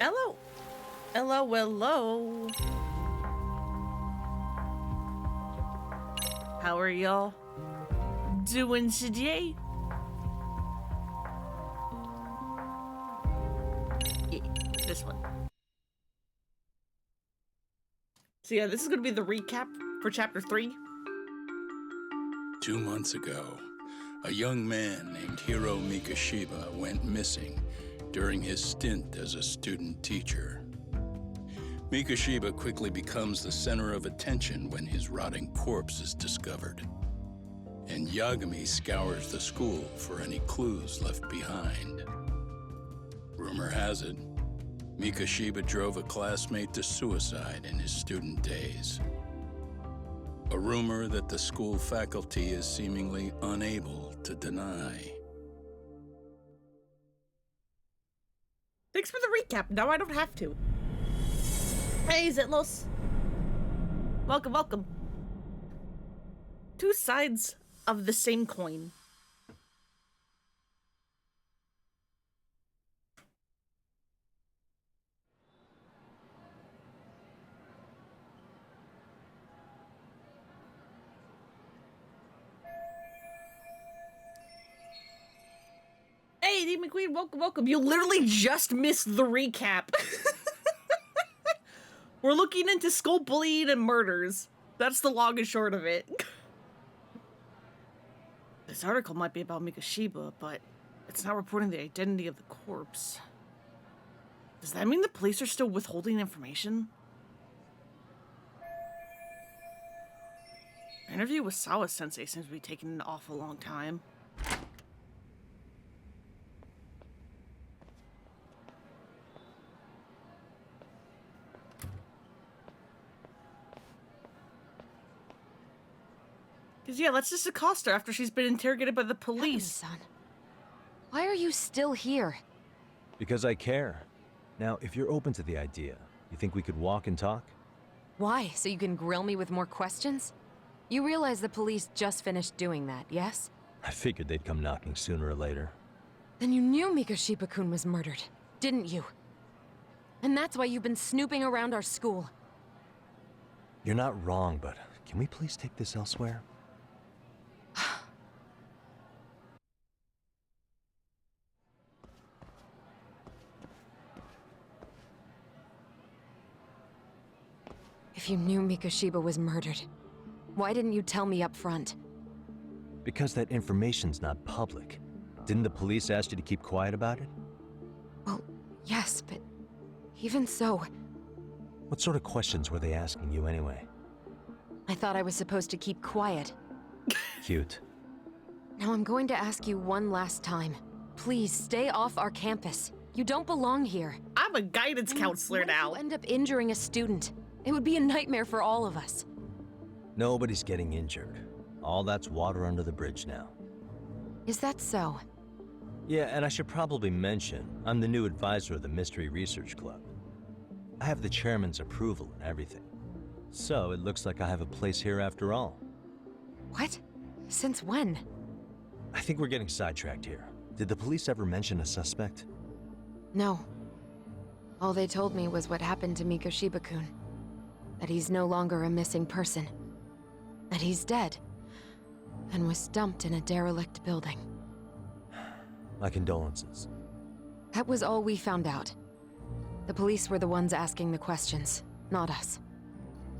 Hello. Hello, hello. How are y'all doing today? Yeah, this one. So yeah, this is going to be the recap for Chapter 3. 2 months ago, a young man named Hiro Mikashiba went missing during his stint as a student teacher. Mikashiba quickly becomes the center of attention when his rotting corpse is discovered, and Yagami scours the school for any clues left behind. Rumor has it, Mikashiba drove a classmate to suicide in his student days. A rumor that the school faculty is seemingly unable to deny. Thanks for the recap. Now I don't have to. Hey, Zitlos. Welcome, welcome. Two sides of the same coin. Hey, Demon Queen, welcome, welcome. You literally just missed the recap. We're looking into school bullying and murders. That's the long and short of it. This article might be about Mikashiba, but it's not reporting the identity of the corpse. Does that mean the police are still withholding information? Our interview with Sawa-sensei seems to be taking an awful long time. Because, yeah, let's just accost her after she's been interrogated by the police. Son, why are you still here? Because I care. Now, if you're open to the idea, you think we could walk and talk? Why? So you can grill me with more questions? You realize the police just finished doing that, yes? I figured they'd come knocking sooner or later. Then you knew Mikashiba-kun was murdered, didn't you? And that's why you've been snooping around our school. You're not wrong, but can we please take this elsewhere? If you knew Mikashiba was murdered, why didn't you tell me up front? Because that information's not public. Didn't the police ask you to keep quiet about it? Well, yes, but even so, What sort of questions were they asking you anyway? I thought I was supposed to keep quiet. Cute. Now I'm going to ask you one last time. Please stay off our campus. You don't belong here. I'm a guidance counselor What if now. you end up injuring a student? It would be a nightmare for all of us. Nobody's getting injured. All that's water under the bridge now. Is that so? Yeah, and I should probably mention, I'm the new advisor of the Mystery Research Club. I have the chairman's approval and everything. So it looks like I have a place here after all. What? Since when? I think we're getting sidetracked here. Did the police ever mention a suspect? No. All they told me was what happened to Mikashiba-kun. That he's no longer a missing person. That he's dead. And was dumped in a derelict building. My condolences. That was all we found out. The police were the ones asking the questions, not us.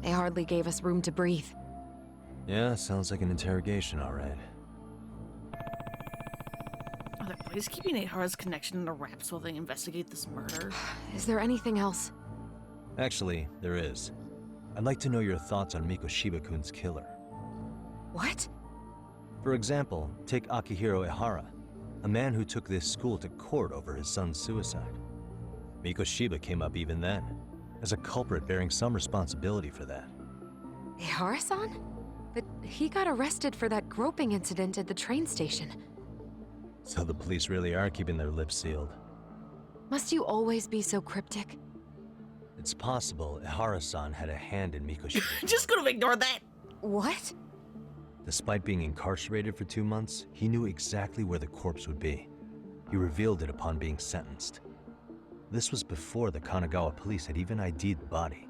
They hardly gave us room to breathe. Yeah, sounds like an interrogation, all right. Are the police keeping Ehara's connection in the wraps while they investigate this murder? Is there anything else? Actually, there is. I'd like to know your thoughts on Mikashiba-kun's killer. What? For example, take Akihiro Ehara, a man who took this school to court over his son's suicide. Mikashiba came up even then, as a culprit bearing some responsibility for that. Ehara-san? But he got arrested for that groping incident at the train station. So the police really are keeping their lips sealed. Must you always be so cryptic? It's possible Ehara-san had a hand in Mikashiba. Just gonna ignore that. What? Despite being incarcerated for 2 months, he knew exactly where the corpse would be. He revealed it upon being sentenced. This was before the Kanagawa police had even ID'd the body.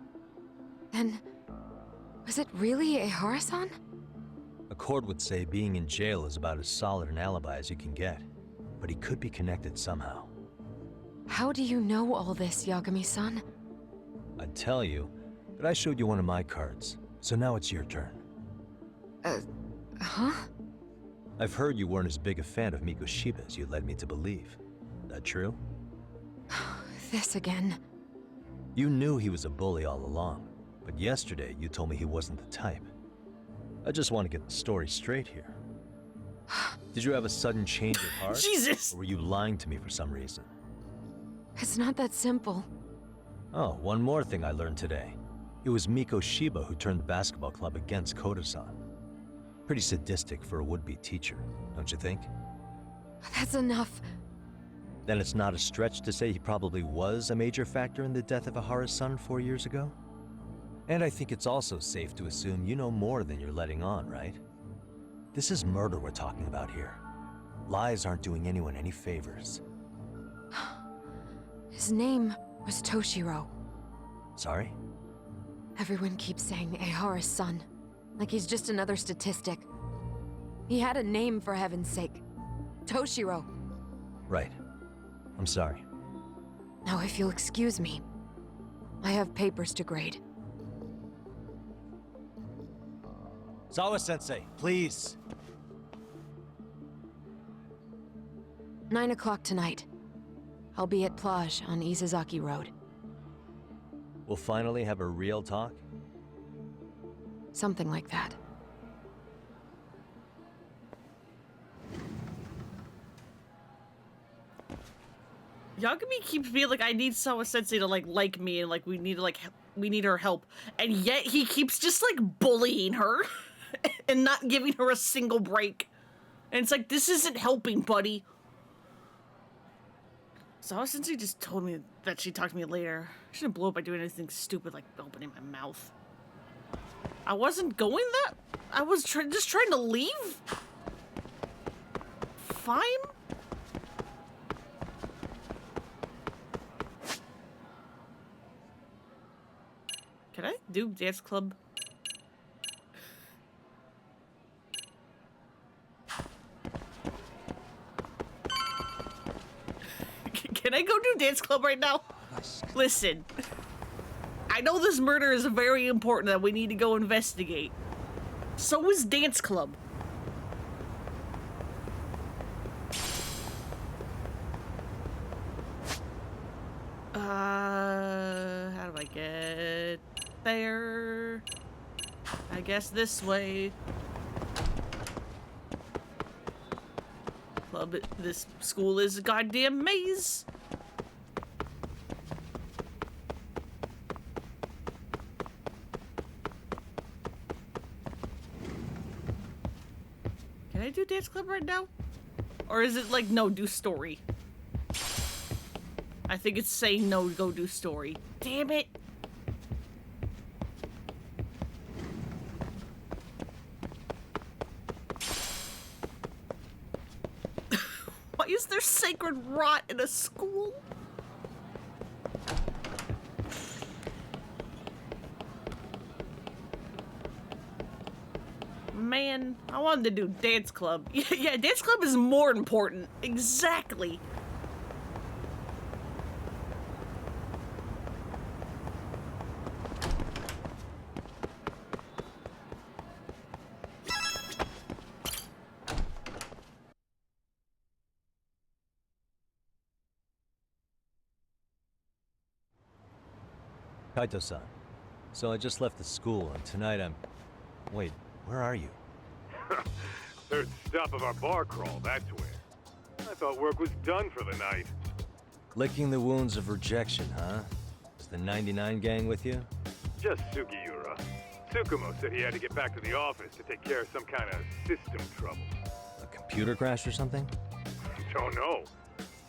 Then, was it really Ehara-san? Accord would say being in jail is about as solid an alibi as you can get, but he could be connected somehow. How do you know all this, Yagami-san? I'd tell you, but I showed you one of my cards, so now it's your turn. Huh? I've heard you weren't as big a fan of Mikoshiba as you led me to believe. That true? This again. You knew he was a bully all along, but yesterday you told me he wasn't the type. I just want to get the story straight here. Did you have a sudden change of heart? Jesus! Or were you lying to me for some reason? It's not that simple. Oh, one more thing I learned today. It was Mikoshiba who turned the basketball club against Koda-san. Pretty sadistic for a would-be teacher, don't you think? That's enough. Then it's not a stretch to say he probably was a major factor in the death of Ahara's son 4 years ago? And I think it's also safe to assume you know more than you're letting on, right? This is murder we're talking about here. Lies aren't doing anyone any favors. His name was Toshiro. Sorry? Everyone keeps saying Ehara's son, like he's just another statistic. He had a name, for heaven's sake. Toshiro. Right. I'm sorry. Now, if you'll excuse me, I have papers to grade. Sawa-sensei, please! 9 o'clock tonight. I'll be at Plage on Isazaki Road. We'll finally have a real talk? Something like that. Yagami keeps being like, I need Sawa-sensei to like me, and like we need her help, and yet he keeps just like bullying her and not giving her a single break. And it's like, this isn't helping, buddy. Sawa-sensei just told me that she'd talk to me later. I shouldn't blow up by doing anything stupid like opening my mouth. I wasn't going that. I was just trying to leave. Fine. Can I do dance club? Can I go do dance club right now? Listen, I know this murder is very important that we need to go investigate. So is dance club. How do I get there? I guess this way. Club, this school is a goddamn maze. Can I do dance club right now? Or is it like, no, do story? I think it's saying no, go do story. Damn it. Why is there sacred rot in a school? Man, I wanted to do dance club. Yeah, dance club is more important. Exactly. Kaito-san. So I just left the school, and tonight I'm... Wait, where are you? Third stop of our bar crawl, that's where. I thought work was done for the night. Licking the wounds of rejection, huh? Is the 99 gang with you? Just Sugiura. Tsukumo said he had to get back to the office to take care of some kind of system trouble. A computer crash or something? Don't know.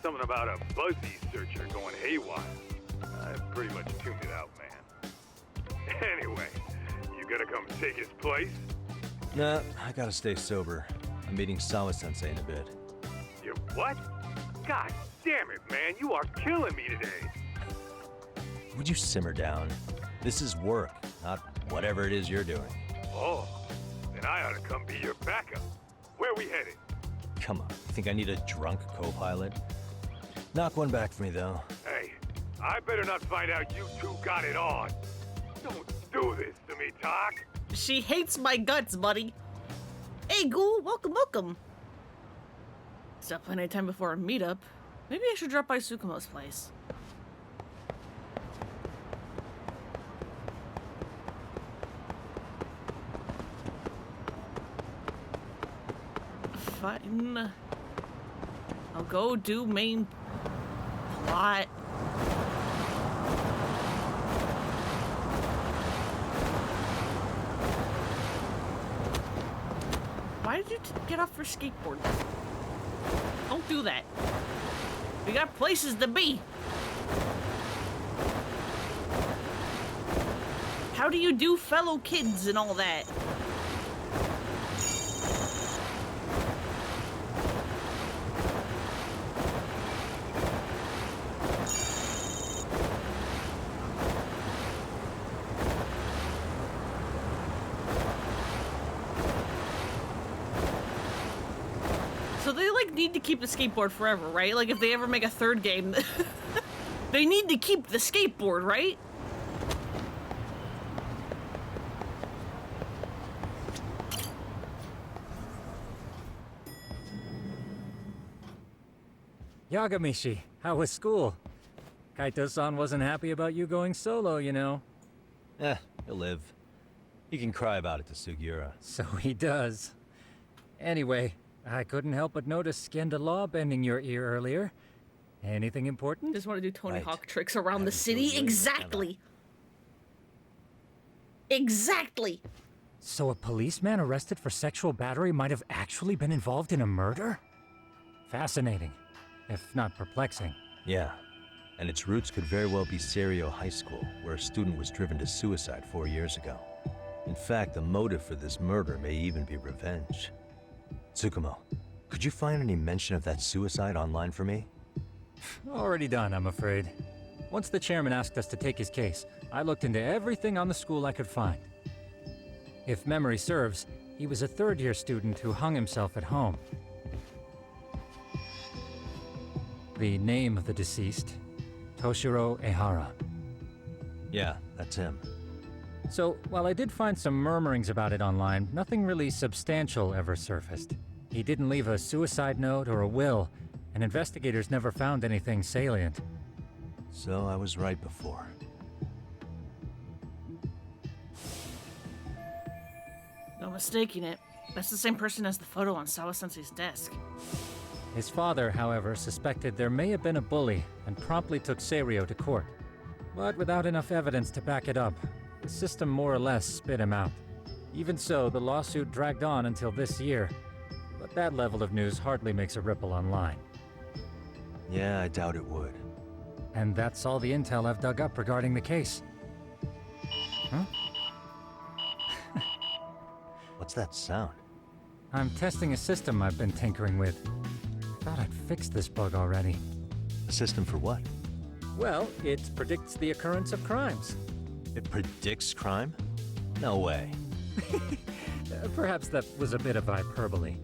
Something about a Buzzy searcher going haywire. I pretty much tuned it out, man. Anyway, you gonna come take his place? Nah, I gotta stay sober. I'm meeting Sawa-sensei in a bit. You what? God damn it, man, you are killing me today. would you simmer down? This is work, not whatever it is you're doing. Oh, then I ought to come be your backup. Where we headed? Come on, you think I need a drunk co-pilot? Knock one back for me, though. Hey, I better not find out you two got it on. Don't do this to me, Talk. She hates my guts, buddy. Hey, Ghoul, welcome, welcome. Still plenty of time before a meetup. Maybe I should drop by Tsukumo's place. Fine. I'll go do main plot. Why did you get off your skateboard? Don't do that. We got places to be. How do you do fellow kids and all that? So they, like, need to keep the skateboard forever, right? Like, if they ever make a third game, they need to keep the skateboard, right? Yagamishi, how was school? Kaito-san wasn't happy about you going solo, you know. He'll live. He can cry about it to Sugiura. So he does. Anyway, I couldn't help but notice Skenda Law bending your ear earlier. Anything important? Just want to do Tony Right. Hawk tricks around the Haven't city. told you. Exactly. Exactly. So a policeman arrested for sexual battery might have actually been involved in a murder? Fascinating, if not perplexing. Yeah, and its roots could very well be Seiryo High School, where a student was driven to suicide 4 years ago. In fact, the motive for this murder may even be revenge. Tsukumo, could you find any mention of that suicide online for me? Already done, I'm afraid. Once the chairman asked us to take his case, I looked into everything on the school I could find. If memory serves, he was a third-year student who hung himself at home. The name of the deceased, Toshiro Ehara. Yeah, that's him. So, while I did find some murmurings about it online, nothing really substantial ever surfaced. He didn't leave a suicide note or a will, and investigators never found anything salient. So I was right before. No mistaking it. That's the same person as the photo on Sawa-sensei's desk. His father, however, suspected there may have been a bully and promptly took Seiryo to court. But without enough evidence to back it up, the system more or less spit him out. Even so, the lawsuit dragged on until this year. But that level of news hardly makes a ripple online. Yeah, I doubt it would. And that's all the intel I've dug up regarding the case. Huh? What's that sound? I'm testing a system I've been tinkering with. Thought I'd fixed this bug already. A system for what? Well, it predicts the occurrence of crimes. It predicts crime? No way. Perhaps that was a bit of hyperbole,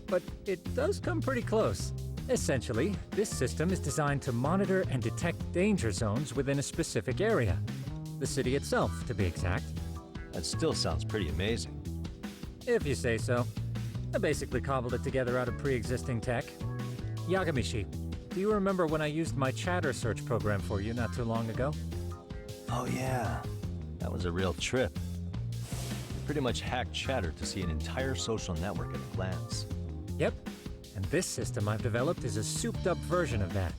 but it does come pretty close. Essentially, this system is designed to monitor and detect danger zones within a specific area. The city itself, to be exact. That still sounds pretty amazing. If you say so. I basically cobbled it together out of pre-existing tech. Yagamishi, do you remember when I used my chatter search program for you not too long ago? Oh yeah, that was a real trip. You pretty much hacked Chatter to see an entire social network at a glance. Yep, and this system I've developed is a souped-up version of that.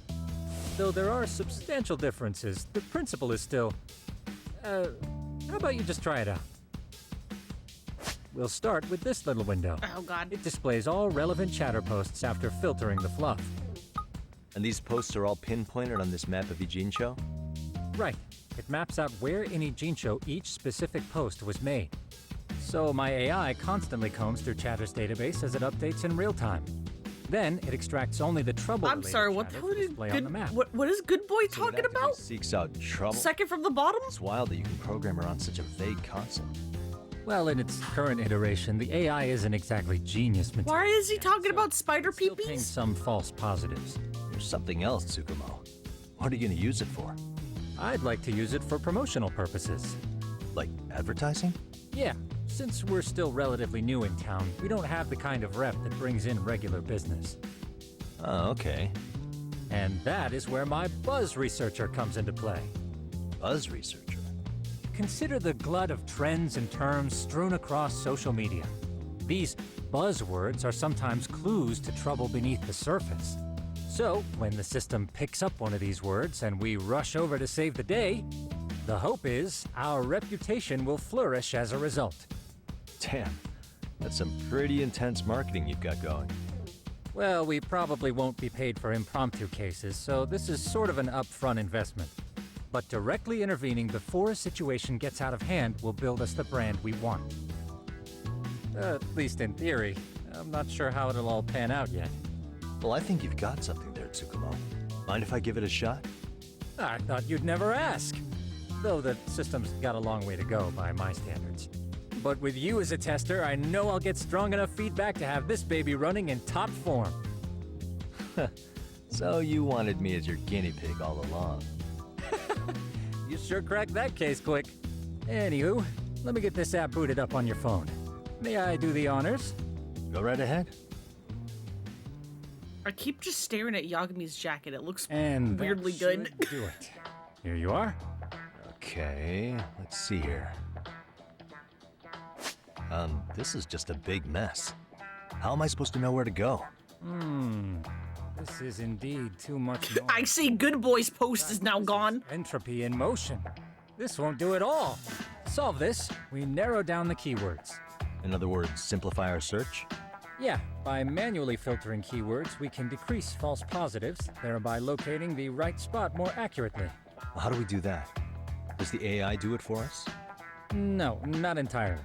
Though there are substantial differences, the principle is still... how about you just try it out? We'll start with this little window. Oh, God. It displays all relevant chatter posts after filtering the fluff. And these posts are all pinpointed on this map of Ijincho? Right. It maps out where in Ijincho each specific post was made. So my AI constantly combs through Chatter's database as it updates in real time. Then it extracts only the trouble. I'm sorry, what the hell did display on the map. what is Good Boy So it talking actively about? Seeks out trouble. Second from the bottom? It's wild that you can program around such a vague concept. Well, in its current iteration, the AI isn't exactly genius material. Why is he talking so about spider still ping peepees? some false positives. There's something else, Tsukumo. What are you gonna use it for? I'd like to use it for promotional purposes. Like advertising? Yeah, since we're still relatively new in town, we don't have the kind of rep that brings in regular business. Oh, okay. And that is where my buzz researcher comes into play. Buzz researcher. Consider the glut of trends and terms strewn across social media. These buzzwords are sometimes clues to trouble beneath the surface. So, when the system picks up one of these words and we rush over to save the day, the hope is our reputation will flourish as a result. Damn, that's some pretty intense marketing you've got going. Well, we probably won't be paid for impromptu cases, so this is sort of an upfront investment. But directly intervening before a situation gets out of hand will build us the brand we want. At least in theory. I'm not sure how it'll all pan out yet. Well, I think you've got something there, Tsukumo. Mind if I give it a shot? I thought you'd never ask. Though the system's got a long way to go by my standards. But with you as a tester, I know I'll get strong enough feedback to have this baby running in top form. So you wanted me as your guinea pig all along. You sure cracked that case quick. Anywho, let me get this app booted up on your phone. May I do the honors? Go right ahead. I keep just staring at Yagami's jacket. It looks And that weirdly good. should do it. Here you are. Okay, let's see here. This is just a big mess. How am I supposed to know where to go? This is indeed too much noise. I see Good Boy's post is now gone. Entropy in motion. This won't do it all. To solve this, we narrow down the keywords. In other words, simplify our search? Yeah, by manually filtering keywords, we can decrease false positives, thereby locating the right spot more accurately. How do we do that? Does the AI do it for us? No, not entirely.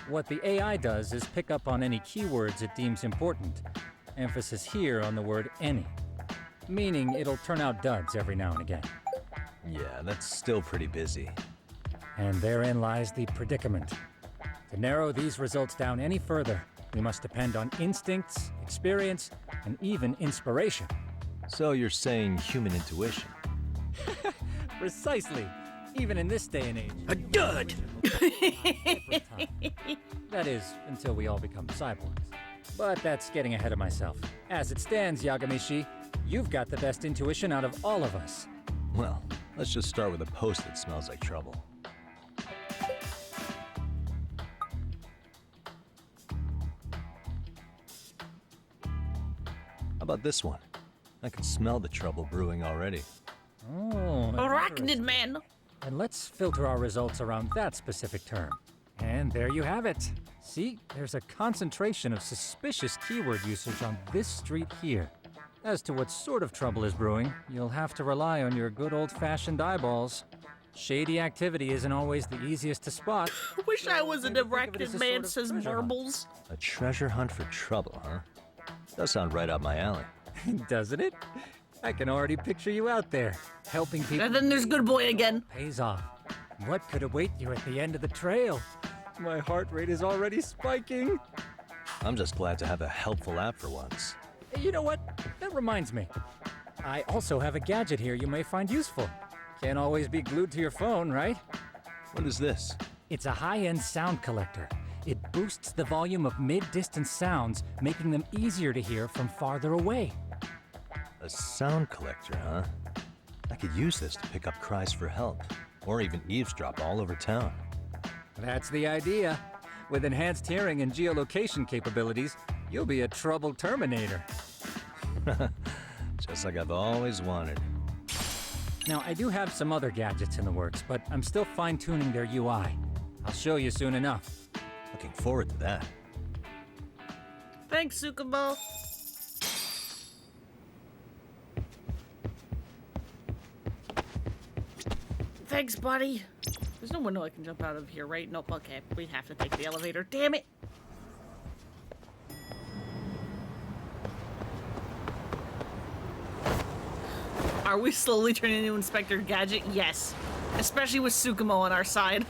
What the AI does is pick up on any keywords it deems important. Emphasis here on the word any. Meaning it'll turn out duds every now and again. Yeah, that's still pretty busy. And therein lies the predicament. To narrow these results down any further, we must depend on instincts, experience, and even inspiration. So you're saying human intuition? Precisely. Even in this day and age. A dud! That is, until we all become cyborgs. But that's getting ahead of myself. As it stands, Yagami-shi, you've got the best intuition out of all of us. Well, let's just start with a post that smells like trouble. How about this one? I can smell the trouble brewing already. Oh, Arachnid man! and let's filter our results around that specific term. And there you have it. See, there's a concentration of suspicious keyword usage on this street here. As to what sort of trouble is brewing, you'll have to rely on your good old-fashioned eyeballs. Shady activity isn't always the easiest to spot. Wish I was an Maybe think of it as arachnid a man, sort of says treasure hunt. Marbles. A treasure hunt for trouble, huh? Does sound right up my alley. Doesn't it? I can already picture you out there, helping people. And then there's Good Boy again. Pays off. What could await you at the end of the trail? My heart rate is already spiking. I'm just glad to have a helpful app for once. Hey, you know what? That reminds me. I also have a gadget here you may find useful. Can't always be glued to your phone, right? What is this? It's a high-end sound collector. It boosts the volume of mid-distance sounds, making them easier to hear from farther away. A sound collector, huh? I could use this to pick up cries for help, or even eavesdrop all over town. That's the idea. With enhanced hearing and geolocation capabilities, you'll be a trouble terminator. Just like I've always wanted. Now, I do have some other gadgets in the works, but I'm still fine-tuning their UI. I'll show you soon enough. Looking forward to that. Thanks, Tsukumo. Thanks, buddy. There's no window I can jump out of here, right? Nope, okay. We have to take the elevator. Damn it! Are we slowly turning into Inspector Gadget? Yes. Especially with Tsukumo on our side.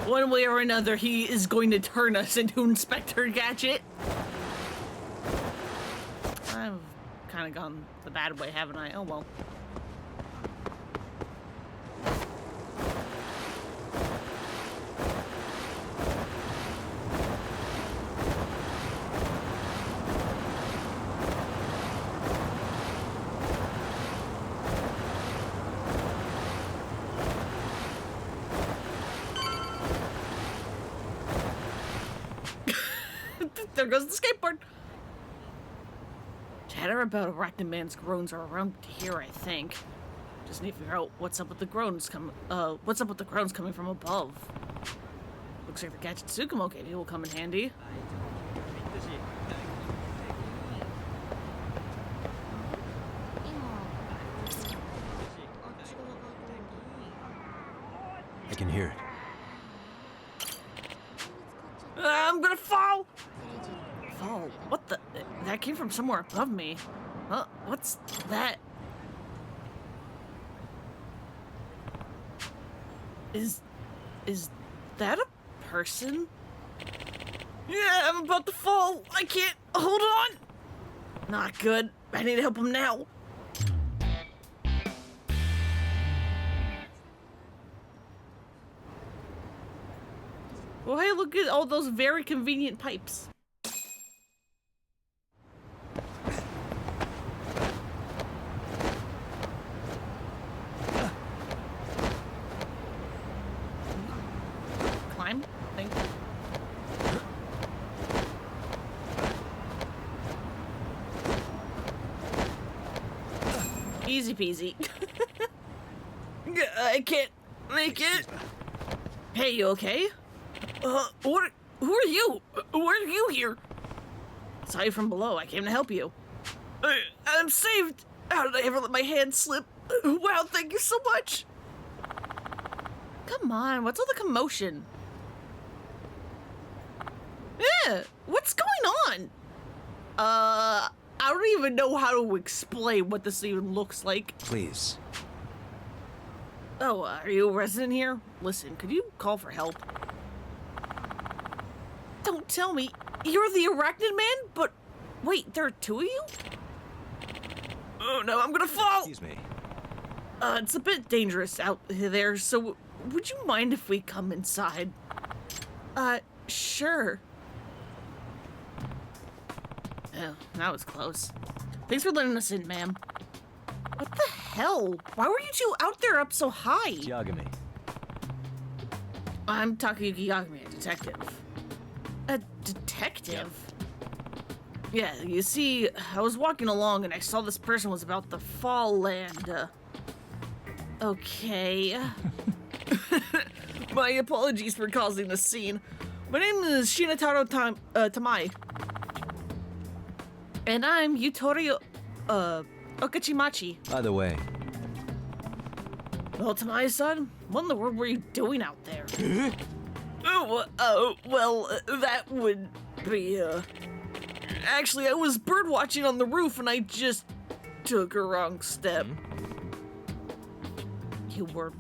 One way or another, he is going to turn us into Inspector Gadget. I've kind of gone the bad way, haven't I? Oh well. There goes the skateboard. Chatter about Arachnid Man's groans are around here, I think. Just need to figure out what's up with the groans coming from above. Looks like the Gadget Tsukumo Katie will come in handy. I can hear it. I'm gonna fall! Fall? What the? That came from somewhere above me. Huh? What's that? Is that a person? Yeah, I'm about to fall. I can't. Hold on. Not good. I need to help him now. Well, hey, look at all those very convenient pipes. Climb? Thank you. Easy peasy. I can't make it. Hey, you okay? Who are you? Why are you here? Saw you from below. I came to help you. I'm saved. How did I ever let my hand slip? Wow, thank you so much. Come on, what's all the commotion? Yeah, what's going on? I don't even know how to explain what this even looks like. Please. Oh, are you a resident here? Listen, could you call for help? Don't tell me you're the Arachnid Man, but wait, there are two of you? Oh no, I'm gonna fall! Excuse me. It's a bit dangerous out there, so would you mind if we come inside? Sure. Oh, that was close. Thanks for letting us in, ma'am. What the hell? Why were you two out there up so high? Yagami. I'm Takayuki Yagami, a detective. A detective? Yeah, you see, I was walking along and I saw this person was about to fall and, okay. My apologies for causing the scene. My name is Shinataro Tamai. And I'm Yutorio, Okachimachi. By the way, Well, Tamai-san, what in the world were you doing out there? That would be, Actually, I was bird watching on the roof and I just took a wrong step. You were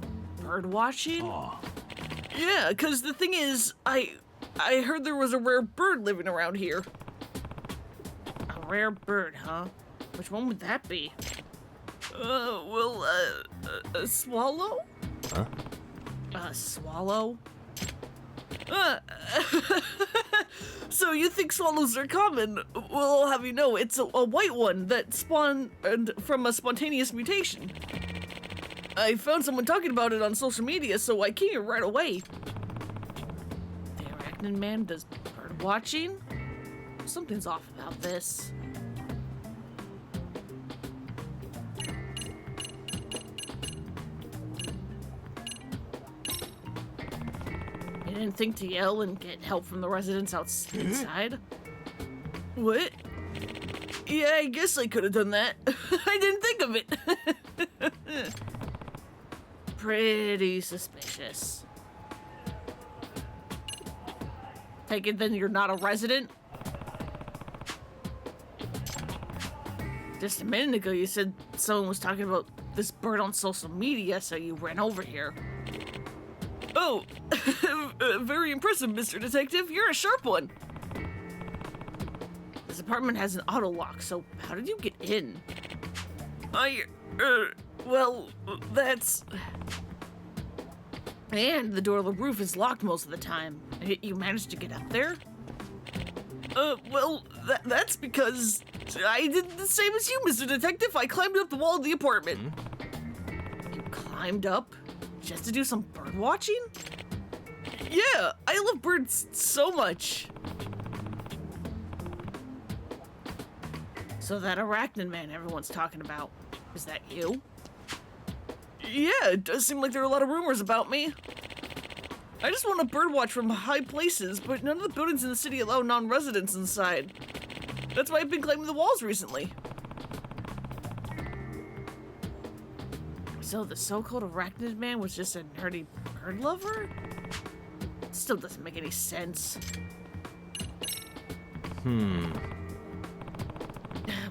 bird watching? Aw. Yeah, because the thing is, I heard there was a rare bird living around here. A rare bird, huh? Which one would that be? A swallow? Huh? A swallow? So you think swallows are common? Well, I'll have you know, it's a white one that spawned from a spontaneous mutation. I found someone talking about it on social media, so I came here right away. The Arachnid Man does bird watching? Something's off about this. You didn't think to yell and get help from the residents outside? What? Yeah, I guess I could have done that. I didn't think of it. Pretty suspicious. Take it then you're not a resident? Just a minute ago, you said someone was talking about this bird on social media, so you ran over here. Oh, very impressive, Mr. Detective. You're a sharp one. This apartment has an auto lock, so how did you get in? Well, that's... And the door to the roof is locked most of the time. Yet you managed to get up there? Well, that's because I did the same as you, Mr. Detective. I climbed up the wall of the apartment. You climbed up just to do some bird watching? Yeah, I love birds so much. So that arachnid man everyone's talking about, is that you? Yeah, it does seem like there are a lot of rumors about me. I just want to birdwatch from high places, but none of the buildings in the city allow non-residents inside. That's why I've been climbing the walls recently. So the so-called arachnid man was just a nerdy bird lover? Still doesn't make any sense.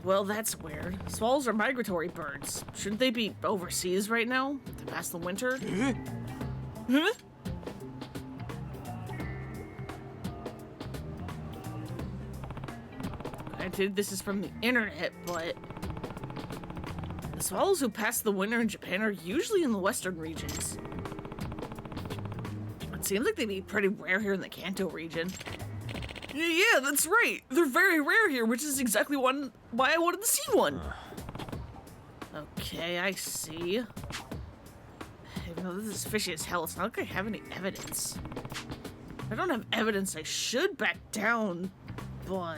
Well, that's weird. Swallows are migratory birds. Shouldn't they be overseas right now to pass the winter? Huh? Granted, this is from the internet, but the swallows who pass the winter in Japan are usually in the western regions. It seems like they'd be pretty rare here in the Kanto region. Yeah, that's right. They're very rare here, which is exactly why I wanted to see one. Okay, I see. Even though this is fishy as hell, it's not like I have any evidence. If I don't have evidence, I should back down, but...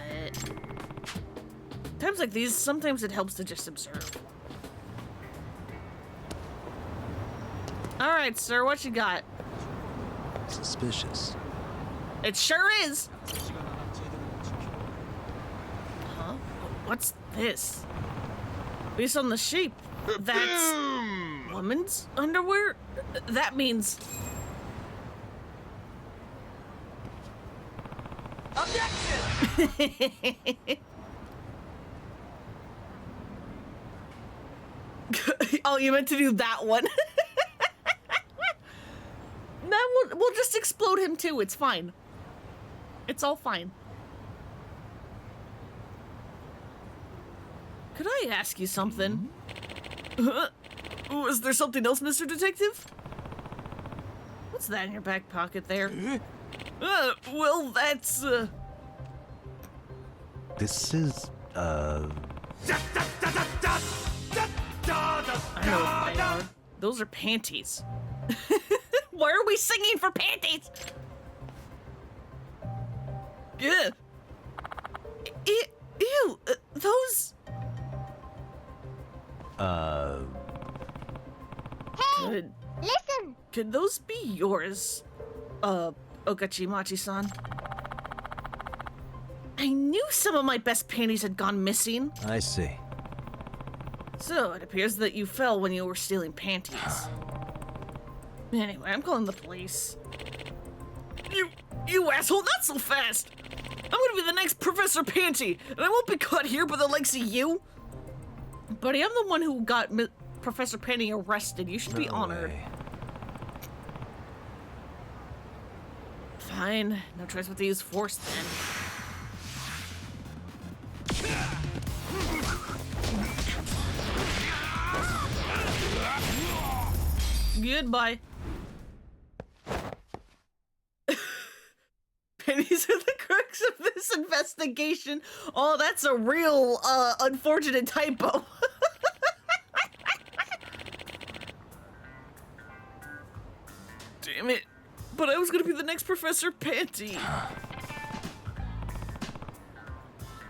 times like these, sometimes it helps to just observe. Alright, sir, what you got? Suspicious. It sure is! Huh? What's this? Based on the shape, that's woman's underwear? That means... Objection! Oh, you meant to do that one. We'll just explode him too, it's fine. It's all fine. Could I ask you something? Was there something else, Mr. Detective? What's that in your back pocket there? Well, that's, This is, I know what they are. Those are panties. Why are we singing for panties? Yeah. Ew, those... Hey, listen! Could those be yours, Okachimachi-san? I knew some of my best panties had gone missing. I see. So, it appears that you fell when you were stealing panties. Anyway, I'm calling the police. You asshole, not so fast! I'm gonna be the next Professor Panty, and I won't be caught here by the likes of you! Buddy, I'm the one who got Professor Panty arrested. You should be honored. way. Fine, no choice but to use force then. Goodbye. Pennies are the crux of this investigation. Oh, that's a real, unfortunate typo. Damn it. But I was gonna be the next Professor Panty.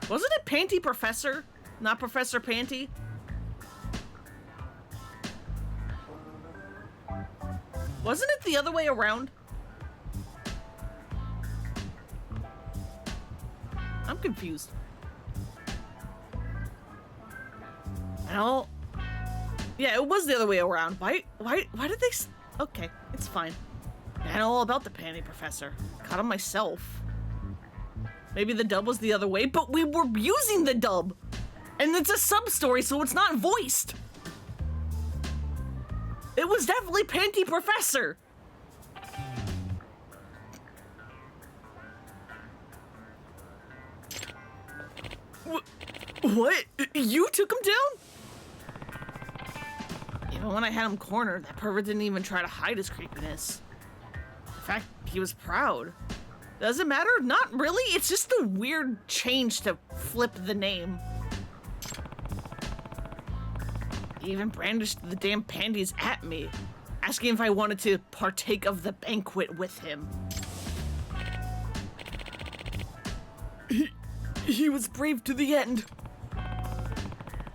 Wasn't it Panty Professor? Not Professor Panty? Wasn't it the other way around? I'm confused. No. Yeah, it was the other way around. Why did they okay, it's fine. I know all about the Panty Professor. Caught him myself. Maybe the dub was the other way, but we were using the dub! And it's a sub-story, so it's not voiced. It was definitely Panty Professor. What? You took him down? Even when I had him cornered, that pervert didn't even try to hide his creepiness. In fact, he was proud. Does it matter? Not really. It's just a weird change to flip the name. He even brandished the damn panties at me, asking if I wanted to partake of the banquet with him. He was brave to the end.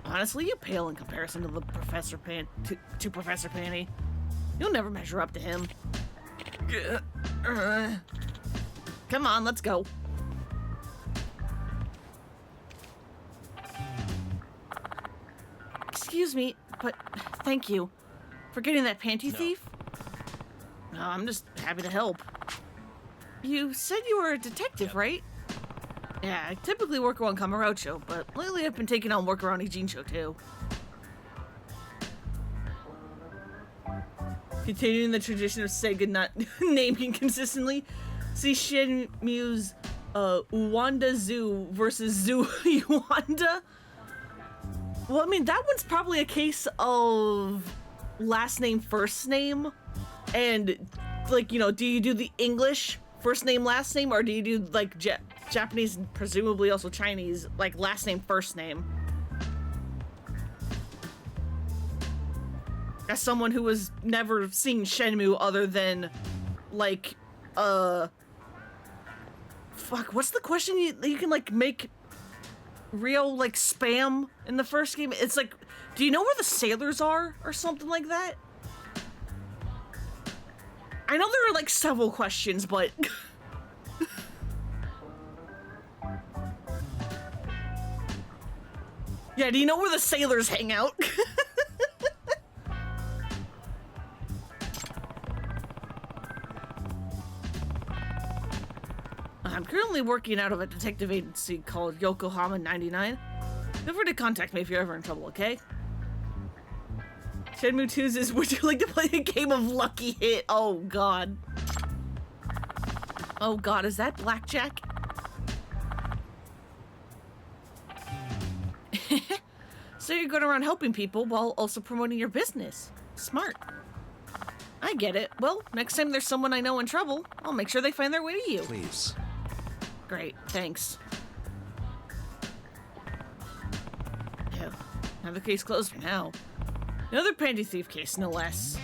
Honestly, you pale in comparison to the to Professor Panty. You'll never measure up to him. Come on, let's go. Excuse me, but thank you for getting that panty thief. No, I'm just happy to help. You said you were a detective, right? Yeah, I typically work around Kamurocho, but lately I've been taking on work around Ijincho too. Continuing the tradition of Sega not naming consistently, see Shenmue's Uwanda Zoo versus Zoo Uwanda. Well, I mean, that one's probably a case of last name, first name, and like, you know, do you do the English first name, last name, or do you do like Japanese and presumably also Chinese, like last name, first name? As someone who has never seen Shenmue other than, like, fuck, what's the question? You can, like, make real, like, spam in the first game? It's like, do you know where the sailors are? Or something like that? I know there are, like, several questions, but... Yeah, do you know where the sailors hang out? I'm currently working out of a detective agency called Yokohama 99. Feel free to contact me if you're ever in trouble, okay? Shenmue 2's is, would you like to play a game of Lucky Hit? Oh, God. Oh, God, is that blackjack? So you're going around helping people while also promoting your business. Smart. I get it. Well, next time there's someone I know in trouble, I'll make sure they find their way to you. Please. Great, thanks. Yeah, another case closed for now. Another panty thief case, no less.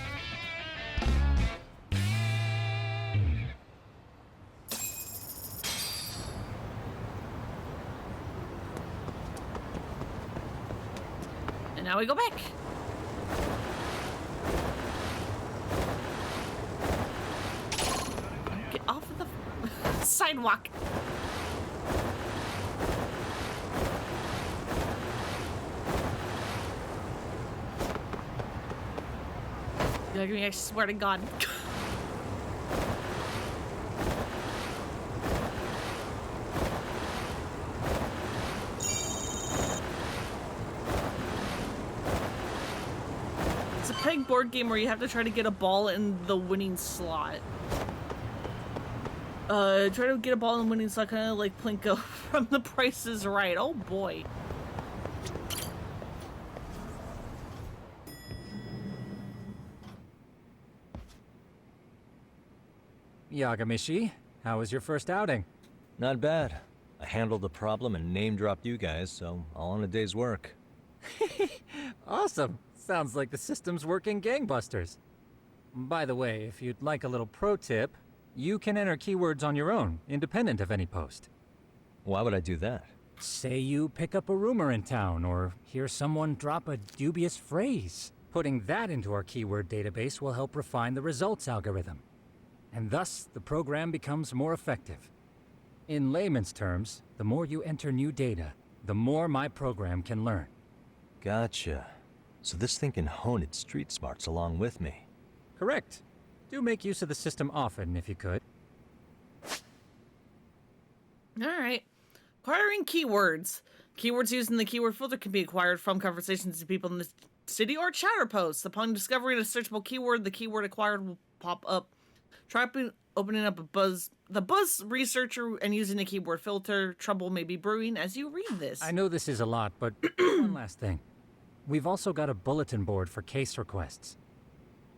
And now we go back. Get off of the sidewalk. Look at me, I swear to God. It's a peg board game where you have to try to get a ball in the winning slot. Try to get a ball in the winning slot, kind of like Plinko from The Price is Right. Oh boy. Yagamishi, how was your first outing? Not bad. I handled the problem and name-dropped you guys, so all in a day's work. Awesome. Sounds like the system's working gangbusters. By the way, if you'd like a little pro tip, you can enter keywords on your own, independent of any post. Why would I do that? Say you pick up a rumor in town, or hear someone drop a dubious phrase. Putting that into our keyword database will help refine the results algorithm. And thus, the program becomes more effective. In layman's terms, the more you enter new data, the more my program can learn. Gotcha. So this thing can hone its street smarts along with me. Correct. Do make use of the system often, if you could. Alright. Acquiring keywords. Keywords used in the keyword filter can be acquired from conversations to people in the city or chatter posts. Upon discovering a searchable keyword, the keyword acquired will pop up. Try opening up the Buzz researcher and using a keyword filter. Trouble may be brewing as you read this. I know this is a lot, but one last thing. We've also got a bulletin board for case requests.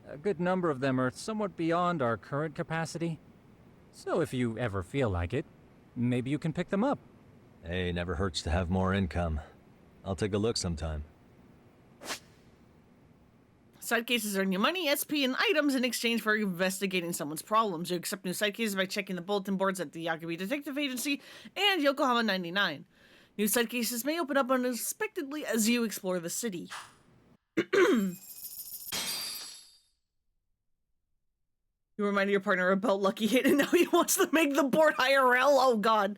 A good number of them are somewhat beyond our current capacity. So if you ever feel like it, maybe you can pick them up. Hey, never hurts to have more income. I'll take a look sometime. Side cases earn you money, SP, and items in exchange for investigating someone's problems. You accept new side cases by checking the bulletin boards at the Yagami Detective Agency and Yokohama 99. New side cases may open up unexpectedly as you explore the city. You reminded your partner about Lucky Hit and now he wants to make the board IRL? Oh god.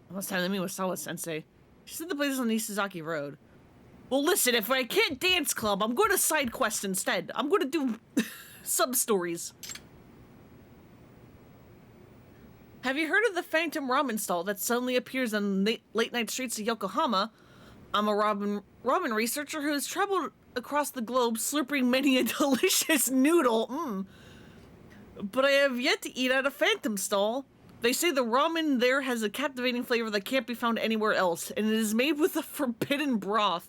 Almost time to meet with Sawa-sensei. She said the place is on Isazaki Road. Well, listen, if I can't dance club, I'm going to side quest instead. I'm going to do sub-stories. Have you heard of the Phantom Ramen stall that suddenly appears on late-night streets of Yokohama? I'm a ramen researcher who has traveled across the globe slurping many a delicious noodle. But I have yet to eat at a Phantom stall. They say the ramen there has a captivating flavor that can't be found anywhere else, and it is made with a forbidden broth.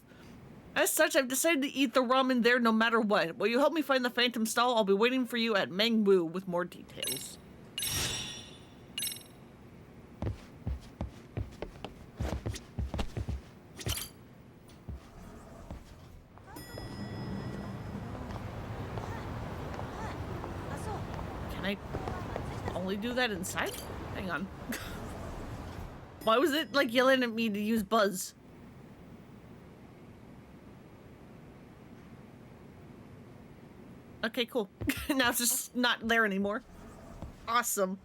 As such, I've decided to eat the ramen there no matter what. Will you help me find the Phantom stall? I'll be waiting for you at Mangbu with more details. Can I only do that inside? Hang on. Why was it like yelling at me to use Buzz? Okay, cool. Now it's just not there anymore. Awesome.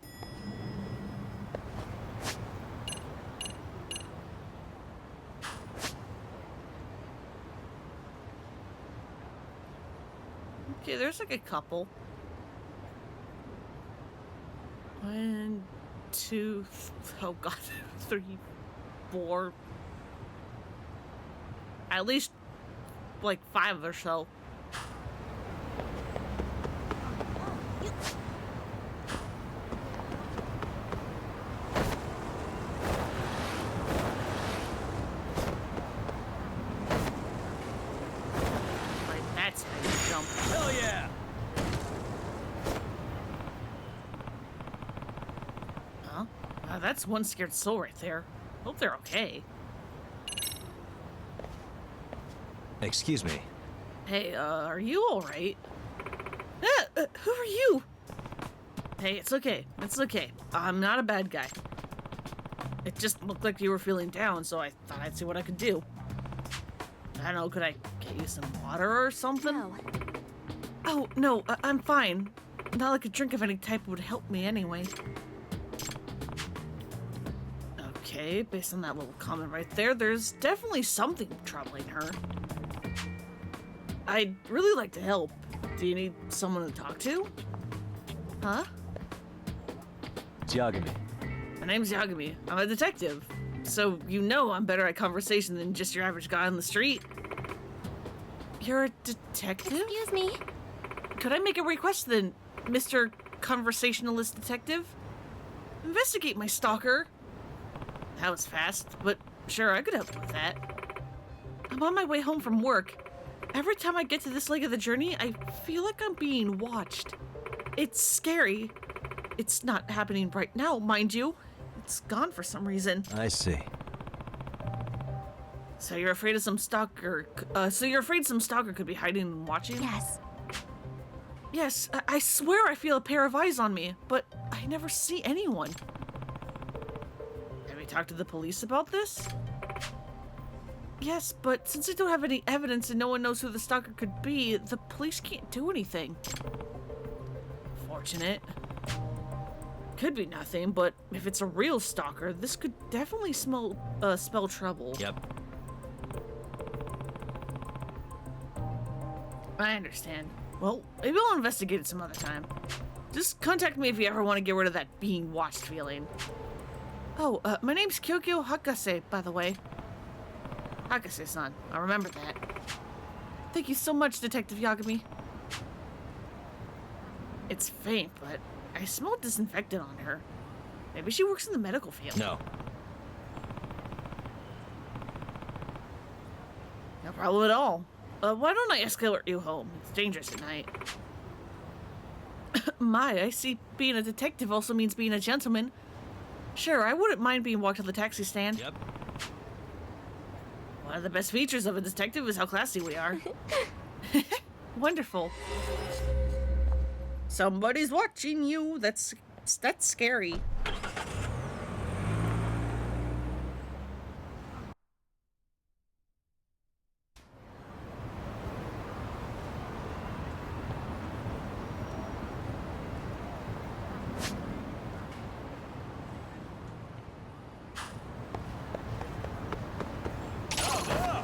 Okay, there's like a couple. 1, 2, oh god, 3, 4. At least like 5 or so. That's how you jump. Hell yeah! Huh? That's one scared soul right there. Hope they're okay. Excuse me. Hey, are you alright? Who are you? Hey, it's okay. It's okay. I'm not a bad guy. It just looked like you were feeling down, so I thought I'd see what I could do. I don't know, could I get you some water or something? No. Oh, no, I'm fine. Not like a drink of any type would help me anyway. Okay, based on that little comment right there, there's definitely something troubling her. I'd really like to help. Do you need someone to talk to? Huh? It's Yagami. My name's Yagami. I'm a detective. So you know I'm better at conversation than just your average guy on the street. You're a detective? Excuse me. Could I make a request then, Mr. Conversationalist Detective? Investigate my stalker. That was fast, but sure, I could help with that. I'm on my way home from work. Every time I get to this leg of the journey, I feel like I'm being watched. It's scary. It's not happening right now, mind you. It's gone for some reason. I see. So you're afraid of some stalker? Some stalker could be hiding and watching? Yes. Yes, I swear I feel a pair of eyes on me, but I never see anyone. Have you talked to the police about this? Yes, but since I don't have any evidence and no one knows who the stalker could be, the police can't do anything. Fortunate. Could be nothing, but if it's a real stalker, this could definitely spell trouble. Yep. I understand. Well, maybe I'll investigate it some other time. Just contact me if you ever want to get rid of that being watched feeling. Oh, my name's Kyokyo Hakase, by the way. Hakase-san, I remember that. Thank you so much, Detective Yagami. It's faint, but I smell disinfectant on her. Maybe she works in the medical field. No. No problem at all. Why don't I escort you home? It's dangerous at night. My, I see being a detective also means being a gentleman. Sure, I wouldn't mind being walked to the taxi stand. Yep. One of the best features of a detective is how classy we are. Wonderful. Somebody's watching you. That's scary.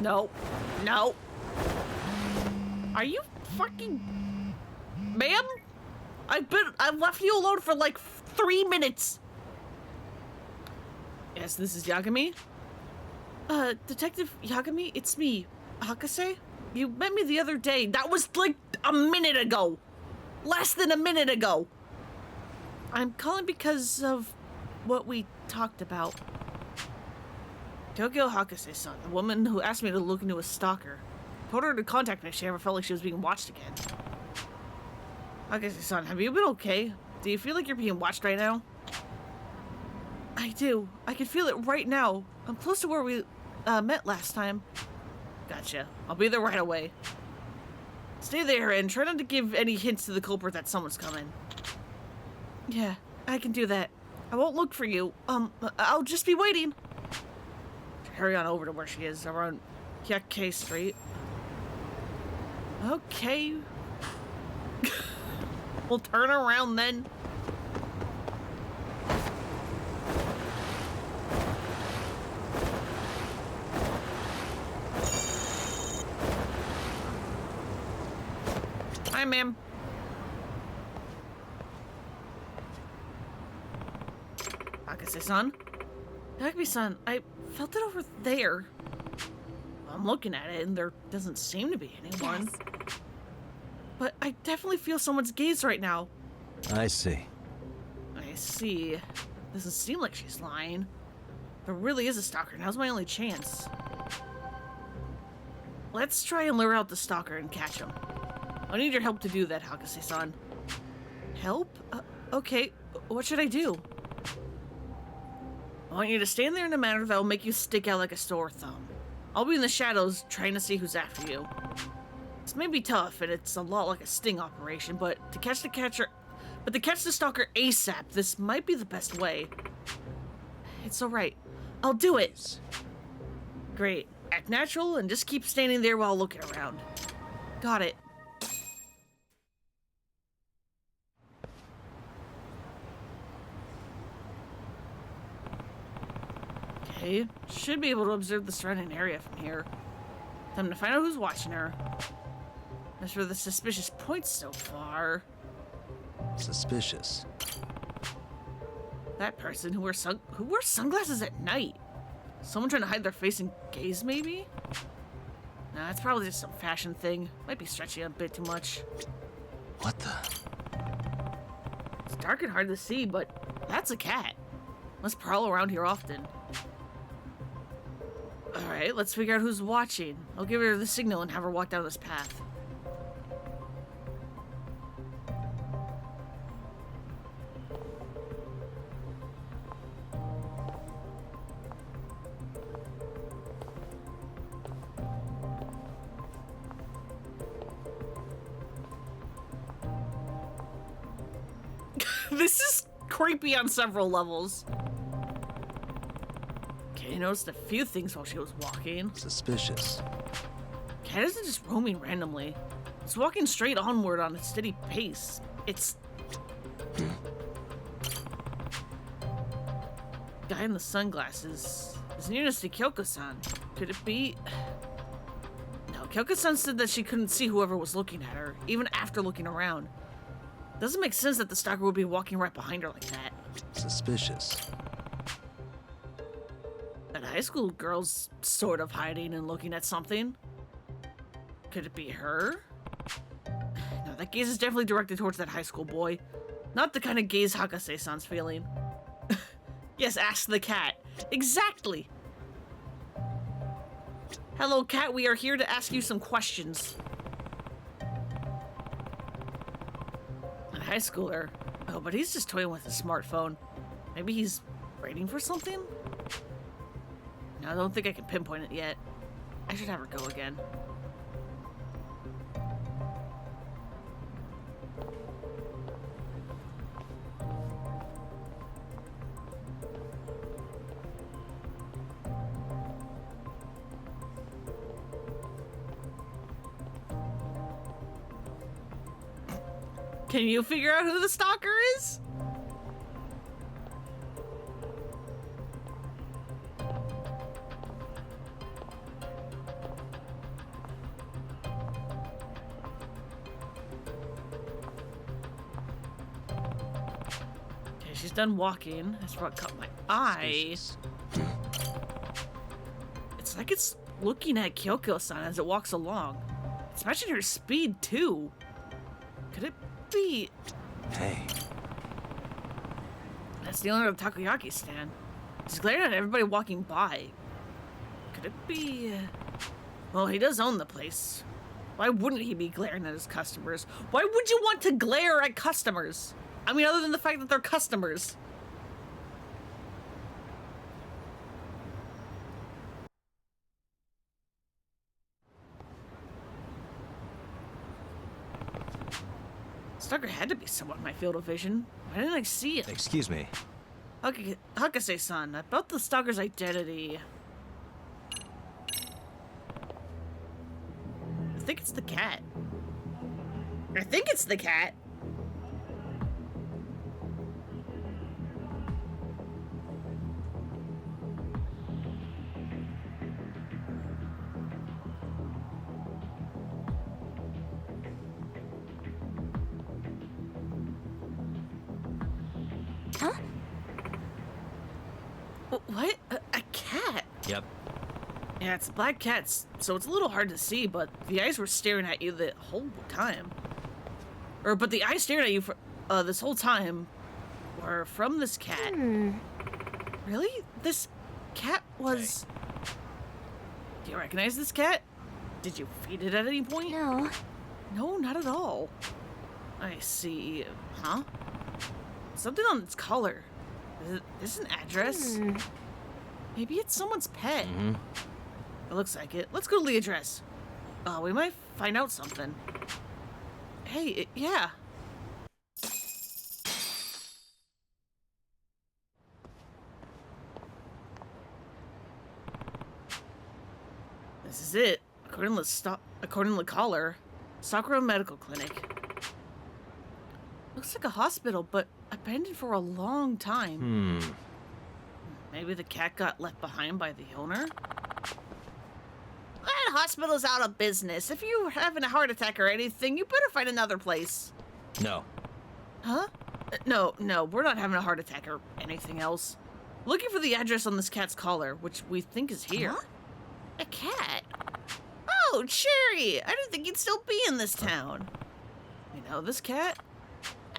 No. No. Are you fucking... Ma'am? I've left you alone for like 3 minutes. Yes, this is Yagami. Detective Yagami, it's me, Hakase. You met me the other day. That was like a minute ago. Less than a minute ago. I'm calling because of what we talked about. Tokyo Hakase-san, the woman who asked me to look into a stalker. Told her to contact me if she ever felt like she was being watched again. Hakase-san, have you been okay? Do you feel like you're being watched right now? I do. I can feel it right now. I'm close to where we met last time. Gotcha. I'll be there right away. Stay there and try not to give any hints to the culprit that someone's coming. Yeah, I can do that. I won't look for you. I'll just be waiting. Hurry on over to where she is, around Yakkei Street. Okay. We'll turn around then. Hi, ma'am. Hakase-san? Yagami-san, I felt it over there. I'm looking at it and there doesn't seem to be anyone. Yes. But I definitely feel someone's gaze right now. I see. I see. Doesn't seem like she's lying. There really is a stalker. Now's my only chance. Let's try and lure out the stalker and catch him. I need your help to do that, Hakase-san. Help? Okay. What should I do? I want you to stand there in a manner that will make you stick out like a sore thumb. I'll be in the shadows trying to see who's after you. This may be tough, and it's a lot like a sting operation, but to catch the stalker ASAP, this might be the best way. It's alright. I'll do it. Great. Act natural and just keep standing there while looking around. Got it. Okay, should be able to observe the surrounding area from here. Time to find out who's watching her. As for the suspicious points so far... Suspicious. That person who wears sunglasses at night. Someone trying to hide their face and gaze, maybe? Nah, it's probably just some fashion thing. Might be stretching a bit too much. What the? It's dark and hard to see, but that's a cat. Must prowl around here often. Alright, let's figure out who's watching. I'll give her the signal and have her walk down this path. This is creepy on several levels. Okay, noticed a few things while she was walking. Suspicious. Cat isn't just roaming randomly. It's walking straight onward on a steady pace. It's... Guy in the sunglasses. Is nearest to Kyoko-san. Could it be... No, Kyoko-san said that she couldn't see whoever was looking at her, even after looking around. Doesn't make sense that the stalker would be walking right behind her like that. Suspicious. high school girl's sort of hiding and looking at something. Could it be her? No, that gaze is definitely directed towards that high school boy. Not the kind of gaze Hakase-san's feeling. Yes, ask the cat. Exactly! Hello, cat, we are here to ask you some questions. A high schooler. Oh, but he's just toying with a smartphone. Maybe he's waiting for something? No, I don't think I can pinpoint it yet. I should have her go again. Can you figure out who the stalker is? Okay, she's done walking. That's what caught my eye. It's like it's looking at Kyoko-san as it walks along. It's matching her speed, too. Could it be? Hey. That's the owner of the takoyaki stand. He's glaring at everybody walking by. Could it be? Well, he does own the place. Why wouldn't he be glaring at his customers? Why would you want to glare at customers? I mean, other than the fact that they're customers. Stalker had to be somewhat in my field of vision. Why didn't I see it? Excuse me. Okay, Hakase-san, about the stalker's identity. I think it's the cat. I think it's the cat. Huh? What? A cat? Yep. Yeah, it's a black cat, so it's a little hard to see, but the eyes were staring at you the whole time. But the eyes staring at you for this whole time were from this cat. Really? This cat was... Do you recognize this cat? Did you feed it at any point? No. No, not at all. I see. Huh? Something on its collar. Is this an address? Maybe it's someone's pet. It looks like it. Let's go to the address. We might find out something. Hey, yeah. This is it. According to the caller, Sakura Medical Clinic. Looks like a hospital, but abandoned for a long time. Maybe the cat got left behind by the owner? That hospital's out of business. If you're having a heart attack or anything, you better find another place. No. Huh? No, we're not having a heart attack or anything else. Looking for the address on this cat's collar, which we think is here. Huh? A cat? Oh, Cherry! I didn't think you'd still be in this town. You know this cat?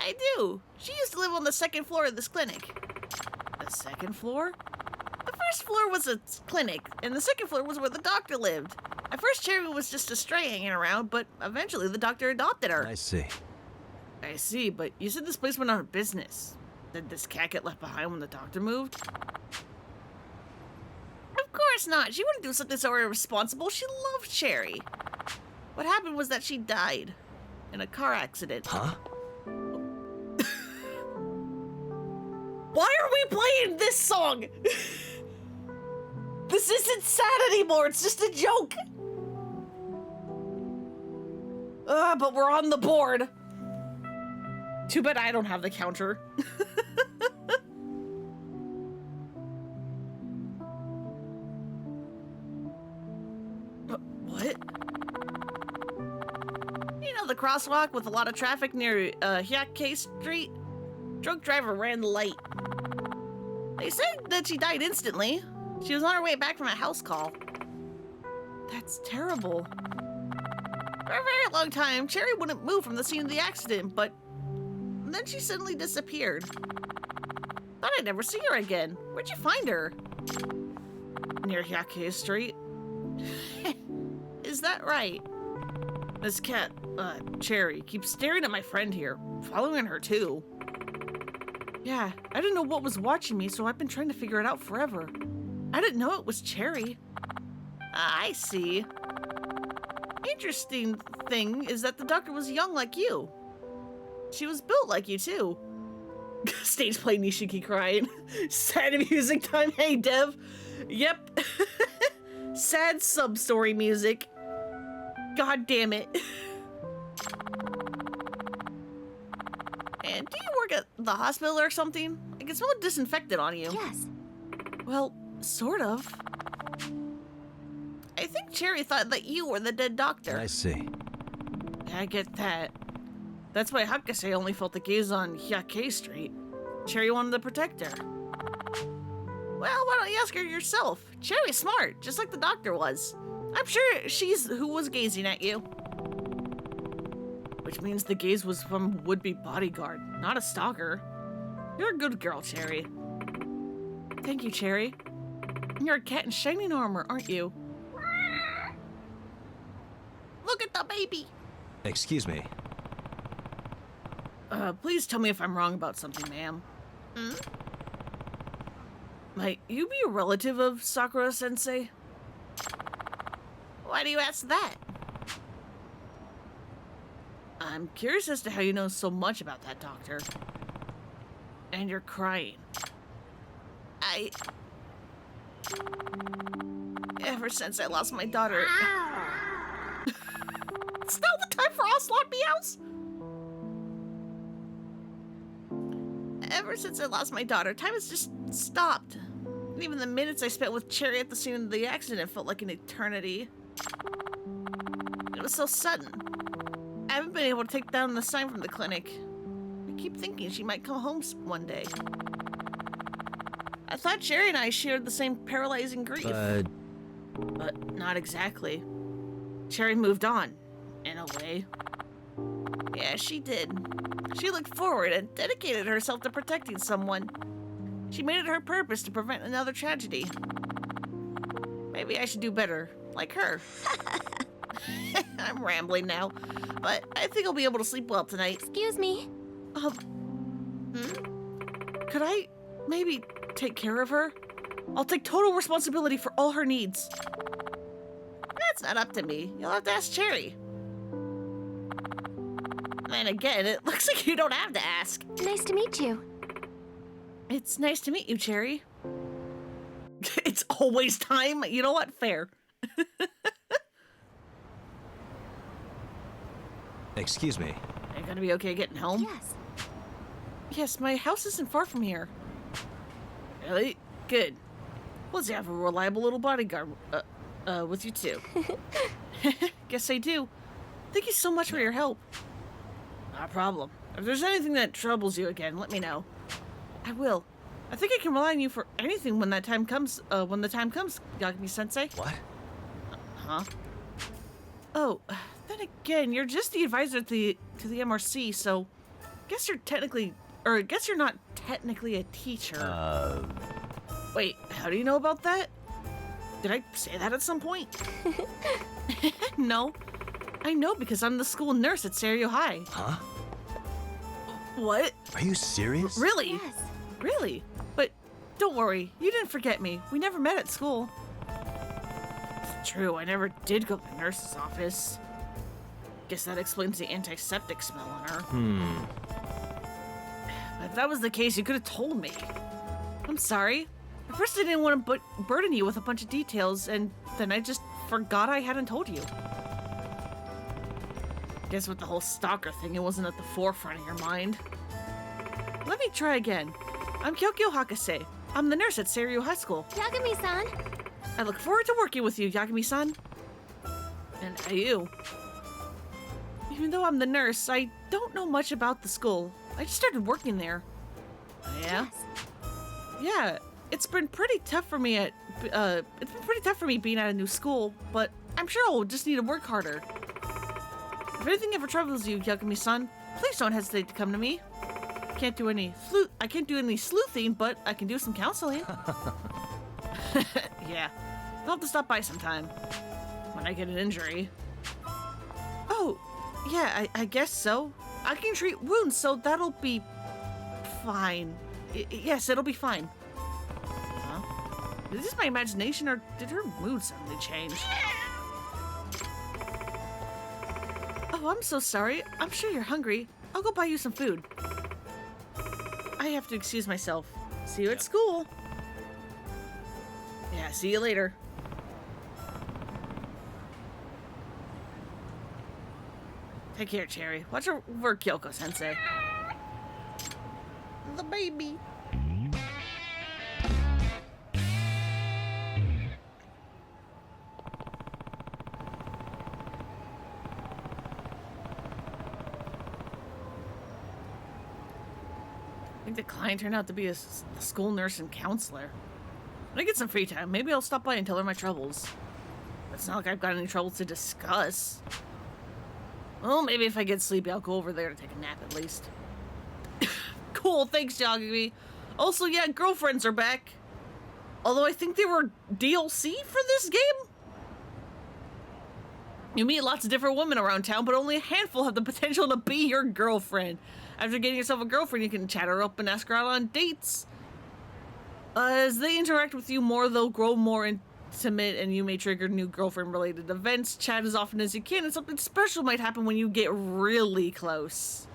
I do. She used to live on the second floor of this clinic. The second floor? The first floor was a clinic, and the second floor was where the doctor lived. At first, Cherry was just a stray hanging around, but eventually the doctor adopted her. I see. I see, but you said this place went out of business. Did this cat get left behind when the doctor moved? Of course not. She wouldn't do something so irresponsible. She loved Cherry. What happened was that she died in a car accident. Huh? Why are we playing this song? This isn't sad anymore. It's just a joke. But we're on the board. Too bad I don't have the counter. What? You know the crosswalk with a lot of traffic near Hyake Street? Drunk driver ran the light. They said that she died instantly. She was on her way back from a house call. That's terrible. For a very long time, Cherry wouldn't move from the scene of the accident, but then she suddenly disappeared. Thought I'd never see her again. Where'd you find her? Near Hyakei Street. Is that right? This cat, Cherry, keeps staring at my friend here, following her too. Yeah, I didn't know what was watching me, so I've been trying to figure it out forever. I didn't know it was Cherry. I see. Interesting thing is that the doctor was young like you. She was built like you too. Stage play Nishiki crying. Sad music time. Hey, Dev. Yep. Sad sub-story music. God damn it. And do you work at the hospital or something? I can smell disinfectant on you. Yes. Well, sort of. I think Cherry thought that you were the dead doctor. I see. I get that. That's why Hakase only felt the gaze on Hyakei Street. Cherry wanted to protect her. Well, why don't you ask her yourself? Cherry's smart, just like the doctor was. I'm sure she's who was gazing at you. Which means the gaze was from a would-be bodyguard, not a stalker. You're a good girl, Cherry. Thank you, Cherry. You're a cat in shining armor, aren't you? Look at the baby! Excuse me. Please tell me if I'm wrong about something, ma'am. Hmm? Might you be a relative of Sakura-sensei? Why do you ask that? I'm curious as to how you know so much about that doctor. And you're crying. Ever since I lost my daughter... It's now the time for Ocelot meows? Ever since I lost my daughter, time has just stopped. And even the minutes I spent with Cherry at the scene of the accident felt like an eternity. It was so sudden. I haven't been able to take down the sign from the clinic. I keep thinking she might come home one day. I thought Cherry and I shared the same paralyzing grief. But not exactly. Cherry moved on, in a way. Yeah, she did. She looked forward and dedicated herself to protecting someone. She made it her purpose to prevent another tragedy. Maybe I should do better, like her. I'm rambling now, but I think I'll be able to sleep well tonight. Excuse me. Could I maybe take care of her? I'll take total responsibility for all her needs. That's not up to me. You'll have to ask Cherry. And again, it looks like you don't have to ask. Nice to meet you. It's nice to meet you, Cherry. It's always time. You know what? Fair. Excuse me. Are you gonna be okay getting home? Yes. Yes, my house isn't far from here. Really? Good. Plus, you have a reliable little bodyguard, with you too. Guess I do. Thank you so much for your help. Not a problem. If there's anything that troubles you again, let me know. I will. I think I can rely on you for anything when that time comes, Yagami-sensei. What? Huh? Oh, then again, you're just the advisor to the MRC, so guess you're not technically a teacher. Wait, how do you know about that? Did I say that at some point? No. I know because I'm the school nurse at Seiryo High. Huh? What? Are you serious? Really? Yes. Really? But don't worry, you didn't forget me. We never met at school. It's true, I never did go to the nurse's office. Guess that explains the antiseptic smell on her. If that was the case, you could have told me. I'm sorry. At first I didn't want to burden you with a bunch of details, and then I just forgot I hadn't told you. Guess with the whole stalker thing, it wasn't at the forefront of your mind. Let me try again. I'm Kyokyo Hakase. I'm the nurse at Seiryo High School. Yagami-san. I look forward to working with you, Yagami-san. And you. Even though I'm the nurse, I don't know much about the school. I just started working there. Oh, yeah? Yes. Yeah. it's been pretty tough for me being at a new school, but I'm sure I'll just need to work harder. If anything ever troubles you, Yagami-san, please don't hesitate to come to me. I can't do any sleuthing, but I can do some counseling. Yeah, I'll have to stop by sometime when I get an injury. Oh, yeah, I guess so. I can treat wounds, so that'll be fine. Yes, it'll be fine. Huh? Is this my imagination, or did her mood suddenly change? Oh, I'm so sorry. I'm sure you're hungry. I'll go buy you some food. I have to excuse myself. See you at school. Yeah, see you later. Take care, Cherry. Watch over Kyoko-sensei. The baby. I think the client turned out to be a school nurse and counselor. When I get some free time, maybe I'll stop by and tell her my troubles. It's not like I've got any troubles to discuss. Well, maybe if I get sleepy, I'll go over there to take a nap at least. Cool, thanks, Yagami. Also, yeah, girlfriends are back. Although I think they were DLC for this game? You meet lots of different women around town, but only a handful have the potential to be your girlfriend. After getting yourself a girlfriend, you can chat her up and ask her out on dates. As they interact with you more, they'll grow more intimate, and you may trigger new girlfriend-related events. Chat as often as you can, and something special might happen when you get really close.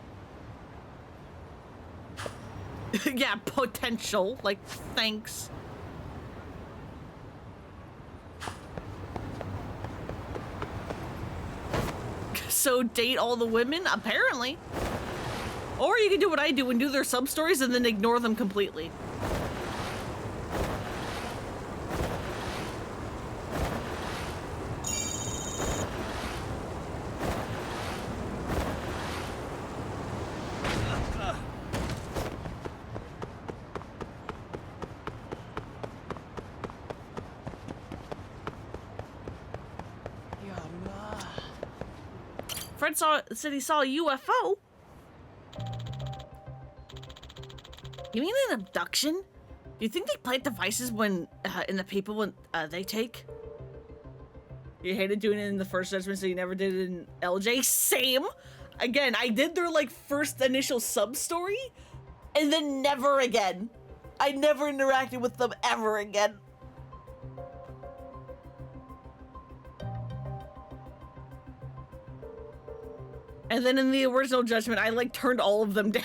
Yeah, potential. Like, thanks. So date all the women? Apparently. Or you can do what I do and do their sub-stories and then ignore them completely. Fred said he saw a UFO. You mean an abduction? Do you think they plant devices when in the people when they take? You hated doing it in the first judgment, so you never did it in LJ. Same. Again, I did their like first initial sub story, and then never again. I never interacted with them ever again. And then in the original judgment, I like turned all of them down.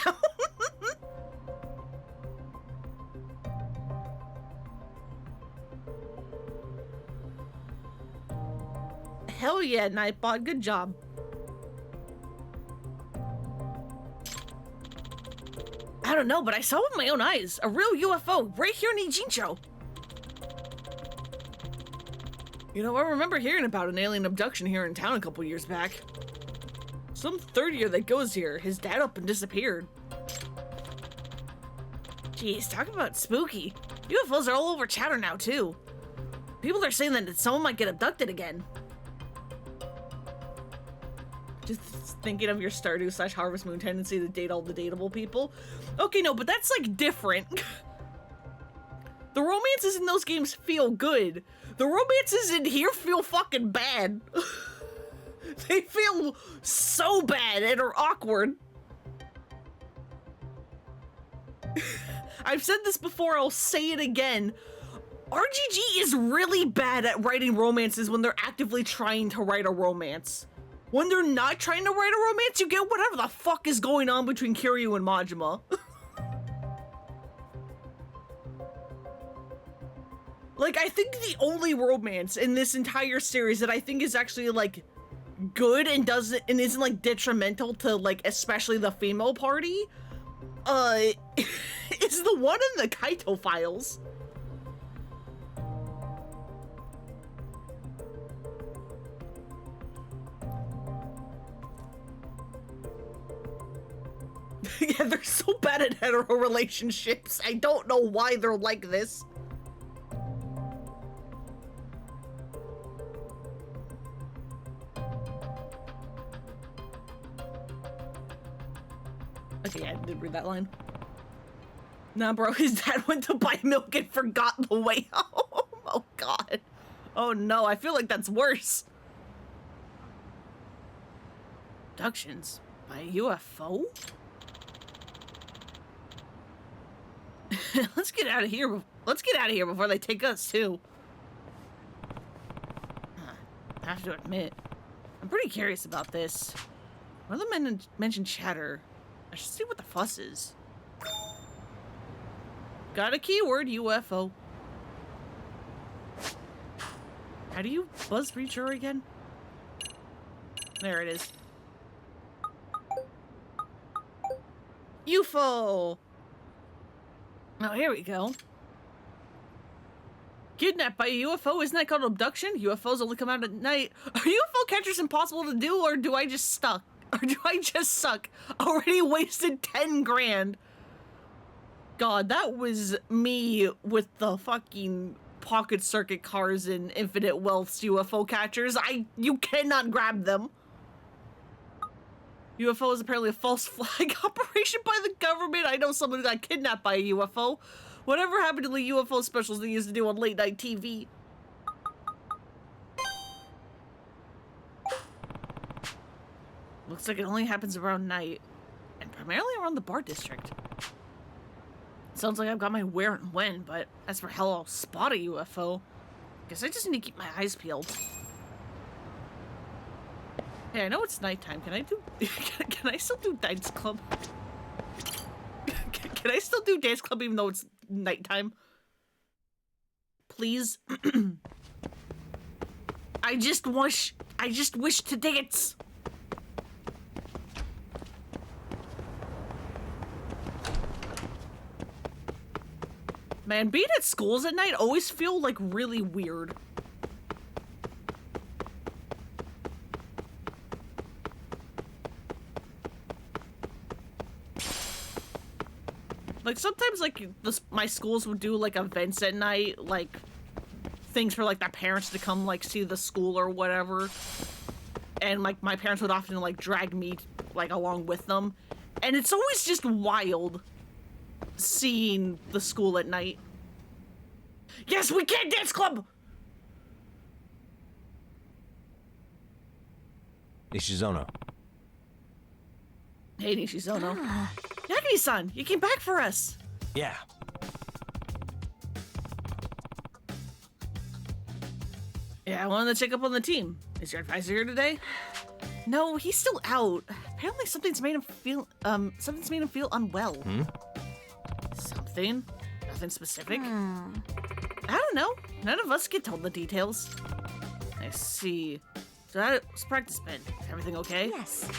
Hell yeah, Nightbot, good job. I don't know, but I saw with my own eyes. A real UFO right here in Ijincho. You know, I remember hearing about an alien abduction here in town a couple years back. Some third year that goes here, his dad up and disappeared. Jeez, talk about spooky. UFOs are all over chatter now, too. People are saying that someone might get abducted again. Just thinking of your Stardew / Harvest Moon tendency to date all the dateable people. Okay, no, but that's like different. The romances in those games feel good. The romances in here feel fucking bad. They feel so bad and are awkward. I've said this before, I'll say it again. RGG is really bad at writing romances when they're actively trying to write a romance. When they're not trying to write a romance, you get whatever the fuck is going on between Kiryu and Majima. Like, I think the only romance in this entire series that I think is actually, like, good and isn't, like, detrimental to, like, especially the female party, is the one in the Kaito files. Yeah, they're so bad at hetero relationships. I don't know why they're like this. Okay, yeah, I did read that line. Nah, bro, his dad went to buy milk and forgot the way home. Oh, God. Oh, no, I feel like that's worse. Abductions by a UFO? Let's get out of here. Let's get out of here before they take us, too. I have to admit, I'm pretty curious about this. One of the men mentioned chatter. I should see what the fuss is. Got a keyword, UFO. How do you buzz reach her again? There it is. UFO! Oh, here we go. Kidnapped by a UFO? Isn't that called abduction? UFOs only come out at night. Are UFO catchers impossible to do, or do I just suck? Or do I just suck? Already wasted 10 grand. God, that was me with the fucking pocket circuit cars and Infinite Wealth's UFO catchers. You cannot grab them. UFO is apparently a false flag operation by the government. I know someone who got kidnapped by a UFO. Whatever happened to the UFO specials they used to do on late night TV? Looks like it only happens around night, and primarily around the bar district. Sounds like I've got my where and when, but as for how I'll spot a UFO, guess I just need to keep my eyes peeled. Hey, I know it's nighttime. Can I do? Can I still do dance club? Can I still do dance club even though it's nighttime? Please. I just wish to dance. Man, being at schools at night always feel like really weird. Like, sometimes, like, my schools would do, like, events at night, like, things for, like, the parents to come, like, see the school or whatever. And, like, my parents would often, like, drag me, like, along with them. And it's always just wild seeing the school at night. Yes, we can dance club! Ishizono. Hey, Nishizono. Yagami-san, you came back for us. Yeah. Yeah, I wanted to check up on the team. Is your advisor here today? No, he's still out. Apparently something's made him feel unwell. Something? Nothing specific? I don't know. None of us get told the details. I see. So how's practice been? Everything okay? Yes.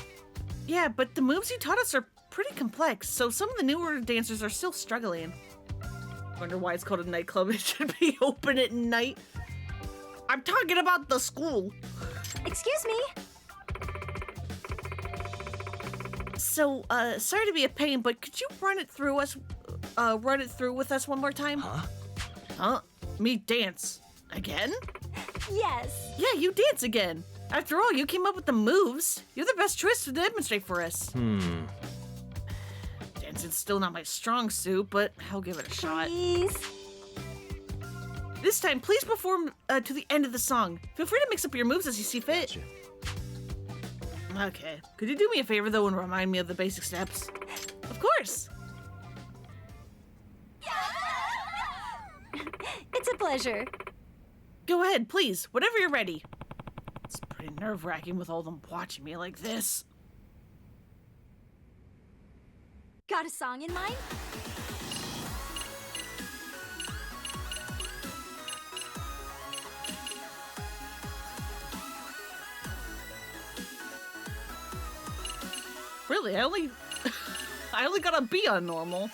Yeah, but the moves you taught us are pretty complex, so some of the newer dancers are still struggling. Wonder why it's called a nightclub. It should be open at night. I'm talking about the school. Excuse me. So, sorry to be a pain, but could you run it through with us one more time? Huh? Huh? Me dance. Again? Yes. Yeah, you dance again. After all, you came up with the moves. You're the best choice to demonstrate for us. Dancing's still not my strong suit, but I'll give it a shot. Please. This time, please perform to the end of the song. Feel free to mix up your moves as you see fit. Gotcha. Okay. Could you do me a favor, though, and remind me of the basic steps? Of course. It's a pleasure. Go ahead, please. Whenever you're ready. It's pretty nerve-wracking with all them watching me like this. Got a song in mind? Really, I only got a B on normal.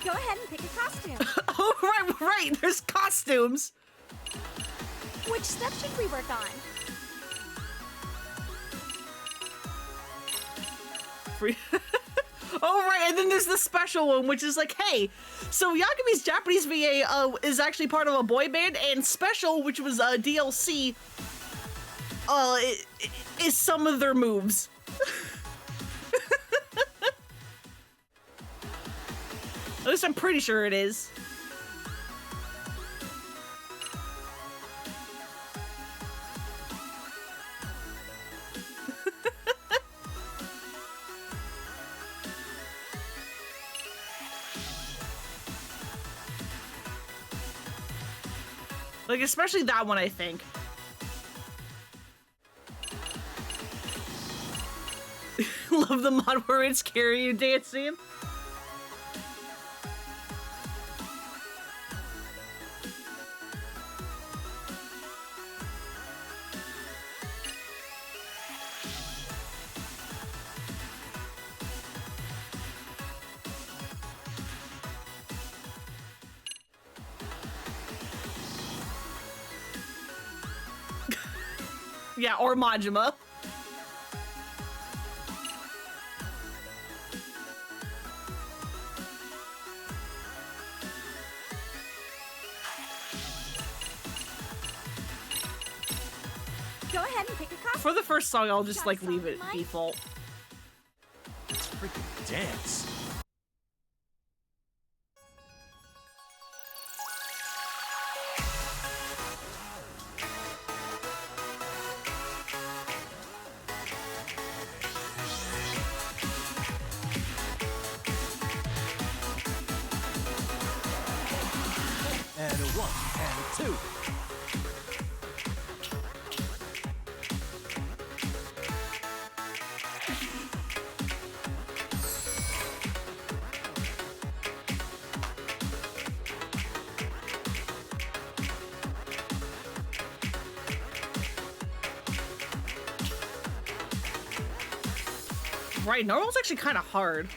Go ahead and pick a costume. Oh, right. There's costumes. Which step should we work on? Free. Oh, right, and then there's the special one, which is like, hey, so Yagami's Japanese VA is actually part of a boy band, and Special, which was DLC, is some of their moves. At least I'm pretty sure it is. Like, especially that one, I think. Love the mod where it's Seiryo dancing. Yeah, or Majima. Go ahead and pick a costume. For the first song, I'll just Got like leave something, it Mike? default. Freaking dance. And a 1 and a 2. Right, normal's actually kind of hard.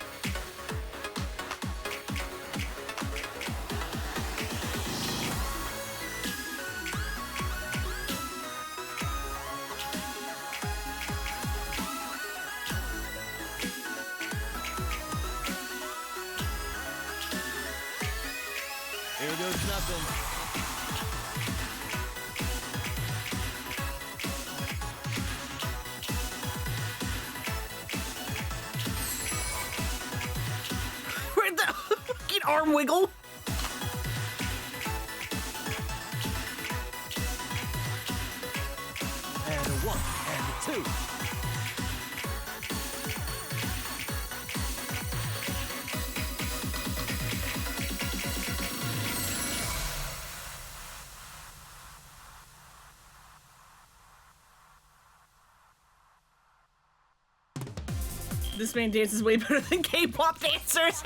Here goes nothing. Where'd the fucking arm wiggle? And a 1 and a 2. This man dances way better than K-pop dancers.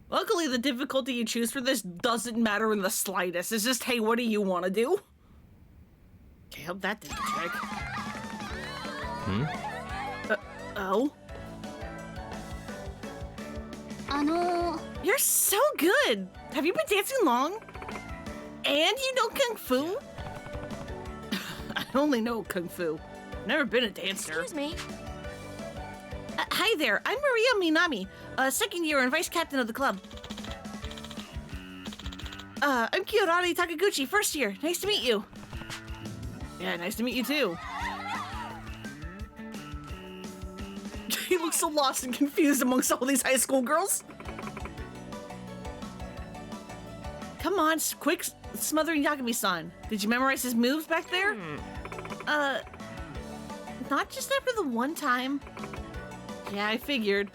Luckily, the difficulty you choose for this doesn't matter in the slightest. It's just, hey, what do you want to do? Okay, hope that didn't check. Oh? You're so good! Have you been dancing long? And you know Kung Fu? I only know Kung Fu. Never been a dancer. Excuse me. Hi there, I'm Maria Minami, second year and vice captain of the club. I'm Kiyorari Takaguchi, first year. Nice to meet you. Yeah, nice to meet you too. He looks so lost and confused amongst all these high school girls. Come on, quick, smothering Yagami-san. Did you memorize his moves back there? Not just after the one time. Yeah, I figured.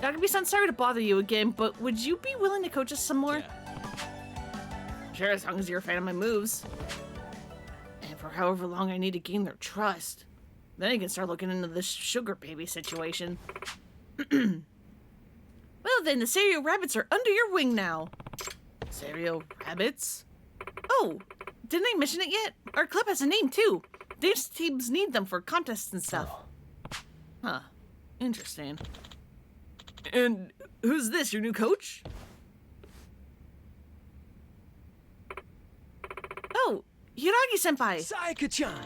Yagami-san, sorry to bother you again, but would you be willing to coach us some more? Sure, as long as you're a fan of my moves. And for however long I need to gain their trust. Then I can start looking into this sugar baby situation. Well then, the Seiryo rabbits are under your wing now. Seiryo rabbits? Oh, didn't I mention it yet? Our club has a name too. Dance teams need them for contests and stuff. Huh. Interesting. And who's this, your new coach? Oh, Hiragi-senpai. Sayaka-chan!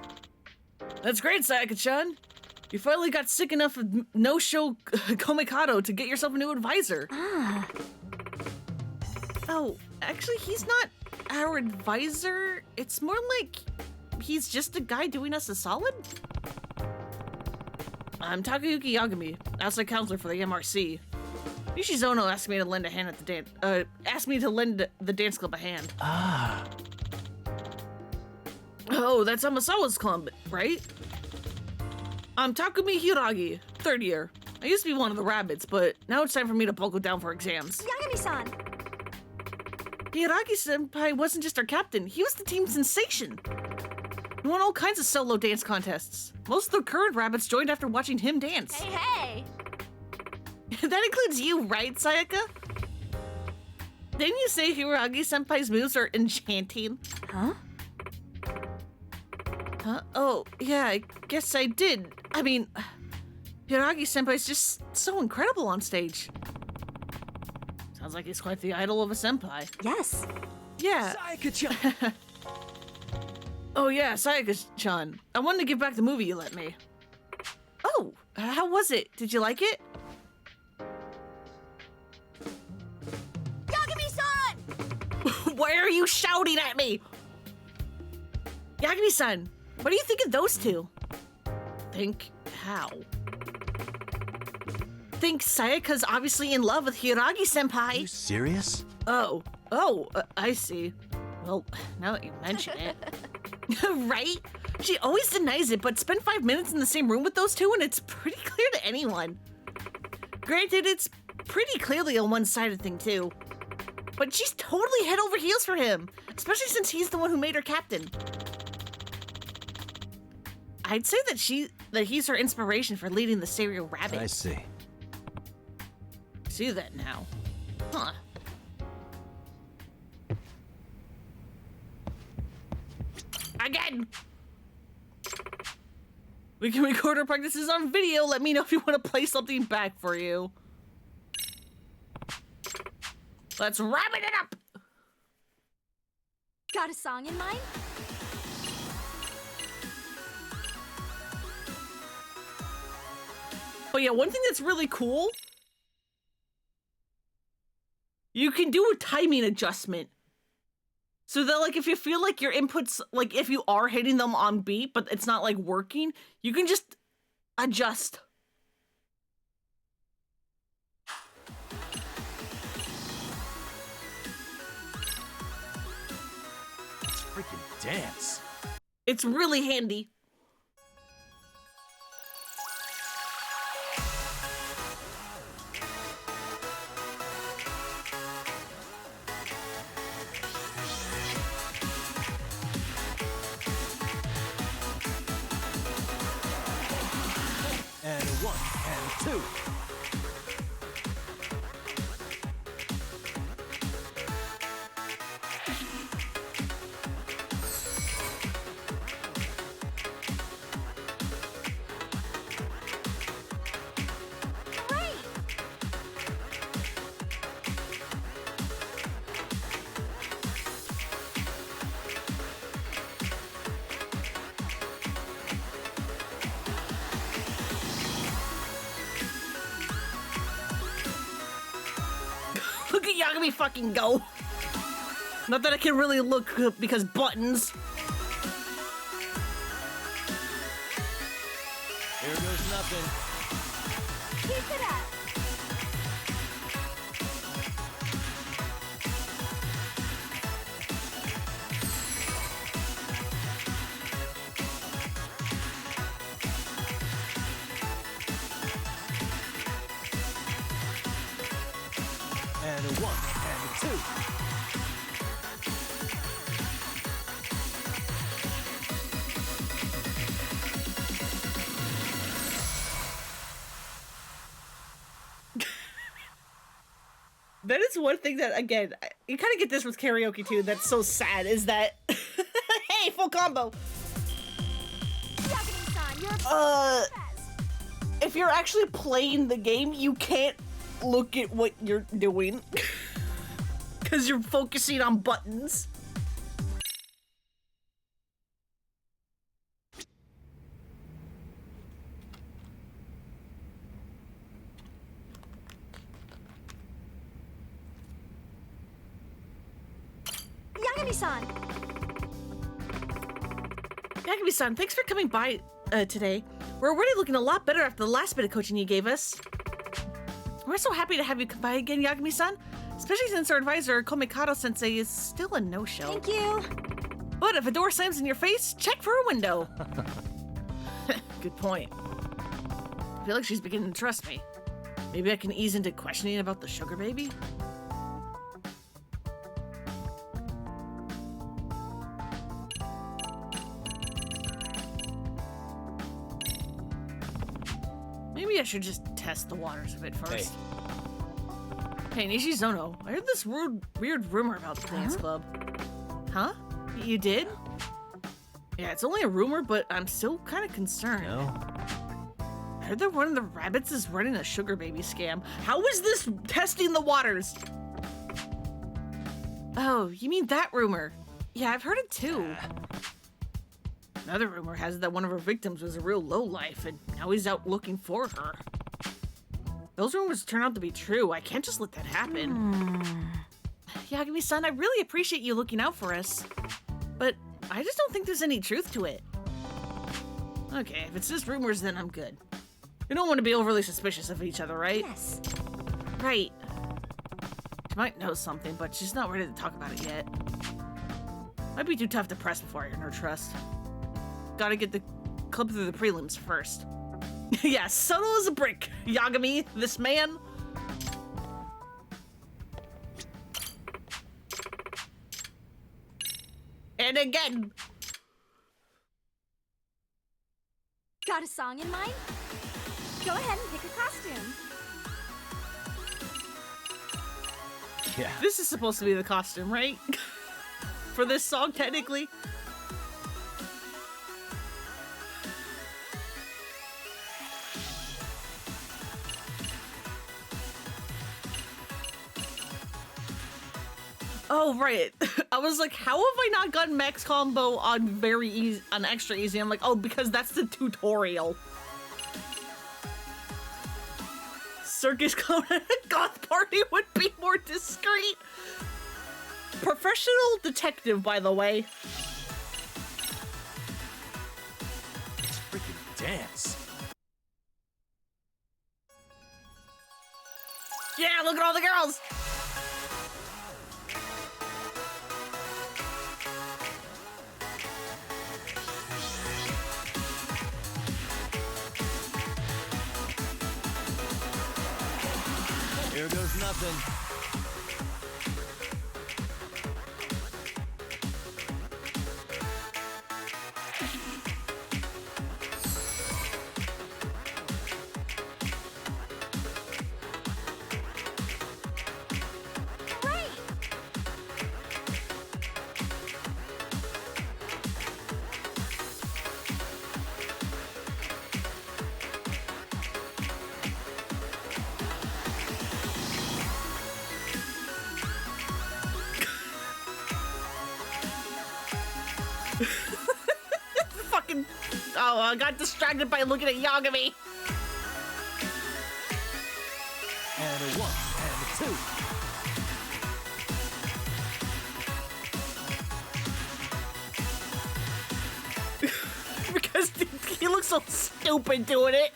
That's great, Sayaka-chan. You finally got sick enough of no-show Komikado to get yourself a new advisor. Ah. Oh, actually, he's not our advisor. It's more like he's just a guy doing us a solid. I'm Takayuki Yagami, outside counselor for the MRC. Nishizono asked me to lend a hand at the dance. Asked me to lend the dance club a hand. Ah. Oh, that's Amasawa's club, right? I'm Takumi Hiragi, 3rd year. I used to be one of the rabbits, but now it's time for me to buckle down for exams. Yagami-san. Hiragi-senpai wasn't just our captain, he was the team sensation. He won all kinds of solo dance contests. Most of the current rabbits joined after watching him dance. Hey, hey. That includes you, right, Sayaka? Didn't you say Hiragi-senpai's moves are enchanting? Huh? Huh? Oh, yeah, I guess I did. I mean, Hiragi-senpai's just so incredible on stage. Sounds like he's quite the idol of a senpai. Yes. Yeah. Sayaka-chan! Oh yeah, Sayaka-chan. I wanted to give back the movie you lent me. Oh, how was it? Did you like it? Yagami-san! Why are you shouting at me? Yagami-san, what do you think of those two? Think how? Think Sayaka's obviously in love with Hiragi-senpai. You serious? Oh, I see. Well, now that you mention it. Right? She always denies it, but spend 5 minutes in the same room with those two and it's pretty clear to anyone. Granted, it's pretty clearly a one-sided thing too. But she's totally head over heels for him, especially since he's the one who made her captain. I'd say that he's her inspiration for leading the Seiryo rabbits. I see. See that now. Huh. Again! We can record our practices on video. Let me know if you want to play something back for you. Let's wrap it up! Got a song in mind? But yeah, one thing that's really cool, you can do a timing adjustment. So that, like, if you feel like your inputs, like, if you are hitting them on beat, but it's not, like, working, you can just adjust. Let's freaking dance. It's really handy. And 1 and 2. Great! Look at Yagami fucking go. Not that I can really look because buttons. Here goes nothing. Keep it up! And 1 and 2. That is one thing that, again, you kind of get this with karaoke too, that's so sad, is that... Hey, full combo! Yagami-san, you're Uh, best! if you're actually playing the game, you can't look at what you're doing. Because you're focusing on buttons. Yagami-san! Yagami-san, thanks for coming by today. We're already looking a lot better after the last bit of coaching you gave us. We're so happy to have you come by again, Yagami-san. Especially since our advisor, Komikado-sensei, is still a no-show. Thank you! But if a door slams in your face, check for a window. Good point. I feel like she's beginning to trust me. Maybe I can ease into questioning about the sugar baby? Maybe I should just test the waters a bit first. Hey Nishizono, I heard this weird rumor about the dance club. Huh? You did? Yeah, it's only a rumor, but I'm still kind of concerned. No? I heard that one of the rabbits is running a sugar baby scam. How is this testing the waters? Oh, you mean that rumor? Yeah, I've heard it too. Another rumor has it that one of her victims was a real lowlife, and now he's out looking for her. Those rumors turn out to be true. I can't just let that happen. Yagami-san, I really appreciate you looking out for us, but I just don't think there's any truth to it. Okay, if it's just rumors, then I'm good. We don't want to be overly suspicious of each other, right? Yes. Right. She might know something, but she's not ready to talk about it yet. Might be too tough to press before I earn her trust. Gotta get the club through the prelims first. Yeah, subtle as a brick, Yagami, this man. And again. Got a song in mind? Go ahead and pick a costume. Yeah. This is supposed to be the costume, right? For this song, technically. Oh, right. I was like, how have I not gotten max combo on very easy, on extra easy? I'm like, oh, because that's the tutorial. Circus clown at a goth party would be more discreet. Professional detective, by the way. Freaking dance. Yeah, look at all the girls. Here goes nothing. Great! Fucking. Oh, I got distracted by looking at Yagami. And a 1, and a 2. Because he looks so stupid doing it.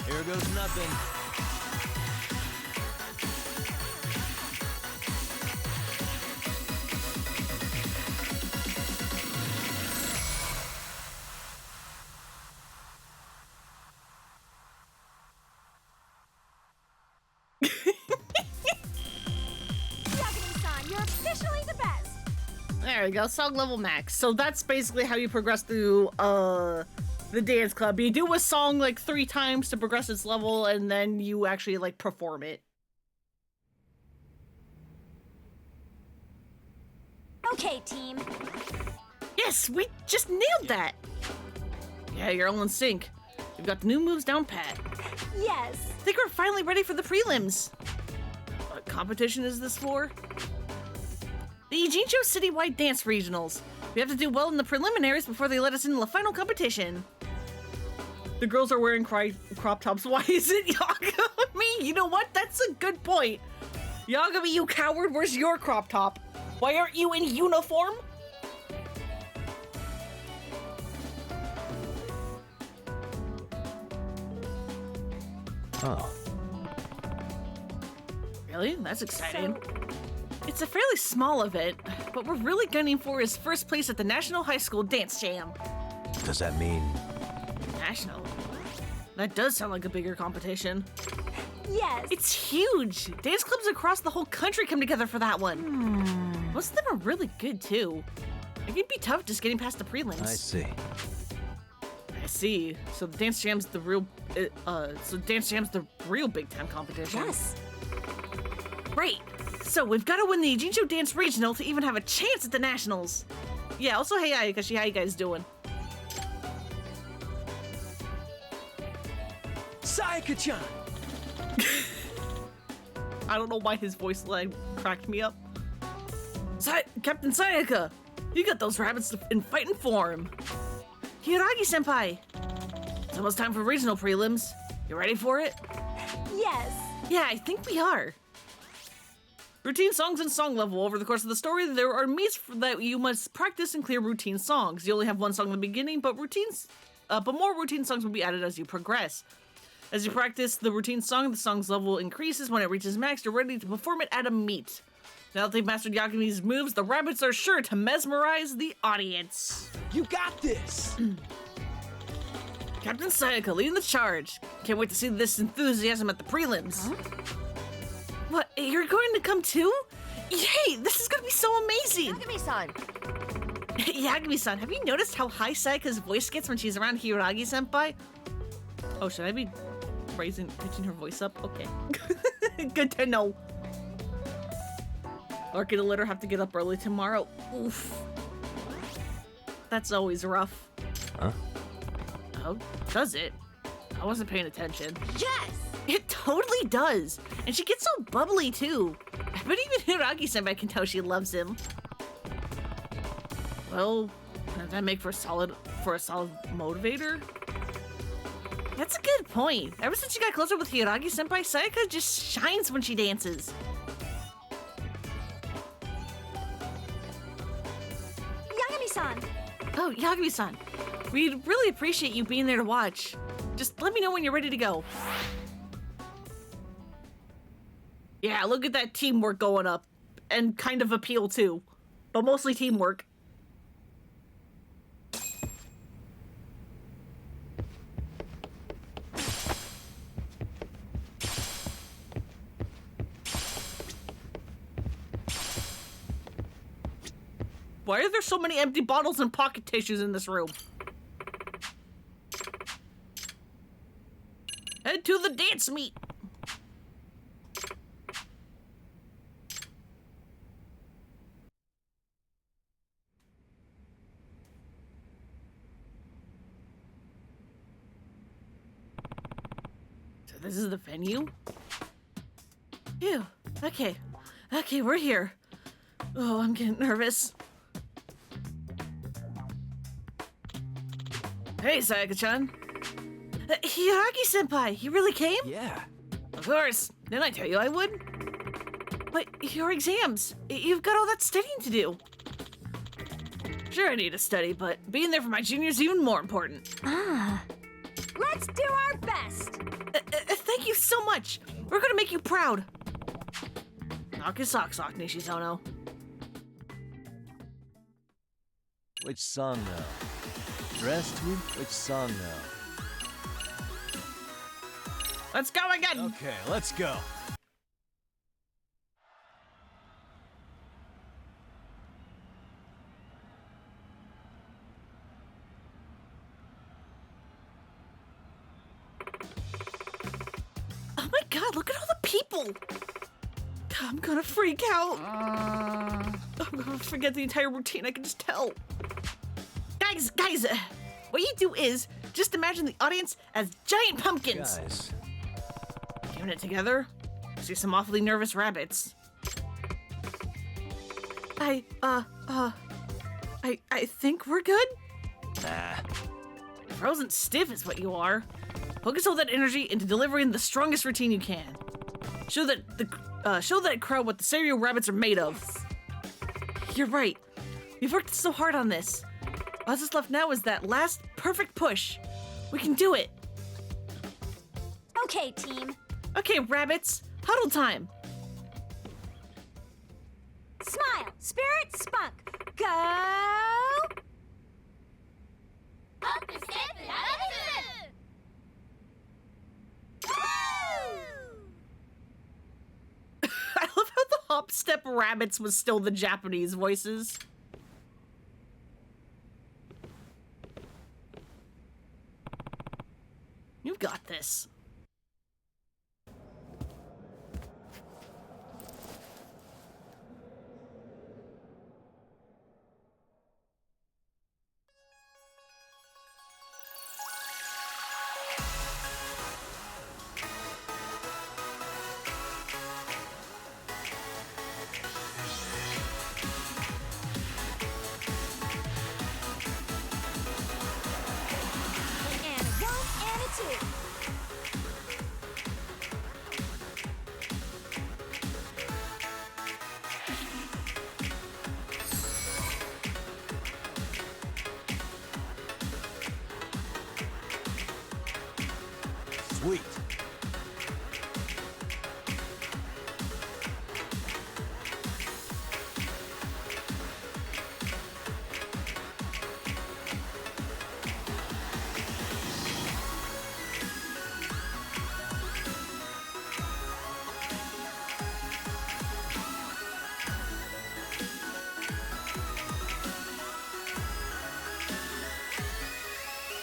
Here goes nothing. Yagami-san, you're officially the best! There we go, song level max. So that's basically how you progress through the dance club. You do a song like 3 times to progress its level, and then you actually like perform it. Okay, team. Yes, we just nailed that. Yeah, you're all in sync. We've got the new moves down pat. Yes. I think we're finally ready for the prelims. What competition is this for? The Ijincho Citywide Dance Regionals. We have to do well in the preliminaries before they let us into the final competition. The girls are wearing crop tops. Why isn't Yagami me? You know what? That's a good point. Yagami, you coward, where's your crop top? Why aren't you in uniform? Oh. Really? That's exciting. It's a fairly small event, but we're really gunning for his first place at the National High School Dance Jam. Does that mean... National? That does sound like a bigger competition. Yes. It's huge! Dance clubs across the whole country come together for that one. Most of them are really good, too. It can be tough just getting past the prelims. I see. I see. So the Dance Jam's the real, big time competition. Yes. Great. So we've got to win the Ijincho Dance Regional to even have a chance at the Nationals. Yeah, also, hey, Ayakashi, how you guys doing? Sayaka-chan! I don't know why his voice line cracked me up. Captain Sayaka, you got those rabbits in fighting form. Hiragi-senpai, it's almost time for regional prelims. You ready for it? Yes. Yeah, I think we are. Routine songs and song level. Over the course of the story, there are meets that you must practice and clear routine songs. You only have one song in the beginning, but more routine songs will be added as you progress. As you practice the routine song, the song's level increases. When it reaches max, you're ready to perform it at a meet. Now that they've mastered Yagami's moves, the rabbits are sure to mesmerize the audience. You got this! Captain Sayaka leading the charge. Can't wait to see this enthusiasm at the prelims. Huh? What, you're going to come too? Yay, this is gonna be so amazing! Yagami-san. Yagami-san, have you noticed how high Sayaka's voice gets when she's around Hiragi-senpai? Oh, should I be pitching her voice up? Okay. Good to know. Or gonna let her have to get up early tomorrow. Oof. That's always rough. Huh? Oh, does it? I wasn't paying attention. Yes. It totally does. And she gets so bubbly too. But even Hiragi-senpai can tell she loves him. Well, does that make for a solid motivator? That's a good point. Ever since she got closer with Hiragi-senpai, Sayaka just shines when she dances. Yagami-san. Oh, Yagami-san. We'd really appreciate you being there to watch. Just let me know when you're ready to go. Yeah, look at that teamwork going up. And kind of appeal too. But mostly teamwork. Why are there so many empty bottles and pocket tissues in this room? Head to the dance meet. So this is the venue? Ew. Okay. Okay, we're here. Oh, I'm getting nervous. Hey, Sayaka-chan. Hiragi-senpai, you really came? Yeah. Of course. Didn't I tell you I would? But your exams, you've got all that studying to do. Sure, I need to study, but being there for my juniors is even more important. Let's do our best. Thank you so much. We're gonna make you proud. Knock his socks off, Nishizono. Which song now? Dress to? Which song now? Let's go again. Okay, let's go. Oh my god, look at all the people. God, I'm gonna freak out. I'm gonna forget the entire routine, I can just tell. Guys, what you do is just imagine the audience as giant pumpkins. Guys, Giving it together, see some awfully nervous rabbits. I think we're good? nah. Frozen stiff is what you are. Focus all that energy into delivering the strongest routine you can. Show that crowd what the Seiryo rabbits are made of. You're right. We've worked so hard on this. All that's left now is that last perfect push. We can do it. Okay, team. Okay, rabbits. Huddle time. Smile, spirit, spunk. Go! I love how the hop step rabbits was still the Japanese voices. You've got this. And a 1 and a 2. Sweet.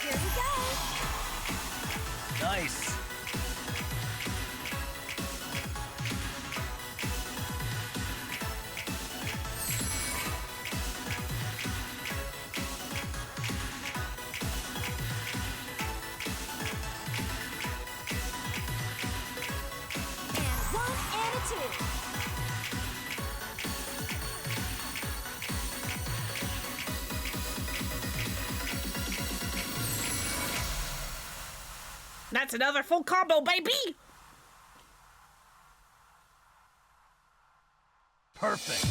Here we go. Nice. And 1 and a 2. That's another full combo, baby! Perfect.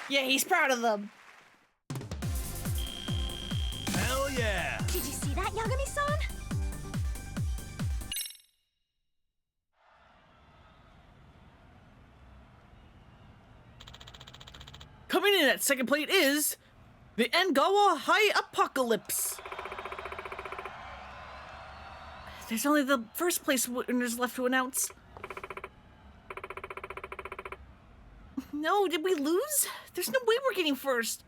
Yeah, he's proud of them. Hell yeah. Did you see that, Yagami-san? Coming in at second plate is the Angawa High Apocalypse. There's only the first place winners left to announce. No, did we lose? There's no way we're getting first.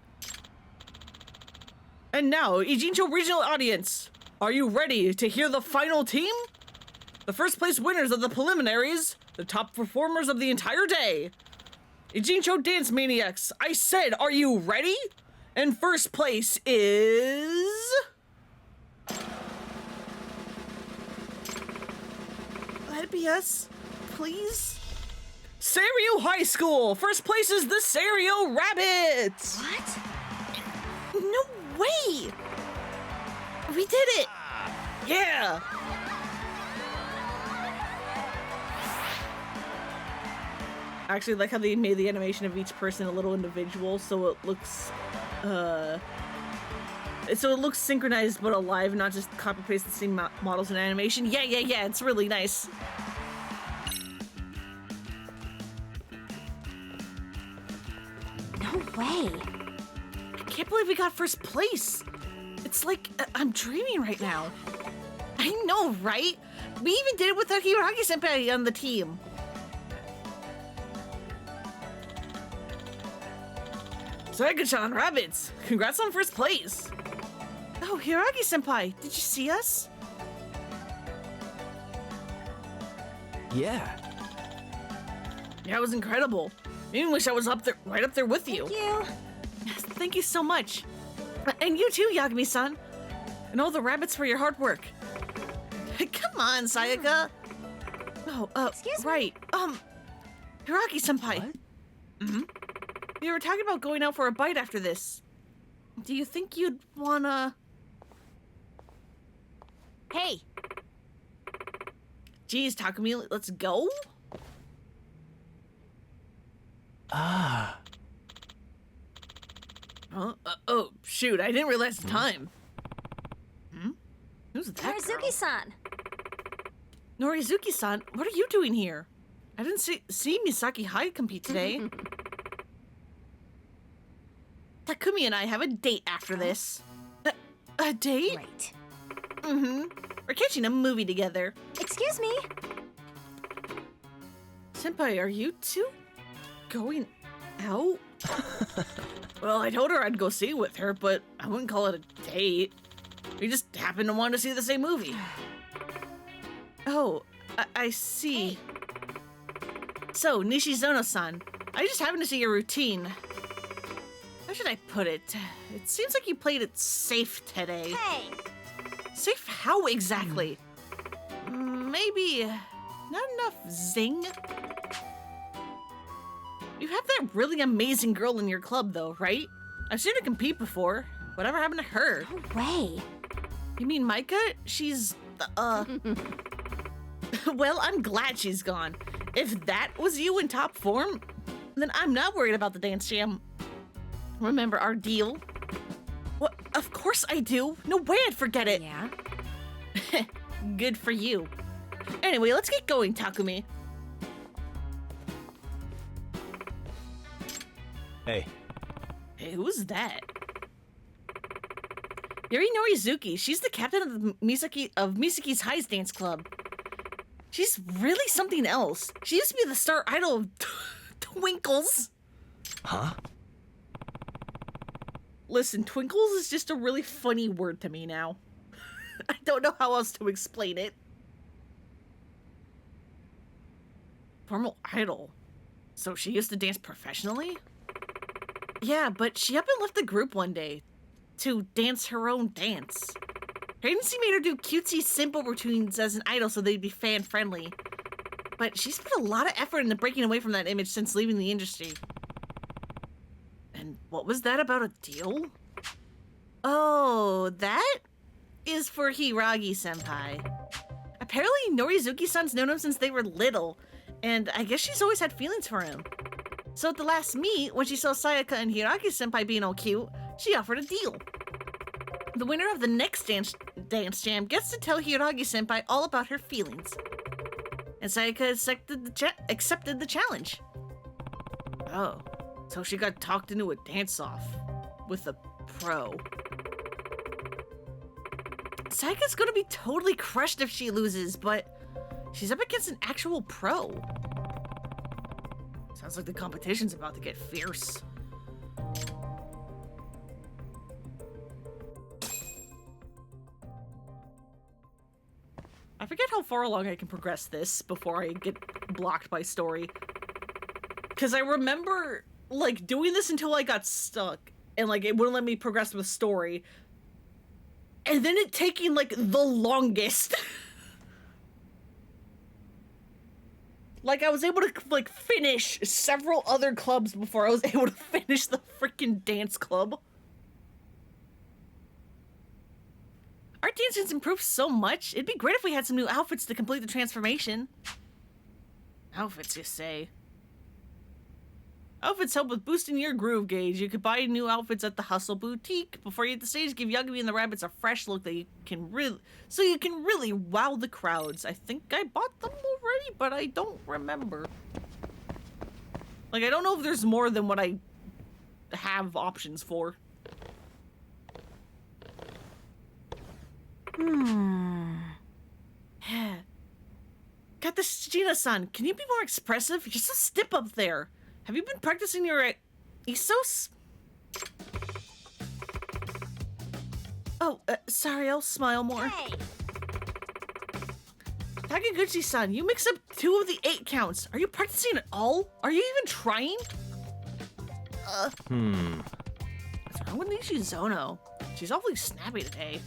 And now, Ijincho Regional Audience, are you ready to hear the final team? The first place winners of the preliminaries, the top performers of the entire day. Ijincho Dance Maniacs, I said, are you ready? And first place is... Let it be us, please. Seiryo High School. First place is the Seiryo Rabbits. What? No way. We did it. Yeah. I actually like how they made the animation of each person a little individual, so it looks, so it looks synchronized but alive, not just copy paste the same models and animation. Yeah, it's really nice. No way. I can't believe we got first place. It's like I'm dreaming right now. I know, right? We even did it with our Hiragi-senpai on the team. Seiryo-chan Rabbits, congrats on first place. Oh, Hiragi-senpai, did you see us? Yeah. Yeah, it was incredible. I even wish I was up there, right up there with you. Thank you. Yes, thank you so much. And you too, Yagami-san. And all the rabbits for your hard work. Come on, Sayaka. Oh, Excuse me? right. Hiragi-senpai. What? We were talking about going out for a bite after this. Do you think you'd wanna... Hey, Geez, Takumi, let's go? Ah. Huh? Oh, shoot, I didn't realize the time. Who's that girl? Norizuki-san. Norizuki-san, what are you doing here? I didn't see Misaki Hyde compete today. Takumi and I have a date after this. A date? Right. We're catching a movie together. Excuse me. Senpai, are you two going out? Well, I told her I'd go see with her, but I wouldn't call it a date. We just happened to want to see the same movie. Oh, I see. So, Nishizono-san, I just happened to see your routine. How should I put it? It seems like you played it safe today. Hey. Safe how exactly? Maybe not enough zing? You have that really amazing girl in your club though, right? I've seen her compete before. Whatever happened to her? No way. You mean Micah? She's, Well, I'm glad she's gone. If that was you in top form, then I'm not worried about the dance jam. Remember our deal? What? Of course I do. No way I'd forget it. Yeah. Good for you. Anyway, let's get going, Takumi. Hey, Hey, who's that? Yuri Norizuki. She's the captain of the Misaki's High's dance club. She's really something else. She used to be the star idol of Twinkles. huh? Listen, Twinkles is just a really funny word to me now. I don't know how else to explain it. Formal idol. So she used to dance professionally? Yeah, but she up and left the group one day to dance her own dance. Her agency made her do cutesy, simple routines as an idol so they'd be fan-friendly. But she's put a lot of effort into breaking away from that image since leaving the industry. And what was that about a deal? Oh, that is for Hiragi-senpai. Apparently, Norizuki-san's known him since they were little, and I guess she's always had feelings for him. So at the last meet, when she saw Sayaka and Hiragi-senpai being all cute, she offered a deal. The winner of the next dance jam gets to tell Hiragi-senpai all about her feelings. And Sayaka accepted the challenge. Oh, so she got talked into a dance-off with a pro. Sayaka's gonna be totally crushed if she loses, but she's up against an actual pro. Sounds like the competition's about to get fierce. I forget how far along I can progress this before I get blocked by story. Because I remember, like, doing this until I got stuck, and, like, it wouldn't let me progress with story. And then it taking, like, the longest. Like, I was able to, like, finish several other clubs before I was able to finish the freaking dance club. Our dance has improved so much. It'd be great if we had some new outfits to complete the transformation. Outfits, you say? Outfits help with boosting your groove gauge. You could buy new outfits at the Hustle Boutique. Before you hit the stage, give Yagami and the Rabbits a fresh look that you can really wow the crowds. I think I bought them already, but I don't remember. Like, I don't know if there's more than what I have options for. Katashina-san, can you be more expressive? You're so stiff up there. Have you been practicing your Isos? Oh, sorry, I'll smile more. Hey. Takaguchi-san, you mix up 2 of the 8 counts. Are you practicing at all? Are you even trying? What's wrong with Nishizono? She's awfully snappy today.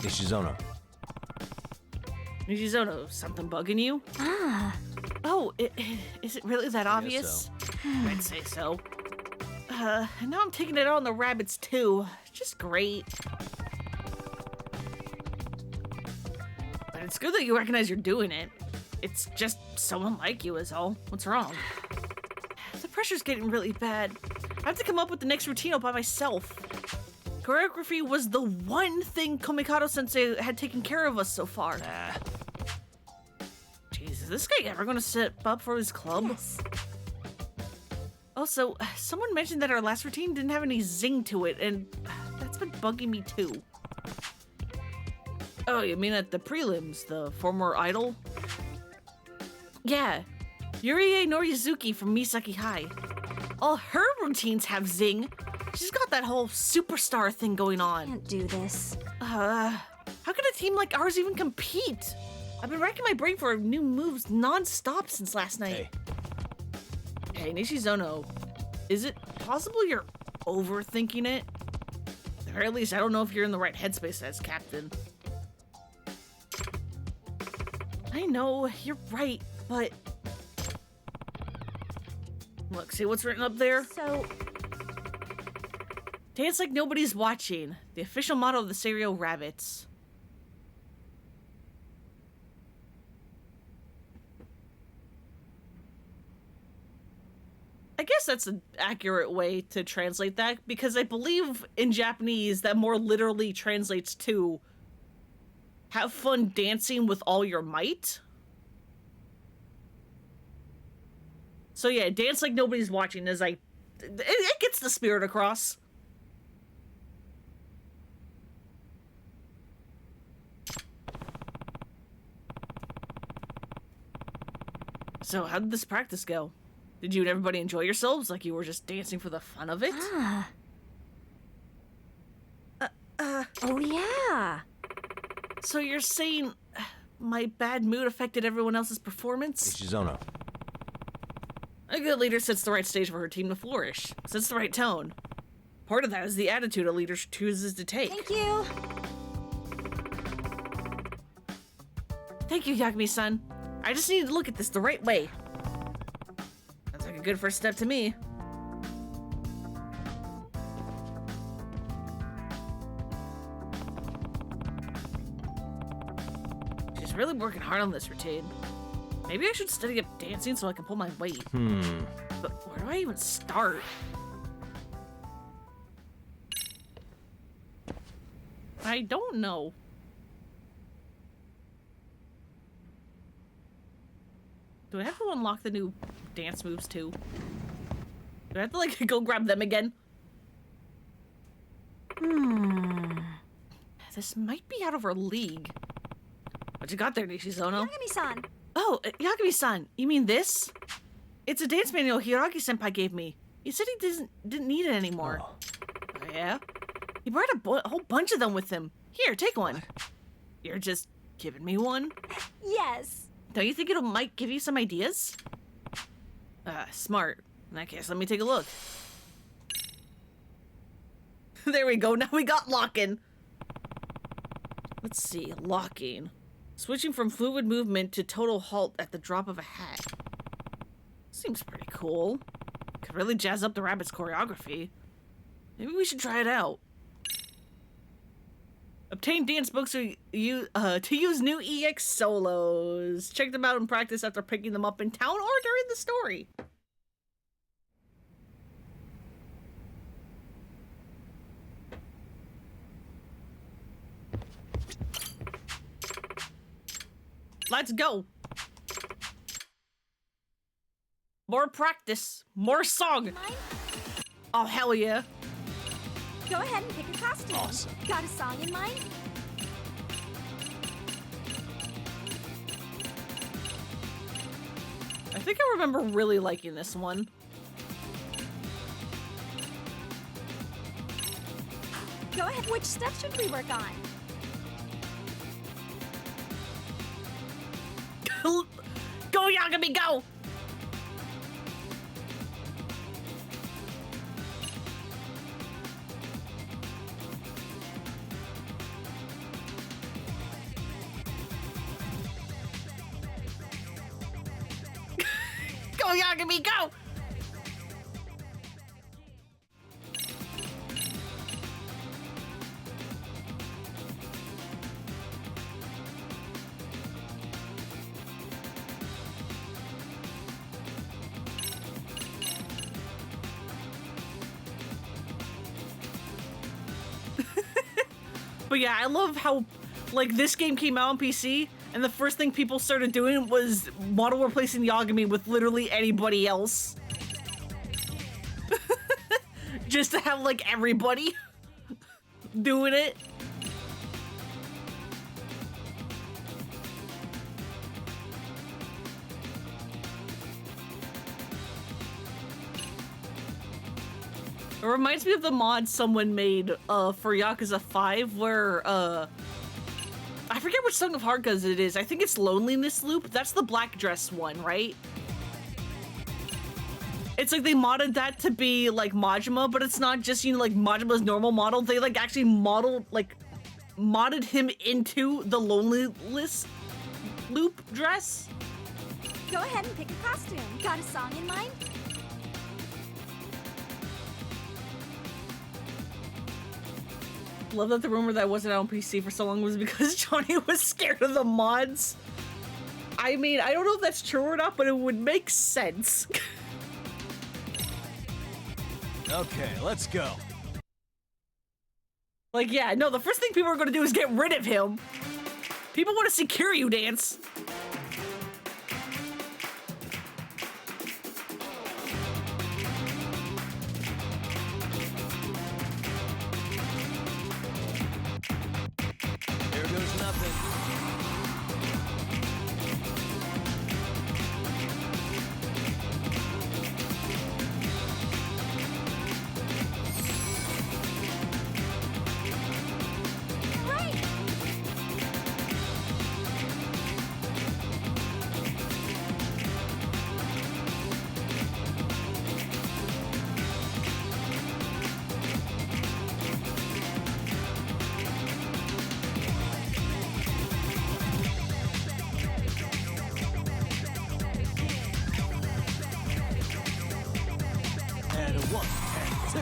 Nishizono. Nishizono, something bugging you? Ah. Oh, is it really that obvious? so. I'd say so. And now I'm taking it out on the rabbits too. Just great. But it's good that you recognize you're doing it. It's just so unlike you is all. What's wrong? The pressure's getting really bad. I have to come up with the next routine all by myself. Choreography was the one thing Komikado-sensei had taken care of us so far. Jeez, is this guy ever gonna step up for his club? Yes. Also, someone mentioned that our last routine didn't have any zing to it, and that's been bugging me too. Oh, you mean at the prelims, the former idol? Yeah, Yurie Norizuki from Misaki High. All her routines have zing. She's got that whole superstar thing going on. Can't do this. How can a team like ours even compete? I've been racking my brain for new moves non-stop since last night. Hey, Nishizono, is it possible you're overthinking it? At the very least, I don't know if you're in the right headspace as captain. I know, you're right, but... Look, see what's written up there? So, Dance like nobody's watching. The official motto of the Seiryo Rabbits. I guess that's an accurate way to translate that, because I believe in Japanese that more literally translates to have fun dancing with all your might. So yeah, dance like nobody's watching is like, it gets the spirit across. So how did this practice go? Did you and everybody enjoy yourselves like you were just dancing for the fun of it? ah. Oh yeah. So you're saying my bad mood affected everyone else's performance? Nishizono. A good leader sets the right stage for her team to flourish, sets the right tone. Part of that is the attitude a leader chooses to take. Thank you. Thank you, Yagami-san. I just needed to look at this the right way. That's like a good first step to me. She's really working hard on this routine. Maybe I should study up dancing so I can pull my weight. But where do I even start? I don't know. Do I have to unlock the new dance moves too? Do I have to like go grab them again? This might be out of our league. What you got there, Nishizono? Yagami-san. Oh, Yagami-san, you mean this? It's a dance manual Hiragi-senpai gave me. He said he didn't need it anymore. Oh, yeah? He brought a whole bunch of them with him. Here, take one. You're just giving me one? Yes. Don't you think it might give you some ideas? Smart. In that case, let me take a look. There we go, now we got locking. Let's see, locking. Switching from fluid movement to total halt at the drop of a hat. Seems pretty cool. Could really jazz up the rabbit's choreography. Maybe we should try it out. Obtain dance books to use new EX solos. Check them out and practice after picking them up in town or during the story. Let's go. More practice, more song. Mine? Oh, hell yeah. Go ahead and pick a costume. Awesome. Got a song in mind? I think I remember really liking this one. Go ahead. Which step should we work on? Go, Yagami, go! Yagami, go! But yeah, I love how, like, this game came out on PC, and the first thing people started doing was model replacing Yagami with literally anybody else. Just to have, like, everybody doing it. It reminds me of the mod someone made for Yakuza 5 where I forget which Song of Heartgas it is. I think it's Loneliness Loop. That's the black dress one, right? It's like they modded that to be like Majima, but it's not just, you know, like Majima's normal model. They like actually modded him into the Loneliness Loop dress. Go ahead and pick a costume. Got a song in mind? Love that the rumor that wasn't out on PC for so long was because Johnny was scared of the mods. I mean, I don't know if that's true or not, but it would make sense. Okay, let's go. Like, yeah, no, the first thing people are gonna do is get rid of him. People want to see Kiryu dance. Here goes nothing. Right! And a 1 and 2.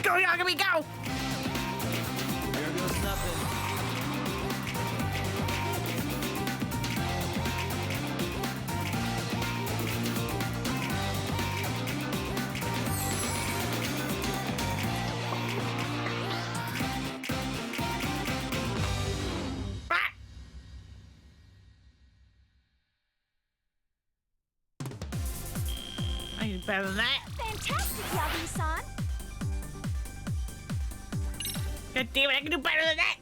Go, Yagami, go! Here goes nothing. Ah! I need better than that. Fantastic, Yagami-san! God damn it, I can do better than that!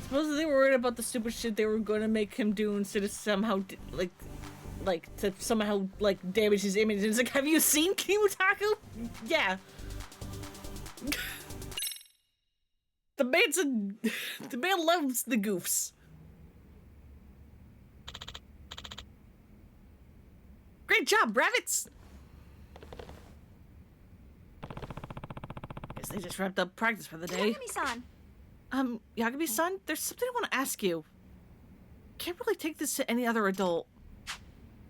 Supposedly they were worried about the stupid shit they were gonna make him do instead of somehow, to somehow, damage his image. And it's like, have you seen Kimutaku? Yeah. The man loves the goofs. Great job, rabbits! Guess they just wrapped up practice for the day. Yagami-san! Yagami-san, there's something I want to ask you. Can't really take this to any other adult.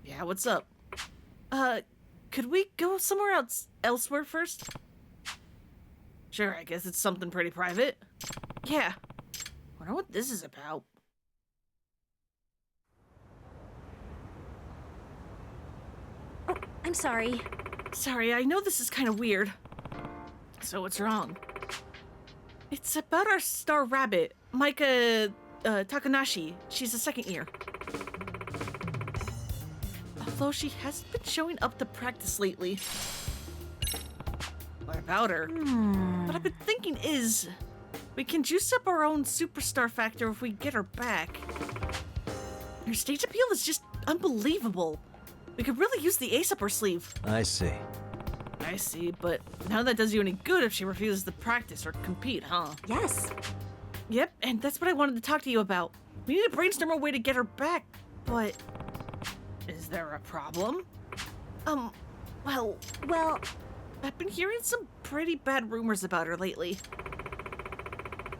Yeah, what's up? Could we go somewhere elsewhere first? Sure, I guess it's something pretty private. Yeah. Wonder what this is about. I'm sorry. Sorry, I know this is kind of weird. So what's wrong? It's about our star rabbit, Maika Takanashi. She's a second year. Although she hasn't been showing up to practice lately. We're about her. What I've been thinking is, we can juice up our own superstar factor if we get her back. Her stage appeal is just unbelievable. We could really use the ace up her sleeve. I see. I see, but none of that does you any good if she refuses to practice or compete, huh? Yes. Yep, and that's what I wanted to talk to you about. We need to brainstorm a way to get her back, but... is there a problem? Well, Well, I've been hearing some pretty bad rumors about her lately.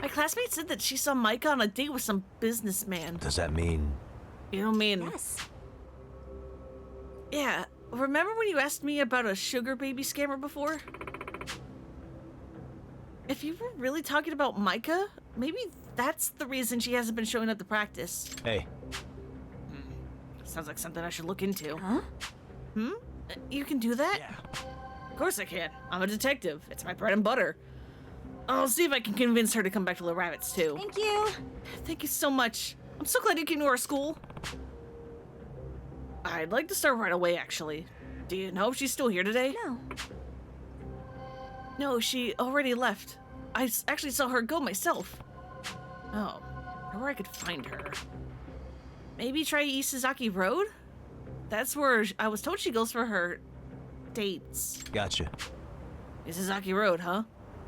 My classmate said that she saw Micah on a date with some businessman. Does that mean... You know, mean... yes. Yeah, remember when you asked me about a sugar baby scammer before? If you were really talking about Micah, maybe that's the reason she hasn't been showing up to practice. Hey, Sounds like something I should look into. Huh? You can do that? yeah. Of course I can. I'm a detective. It's my bread and butter. I'll see if I can convince her to come back to the rabbits, too. Thank you. Thank you so much. I'm so glad you came to our school. I'd like to start right away, actually. Do you know if she's still here today? No. No, she already left. I actually saw her go myself. Oh, I wonder where I could find her. Maybe try Isazaki Road? That's where I was told she goes for her dates. Gotcha. Isazaki Road, huh?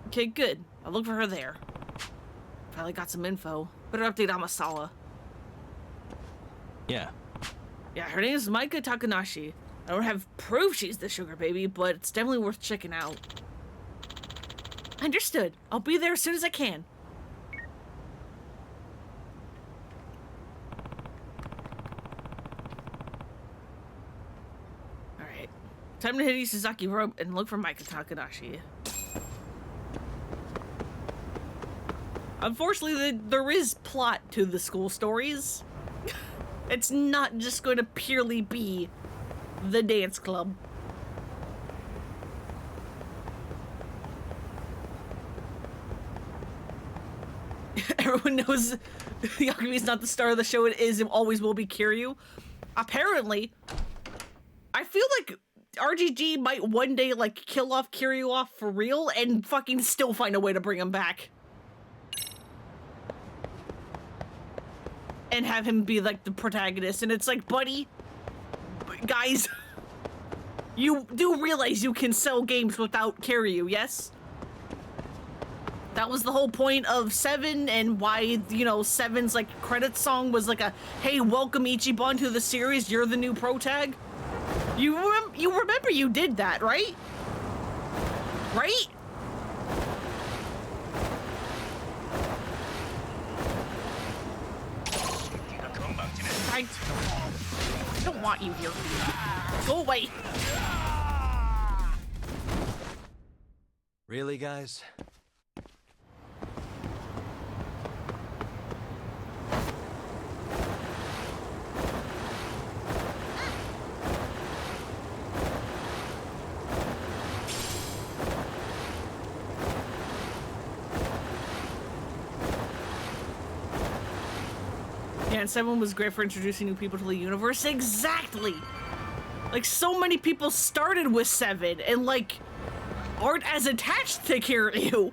Okay, good. I'll look for her there. Finally got some info. Better update Amasawa. Yeah. Yeah, her name is Maika Takanashi. I don't have proof she's the sugar baby, but it's definitely worth checking out. Understood. I'll be there as soon as I can. Alright. Time to hit Isazaki Road and look for Maika Takanashi. Unfortunately, there is plot to the school stories. It's not just going to purely be the dance club. Everyone knows Yakumi's not the star of the show. It is and always will be Kiryu. Apparently, I feel like RGG might one day like kill off Kiryu off for real and fucking still find a way to bring him back. And have him be like the protagonist. And it's like, buddy, guys, you do realize you can sell games without Kiryu, yes? That was the whole point of 7 and why, you know, 7's like credit song was like a, hey, welcome Ichiban to the series, you're the new protag. You remember you did that, right? Right? I don't want you here. Go away. Really, guys? Yeah, and 7 was great for introducing new people to the universe. Exactly! Like, so many people started with 7 and, like, aren't as attached to Kiryu.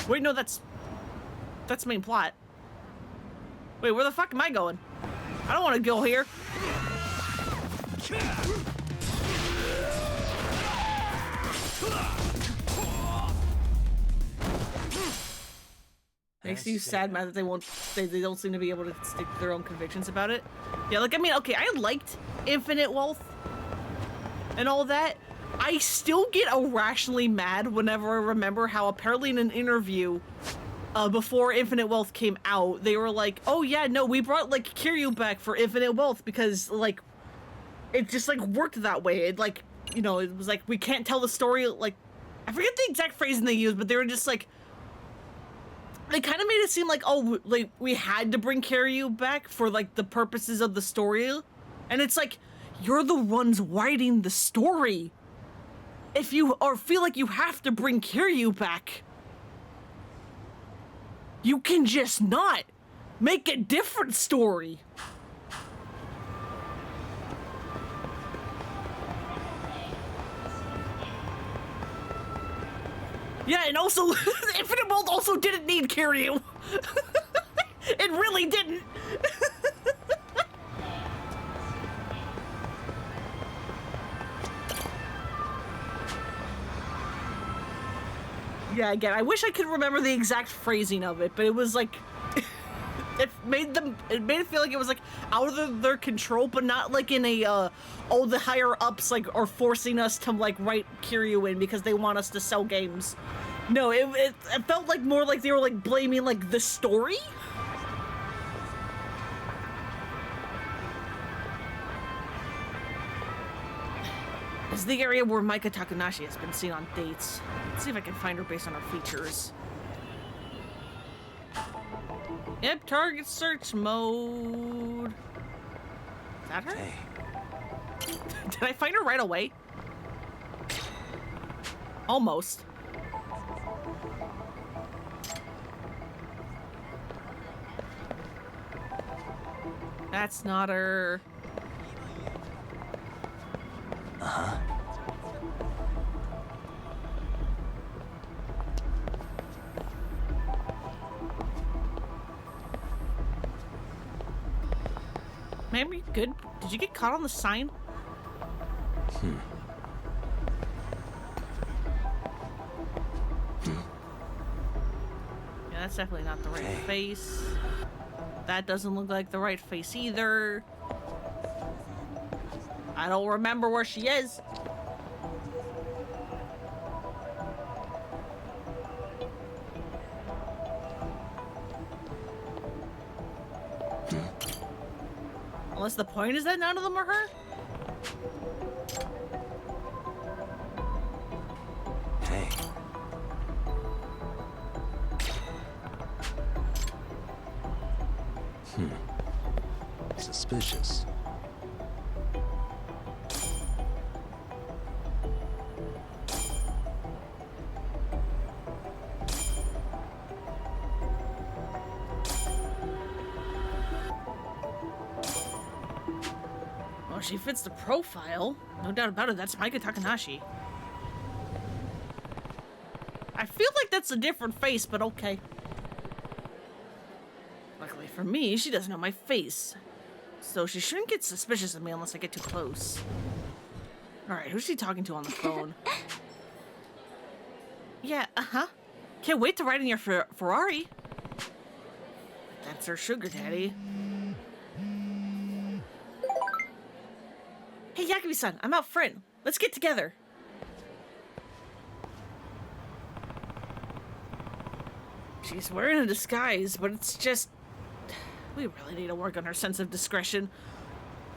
Wait, no, that's main plot. Wait, where the fuck am I going? I don't want to go here. Makes you sad, Matt, that they don't seem to be able to stick to their own convictions about it. Yeah, like, I mean, okay, I liked Infinite Wealth and all that. I still get irrationally mad whenever I remember how apparently in an interview before Infinite Wealth came out, they were like, oh yeah, no, we brought, like, Kiryu back for Infinite Wealth because, like, it just, like, worked that way. It, like, you know, it was like, we can't tell the story, like, I forget the exact phrasing they used, but they were just like, they kind of made it seem like, oh, like, we had to bring Kiryu back for, like, the purposes of the story. And it's like, you're the ones writing the story. If you or feel like you have to bring Kiryu back, you can just not make a different story. Yeah, and also, Infinite World also didn't need Kiryu. It really didn't. Yeah, again, I wish I could remember the exact phrasing of it, but it was like, it made it feel like it was like out of their control, but not like in a, oh, the higher ups like are forcing us to like write Kiryu in because they want us to sell games. No, it felt like more like they were like blaming like the story. This is the area where Maika Takanashi has been seen on dates. Let's see if I can find her based on her features. Yep, target search mode. Is that her? Hey. Did I find her right away? Almost. That's not her. Uh-huh. Ma'am, are you good? Did you get caught on the sign? Yeah, that's definitely not the right face. That doesn't look like the right face either. I don't remember where she is. Unless the point is that none of them are her? Hey. Suspicious. Well, she fits the profile. No doubt about it, that's Maika Takanashi. I feel like that's a different face, but okay. Luckily for me, she doesn't know my face. So she shouldn't get suspicious of me unless I get too close. Alright, who's she talking to on the phone? Yeah, uh-huh. Can't wait to ride in your Ferrari. That's her sugar daddy. Hey, Yakubi-san, I'm out front. Let's get together. She's wearing a disguise, but it's just... We really need to work on her sense of discretion.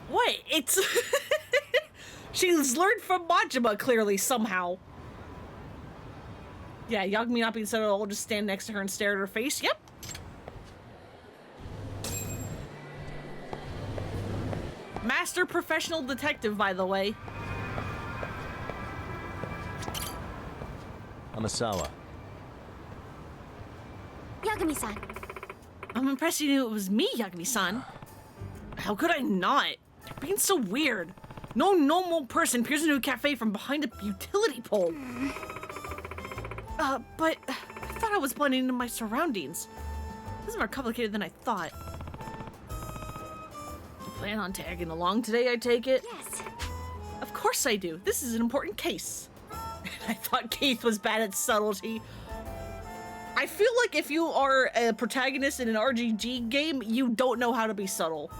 What? It's... She's learned from Majima, clearly, somehow. Yeah, Yagami not being said, I'll just stand next to her and stare at her face. Yep. Master professional detective, by the way. Amasawa. Yagami-san. I'm impressed you knew it was me, Yagami-san. How could I not? You're being so weird. No normal person peers into a cafe from behind a utility pole. But I thought I was blending into my surroundings. This is more complicated than I thought. You plan on tagging along today, I take it? Yes. Of course I do. This is an important case. I thought Keith was bad at subtlety. I feel like if you are a protagonist in an RPG game, you don't know how to be subtle.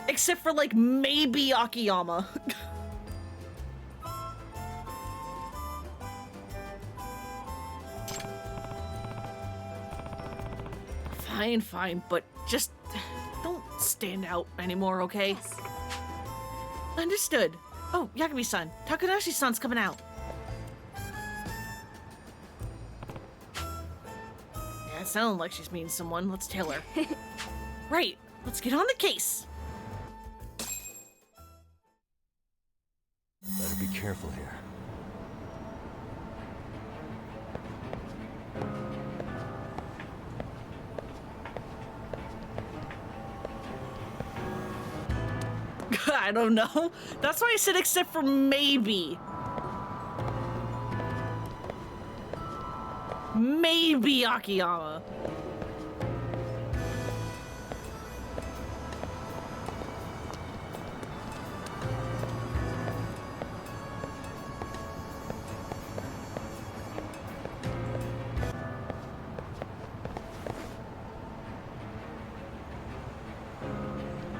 Except for, like, maybe Akiyama. Fine, but just don't stand out anymore, okay? Yes. Understood. Oh, Yagami-san, Takanashi-san's coming out. Yeah, it sounded like she's meeting someone. Let's tell her. Right, let's get on the case. Better be careful here. I don't know. That's why I said except for maybe. Maybe Akiyama.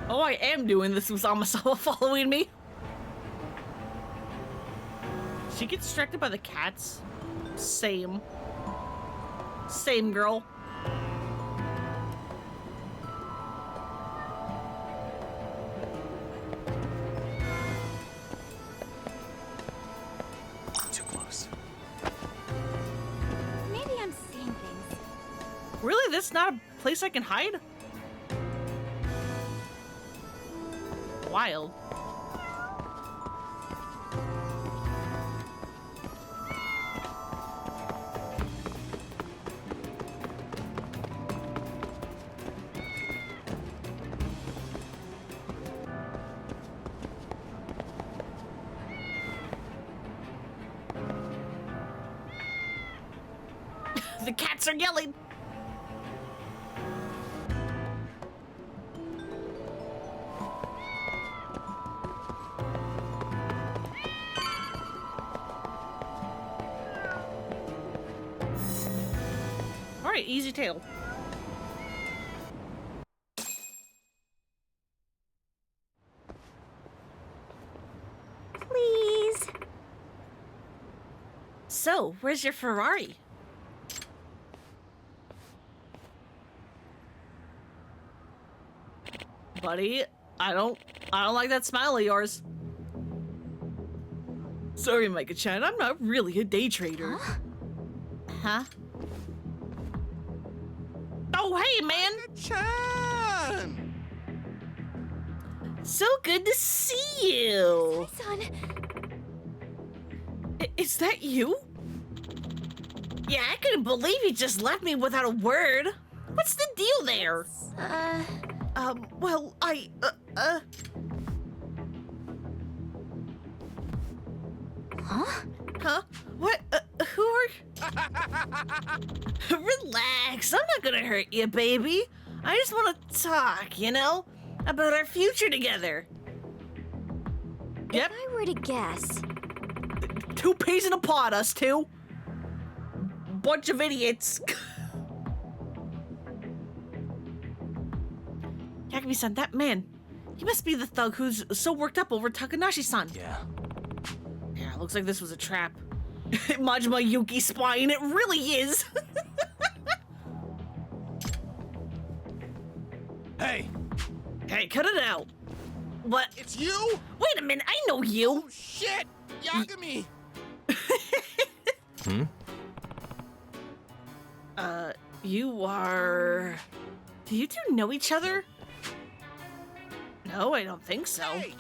Oh, I am doing this with Amasawa following me. She gets distracted by the cats. Same. Same, girl. Too close. Maybe I'm seeing things. Really? That's not a place I can hide? Wild. The cats are yelling. All right, easy tail. Please. So, where's your Ferrari? Buddy, I don't like that smile of yours. Sorry, Micah-chan, I'm not really a day trader. Huh? Oh, hey, man! Chan! So good to see you! Son. Is that you? Yeah, I couldn't believe you just left me without a word. What's the deal there? Well, Huh? What? Who are... Relax, I'm not gonna hurt you, baby. I just want to talk, you know? About our future together. Yep, If I were to guess, 2 peas in a pod, us two. Bunch of idiots. Yakumi-san, that man. He must be the thug who's so worked up over Takanashi-san. Yeah. Yeah, looks like this was a trap. Majima Yuki spying, it really is. Hey, Hey, cut it out. What? it's you? Wait a minute, I know you. Oh, shit! Yagami! You are... Do you two know each other? No, I don't think so. Hey!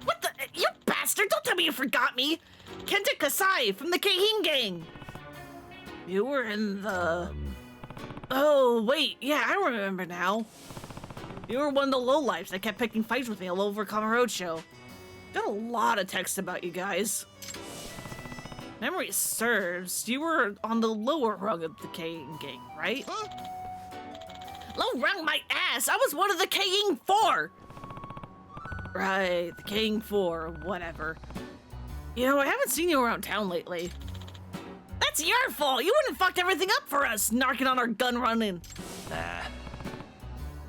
What the... You bastard! Don't tell me you forgot me! Kenta Kasai from the Keihin gang! You were in the... Oh, wait. Yeah, I remember now. You were one of the lowlifes that kept picking fights with me all over Kamurocho. Got a lot of texts about you guys. Memory serves, you were on the lower rung of the Keihin gang, right? Huh? Low rung my ass! I was one of the Keihin 4! Right, the King 4, whatever. You know, I haven't seen you around town lately. That's your fault! You wouldn't have fucked everything up for us, narking on our gun running. Nah.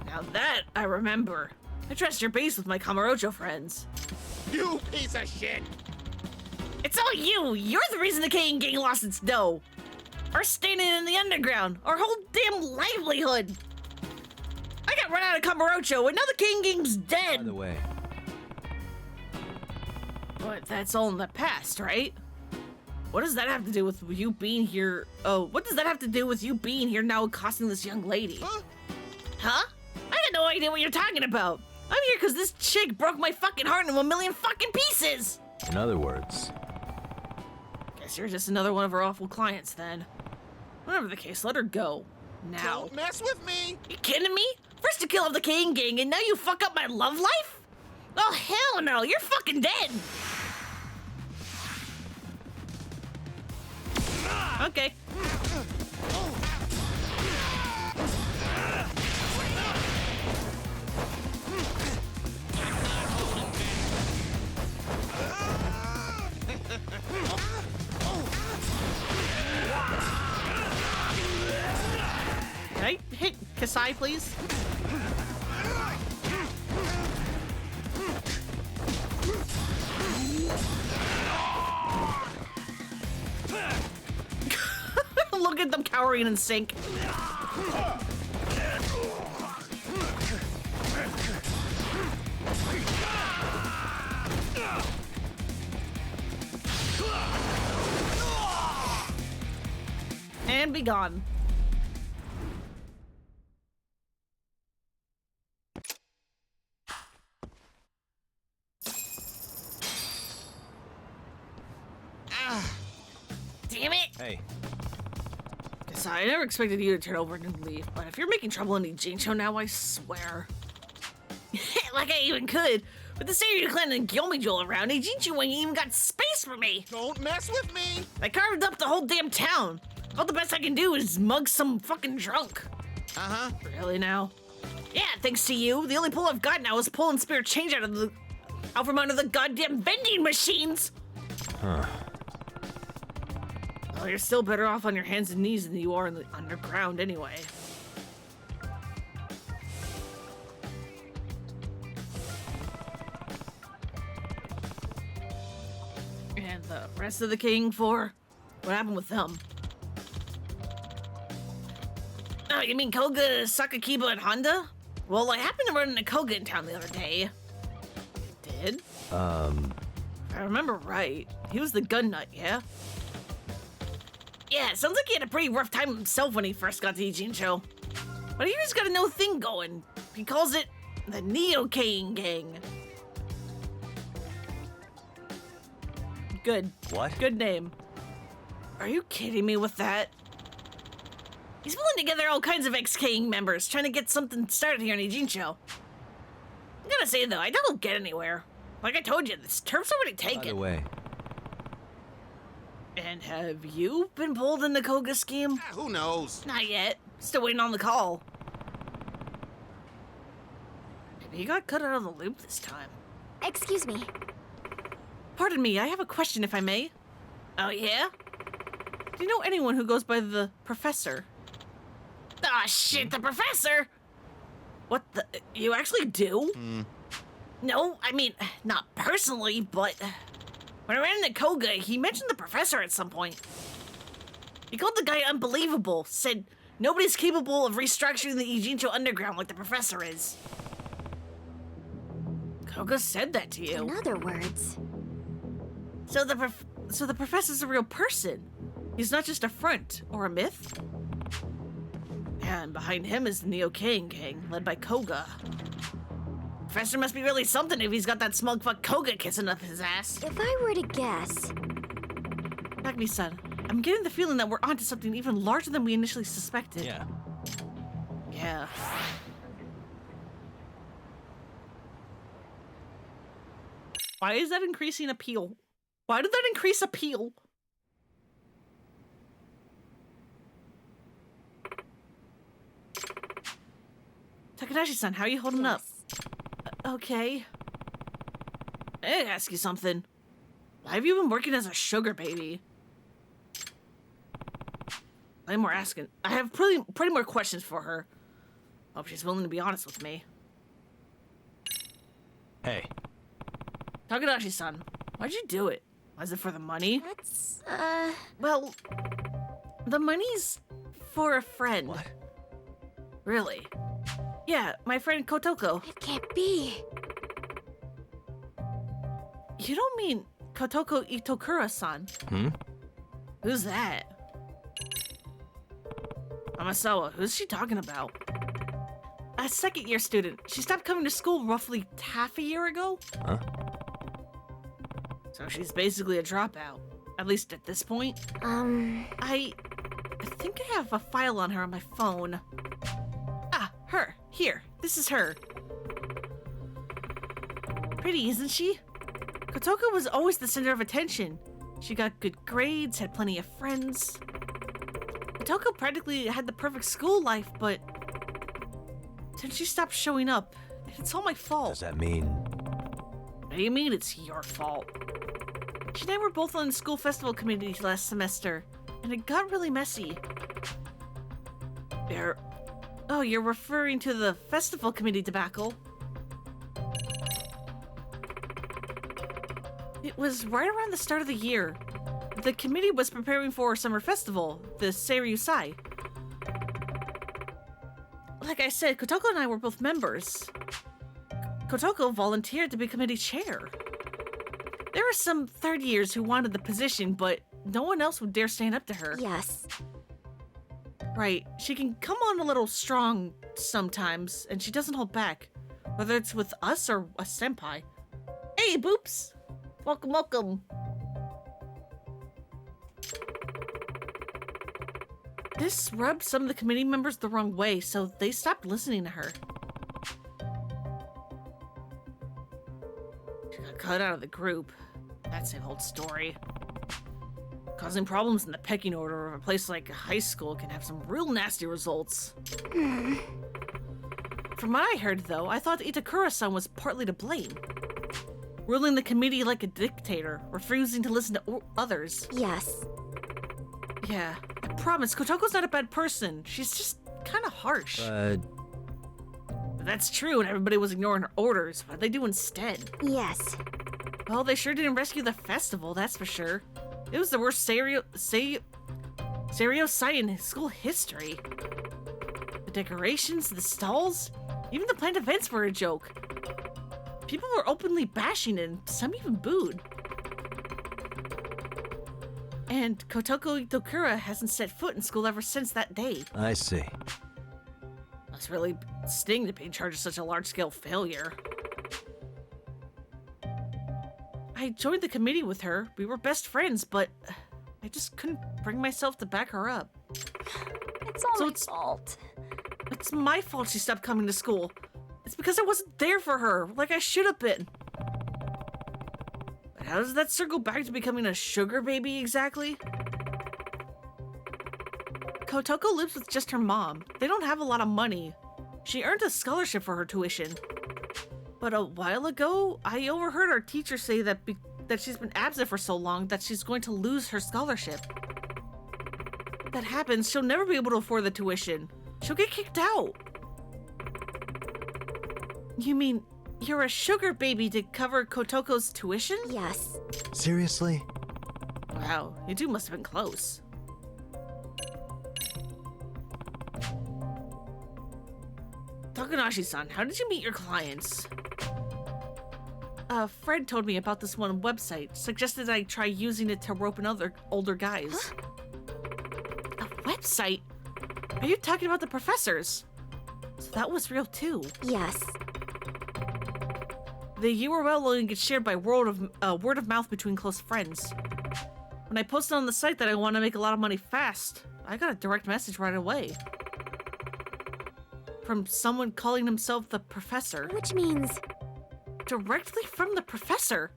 Now that I remember. I trust your base with my Kamurocho friends. You piece of shit! It's all you! You're the reason the King gang lost its dough. Our standing in the underground, our whole damn livelihood. I got run out of Kamurocho and now the King gang's By dead. the way, But that's all in the past, right? What does that have to do with you being here? Oh, what does that have to do with you being here now accosting this young lady? Huh? Huh? I got no idea what you're talking about. I'm here because this chick broke my fucking heart into a million fucking pieces. in other words, Guess you're just another one of our awful clients then. Whatever the case, let her go. Now. Don't mess with me! You kidding me? First you kill off the King gang and now you fuck up my love life? Oh hell no, you're fucking dead. Okay. Can I hit Kasai, please? Look at them cowering in sync. And be gone. Damn it! Hey, I never expected you to turn over and leave, but if you're making trouble in the Jincho now, I swear. Like I even could. With the Seiryo clan and Gyomijol around, Jincho ain't even got space for me. Don't mess with me. I carved up the whole damn town. All the best I can do is mug some fucking drunk. Uh-huh. Really now? Yeah, thanks to you. The only pull I've got now is pulling spare change out from under the goddamn vending machines. huh. Well, you're still better off on your hands and knees than you are in the underground anyway. And the rest of the king for? What happened with them? Oh, you mean Koga, Sakakiba, and Honda? Well, I happened to run into Koga in town the other day. Did? If I remember right, he was the gun nut, yeah? Yeah, sounds like he had a pretty rough time himself when he first got to Ijincho. But he just got a new thing going. He calls it the Neo-Kane Gang. Good. What? Good name. Are you kidding me with that? He's pulling together all kinds of ex-Kane members, trying to get something started here in Ijincho. I gotta say though, I don't get anywhere. Like I told you, this turf's already By the taken. way, And have you been pulled in the Koga scheme? Who knows? Not yet. Still waiting on the call. Maybe he got cut out of the loop this time. Excuse me. Pardon me, I have a question if I may. Oh yeah? Do you know anyone who goes by the Professor? Ah shit, the Professor? What the? You actually do? No, I mean, not personally, but when I ran into Koga, he mentioned the Professor at some point. He called the guy unbelievable, said nobody's capable of restructuring the Ijincho underground like the Professor is. Koga said that to you. In other words, So the Professor's a real person. He's not just a front or a myth. And behind him is the Neo-Kane Gang, led by Koga. Professor must be really something if he's got that smug fuck Koga kissing up his ass. if I were to guess, Takumi-san, I'm getting the feeling that we're onto something even larger than we initially suspected. yeah. Yeah. Why is that increasing appeal? Why did that increase appeal? Takadashi-san, how are you holding up? Okay. I gotta ask you something. Why have you been working as a sugar baby? I'm more asking. I have pretty more questions for her. Hope she's willing to be honest with me. Hey, Takadashi-san, why'd you do it? Was it for the money? that's, Well, the money's for a friend. what? Really? Yeah, my friend Kotoko. it can't be. You don't mean Kotoko Itokura-san? Hmm? Who's that? Amasawa, who's she talking about? A second-year student. She stopped coming to school roughly half a year ago? Huh? So she's basically a dropout. At least at this point. I think I have a file on her on my phone. Ah, her. Here. This is her. Pretty, isn't she? Kotoko was always the center of attention. She got good grades, had plenty of friends. Kotoko practically had the perfect school life, but then she stopped showing up. And it's all my fault. Does that mean... What do you mean it's your fault? She and I were both on the school festival committee last semester, and it got really messy. You're referring to the festival committee debacle? It was right around the start of the year. The committee was preparing for a summer festival, the Seiryo. Like I said, Kotoko and I were both members. Kotoko volunteered to be committee chair. There were some third years who wanted the position, but no one else would dare stand up to her. Yes. Right, she can come on a little strong sometimes, and she doesn't hold back, whether it's with us or a senpai. Hey, Boops! Welcome, welcome. This rubbed some of the committee members the wrong way, so they stopped listening to her. She got cut out of the group. That's an old story. Causing problems in the pecking order of a place like a high school can have some real nasty results. From what I heard, though, I thought Itakura-san was partly to blame. Ruling the committee like a dictator, refusing to listen to others. Yes. Yeah, I promise, Kotoko's not a bad person. She's just kind of harsh. But that's true, and everybody was ignoring her orders. What'd they do instead? Yes. Well, they sure didn't rescue the festival, that's for sure. It was the worst Seiryo sight in school history. The decorations, the stalls, even the planned events were a joke. People were openly bashing it, and some even booed. And Kotoko Itokura hasn't set foot in school ever since that day. I see. Must really sting to be in charge of such a large-scale failure. I joined the committee with her. We were best friends, but I just couldn't bring myself to back her up. It's all my fault. It's my fault she stopped coming to school. It's because I wasn't there for her, like I should have been. But how does that circle back to becoming a sugar baby exactly? Kotoko lives with just her mom. They don't have a lot of money. She earned a scholarship for her tuition. But a while ago, I overheard our teacher say that that she's been absent for so long that she's going to lose her scholarship. If that happens, she'll never be able to afford the tuition. She'll get kicked out. You mean you're a sugar baby to cover Kotoko's tuition? Yes. Seriously? Wow, you two must have been close. Takanashi-san, how did you meet your clients? Fred told me about this one website, suggested I try using it to rope in other older guys. Huh? A website? Are you talking about the professors? So that was real too. Yes. The URL only gets shared by word of mouth between close friends. When I posted on the site that I want to make a lot of money fast, I got a direct message right away. From someone calling himself the professor. Which means... Directly from the professor.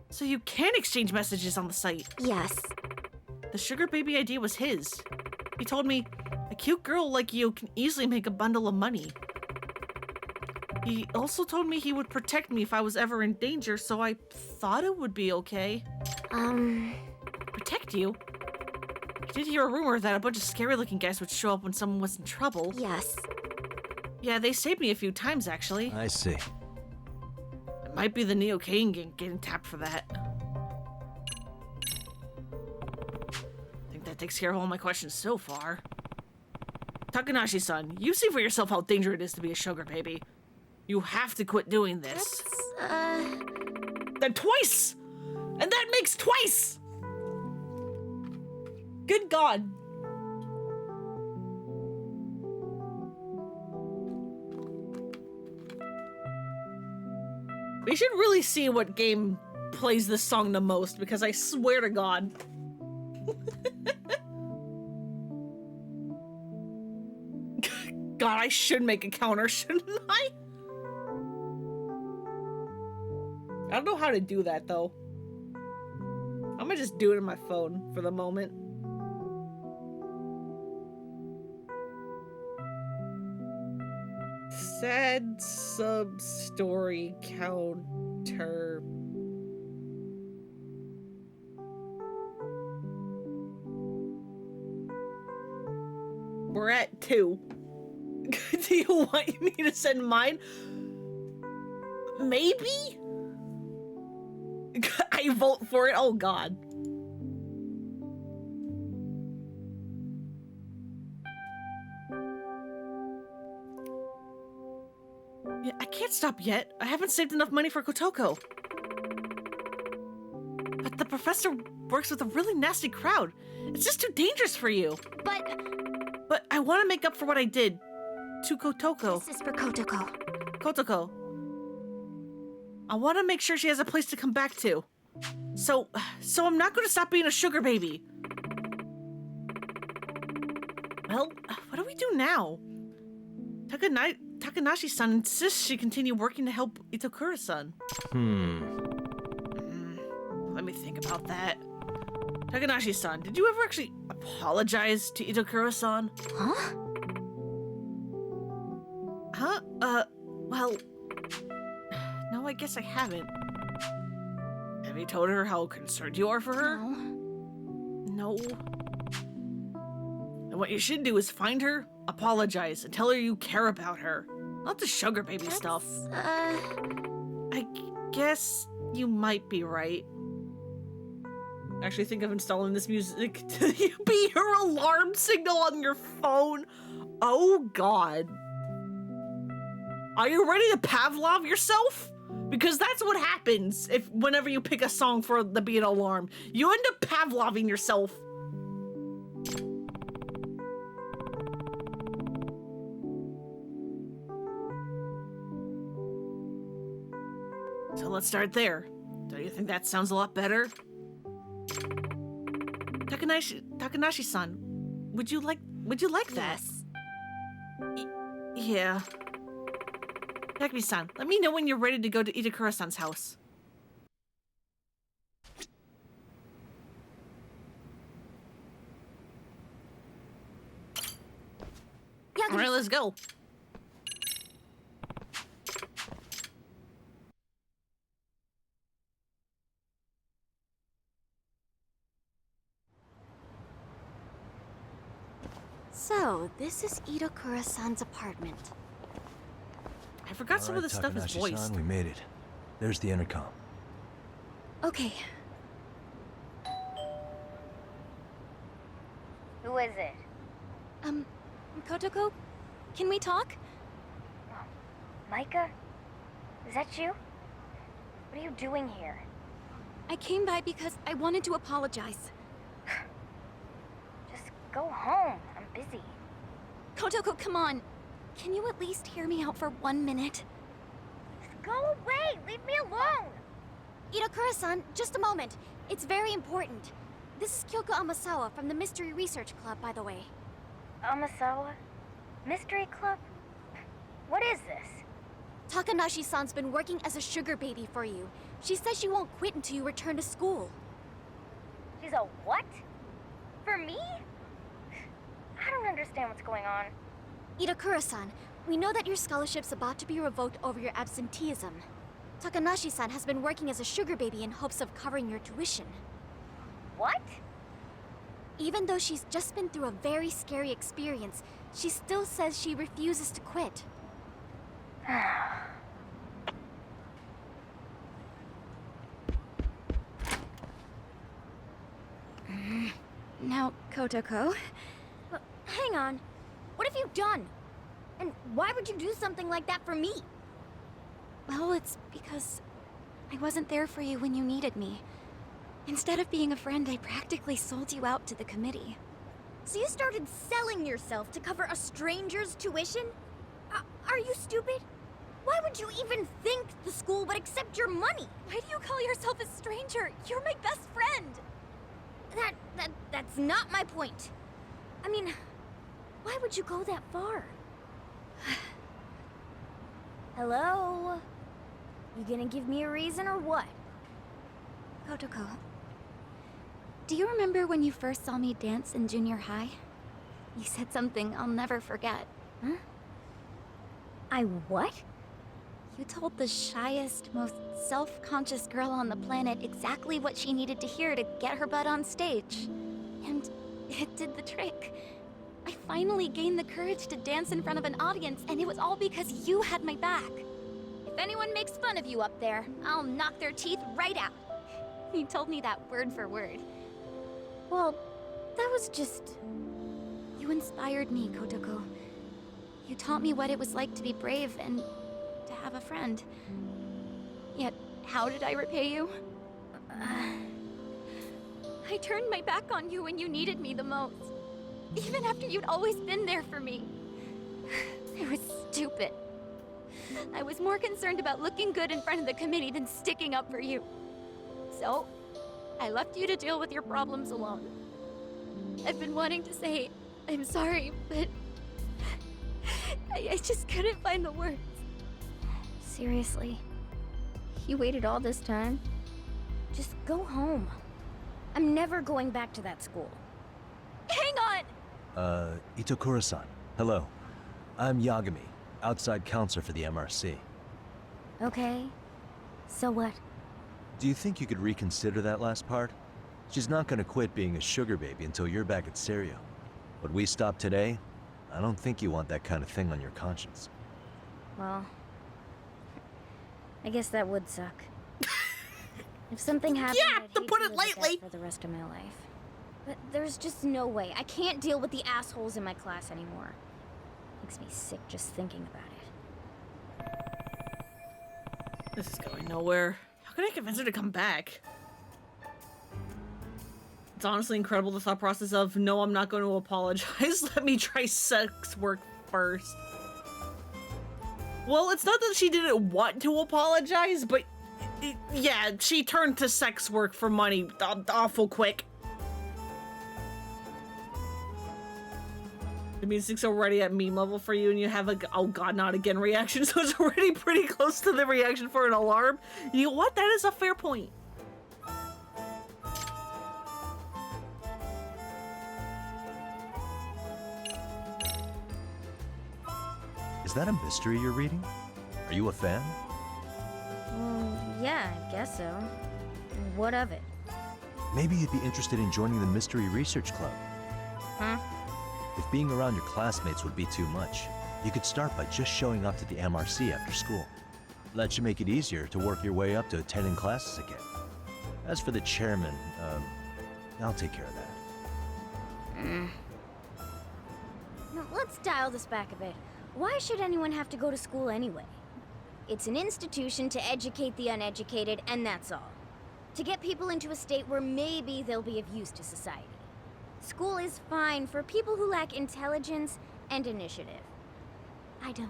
So you can exchange messages on the site. Yes. The sugar baby idea was his. He told me, a cute girl like you can easily make a bundle of money. He also told me he would protect me if I was ever in danger, so I thought it would be okay. Protect you? I did hear a rumor that a bunch of scary-looking guys would show up when someone was in trouble. Yes. Yeah, they saved me a few times, actually. I see. It might be the Neo Kane gang getting tapped for that. I think that takes care of all my questions so far. Takanashi-san, you see for yourself how dangerous it is to be a sugar baby. You have to quit doing this. Then twice! And that makes twice! Good God. We should really see what game plays this song the most, because I swear to God. God, I should make a counter, shouldn't I? I don't know how to do that, though. I'm gonna just do it on my phone for the moment. Sad sub-story counter. We're at 2. Do you want me to send mine? Maybe? I vote for it. Oh god. Yeah, I can't stop yet. I haven't saved enough money for Kotoko. But the professor works with a really nasty crowd. It's just too dangerous for you. But I want to make up for what I did to Kotoko. This is for Kotoko. Kotoko. I want to make sure she has a place to come back to. So I'm not going to stop being a sugar baby. Well, what do we do now? Takanashi-san insists she continue working to help Itokura-san. Let me think about that. Takanashi-san, did you ever actually apologize to Itokura-san? Huh? Huh? Well... No, I guess I haven't. Have you told her how concerned you are for her? No. And what you should do is find her, apologize, and tell her you care about her. Not the sugar baby stuff. I guess you might be right. Actually think of installing this music to be her alarm signal on your phone. Oh god. Are you ready to Pavlov yourself? Because that's what happens whenever you pick a song for the beat alarm. You end up Pavloving yourself. So let's start there. Don't you think that sounds a lot better? Takanashi-san, would you like that? Yeah. Takumi-san, let me know when you're ready to go to Itakura-san's house. Yeah, Alright, let's go. So, this is Itokura-san's apartment. I forgot some of the stuff is voiced. Takanashi-san, we made it. There's the intercom. Okay. Who is it? Kotoko? Can we talk? Micah? Is that you? What are you doing here? I came by because I wanted to apologize. Just go home. I'm busy. Kotoko, come on. Can you at least hear me out for 1 minute? Just go away! Leave me alone! Itakura-san, just a moment. It's very important. This is Kyoko Amasawa from the Mystery Research Club, by the way. Amasawa? Mystery Club? What is this? Takanashi-san's been working as a sugar baby for you. She says she won't quit until you return to school. She's a what? For me? I don't understand what's going on. Itakura-san, we know that your scholarship's about to be revoked over your absenteeism. Takanashi-san has been working as a sugar baby in hopes of covering your tuition. What? Even though she's just been through a very scary experience, she still says she refuses to quit. Now, Kotoko... Hang on. What have you done? And why would you do something like that for me? Well, it's because I wasn't there for you when you needed me. Instead of being a friend, I practically sold you out to the committee. So you started selling yourself to cover a stranger's tuition? Are you stupid? Why would you even think the school would accept your money? Why do you call yourself a stranger? You're my best friend! That's not my point. I mean, why would you go that far? Hello? You gonna give me a reason or what? Kotoko, do you remember when you first saw me dance in junior high? You said something I'll never forget. Huh? I what? You told the shyest, most self-conscious girl on the planet exactly what she needed to hear to get her butt on stage. And it did the trick. I finally gained the courage to dance in front of an audience, and it was all because you had my back. If anyone makes fun of you up there, I'll knock their teeth right out. You told me that word for word. Well, that was just... You inspired me, Kotoko. You taught me what it was like to be brave and to have a friend. Yet, how did I repay you? I turned my back on you when you needed me the most. Even after you'd always been there for me. It was stupid. I was more concerned about looking good in front of the committee than sticking up for you. So, I left you to deal with your problems alone. I've been wanting to say, I'm sorry, but... I just couldn't find the words. Seriously? You waited all this time? Just go home. I'm never going back to that school. Hang on! Itokura-san. Hello. I'm Yagami, outside counselor for the MRC. Okay. So what? Do you think you could reconsider that last part? She's not gonna quit being a sugar baby until you're back at Seiryo. But we stop today, I don't think you want that kind of thing on your conscience. Well... I guess that would suck. If something happened, Yeah, I'd to hate put to it live with that lightly. for the rest of my life. But there's just no way. I can't deal with the assholes in my class anymore. Makes me sick just thinking about it. This is going nowhere. How can I convince her to come back? It's honestly incredible, the thought process of, no, I'm not going to apologize. Let me try sex work first. Well, it's not that she didn't want to apologize, but yeah, she turned to sex work for money awful quick. It means it's already at meme level for you and you have a oh god not again reaction, so it's already pretty close to the reaction for an alarm. You know what? That is a fair point. Is that a mystery you're reading? Are you a fan? Yeah, I guess so. What of it? Maybe you'd be interested in joining the Mystery Research Club. Huh? If being around your classmates would be too much, you could start by just showing up to the MRC after school. That should make it easier to work your way up to attending classes again. As for the chairman, I'll take care of that. Now, let's dial this back a bit. Why should anyone have to go to school anyway? It's an institution to educate the uneducated, and that's all. To get people into a state where maybe they'll be of use to society. School is fine for people who lack intelligence and initiative. I don't.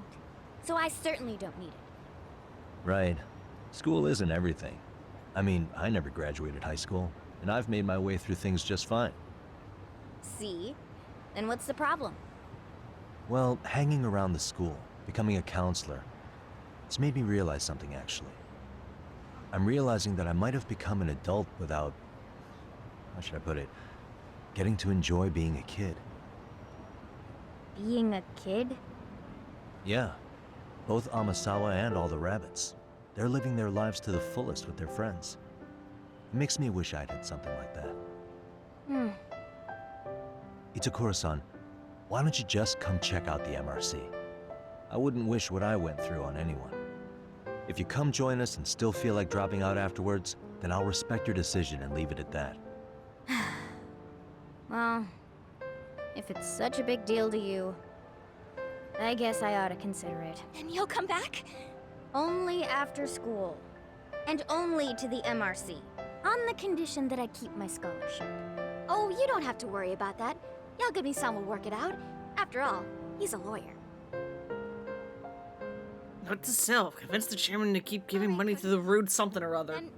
So I certainly don't need it. Right. School isn't everything. I mean, I never graduated high school, and I've made my way through things just fine. See? Then what's the problem? Well, hanging around the school, becoming a counselor, it's made me realize something, actually. I'm realizing that I might have become an adult without, how should I put it, getting to enjoy being a kid. Being a kid? Yeah. Both Amasawa and all the rabbits. They're living their lives to the fullest with their friends. It makes me wish I'd had something like that. Itakura-san, why don't you just come check out the MRC? I wouldn't wish what I went through on anyone. If you come join us and still feel like dropping out afterwards, then I'll respect your decision and leave it at that. Well, if it's such a big deal to you, I guess I ought to consider it. And you'll come back? Only after school. And only to the MRC. On the condition that I keep my scholarship. Oh, you don't have to worry about that. Yagami-san will work it out. After all, he's a lawyer. Note to self, convince the chairman to keep giving money to the rude something or other. And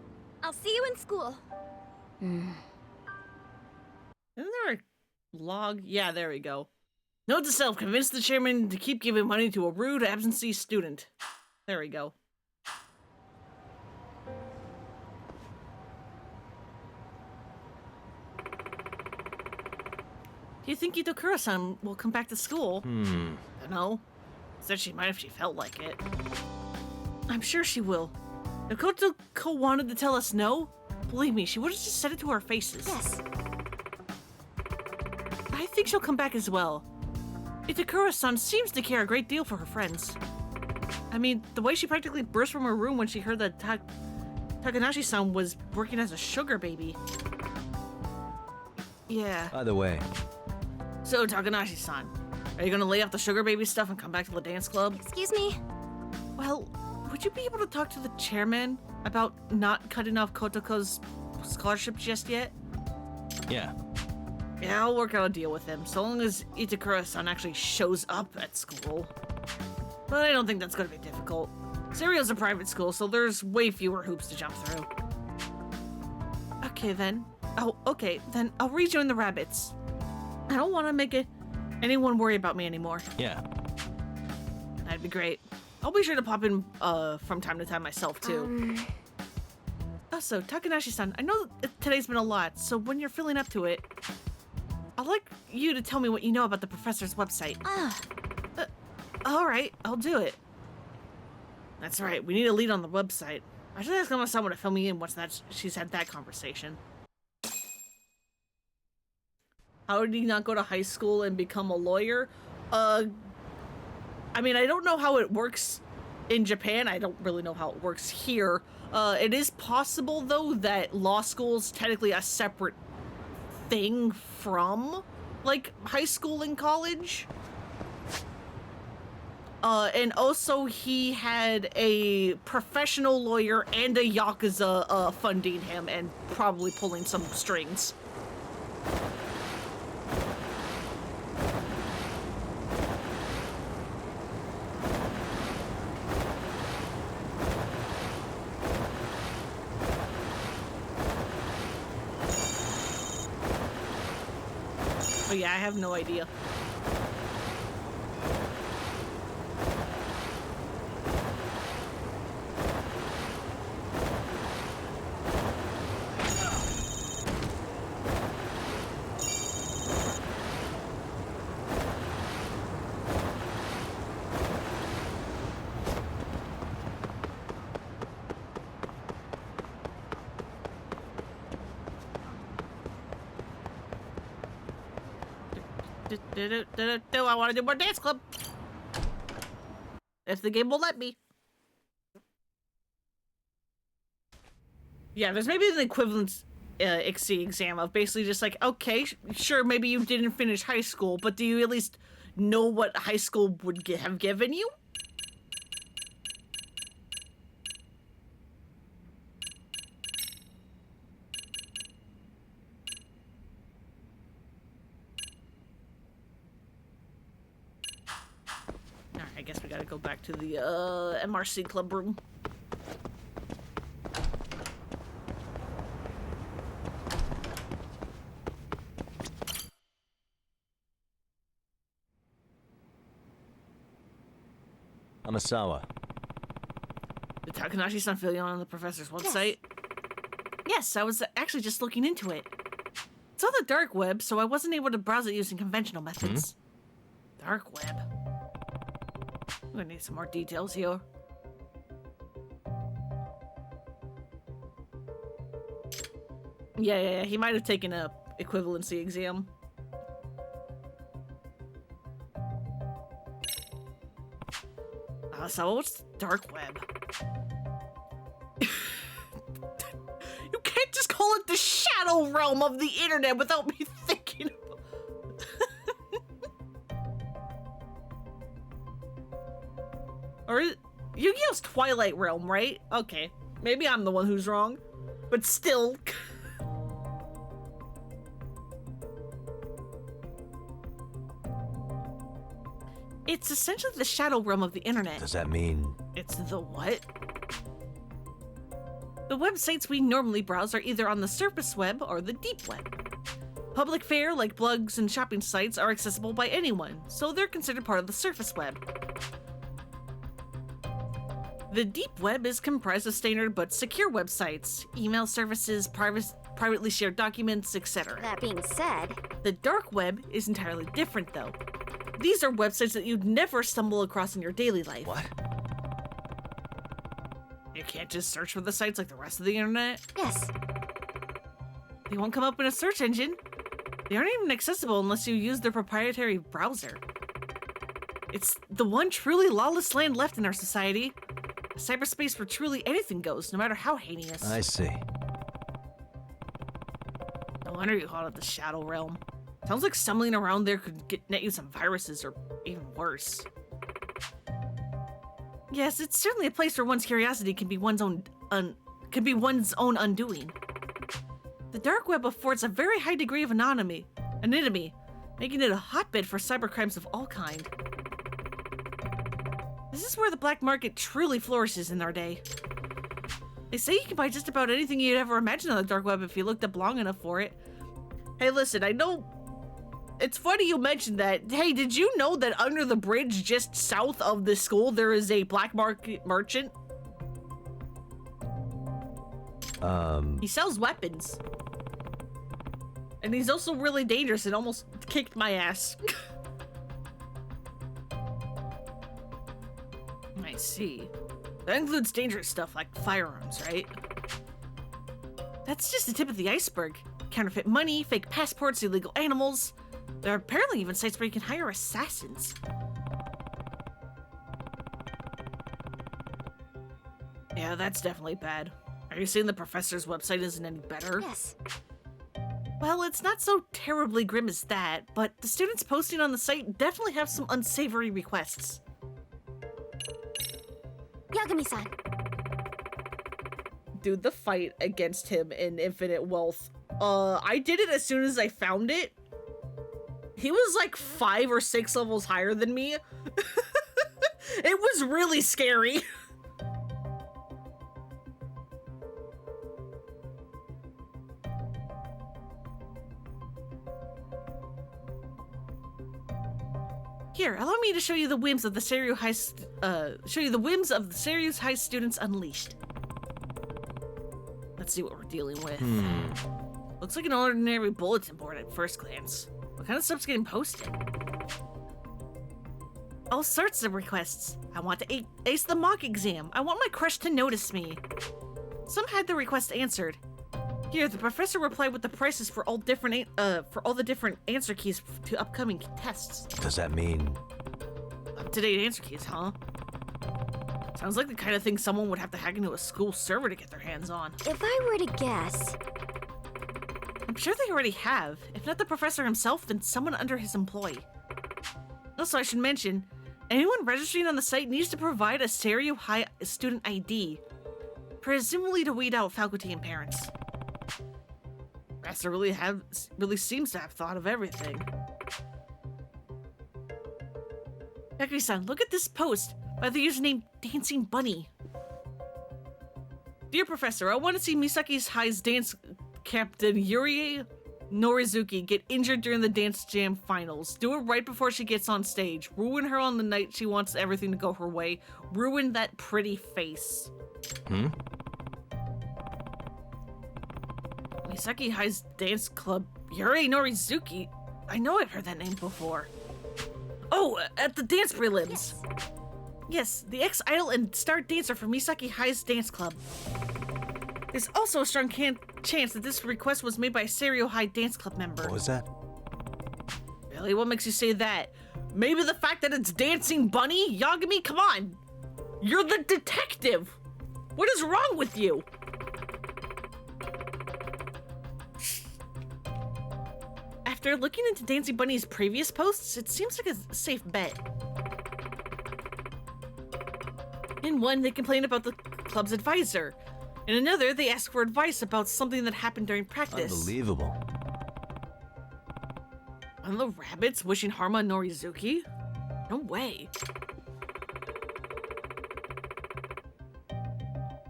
I'll see you in school. Isn't there a log? Yeah, there we go. Note to self, convince the chairman to keep giving money to a rude absentee student. There we go. Do you think Itokura-san will come back to school? I don't know. Said she might if she felt like it. I'm sure she will. If Kotoko wanted to tell us no, believe me, she would have just said it to our faces. Yes. I think she'll come back as well. Itakura-san seems to care a great deal for her friends. I mean, the way she practically burst from her room when she heard that Takanashi-san was working as a sugar baby. Yeah. By the way, So, Takanashi-san, are you gonna lay off the sugar baby stuff and come back to the dance club? Excuse me? Well, would you be able to talk to the chairman about not cutting off Kotoko's scholarship just yet? yeah. Yeah, I'll work out a deal with him, so long as Itakura-san actually shows up at school. But I don't think that's gonna be difficult. Seiryo's a private school, so there's way fewer hoops to jump through. Okay then. Oh, okay, then I'll rejoin the rabbits. I don't want to make anyone worry about me anymore. Yeah. That'd be great. I'll be sure to pop in from time to time myself, too. Also, Takanashi-san, I know that today's been a lot, so when you're feeling up to it, I'd like you to tell me what you know about the professor's website. Alright, I'll do it. That's right, we need a lead on the website. I should ask someone to fill me in once she's had that conversation. How did he not go to high school and become a lawyer? I mean, I don't know how it works in Japan. I don't really know how it works here. It is possible, though, that law school's technically a separate thing from, like, high school and college. And also he had a professional lawyer and a Yakuza funding him and probably pulling some strings. But yeah, I have no idea. I want to do more dance club. If the game will let me. Yeah, there's maybe an equivalent ICSI exam of basically just like, okay, sure, maybe you didn't finish high school, but do you at least know what high school would have given you? I guess we gotta go back to the MRC club room. Amasawa. Did Takanashi-san fill you on the professor's website? Yes, I was actually just looking into it. It's on the dark web, so I wasn't able to browse it using conventional methods. Dark web. I'm gonna need some more details here. Yeah, he might have taken a equivalency exam. So what's the dark web? You can't just call it the shadow realm of the internet without me thinking about Or Yu-Gi-Oh's Twilight Realm, right? Okay. Maybe I'm the one who's wrong. But still. It's essentially the shadow realm of the internet. Does that mean... It's the what? The websites we normally browse are either on the surface web or the deep web. Public fare, like blogs and shopping sites, are accessible by anyone, so they're considered part of the surface web. The deep web is comprised of standard but secure websites, email services, privately shared documents, etc. That being said, The dark web is entirely different, though. these are websites that you'd never stumble across in your daily life. What? You can't just search for the sites like the rest of the internet. Yes. They won't come up in a search engine. They aren't even accessible unless you use their proprietary browser. It's the one truly lawless land left in our society. A cyberspace where truly anything goes, no matter how heinous. I see. No wonder you call it the Shadow Realm. Sounds like stumbling around there could net you some viruses or even worse. Yes, it's certainly a place where one's curiosity can be one's own undoing. The dark web affords a very high degree of anonymity, making it a hotbed for cybercrimes of all kind. This is where the black market truly flourishes in our day. They say you can buy just about anything you'd ever imagine on the dark web if you looked up long enough for it. Hey, listen, I know it's funny you mentioned that. Hey, did you know that under the bridge just south of the school there is a black market merchant? He sells weapons. And he's also really dangerous and almost kicked my ass. I see. That includes dangerous stuff like firearms, right? That's just the tip of the iceberg. Counterfeit money, fake passports, illegal animals. There are apparently even sites where you can hire assassins. Yeah, that's definitely bad. Are you saying the professor's website isn't any better? Yes. Well, it's not so terribly grim as that, but the students posting on the site definitely have some unsavory requests. Yagami-san. Dude, the fight against him in Infinite Wealth. I did it as soon as I found it. He was like 5 or 6 levels higher than me. It was really scary. Here, allow me to show you the whims of the Seiryo High students unleashed. Let's see what we're dealing with. Looks like an ordinary bulletin board at first glance. What kind of stuff's getting posted? All sorts of requests. I want to ace the mock exam. I want my crush to notice me. Some had their request answered. Here, the professor replied with the prices for all the different answer keys to upcoming tests. Does that mean... Up-to-date answer keys, huh? Sounds like the kind of thing someone would have to hack into a school server to get their hands on. If I were to guess... I'm sure they already have. If not the professor himself, then someone under his employ. Also, I should mention, anyone registering on the site needs to provide a Seiryo High student ID, presumably to weed out faculty and parents. Master really seems to have thought of everything. Yagami-san, look at this post by the username Dancing Bunny. Dear Professor, I want to see Misaki's High's dance captain Yuri Norizuki get injured during the dance jam finals. Do it right before she gets on stage. Ruin her on the night she wants everything to go her way. Ruin that pretty face. Misaki High's dance club, Yuri Norizuki? I know I've heard that name before. Oh, at the dance prelims. Yes, the ex-idol and star dancer for Misaki High's dance club. There's also a strong chance that this request was made by a Seiryo High dance club member. What was that? Really? What makes you say that? Maybe the fact that it's Dancing Bunny? Yagami, come on! You're the detective! What is wrong with you? After looking into Dancing Bunny's previous posts, it seems like a safe bet. In one, they complain about the club's advisor. In another, they ask for advice about something that happened during practice. Unbelievable. One of the rabbits wishing harm on Norizuki? No way.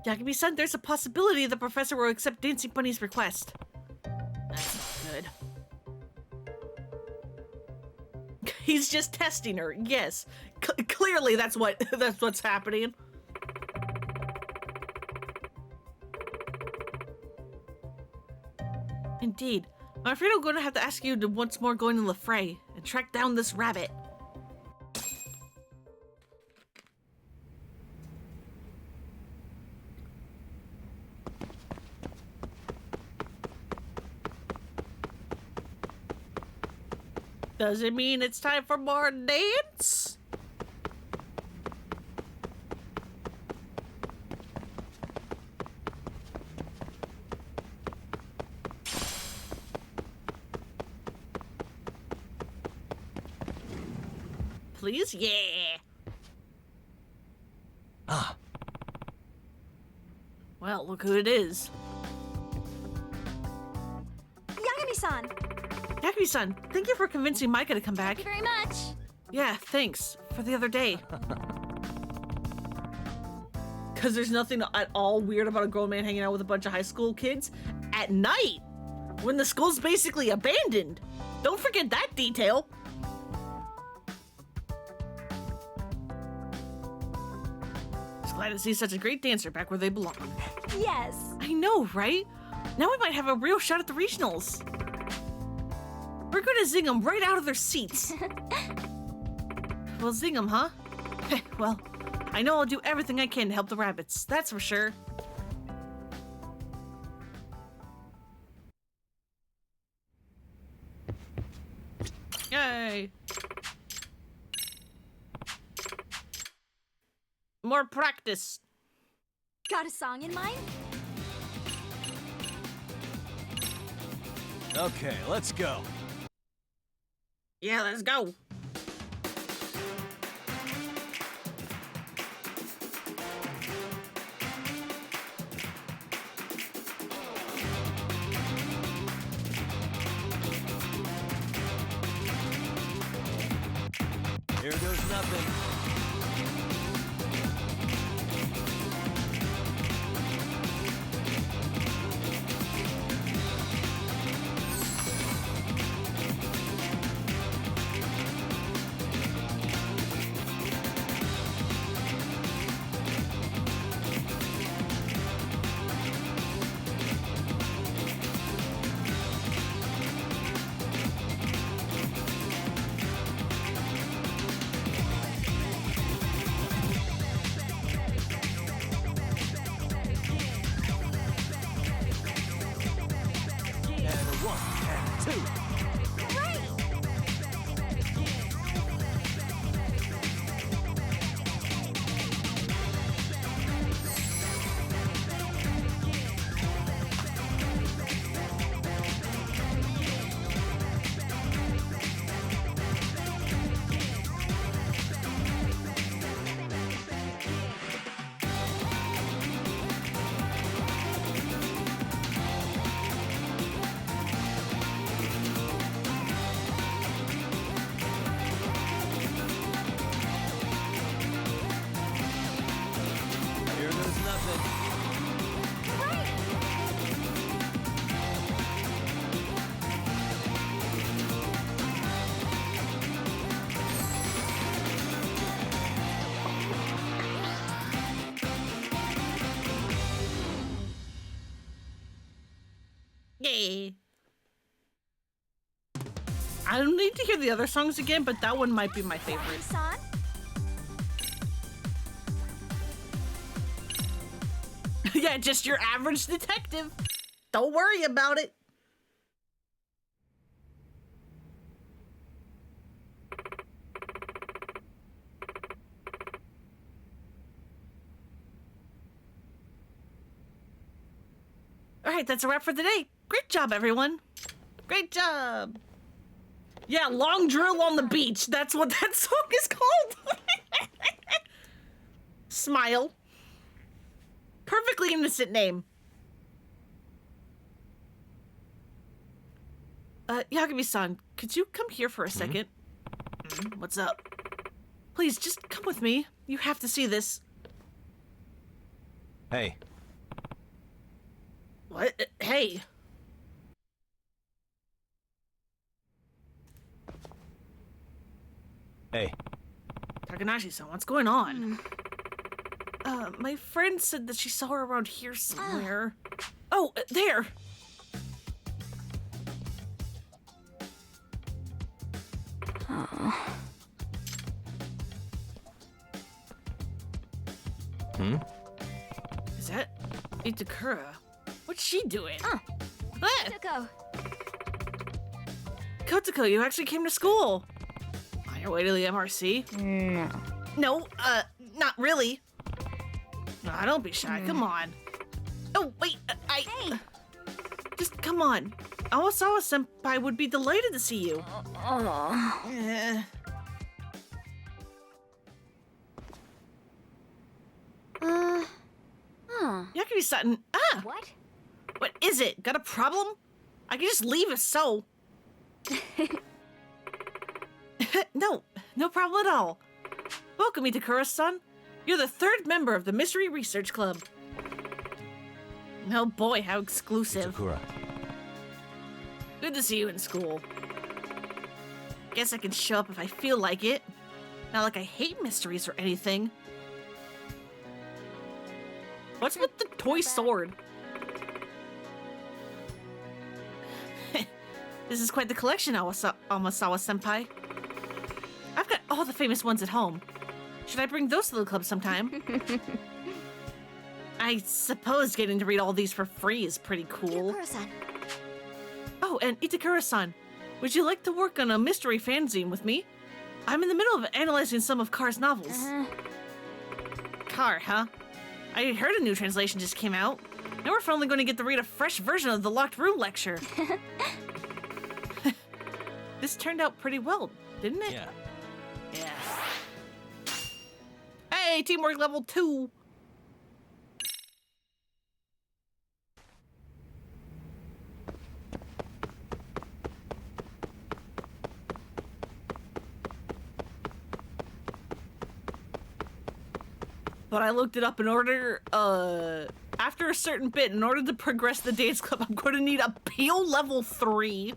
Yagami-san, there's a possibility the professor will accept Dancing Bunny's request. That's not good. He's just testing her. Yes, clearly that's what's happening. Indeed. I'm afraid I'm going to have to ask you to once more go into the fray and track down this rabbit. Does it mean it's time for more dance? Please? Yeah. Ah, Well, look who it is. Yagami-san! Yagami-san, thank you for convincing Micah to come back. Thank you very much. Yeah, thanks. For the other day. Because there's nothing at all weird about a grown man hanging out with a bunch of high school kids at night when the school's basically abandoned. Don't forget that detail. Just glad to see such a great dancer back where they belong. Yes. I know, right? Now we might have a real shot at the regionals. We're gonna zing them right out of their seats. Well, zing them, huh? Well, I know I'll do everything I can to help the rabbits, that's for sure. Yay! More practice. Got a song in mind? okay, let's go. Yeah, let's go. Here goes nothing. And a 1 and 2. Here goes nothing. Yay. I don't need to hear the other songs again, but that one might be my favorite. Yagami-san? Yeah, just your average detective. Don't worry about it. All right, that's a wrap for today. Great job, everyone. Great job. Yeah, long drill on the beach. That's what that song is called. Smile. Perfectly innocent name. Yagami-san, could you come here for a second? What's up? Please, just come with me. You have to see this. Hey, What? Hey. hey, Takanashi-san, what's going on? My friend said that she saw her around here somewhere. Oh, there. Is that Itakura? What's she doing? Ah! Tuko. Kotoko, you actually came to school. On your way to the MRC? No. No, not really. No, don't be shy, come on. Oh, wait, Hey! Just come on. Awasawa-senpai would be delighted to see you. Oh. Eh. Yakubi-san, What? what is it? Got a problem? I can just leave if so. No problem at all. Welcome, Itakura-san. You're the third member of the Mystery Research Club. Oh boy, how exclusive. Sakura. Good to see you in school. Guess I can show up if I feel like it. Not like I hate mysteries or anything. What's with the toy sword? This is quite the collection, Amasawa-senpai. I've got all the famous ones at home. Should I bring those to the club sometime? I suppose getting to read all these for free is pretty cool. Itakura-san. Oh, and Itakura-san, would you like to work on a mystery fanzine with me? I'm in the middle of analyzing some of Car's novels. Car, huh? I heard a new translation just came out. Now we're finally going to get to read a fresh version of the Locked Room lecture. This turned out pretty well, didn't it? Yeah. Hey, teamwork level 2. But I looked it up in order, after a certain bit, in order to progress the dance club, I'm going to need appeal level 3.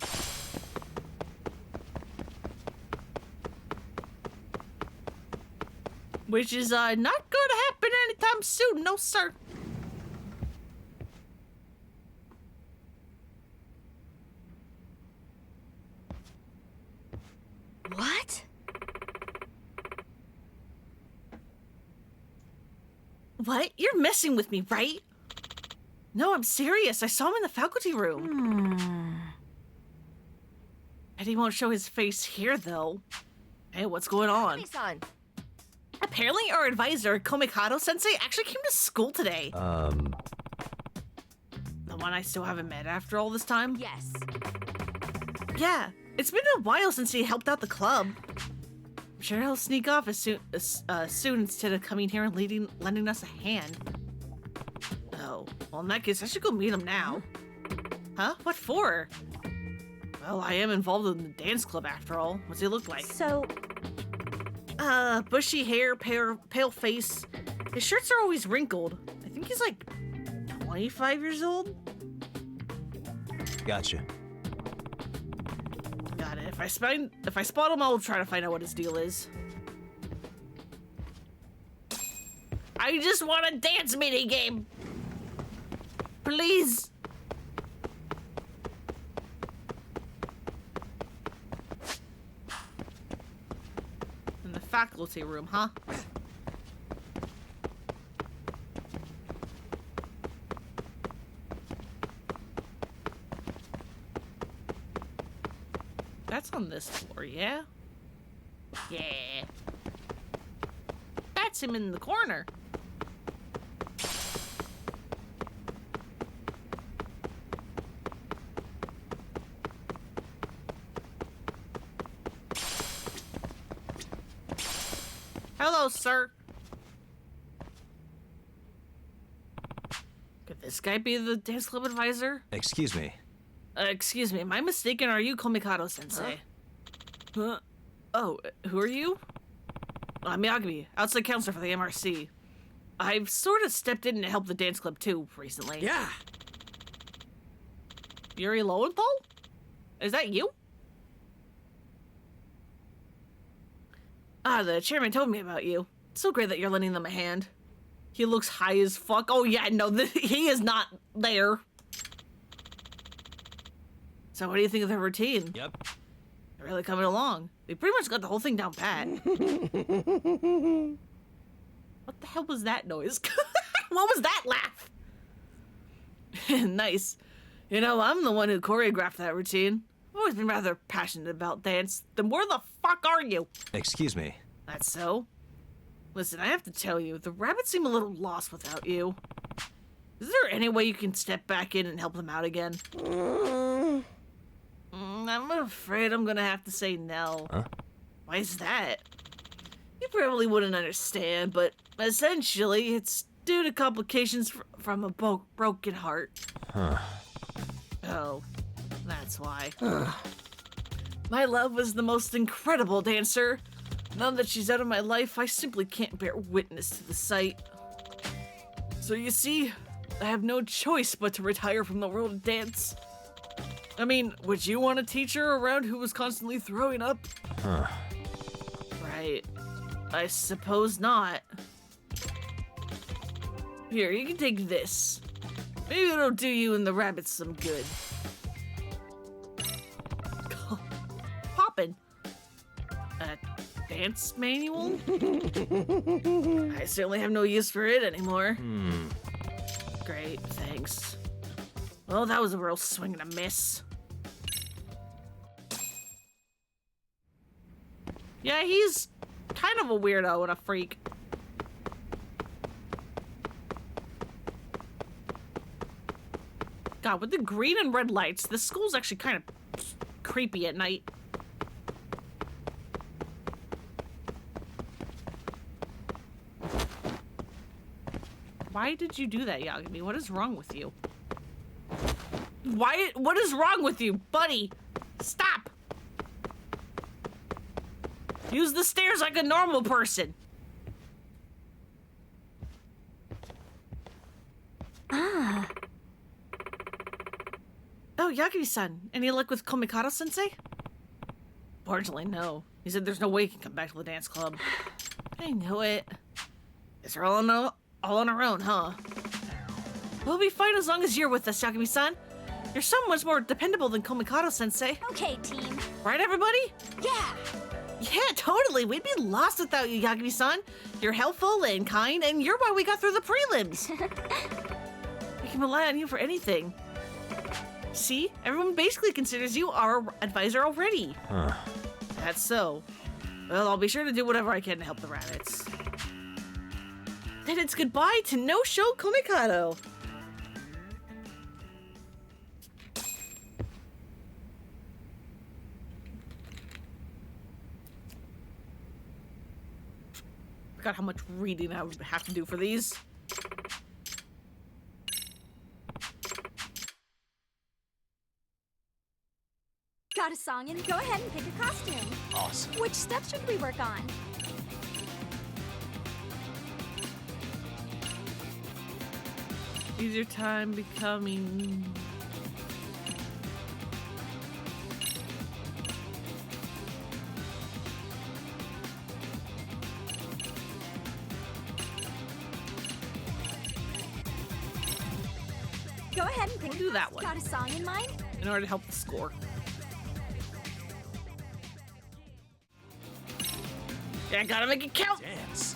Which is, not going to happen anytime soon, no sir. What? What? You're messing with me, right? No, I'm serious. I saw him in the faculty room. And he won't show his face here, though. Hey, what's going on? Yakubi-san. Apparently, our advisor, Komikado-sensei, actually came to school today. The one I still haven't met after all this time? Yes. Yeah, it's been a while since he helped out the club. I'm sure he'll sneak off as soon instead of coming here and lending us a hand. Oh, well in that case, I should go meet him now. Huh? What for? Well, I am involved in the dance club after all. What's he look like? So, Bushy hair, pale face. His shirts are always wrinkled. I think he's like 25 years old. Gotcha. Got it. If I spot him, I'll try to find out what his deal is. I just want a dance mini game. Please. In the faculty room, huh? That's on this floor, yeah? Yeah. That's him in the corner. Hello, sir. Could this guy be the dance club advisor? Excuse me. Excuse me, am I mistaken? Are you Komikado-sensei? Huh? Oh, who are you? I'm Yagami, outside counselor for the MRC. I've sort of stepped in to help the dance club too recently. Yeah. Yuri Lowenthal? Is that you? Ah, the chairman told me about you. It's so great that you're lending them a hand. He looks high as fuck. Oh yeah, no, he is not there. So what do you think of the routine? Yep. They're really coming along. They pretty much got the whole thing down pat. What the hell was that noise? What was that laugh? Nice. You know, I'm the one who choreographed that routine. I've always been rather passionate about dance. Then where the fuck are you? Excuse me. That's so? Listen, I have to tell you, the rabbits seem a little lost without you. Is there any way you can step back in and help them out again? I'm afraid I'm gonna have to say no. Huh? Why is that? You probably wouldn't understand, but essentially, it's due to complications from a broken heart. Huh. Oh, that's why. My love was the most incredible dancer. Now that she's out of my life, I simply can't bear witness to the sight. So you see, I have no choice but to retire from the world of dance. I mean, would you want a teacher around who was constantly throwing up? Huh. Right. I suppose not. Here, you can take this. Maybe it'll do you and the rabbits some good. Poppin'. A dance manual? I certainly have no use for it anymore. Great, thanks. Well, that was a real swing and a miss. Yeah, he's kind of a weirdo and a freak. God, with the green and red lights, this school's actually kind of creepy at night. Why did you do that, Yagami? What is wrong with you? What is wrong with you, buddy? Stop! Use the stairs like a normal person. Oh, Yagami-san, any luck with Komikado-sensei? Fortunately, no. He said there's no way he can come back to the dance club. I knew it. Guess we're all on our own, huh? We'll be fine as long as you're with us, Yagami-san. You're so much more dependable than Komikado-sensei. Okay, team. Right, everybody? Yeah. Yeah, totally. We'd be lost without you, Yagami-san. You're helpful and kind, and you're why we got through the prelims. We can rely on you for anything. See? Everyone basically considers you our advisor already. Huh. That's so. Well, I'll be sure to do whatever I can to help the rabbits. Then it's goodbye to no-show Komikado. Forgot how much reading I would have to do for these. Got a song and go ahead and pick a costume. Awesome. Which steps should we work on? Use your time becoming... Go ahead and pick We'll do that one. Got a song in mind? in order to help the score. Yeah, gotta make it count! Dance.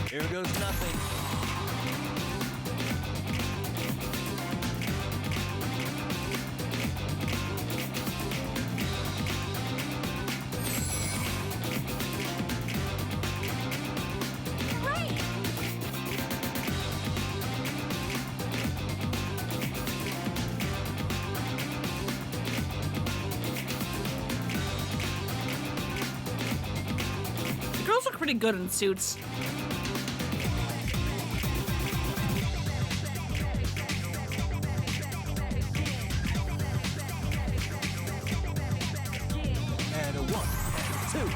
Here goes nothing. Right. The girls look pretty good in suits. And a 1, and a 2.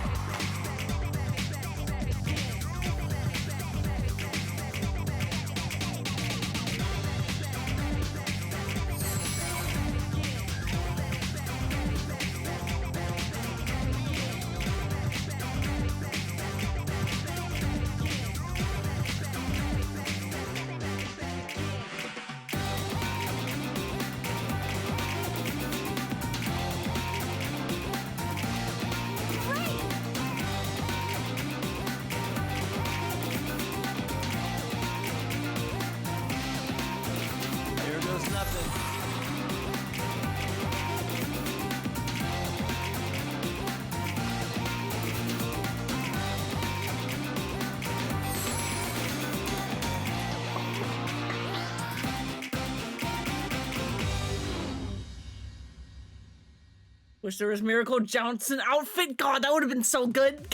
Wish there was Miracle Johnson outfit. God, that would have been so good.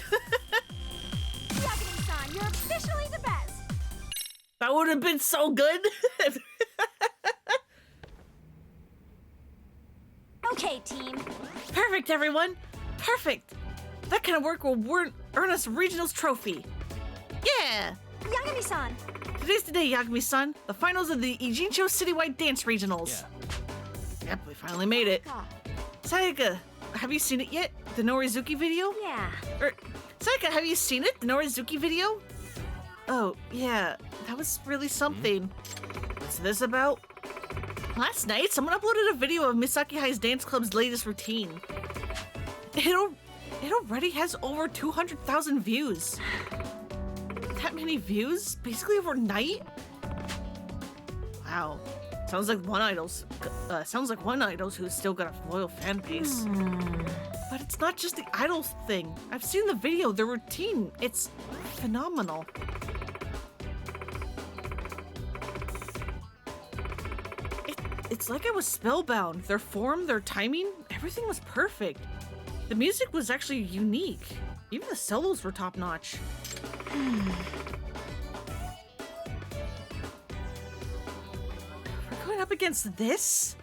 Yagami-san, you're officially the best. That would have been so good. Okay, team. Perfect, everyone. Perfect. That kind of work will earn us Regionals trophy. Yeah. Yagami-san. Today's the day, Yagami-san. The finals of the Ijincho Citywide Dance Regionals. Yeah. Yep, we finally made it. Sayaka, have you seen it yet? The Norizuki video? Yeah. Sayaka, have you seen it? The Norizuki video? Oh, yeah. That was really something. What's this about? Last night, someone uploaded a video of Misaki High's dance club's latest routine. It already has over 200,000 views. That many views? Basically overnight? Wow. Sounds like one idol's who's still got a loyal fan base. But it's not just the idols thing. I've seen the video, the routine. It's phenomenal. It's like I was spellbound. Their form, their timing, everything was perfect. The music was actually unique. Even the solos were top-notch. We're going up against this?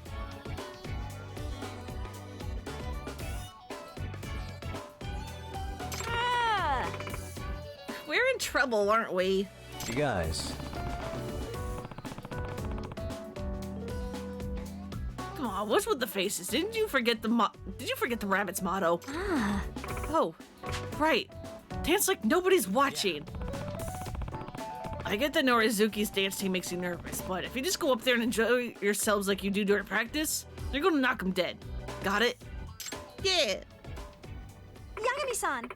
Ah! We're in trouble, aren't we? You guys, Come on, what's with the faces? Did you forget the rabbit's motto? Oh, right. Dance like nobody's watching. I get that Norizuki's dance team makes you nervous, but if you just go up there and enjoy yourselves like you do during practice, you're gonna knock them dead. Got it? Yeah. Yagami-san.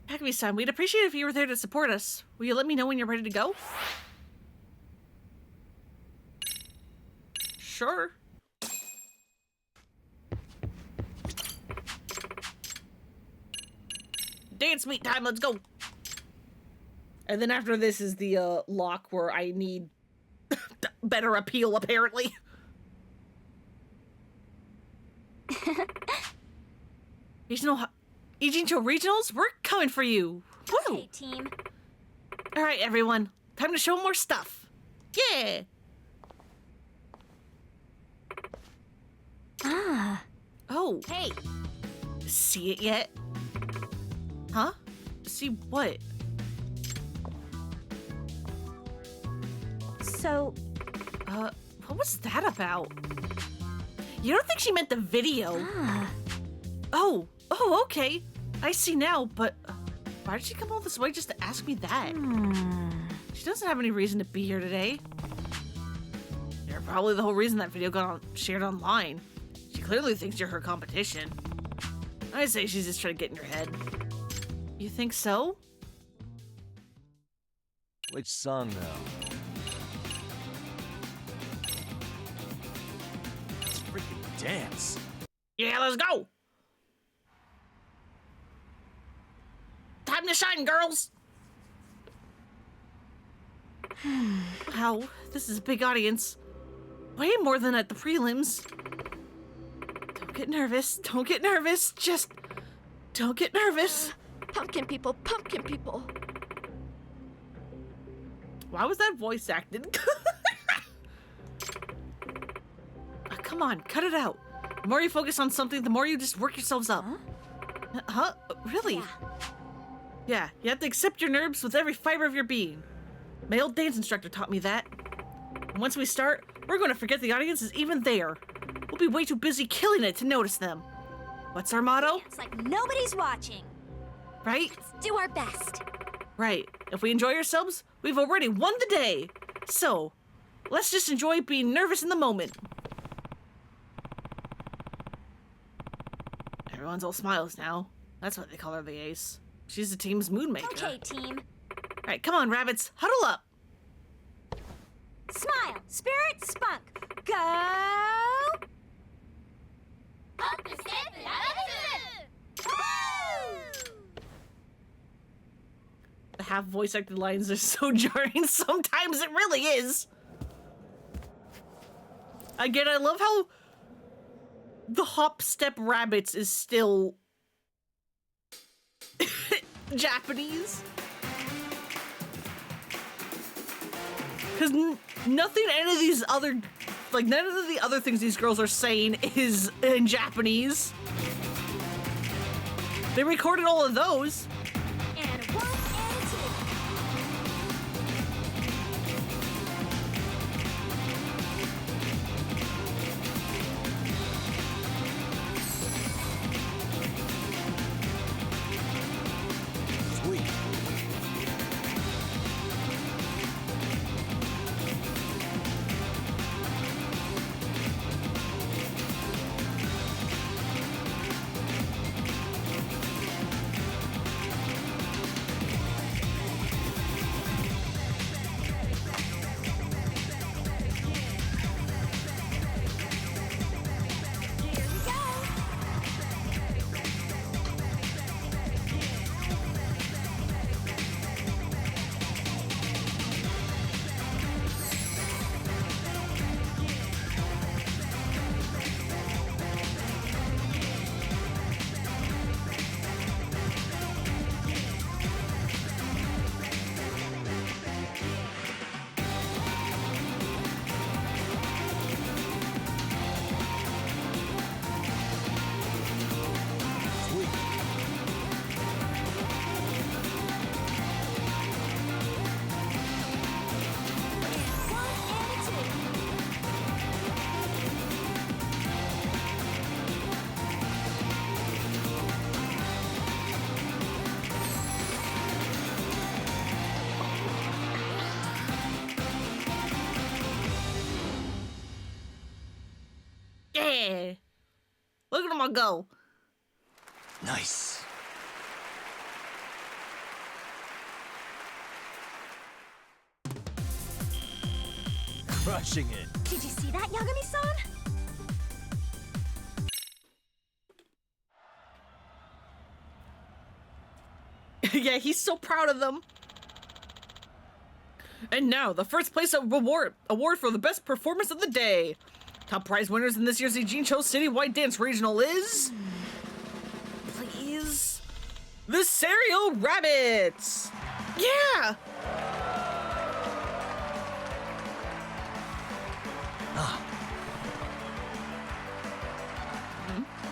Yagami-san, we'd appreciate if you were there to support us. Will you let me know when you're ready to go? Sure. Dance meet time, let's go. And then after this is the lock where I need better appeal, apparently. Ijincho Regionals, we're coming for you. Woo! Okay, team. All right, everyone. Time to show more stuff. Yeah! Ah. Oh, Hey, see it yet? Huh? See what? so What was that about? You don't think she meant the video? Oh, okay. I see now, but why did she come all this way just to ask me that? She doesn't have any reason to be here today. You're probably the whole reason that video got shared online. She clearly thinks you're her competition. I say she's just trying to get in your head. You think so? which song though? Let's freaking dance. Yeah, let's go! Time to shine, girls! Wow, this is a big audience. Way more than at the prelims. Don't get nervous. Don't get nervous. Just don't get nervous. Pumpkin people, pumpkin people. Why was that voice acted? Come on, cut it out. The more you focus on something, the more you just work yourselves up. Huh? Really? Yeah, you have to accept your nerves with every fiber of your being. My old dance instructor taught me that. And once we start, we're going to forget the audience is even there. We'll be way too busy killing it to notice them. What's our motto? It's like nobody's watching. Right? Let's do our best. Right. If we enjoy ourselves, we've already won the day. So, let's just enjoy being nervous in the moment. Everyone's all smiles now. That's what they call her, the ace. She's the team's mood maker. Okay, team. All right, come on, rabbits. Huddle up. Smile, spirit, spunk. Go! half voice acted lines are so jarring. Sometimes it really is. Again, I love how the Hop Step Rabbits is still Japanese. Because nothing any of these other, like, none of the other things these girls are saying is in Japanese. They recorded all of those. And 1 and 2. Sweet. Here we go. Sweet. And 1 and 2. Yeah. Look at them all go. Nice. Crushing it. Did you see that, Yagami-san? Yeah, he's so proud of them. And now, the first place award for the best performance of the day. Top prize winners in this year's Ijincho Citywide Dance Regional is... Please? The Seiryo Rabbits! Yeah!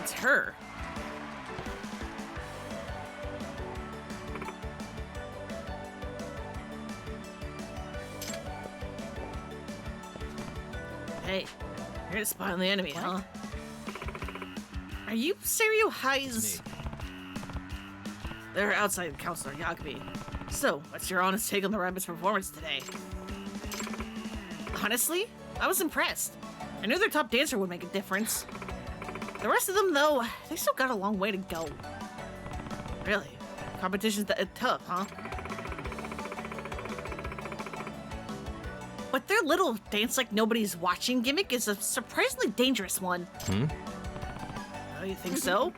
It's her. Hey, you're to spy on the enemy, huh? Are you Seiryo High's? They're outside Counselor Yagami. So, what's your honest take on the rabbit's performance today? Honestly, I was impressed. I knew their top dancer would make a difference. The rest of them, though, they still got a long way to go. Really? Competition's tough, huh? But their little dance like nobody's watching gimmick is a surprisingly dangerous one. Oh, you think so?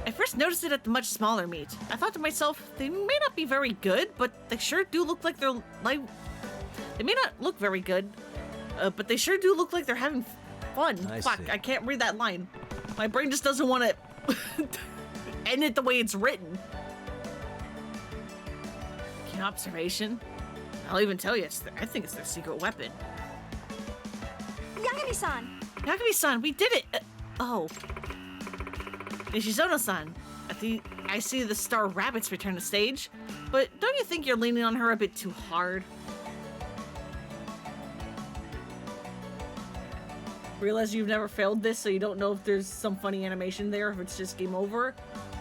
I first noticed it at the much smaller meet. I thought to myself, they may not be very good, but they sure do look like they're like... They may not look very good, but they sure do look like they're having fun. Fuck, see. I can't read that line. My brain just doesn't want to end it the way it's written. Keen observation. I'll even tell you, I think it's their secret weapon. Yagami-san! Yagami-san, we did it! Oh. Nishizono-san, I see the Star Rabbits return to stage, but don't you think you're leaning on her a bit too hard? Realize you've never failed this, so you don't know if there's some funny animation there, if it's just game over.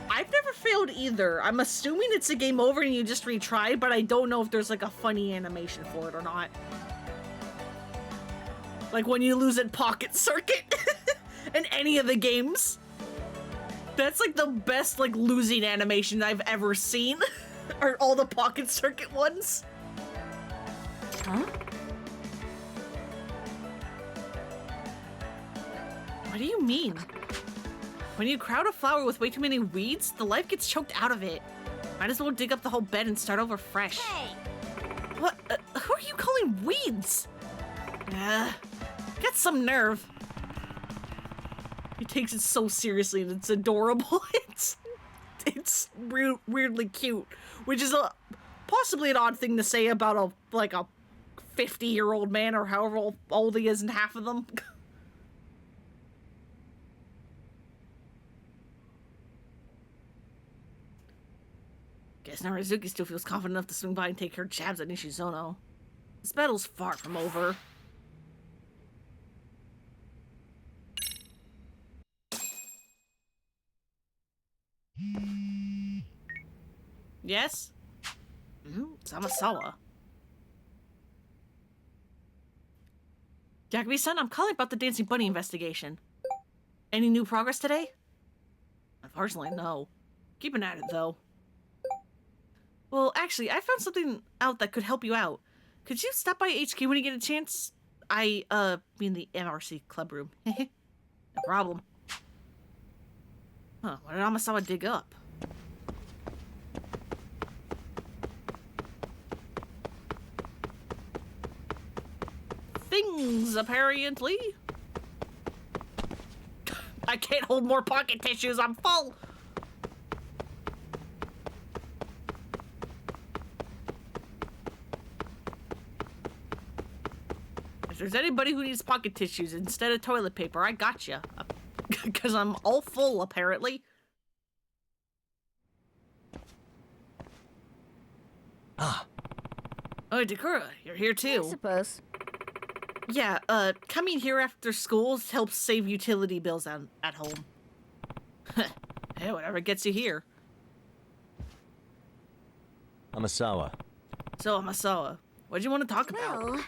I've never failed either. I'm assuming it's a game over and you just retry, but I don't know if there's like a funny animation for it or not. Like when you lose at Pocket Circuit in any of the games. That's like the best like losing animation I've ever seen. Are all the Pocket Circuit ones. Huh? What do you mean? When you crowd a flower with way too many weeds, the life gets choked out of it. Might as well dig up the whole bed and start over fresh. Hey! What? Who are you calling weeds? Get some nerve. He takes it so seriously and it's adorable. It's weirdly cute, which is possibly an odd thing to say about a 50-year-old man or however old he is in half of them. Guess Narizuki still feels confident enough to swing by and take her jabs at Nishizono. This battle's far from over. Yes? Samasawa. Yakubi-san, I'm calling about the Dancing Bunny investigation. Any new progress today? Unfortunately, no. Keeping at it, though. Well, actually, I found something out that could help you out. Could you stop by HQ when you get a chance? I mean the MRC club room. No problem. Huh, what did Amasawa dig up? Things, apparently. I can't hold more pocket tissues, I'm full! If there's anybody who needs pocket tissues instead of toilet paper, I gotcha. Because I'm all full, apparently. Ah. Oh, Dakura, you're here too. I suppose. Yeah, coming here after school helps save utility bills at home. Hey, whatever gets you here. Amasawa. So, Amasawa, what do you want to talk about? Well,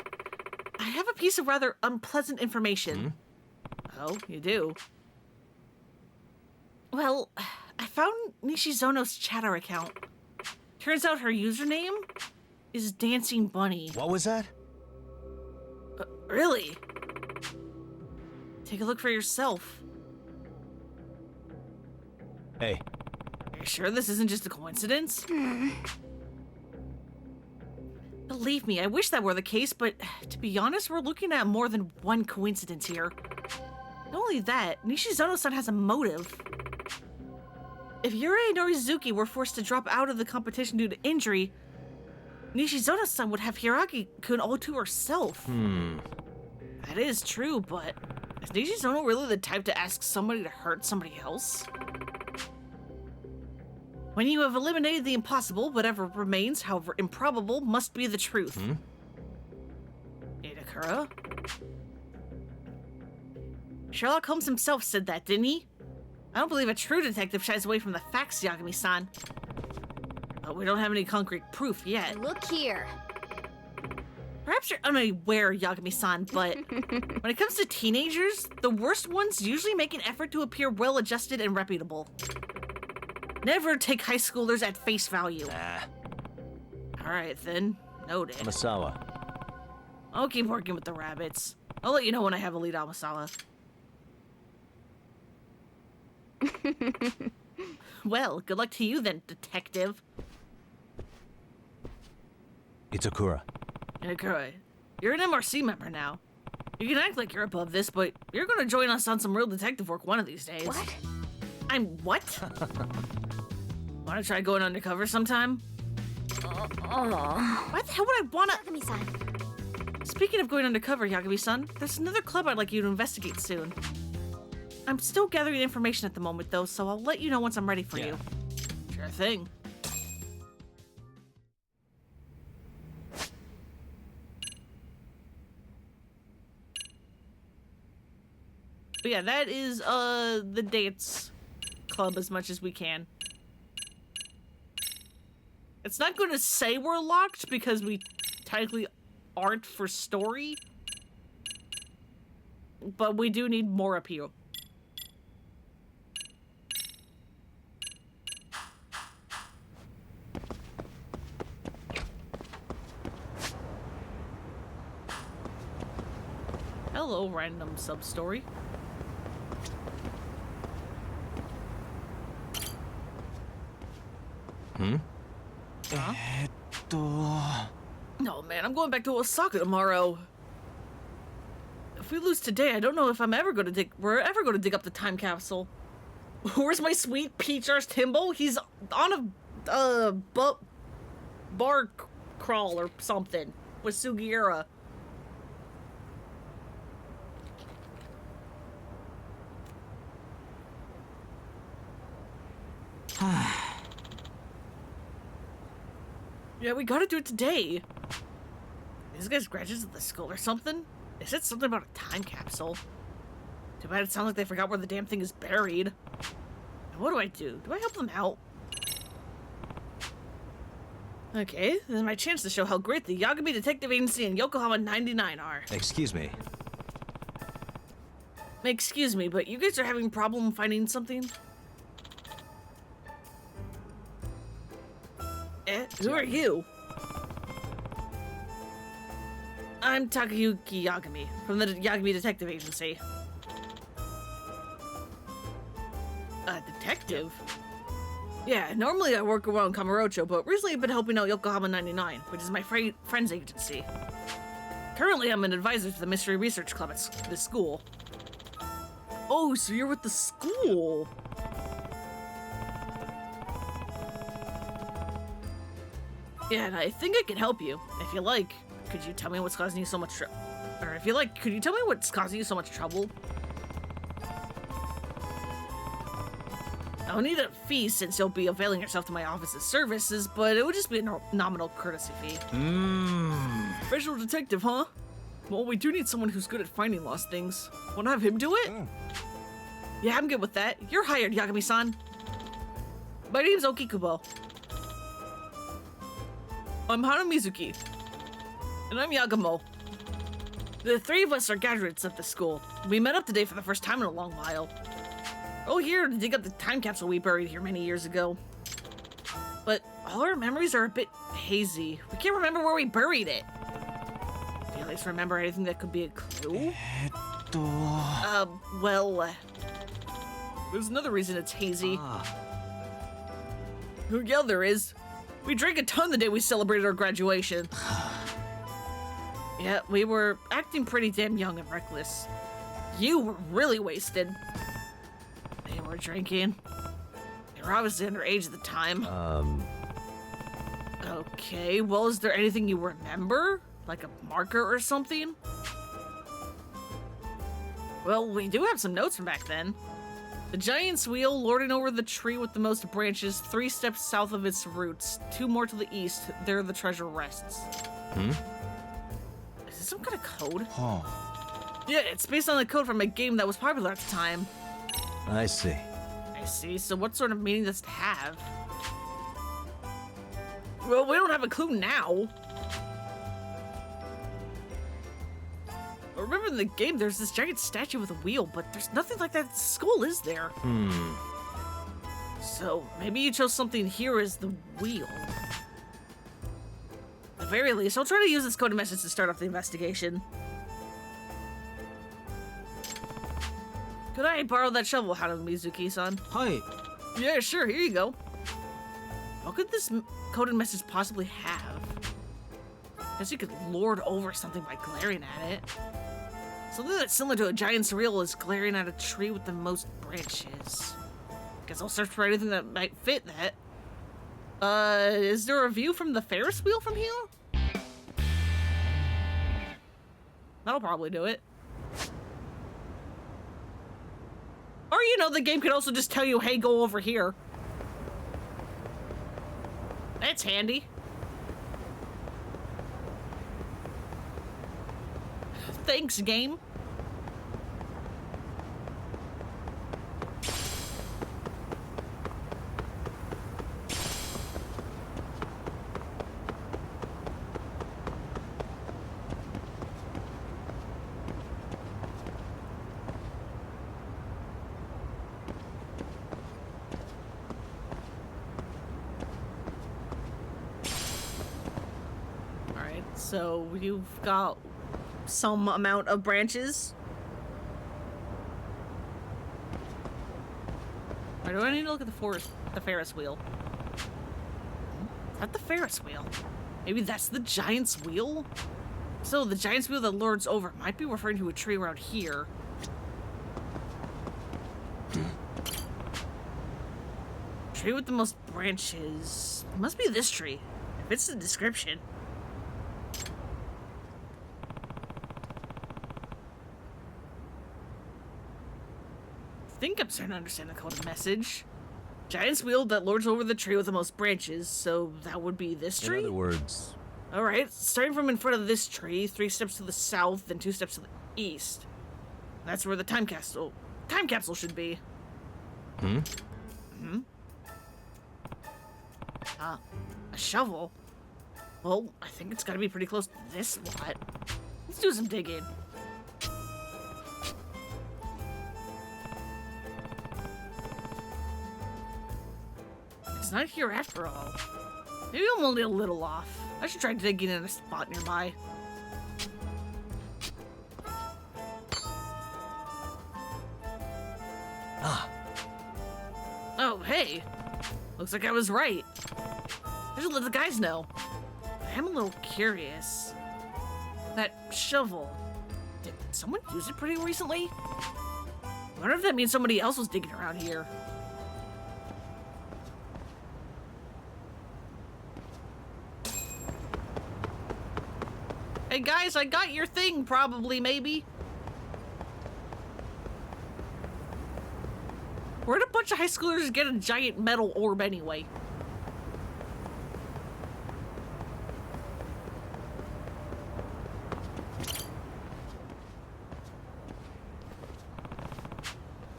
I have a piece of rather unpleasant information. Oh, you do? Well, I found Nishizono's chatter account. Turns out her username is Dancing Bunny. What was that? Really? Take a look for yourself. Hey, Are you sure this isn't just a coincidence? Believe me, I wish that were the case, but to be honest, we're looking at more than one coincidence here. Not only that, Nishizono-san has a motive. If Yurei and Norizuki were forced to drop out of the competition due to injury, Nishizono-san would have Hiragi-kun all to herself. That is true, but is Nishizono really the type to ask somebody to hurt somebody else? When you have eliminated the impossible, whatever remains, however improbable, must be the truth. Itakura? Sherlock Holmes himself said that, didn't he? I don't believe a true detective shies away from the facts, Yagami-san. But we don't have any concrete proof yet. look here. Perhaps you're unaware, Yagami-san, but when it comes to teenagers, the worst ones usually make an effort to appear well-adjusted and reputable. Never take high schoolers at face value. Alright then, noted. Amasawa. I'll keep working with the rabbits. I'll let you know when I have a lead, Amasawa. Well, good luck to you then, detective. Itakura. Itakura, you're an MRC member now. You can act like you're above this, but you're gonna join us on some real detective work one of these days. What? I'm what? Wanna try going undercover sometime? Why the hell would I wanna... Yagami-san. Speaking of going undercover, Yagami-san, there's another club I'd like you to investigate soon. I'm still gathering information at the moment, though, so I'll let you know once I'm ready for you. Sure thing. But yeah, that is, the dance club as much as we can. It's not going to say we're locked because we technically aren't for story. But we do need more appeal. Hello, random sub-story. going back to Osaka tomorrow. If we lose today, I don't know if we're ever gonna dig up the time capsule. Where's my sweet Peach-arsed Timbo? He's on a bar crawl or something with Sugiura. Yeah, we gotta do it today. These guys graduates at the school or something? They said something about a time capsule. Too bad it sounds like they forgot where the damn thing is buried. Now what do I do? Do I help them out? Okay, this is my chance to show how great the Yagami Detective Agency and Yokohama 99 are. Excuse me. Excuse me, but you guys are having a problem finding something? Who are you? I'm Takayuki Yagami, from the Yagami Detective Agency. A detective? Yeah, normally I work around Kamurocho, but recently I've been helping out Yokohama 99, which is my friend's agency. Currently, I'm an advisor to the Mystery Research Club at the school. Oh, so you're with the school? Yeah, and I think I can help you. If you like, could you tell me what's causing you so much trouble? Or if you like, could you tell me what's causing you so much trouble? I'll need a fee since you'll be availing yourself to my office's services, but it would just be a nominal courtesy fee. Visual detective, huh? Well, we do need someone who's good at finding lost things. Wanna have him do it? Yeah, I'm good with that. You're hired, Yagami-san. My name's Okikubo. I'm Hana Mizuki. And I'm Yagamo. The three of us are graduates of the school. We met up today for the first time in a long while. Oh, here to dig up the time capsule we buried here many years ago. But all our memories are a bit hazy. We can't remember where we buried it. Do you at least remember anything that could be a clue? There's another reason it's hazy. Yeah, there is. We drank a ton the day we celebrated our graduation. Yeah, we were acting pretty damn young and reckless. You were really wasted. They were drinking. They were obviously underage at the time. Okay, well, is there anything you remember? Like a marker or something? Well, we do have some notes from back then. The giant's wheel lording over the tree with the most branches, 3 steps south of its roots. 2 more to the east, there the treasure rests. Is this some kind of code? Yeah, it's based on the code from a game that was popular at the time. I see. I see, so what sort of meaning does it have? Well, we don't have a clue now. Remember in the game, there's this giant statue with a wheel, but there's nothing like that at the school, is there? So, maybe you chose something here as the wheel. At the very least, I'll try to use this coded message to start off the investigation. Could I borrow that shovel, Hana Mizuki-san? Hi. Yeah, sure, here you go. What could this coded message possibly have? Guess you could lord over something by glaring at it. Something that's similar to a giant's wheel is glaring at a tree with the most branches. Guess I'll search for anything that might fit that. Is there a view from the Ferris wheel from here? That'll probably do it. Or, you know, the game could also just tell you, hey, go over here. That's handy. Thanks, game. Alright, so you've got some amount of branches. Or do I need to look at the Ferris wheel? Is that the Ferris wheel? Maybe that's the giant's wheel? So the giant's wheel that lords over might be referring to a tree around here. Tree with the most branches. Must be this tree. If it's the description. I think I'm starting to understand the code message. Giant's wheel that lords over the tree with the most branches, so that would be this tree? In other words, Alright, starting from in front of this tree, 3 steps to the south, then 2 steps to the east. That's where the time capsule should be. A shovel? Well, I think it's gotta be pretty close to this lot. Let's do some digging. It's not here after all. Maybe I'm only a little off. I should try digging in a spot nearby. Oh, hey. Looks like I was right. I should let the guys know. I am a little curious. That shovel. Did someone use it pretty recently? I wonder if that means somebody else was digging around here. Hey guys, I got your thing, probably, maybe. Where'd a bunch of high schoolers get a giant metal orb anyway?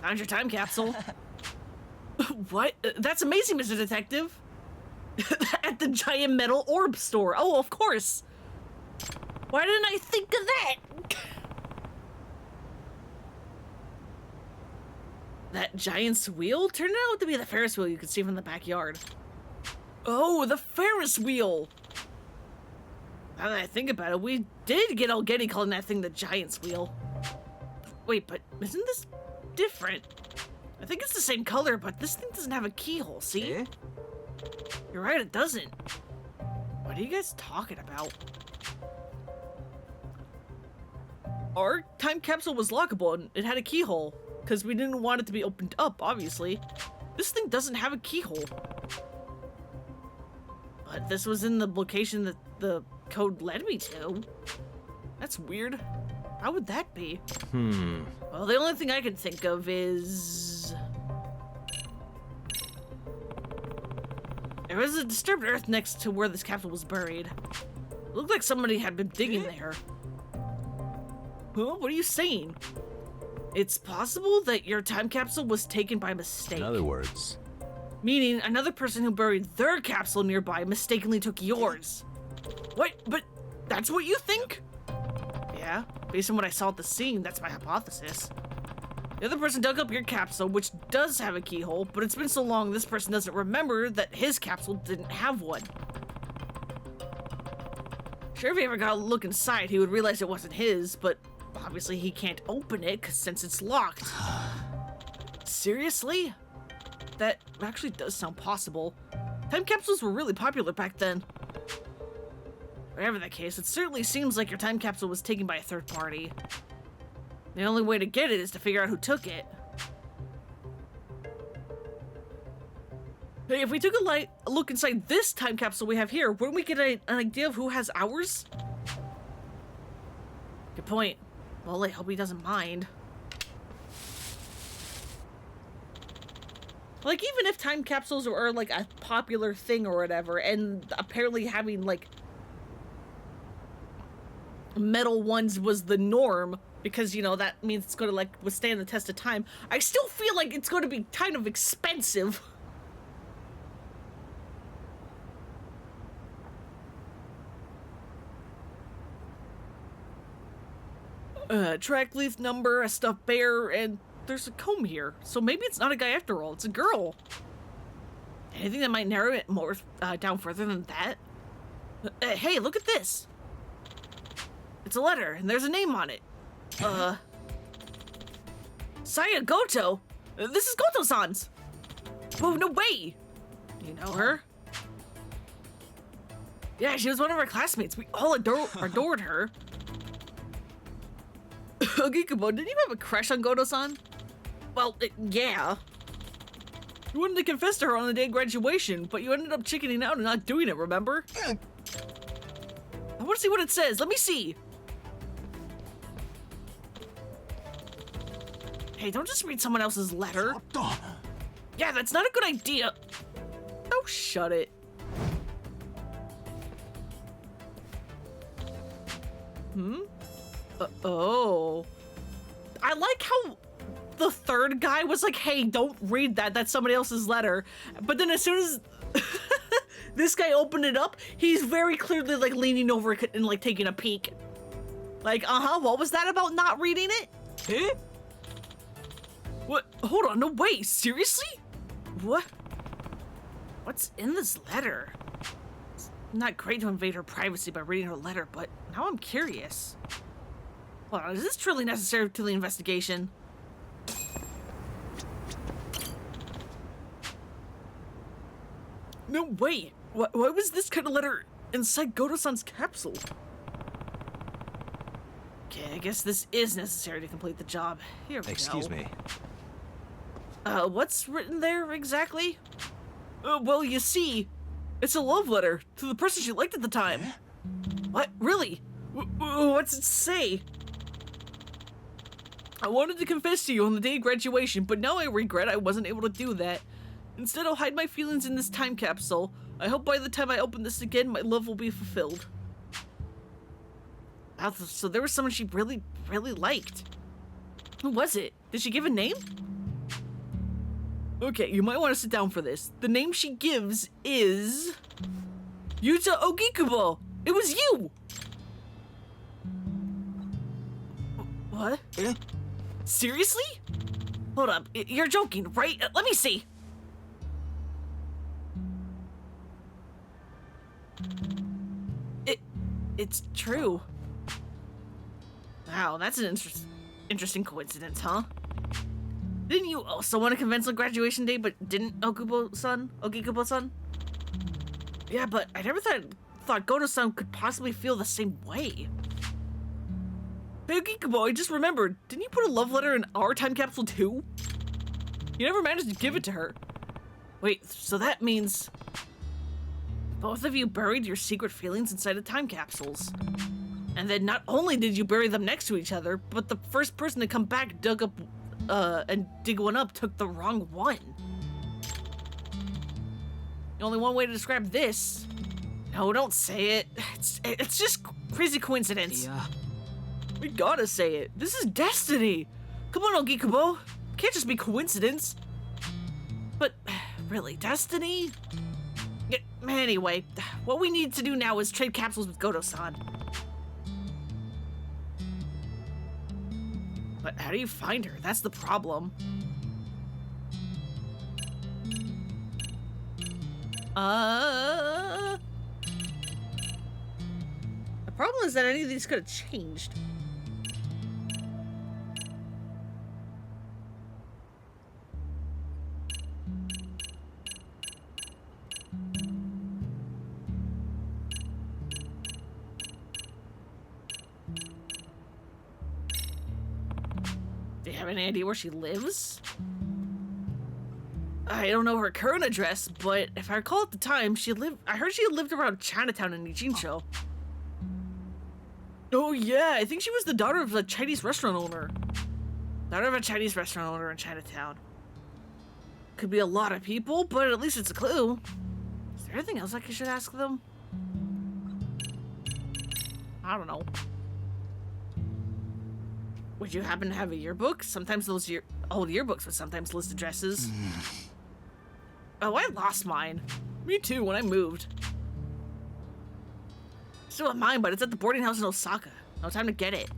Found your time capsule. What? That's amazing, Mr. Detective. At the giant metal orb store. Oh, of course. Why didn't I think of that? That giant's wheel turned out to be the Ferris wheel you could see from the backyard. Oh, the Ferris wheel! Now that I think about it, we did get Algetty calling that thing the giant's wheel. Wait, but isn't this different? I think it's the same color, but this thing doesn't have a keyhole, see? Eh? You're right, it doesn't. What are you guys talking about? Our time capsule was lockable and it had a keyhole, because we didn't want it to be opened up, obviously. This thing doesn't have a keyhole. But this was in the location that the code led me to. That's weird. How would that be? Well, the only thing I can think of is... there was a disturbed earth next to where this capsule was buried. It looked like somebody had been digging there. Huh? What are you saying? It's possible that your time capsule was taken by mistake. in other words, Meaning another person who buried their capsule nearby mistakenly took yours. What? But that's what you think? Yeah, based on what I saw at the scene, that's my hypothesis. The other person dug up your capsule, which does have a keyhole, but it's been so long this person doesn't remember that his capsule didn't have one. Sure, if he ever got a look inside, he would realize it wasn't his, but obviously he can't open it since it's locked. Seriously? That actually does sound possible. Time capsules were really popular back then. Whatever the case, it certainly seems like your time capsule was taken by a third party. The only way to get it is to figure out who took it. Hey, if we took a look inside this time capsule we have here, wouldn't we get an idea of who has ours? Good point. Well, I hope he doesn't mind. Like, even if time capsules are like a popular thing or whatever, and apparently having like metal ones was the norm, because, you know, that means it's going to like withstand the test of time, I still feel like it's going to be kind of expensive. Track leaf number, a stuffed bear, and there's a comb here. So maybe it's not a guy after all, it's a girl. Anything that might narrow it more down further than that? Hey, look at this. It's a letter, and there's a name on it. Saya Goto. This is Goto-san's. Oh, no way. Do you know her? Yeah, she was one of our classmates. We all adored her. Ogikubo, didn't you have a crush on Goto-san? Well, yeah. You wanted to confess to her on the day of graduation, but you ended up chickening out and not doing it, remember? I want to see what it says. Let me see. Hey, don't just read someone else's letter. Yeah, that's not a good idea. Oh, shut it. Oh. I like how the third guy was like, hey, don't read that. That's somebody else's letter. But then as soon as this guy opened it up, he's very clearly like leaning over and like taking a peek. Like, what was that about not reading it? Huh? What? Hold on, no, wait, seriously? What? What's in this letter? It's not great to invade her privacy by reading her letter, but now I'm curious. Hold on, is this truly necessary to the investigation? No, wait. Why was this kind of letter inside Goto-san's capsule? Okay, I guess this is necessary to complete the job. Here we go. Excuse me. What's written there exactly? Well, you see, it's a love letter to the person she liked at the time. What? Really? What's it say? I wanted to confess to you on the day of graduation, but now I regret I wasn't able to do that. Instead, I'll hide my feelings in this time capsule. I hope by the time I open this again, my love will be fulfilled. Wow, so there was someone she really, really liked. Who was it? Did she give a name? Okay, you might want to sit down for this. The name she gives is... Yuta Ogikubo! It was you! What? Eh? Seriously? Hold up, you're joking, right? Let me see. It's true. Wow, that's an interesting coincidence, huh? Didn't you also want to convince on graduation day, but didn't Ogikubo-san? Yeah, but I never thought Goto-san could possibly feel the same way. Hey, Ogikubo, I just remembered. Didn't you put a love letter in our time capsule too? You never managed to give it to her. Wait, so that means both of you buried your secret feelings inside of time capsules. And then not only did you bury them next to each other, but the first person to come back dug one up took the wrong one. Only one way to describe this. No, don't say it. It's just crazy coincidence. Yeah. We gotta say it. This is destiny. Come on, Ogikubo. Can't just be coincidence. But really, destiny? Yeah, anyway, what we need to do now is trade capsules with Goto-san. But how do you find her? That's the problem. The problem is that any of these could have changed. Do you have any idea where she lives? I don't know her current address, but if I recall at the time, I heard she lived around Chinatown in Ijincho. Oh yeah, I think she was the daughter of a Chinese restaurant owner. Daughter of a Chinese restaurant owner in Chinatown. Could be a lot of people, but at least it's a clue. Is there anything else I should ask them? I don't know. Would you happen to have a yearbook? Sometimes those old yearbooks would sometimes list addresses. Oh, I lost mine. Me too, when I moved. Still have mine, but it's at the boarding house in Osaka. No time to get it.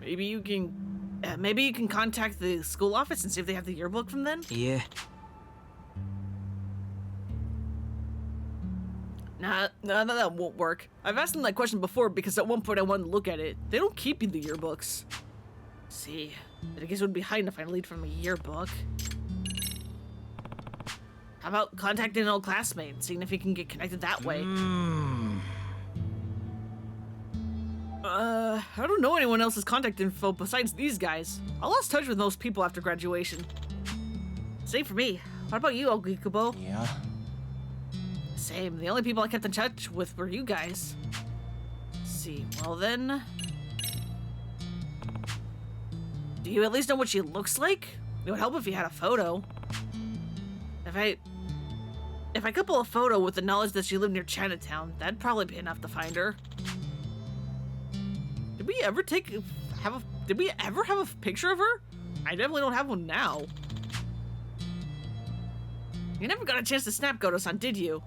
Maybe you can contact the school office and see if they have the yearbook from then? Yeah. Nah, that won't work. I've asked them that question before because at one point I wanted to look at it. They don't keep you the yearbooks. See, but I guess it would be hiding if I lead from a yearbook. How about contacting an old classmate, seeing if he can get connected that way? I don't know anyone else's contact info besides these guys. I lost touch with most people after graduation. Same for me. What about you, Ogikubo? Yeah. Same. The only people I kept in touch with were you guys. Let's see, well then... Do you at least know what she looks like? It would help if you had a photo. If I couple a photo with the knowledge that she lived near Chinatown, that'd probably be enough to find her. Did we ever have a picture of her? I definitely don't have one now. You never got a chance to snap Goto-san, did you?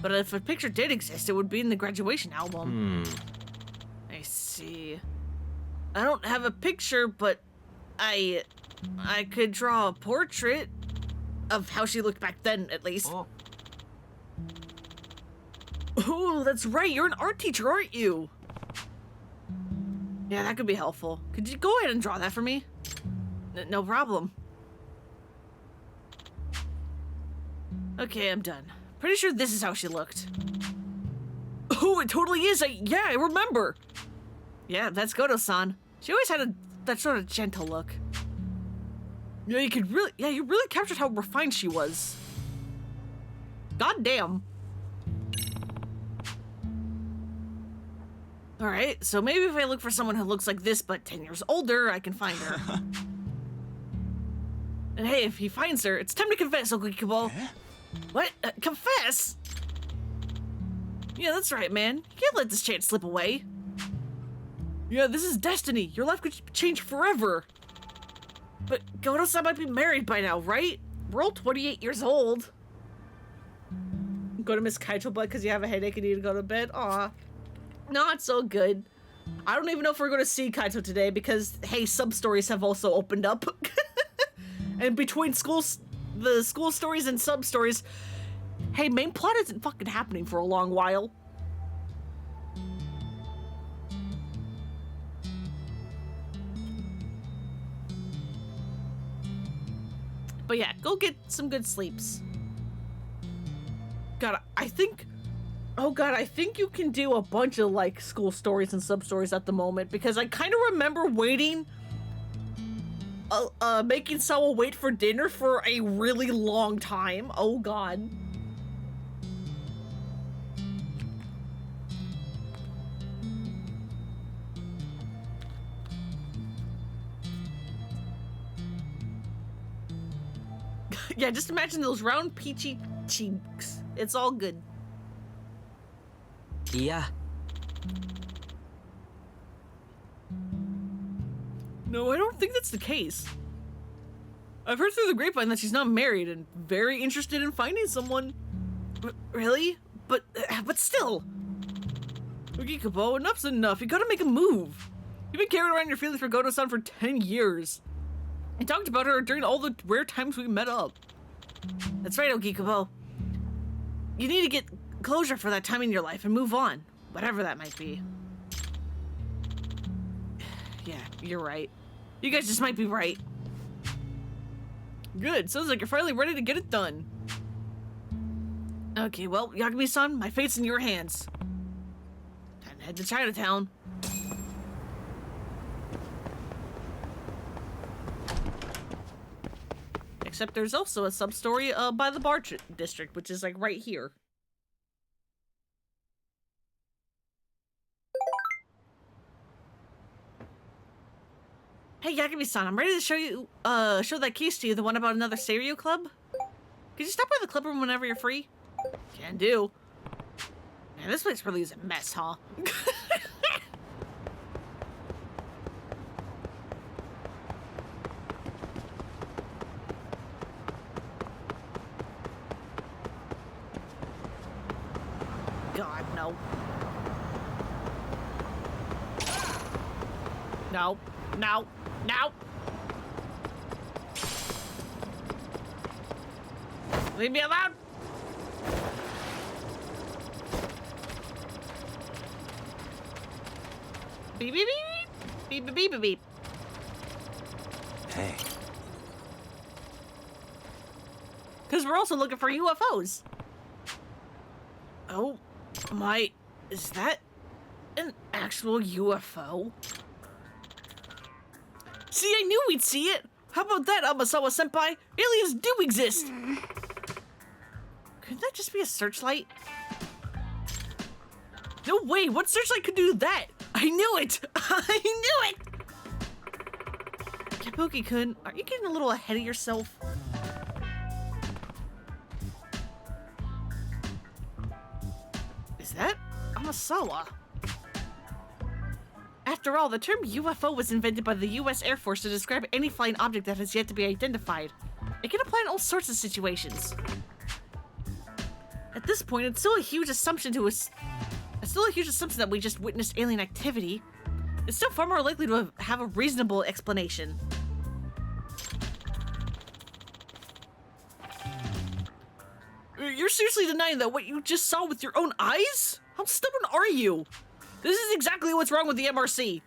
But if a picture did exist, it would be in the graduation album. I see. I don't have a picture, but I could draw a portrait of how she looked back then, at least. Oh, that's right. You're an art teacher, aren't you? Yeah, that could be helpful. Could you go ahead and draw that for me? No problem. Okay, I'm done. Pretty sure this is how she looked. Oh, it totally is. Yeah, I remember. Yeah, that's Goto-san. She always had that sort of gentle look. Yeah, you really captured how refined she was. God damn. Alright, so maybe if I look for someone who looks like this but 10 years older, I can find her. And hey, if he finds her, it's time to confess, Ogikubo. What? Confess? Yeah, that's right, man. You can't let this chance slip away. Yeah, this is destiny. Your life could change forever. But Goto-san might be married by now, right? We're all 28 years old. Go to Miss Kaito butt because you have a headache and need to go to bed? Aw. Not so good. I don't even know if we're going to see Kaito today because, hey, sub-stories have also opened up. And between the school stories and sub-stories, hey, main plot isn't fucking happening for a long while. But yeah, go get some good sleeps. God, I think you can do a bunch of like school stories and sub-stories at the moment because I kind of remember waiting, making Sawa wait for dinner for a really long time. Oh God. Yeah, just imagine those round peachy cheeks. It's all good. Yeah. No, I don't think that's the case. I've heard through the grapevine that she's not married and very interested in finding someone. Really? But still. Ogikubo, enough's enough. You gotta make a move. You've been carrying around your feelings for Goto-san for 10 years. I talked about her during all the rare times we met up. That's right, Ogikubo. You need to get closure for that time in your life and move on, whatever that might be. Yeah, you're right. You guys just might be right. Good, sounds like you're finally ready to get it done. Okay, well, Yagami-san, my fate's in your hands. Time to head to Chinatown. Except there's also a sub-story by the bar district, which is like right here. Hey, Yagami-san, I'm ready to show that case to you, the one about another Seiryo club. Could you stop by the club room whenever you're free? Can do. Man, this place really is a mess, huh? God, no. No, no, no! Leave me alone! Beep, beep, beep, beep, beep, beep, beep, beep. Hey. Because we're also looking for UFOs. Oh, my, is that An actual UFO? See, I knew we'd see it! How about that, Amasawa-senpai? Aliens do exist! Could that just be a searchlight? No way! What searchlight could do that? I knew it! I knew it! Kabuki-kun, are you getting a little ahead of yourself? Is that Amasawa? After all, the term UFO was invented by the US Air Force to describe any flying object that has yet to be identified. It can apply in all sorts of situations. At this point, it's still a huge assumption that we just witnessed alien activity. It's still far more likely to have a reasonable explanation. You're seriously denying that what you just saw with your own eyes? How stubborn are you? This is exactly what's wrong with the MRC.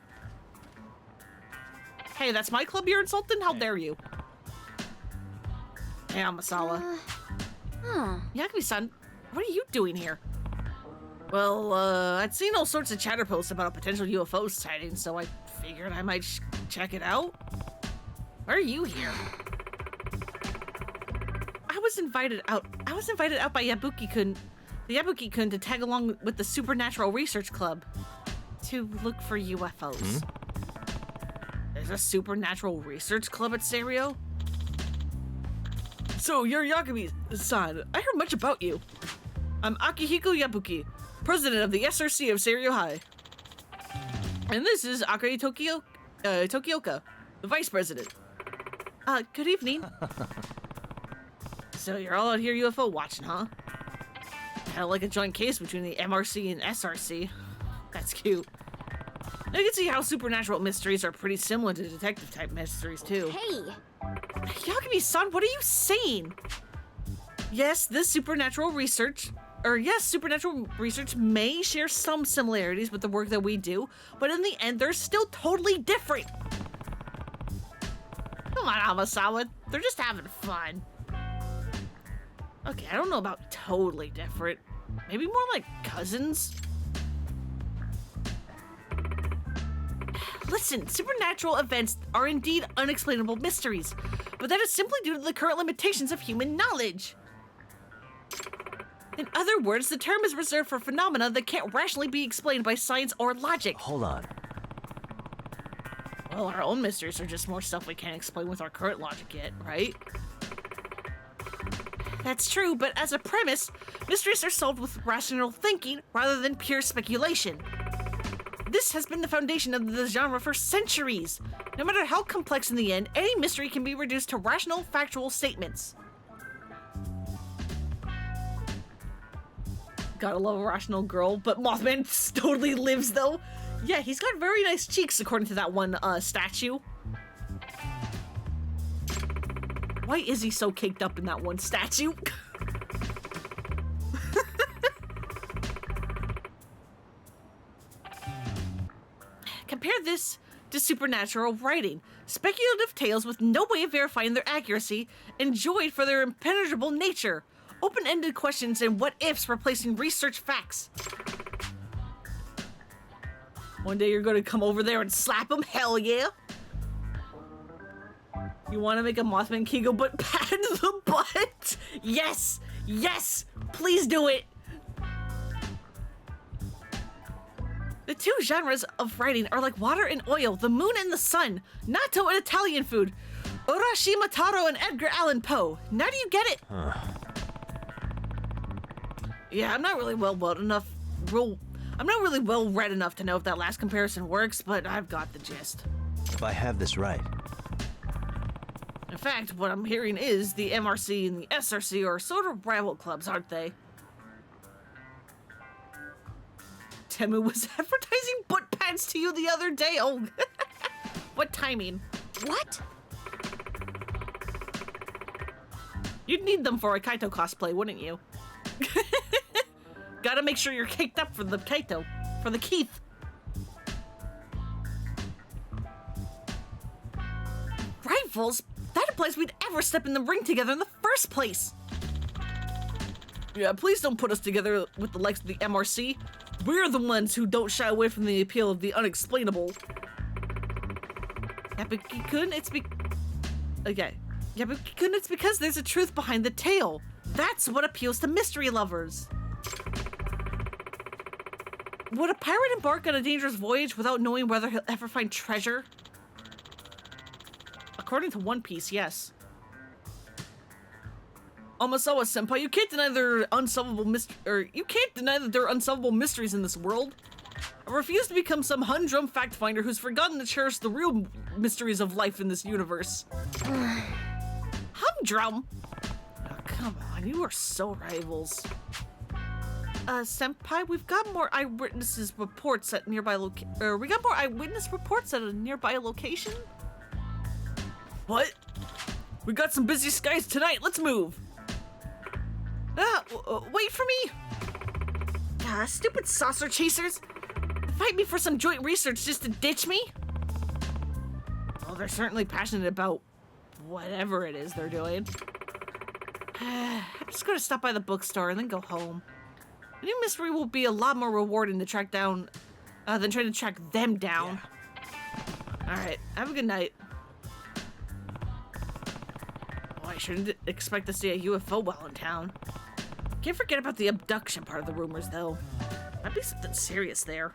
Hey, that's my club you're insulting? How dare you? Hey, Amasawa. Yakubi-san, what are you doing here? Well, I'd seen all sorts of chatter posts about a potential UFO sighting, so I figured I might check it out. Why are you here? I was invited out by Yabuki-kun, the Yabuki-kun, to tag along with the Supernatural Research Club to look for UFOs. There's a Supernatural Research Club at Seiryo? So, you're Yakubi-san. I heard much about you. I'm Akihiko Yabuki, president of the SRC of Seiryo High. And this is Akai Tokioka, the vice president. Good evening. So you're all out here UFO watching, huh? Kind of like a joint case between the MRC and SRC. That's cute. I can see how supernatural mysteries are pretty similar to detective-type mysteries, too. Hey! Yakubi-san, what are you saying? Yes, supernatural research may share some similarities with the work that we do, but in the end, they're still totally different. Come on, Amasawa, they're just having fun. Okay, I don't know about totally different. Maybe more like cousins? Listen, supernatural events are indeed unexplainable mysteries, but that is simply due to the current limitations of human knowledge. In other words, the term is reserved for phenomena that can't rationally be explained by science or logic. Hold on. Well, our own mysteries are just more stuff we can't explain with our current logic yet, right? That's true, but as a premise, mysteries are solved with rational thinking rather than pure speculation. This has been the foundation of the genre for centuries. No matter how complex in the end, any mystery can be reduced to rational, factual statements. Gotta love a rational girl, but Mothman totally lives though. Yeah, he's got very nice cheeks according to that one statue. Why is he so caked up in that one statue? Compare this to supernatural writing. Speculative tales with no way of verifying their accuracy, enjoyed for their impenetrable nature. Open-ended questions and what-ifs replacing research facts. One day you're gonna come over there and slap him? Hell yeah! You wanna make a Mothman Kigo butt pat in the butt? Yes! Yes! Please do it! The two genres of writing are like water and oil, the moon and the sun, natto and Italian food, Urashima Taro and Edgar Allan Poe. Now do you get it? Yeah, I'm not really well read enough to know if that last comparison works, but I've got the gist. If I have this right. In fact, what I'm hearing is the MRC and the SRC are sort of rival clubs, aren't they? Temu was advertising butt pads to you the other day. Oh, what timing? What? You'd need them for a Kaito cosplay, wouldn't you? Gotta make sure you're caked up for the Kaito, for the Keith. Rivals? That implies we'd ever step in the ring together in the first place. Yeah, please don't put us together with the likes of the MRC. we're the ones who don't shy away from the appeal of the unexplainable. Yeah, but Kikun, okay. Yeah, but Kikun, it's because there's a truth behind the tale. That's what appeals to mystery lovers. Would a pirate embark on a dangerous voyage without knowing whether he'll ever find treasure? According to One Piece, yes. Omasawa Senpai, you can't deny there are unsolvable mysteries in this world. I refuse to become some humdrum fact finder who's forgotten to cherish the real mysteries of life in this universe. Humdrum? Oh, come on, you are so rivals. Senpai, we've got more eyewitness reports at a nearby location. What? We got some busy skies tonight. Let's move. Wait for me. Stupid saucer chasers. Fight me for some joint research just to ditch me? Well, they're certainly passionate about whatever it is they're doing. I'm just gonna stop by the bookstore and then go home. The new mystery will be a lot more rewarding to track down than trying to track them down. Yeah. Alright, have a good night. Oh, I shouldn't expect to see a UFO while in town. Can't forget about the abduction part of the rumors, though. Might be something serious there.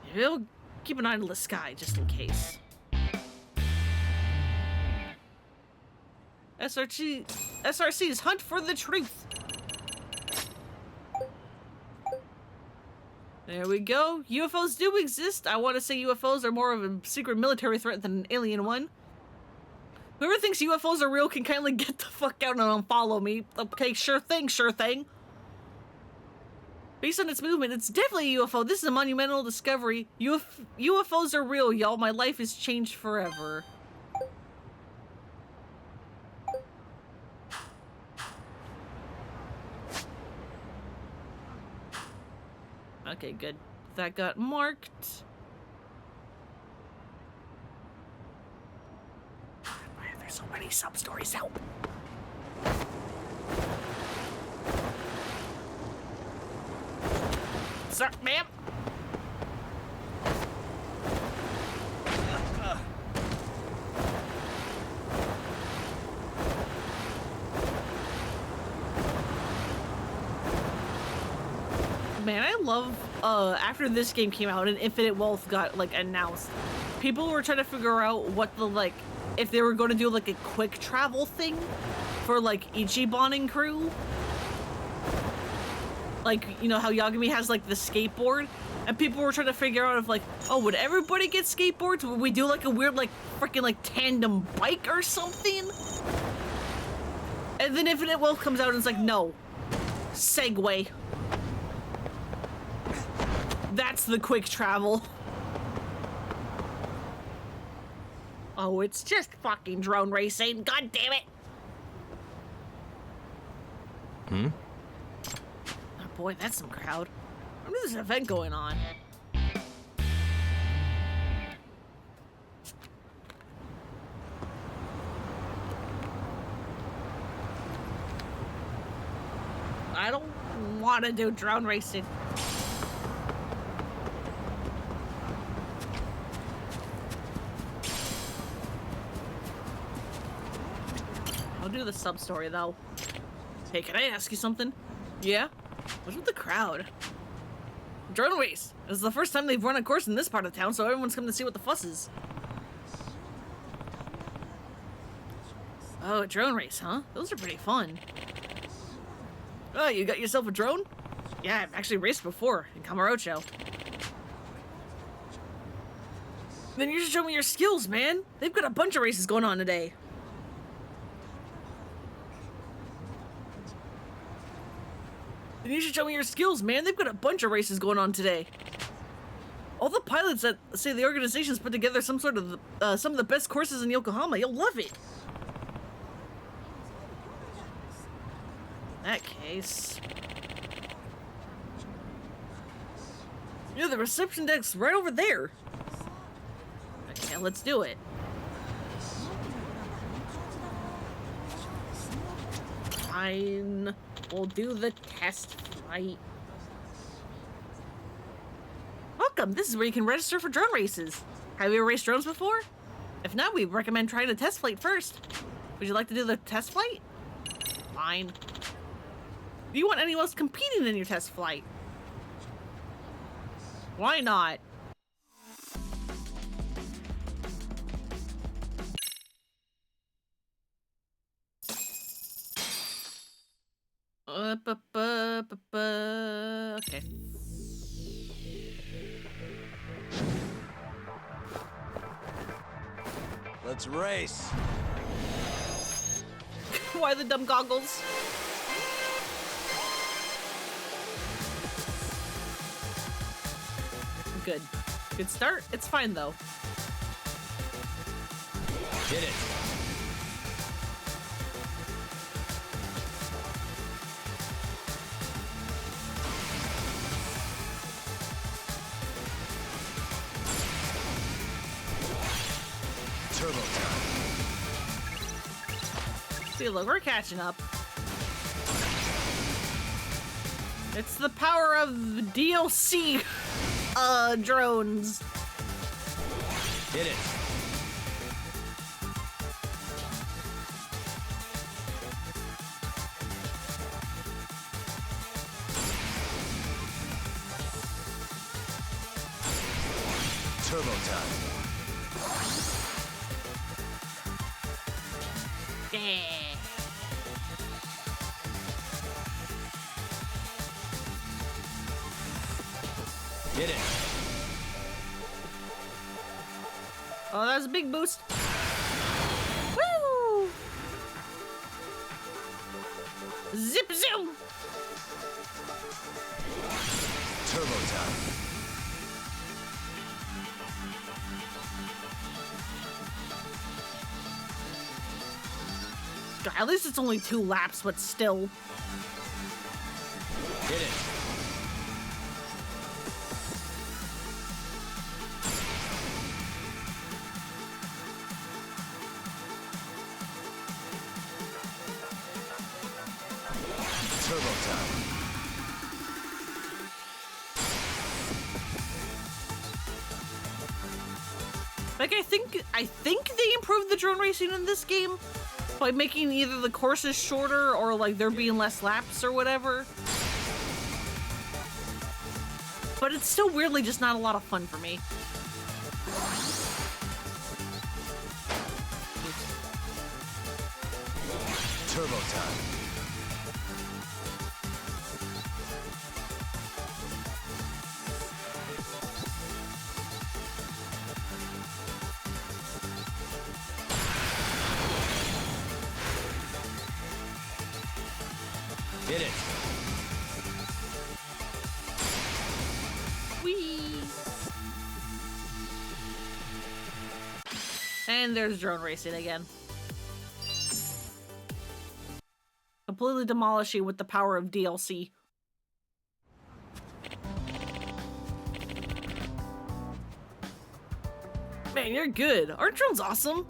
Maybe I'll keep an eye on the sky, just in case. SRC's hunt for the truth. There we go. UFOs do exist. I want to say UFOs are more of a secret military threat than an alien one. Whoever thinks UFOs are real can kindly get the fuck out and unfollow me. Okay, sure thing, sure thing. Based on its movement, it's definitely a UFO. This is a monumental discovery. UFOs are real, y'all. My life has changed forever. Okay, good. That got marked. Why are there so many sub-stories out? Sir, ma'am? Man, I love, after this game came out and Infinite Wealth got, like, announced, people were trying to figure out what the, like, if they were going to do, like, a quick travel thing for, like, Ichibaning crew. Like, you know how Yagami has, like, the skateboard? And people were trying to figure out if, like, oh, would everybody get skateboards? Would we do, like, a weird, like, freaking, like, tandem bike or something? And then Infinite Wealth comes out and it's like, no. Segway. That's the quick travel. Oh, it's just fucking drone racing. God damn it. Hmm? Oh boy, that's some crowd. I wonder there's an event going on. I don't want to do drone racing. I'll do the sub-story, though. Hey, can I ask you something? Yeah? What's with the crowd? Drone race! This is the first time they've run a course in this part of town, so everyone's coming to see what the fuss is. Oh, a drone race, huh? Those are pretty fun. Oh, you got yourself a drone? Yeah, I've actually raced before in Kamurocho. Then you should show me your skills, man. They've got a bunch of races going on today. Then you should show me your skills, man. They've got a bunch of races going on today. All the pilots that say the organization's put together some of the best courses in Yokohama. You'll love it. In that case. Yeah, the reception desk's right over there. Okay, let's do it. Fine. We'll do the test flight. Welcome. This is where you can register for drone races. Have you ever raced drones before? If not, we recommend trying the test flight first. Would you like to do the test flight? Fine. Do you want anyone else competing in your test flight? Why not? Okay. Let's race. Why the dumb goggles? Good. Good start. It's fine though. Hit it. Turbo time. See, look, we're catching up. It's the power of DLC drones. Hit it. Turbo time. Yeah. Hit it. Oh, that was a big boost. Woo! Zip zoom! Turbo time. God, at least it's only 2 laps, but still. Hit it. Turbo time. Like, I think they improved the drone racing in this game by making either the courses shorter or like there being less laps or whatever. But it's still weirdly just not a lot of fun for me. Turbo time. Hit it. Whee! And there's drone racing again. Completely demolishing with the power of DLC. Man, you're good. Aren't drones awesome?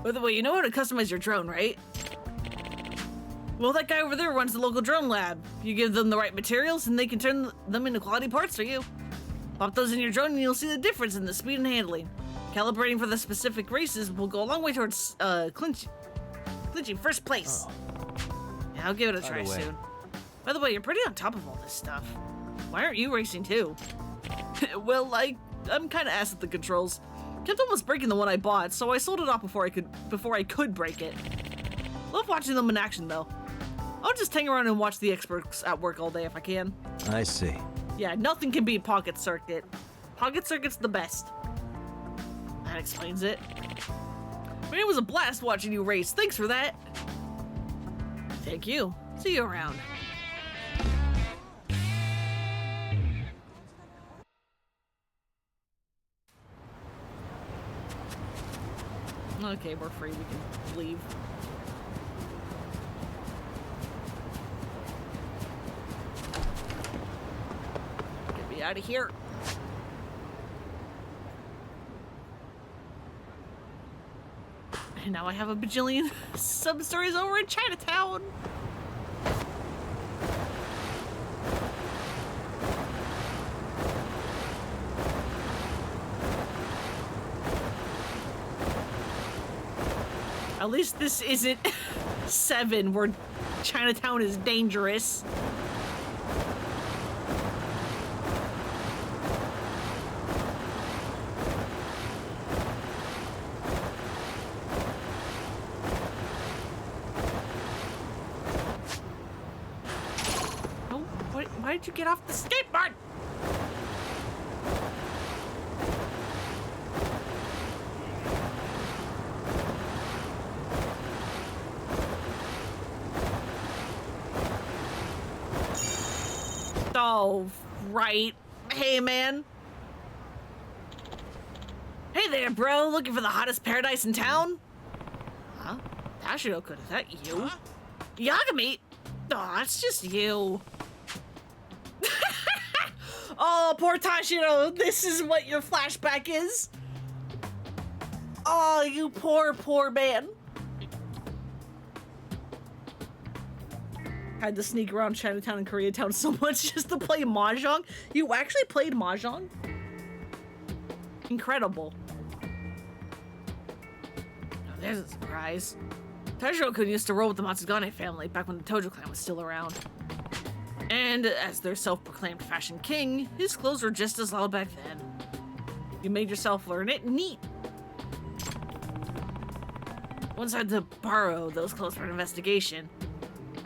By the way, you know how to customize your drone, right? Well, that guy over there runs the local drone lab. You give them the right materials and they can turn them into quality parts for you. Pop those in your drone and you'll see the difference in the speed and handling. Calibrating for the specific races will go a long way towards clinching first place. Oh. Yeah, I'll give it a By try the way- soon. By the way, you're pretty on top of all this stuff. Why aren't you racing too? Well, I'm kind of ass at the controls. Kept almost breaking the one I bought, so I sold it off before I could break it. Love watching them in action though. I'll just hang around and watch the experts at work all day if I can. I see. Yeah, nothing can beat Pocket Circuit. Pocket Circuit's the best. That explains it. Man, it was a blast watching you race. Thanks for that. Thank you. See you around. Okay, we're free. We can leave. Get me out of here. And now I have a bajillion sub-stories over in Chinatown. At least this isn't 7 where Chinatown is dangerous. Oh, why did you get off the skateboard? Oh, right. Hey, man. Hey there, bro. Looking for the hottest paradise in town? Huh? Tashiro-kun, is that you? Huh? Yagami? Oh, that's just you. Oh, poor Tashiro. This is what your flashback is? Oh, you poor, poor man. Had to sneak around Chinatown and Koreatown so much just to play Mahjong. You actually played Mahjong? Incredible. Oh, there's a surprise. Tashiro-kun used to roll with the Matsugane family back when the Tojo clan was still around. And as their self-proclaimed fashion king, his clothes were just as loud back then. You made yourself learn it? Neat. Once I had to borrow those clothes for an investigation,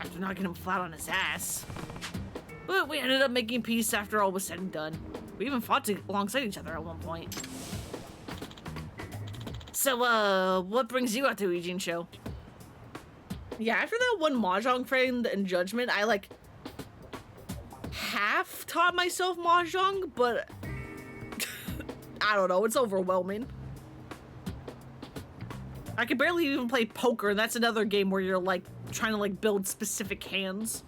after knocking him flat on his ass. But we ended up making peace after all was said and done. We even fought alongside each other at one point. So, what brings you out to Eugene show? Yeah, after that one Mahjong friend and Judgment, I, like, half taught myself Mahjong, but I don't know, it's overwhelming. I could barely even play poker, and that's another game where you're, like, trying to, like, build specific hands.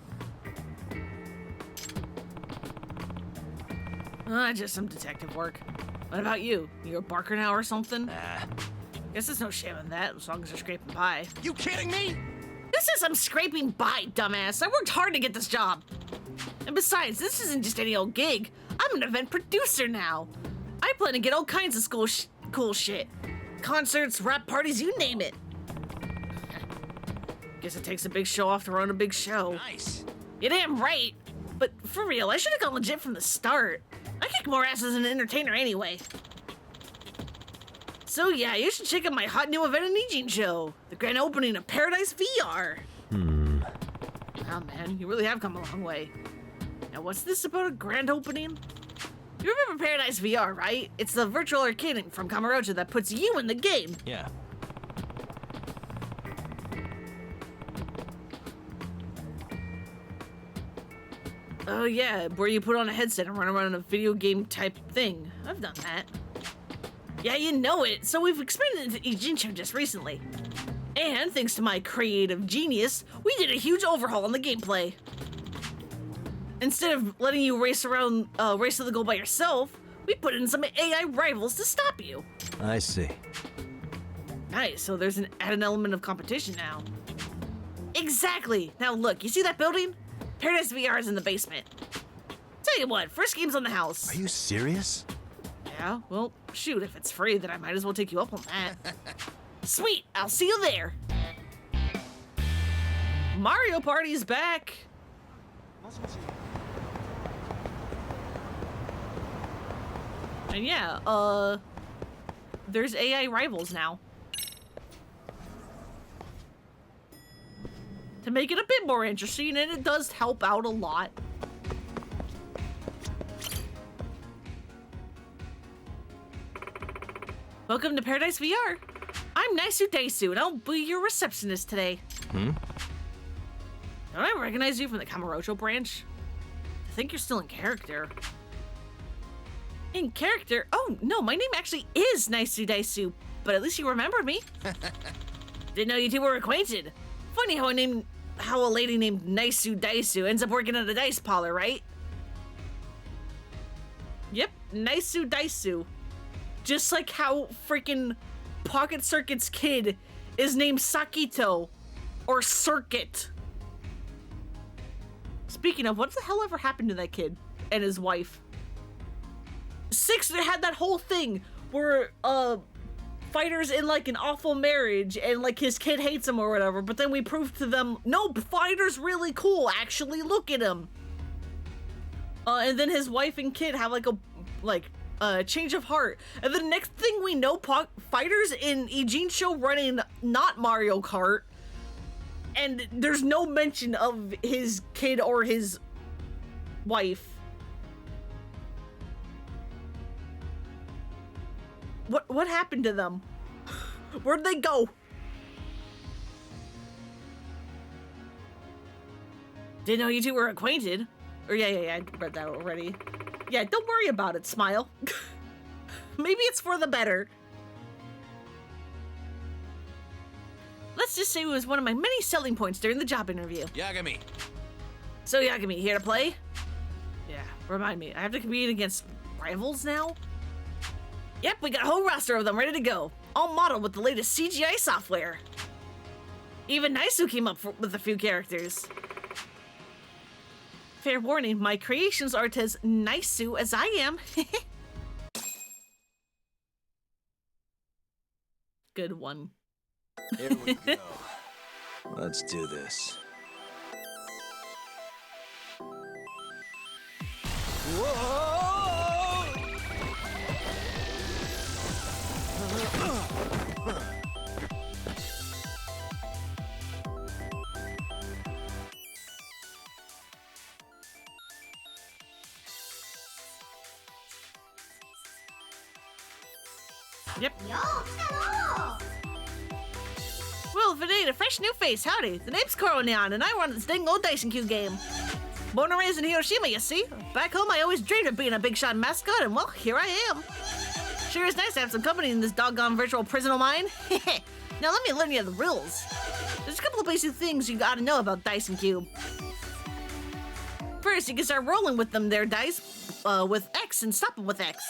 Just some detective work. What about you? You a barker now or something? Guess there's no shame in that, as long as you're scraping by. You kidding me? This is I'm scraping by, dumbass. I worked hard to get this job. And besides, this isn't just any old gig. I'm an event producer now. I plan to get all kinds of cool shit. Concerts, rap parties, you name it. Guess it takes a big show off to run a big show. Nice. You damn right. But for real, I should have gone legit from the start. I kick more ass as an entertainer anyway. So yeah, you should check out my hot new event in Eugene show. The grand opening of Paradise VR. Oh man, you really have come a long way. Now what's this about a grand opening? You remember Paradise VR, right? It's the virtual arcade from Kamurocho that puts you in the game. Yeah. Oh yeah, where you put on a headset and run around a video game type thing. I've done that. Yeah, you know it. So we've expanded into Ijincho just recently. And thanks to my creative genius, we did a huge overhaul on the gameplay. Instead of letting you race to the goal by yourself, we put in some AI rivals to stop you. I see. Nice, so there's an added element of competition now. Exactly. Now look, you see that building? Paradise VR is in the basement. Tell you what, first game's on the house. Are you serious? Yeah, well, shoot, if it's free, then I might as well take you up on that. Sweet, I'll see you there. Mario Party's back. And yeah, there's AI rivals now. To make it a bit more interesting, and it does help out a lot. Welcome to Paradise VR. I'm Naisu Daisu, and I'll be your receptionist today. Don't I recognize you from the Kamurocho branch? I think you're still in character. In character? Oh, no, my name actually is Naisu Daisu, but at least you remembered me. Didn't know you two were acquainted. Funny how a lady named Naisu Daisu ends up working at a dice parlor, right? Yep, Naisu Daisu. Just like how freaking Pocket Circuit's kid is named Sakito, or Circuit. Speaking of, what the hell ever happened to that kid and his wife? 6 had that whole thing where Fighter's in like an awful marriage and like his kid hates him or whatever, but then we proved to them, no, Fighter's really cool, actually, look at him. And then his wife and kid have like a change of heart. And the next thing we know, Fighter's in Eugene show running not Mario Kart. And there's no mention of his kid or his wife. What happened to them? Where'd they go? Didn't know you two were acquainted. Or yeah, I read that already. Yeah, don't worry about it, Smile. Maybe it's for the better. Let's just say it was one of my many selling points during the job interview. Yagami. So Yagami, here to play? Yeah, remind me, I have to compete against rivals now? Yep, we got a whole roster of them ready to go. All modeled with the latest CGI software. Even Naisu came up with a few characters. Fair warning, my creations aren't as Naisu as I am. Good one. Here we go. Let's do this. Yep. Well, if it ain't a fresh new face, howdy. The name's Coronion, and I run this dang old Dyson Q game. Born and raised in Hiroshima, you see. Back home, I always dreamed of being a big shot mascot, and well, here I am. Sure is nice to have some company in this doggone virtual prison of mine. Now let me learn you the rules. There's a couple of basic things you gotta know about Dyson Cube. First, you can start rolling with them there dice with X and stop them with X.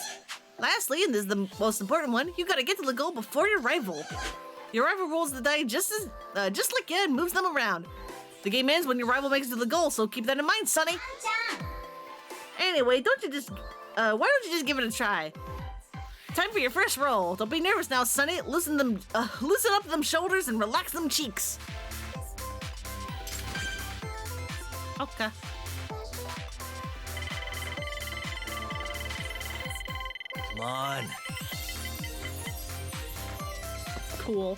Lastly, and this is the most important one, you gotta get to the goal before your rival. Your rival rolls the die just like you and moves them around. The game ends when your rival makes it to the goal, so keep that in mind, Sonny. Anyway, why don't you just give it a try? Time for your first roll. Don't be nervous now, Sonny. Loosen up them shoulders and relax them cheeks. Okay. Come on. Cool.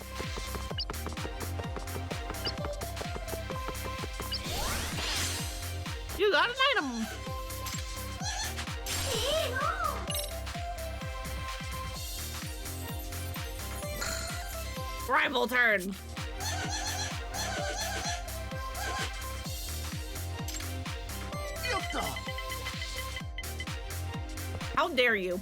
You got an item. Rival turn. How dare you?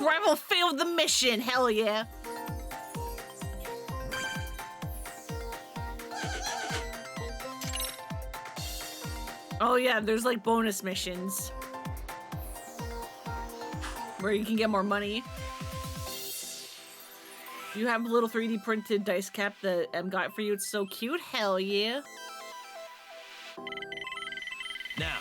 Rival failed the mission, hell yeah. Oh yeah, there's like bonus missions where you can get more money. You have a little 3D printed dice cap that M got for you. It's so cute, hell yeah. Now.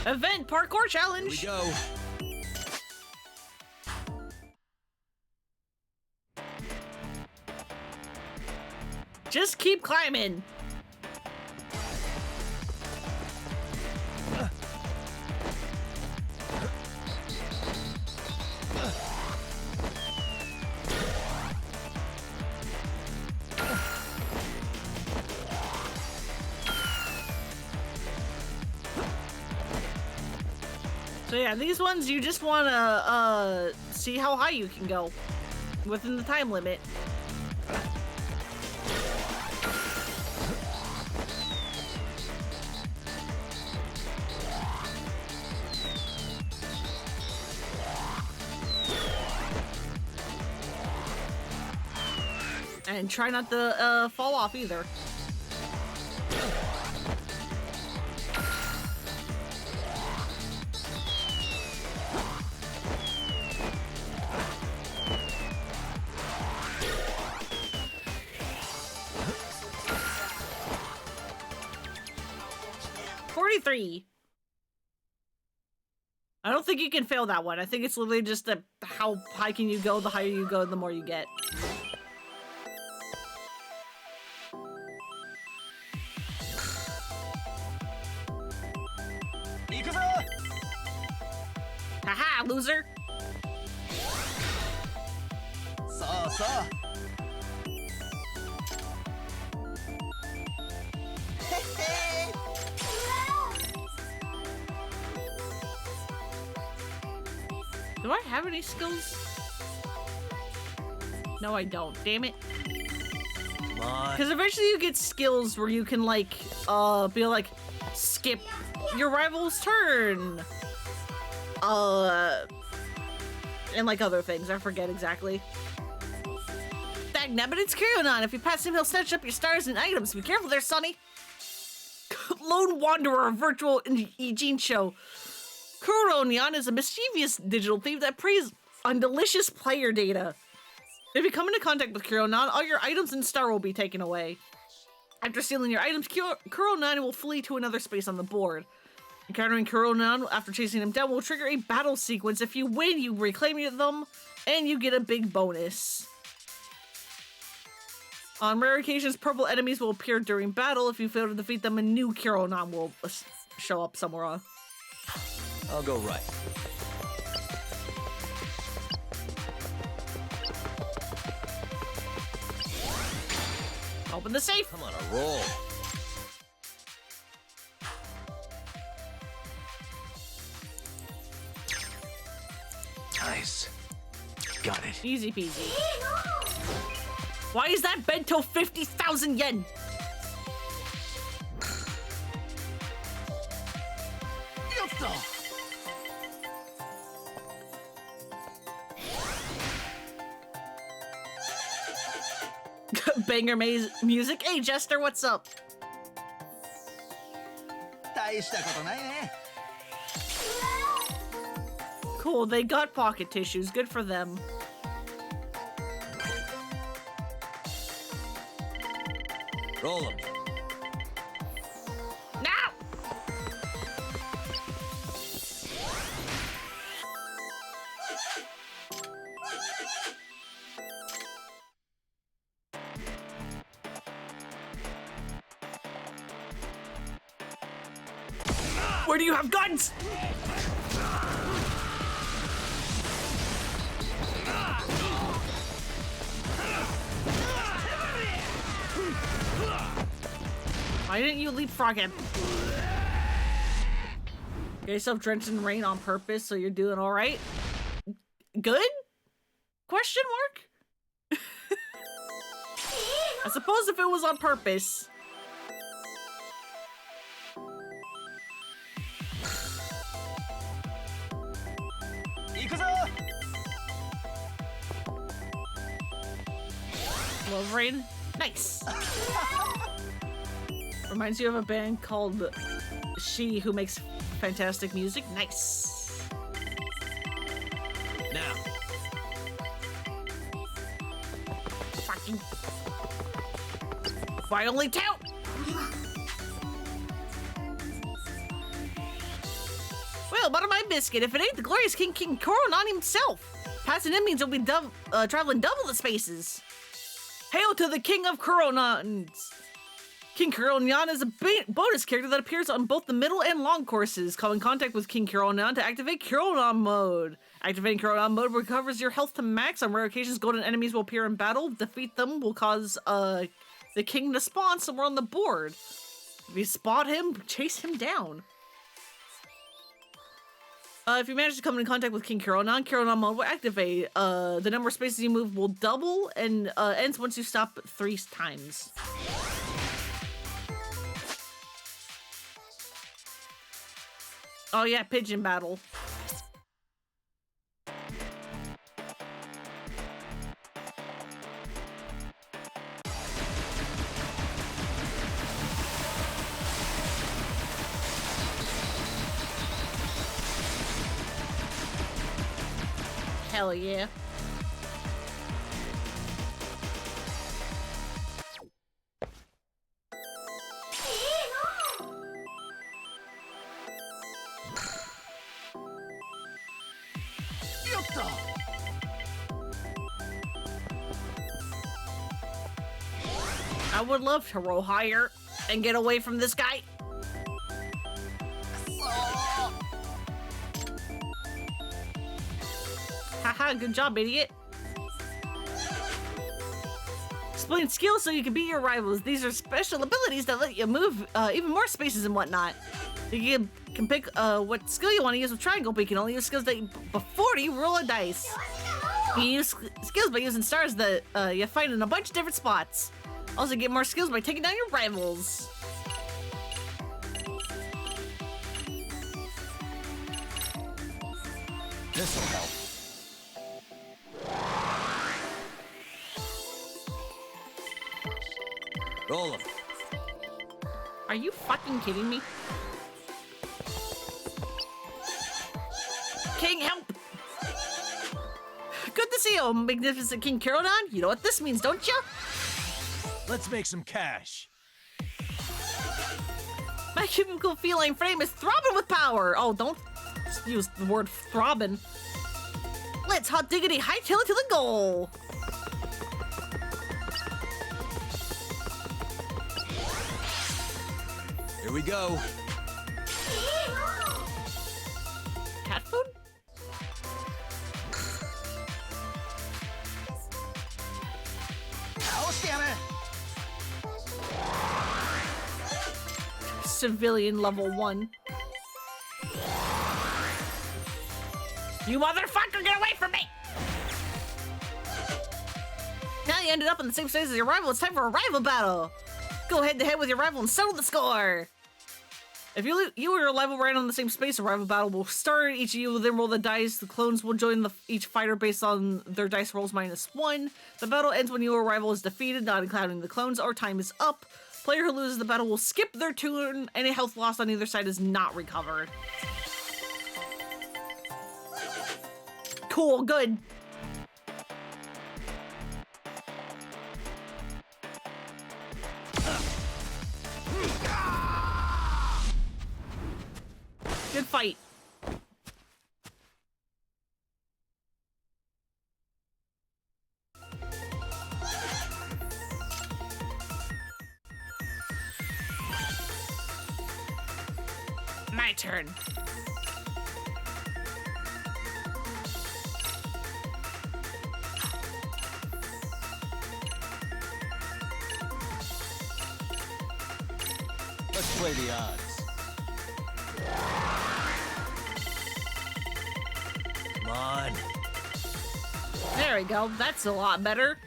Event parkour challenge. Here we go. Just keep climbing. So yeah, these ones you just want to see how high you can go within the time limit. And try not to fall off either. I don't think you can fail that one. I think it's literally just how high can you go, the higher you go, the more you get. Haha, loser! Do I have any skills? No, I don't. Damn it. Because eventually you get skills where you can, like, be like, skip your rival's turn. And, like, other things. I forget exactly. Dagnabbit, it's Kiryonon. If you pass him, he'll snatch up your stars and items. Be careful there, Sonny. Lone Wanderer, virtual Eugene show. Kuronyan is a mischievous digital thief that preys on delicious player data. If you come into contact with Kuronan, all your items and star will be taken away. After stealing your items, Kuronan will flee to another space on the board. Encountering Kuronan after chasing him down will trigger a battle sequence. If you win, you reclaim them, and you get a big bonus. On rare occasions, purple enemies will appear during battle. If you fail to defeat them, a new Kuronan will show up somewhere on. I'll go right. Open the safe. I'm on a roll. Nice. Got it. Easy peasy. Why is that bento 50,000 yen? Banger music. Hey, Jester, what's up? Cool, they got pocket tissues. Good for them. Roll them. Now! Where do you have guns? Why didn't you leapfrog him? Get yourself drenched in rain on purpose, so you're doing all right. Good? Question mark? I suppose if it was on purpose. Love rain. Nice. Reminds you of a band called She who makes fantastic music. Nice. Now. Fucking. Why only two? Well, butter my biscuit. If it ain't the glorious King Koronan himself. Passing him means you'll be traveling double the spaces. Hail to the King of Kuronans! King Kuronan is a bonus character that appears on both the middle and long courses. Come in contact with King Kuronan to activate Kuronan mode. Activating Kuronan mode recovers your health to max. On rare occasions, golden enemies will appear in battle. Defeat them will cause the king to spawn somewhere on the board. If you spot him, chase him down. If you manage to come in contact with King Kuronan, Kuronan mode will activate. The number of spaces you move will double and ends once you stop 3 times. Oh yeah, pigeon battle. Hell yeah. I would love to roll higher and get away from this guy. Haha, good job, idiot. Explain skills so you can beat your rivals. These are special abilities that let you move even more spaces and whatnot. You can pick what skill you want to use with triangle, but you can only use skills that before you roll a dice. You use skills by using stars that you find in a bunch of different spots. Also get more skills by taking down your rivals. This'll help. Roll 'em. Are you fucking kidding me? King, help! Good to see you, magnificent King Carodon. You know what this means, don't you? Let's make some cash. My cubicle feline frame is throbbing with power. Oh, don't use the word throbbing. Let's hot diggity hightail it to the goal. Here we go. Cat food? Civilian level 1. You motherfucker, get away from me! Now you ended up in the same space as your rival. It's time for a rival battle. Go head to head with your rival and settle the score. If you or your rival ran on the same space, a rival battle will start. Each of you will then roll the dice. The clones will join each fighter based on their dice rolls -1. The battle ends when your rival is defeated, not including the clones, or time is up. Player who loses the battle will skip their turn. Any health lost on either side is not recovered. Cool, good. Good fight. My turn. Let's play the odds. Come on. There we go. That's a lot better.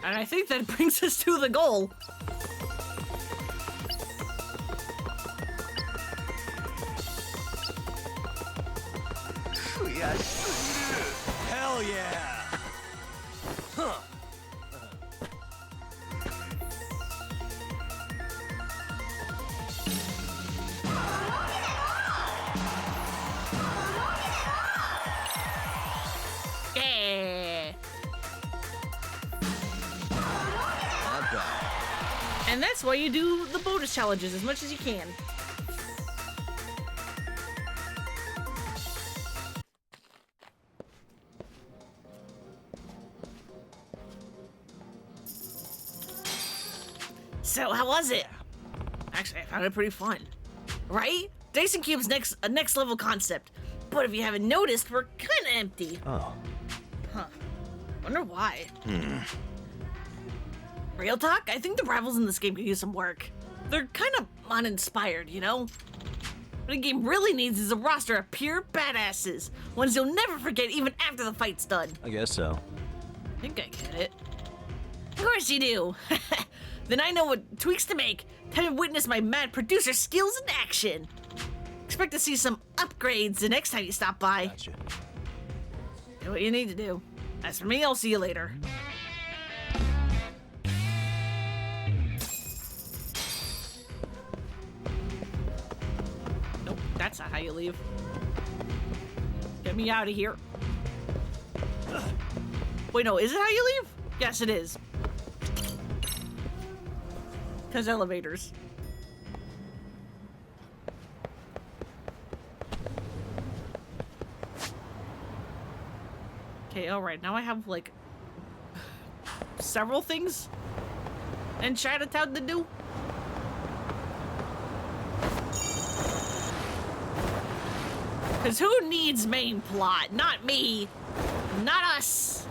And I think that brings us to the goal. Hell yeah! Huh. Yeah. Not bad. And that's why you do the bonus challenges as much as you can. So, how was it? Actually, I found it pretty fun. Right? Dyson Cube's a next level concept. But if you haven't noticed, we're kinda empty. Oh. Huh. Wonder why. Real talk, I think the rivals in this game could use some work. They're kind of uninspired, you know? What a game really needs is a roster of pure badasses. Ones you'll never forget even after the fight's done. I guess so. I think I get it. Of course you do. Then I know what tweaks to make. Time to witness my mad producer skills in action. Expect to see some upgrades the next time you stop by. Gotcha. Do what you need to do. As for me, I'll see you later. That's not how you leave. Get me out of here. Wait, no, is it how you leave? Yes, it is. Because elevators. Okay, alright, now I have, like, several things in Chinatown to do. Because who needs main plot? Not me. Not us.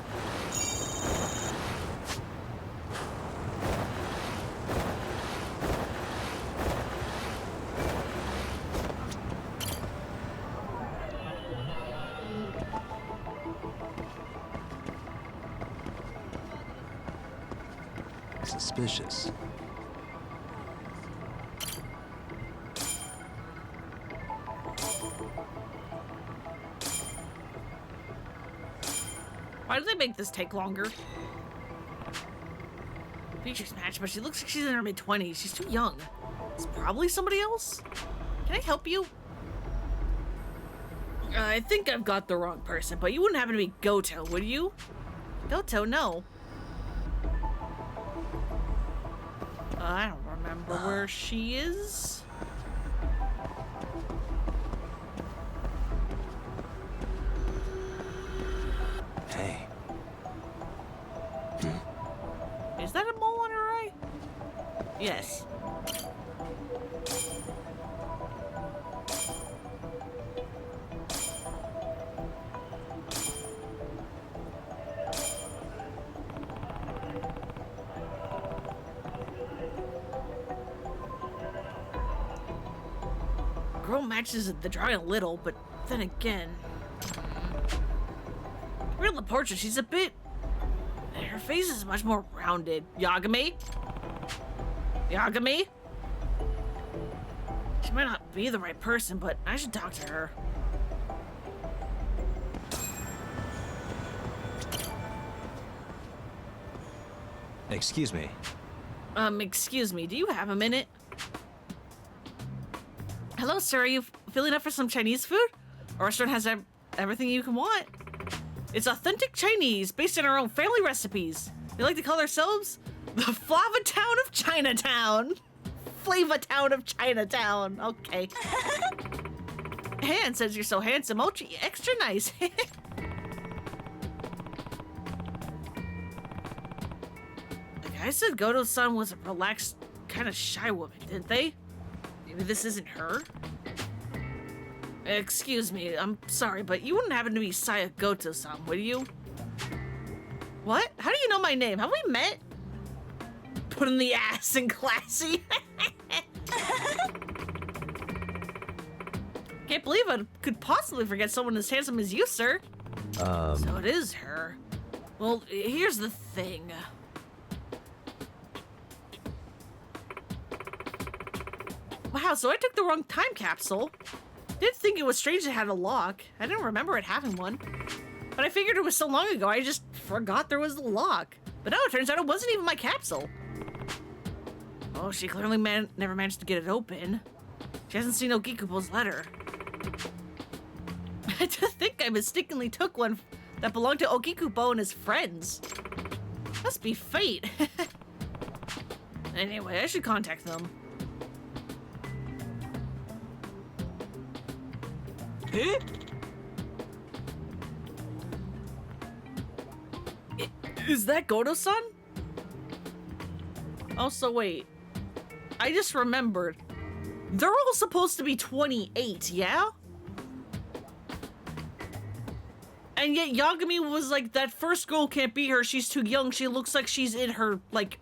Suspicious. Why do they make this take longer? Features match, but she looks like she's in her mid-20s. She's too young. It's probably somebody else. Can I help you? I think I've got the wrong person, but you wouldn't happen to be Goto, would you? Goto, no. I don't remember where she is. Hey. Is that a mole on her eye? Yes. Girl matches the drawing a little, but then again, real the portrait, she's a bit. Her face is much more rounded. Yagami? Yagami? She might not be the right person, but I should talk to her. Excuse me. Excuse me, do you have a minute? Hello, sir, are you feeling up for some Chinese food? Our restaurant has everything you can want. It's authentic Chinese, based on our own family recipes. We like to call ourselves the Flava Town of Chinatown. Flava Town of Chinatown. Okay. Han says you're so handsome. Oh, gee, extra nice. The guy said Goto-san was a relaxed, kind of shy woman, didn't they? Maybe this isn't her? Excuse me, I'm sorry, but you wouldn't happen to be Saya Goto-san, would you? What? How do you know my name? Have we met? Put in the ass and classy. Can't believe I could possibly forget someone as handsome as you, sir. So it is her. Well, here's the thing. Wow, so I took the wrong time capsule. Did think it was strange it had a lock. I didn't remember it having one. But I figured it was so long ago, I just forgot there was a lock. But now it turns out it wasn't even my capsule. Oh, she clearly never managed to get it open. She hasn't seen Okikubo's letter. I just think I mistakenly took one that belonged to Okikubo and his friends. Must be fate. Anyway, I should contact them. Huh? Is that Goto-san? Also, wait. I just remembered. They're all supposed to be 28, yeah? And yet Yagami was like, that first girl can't be her. She's too young. She looks like she's in her, like,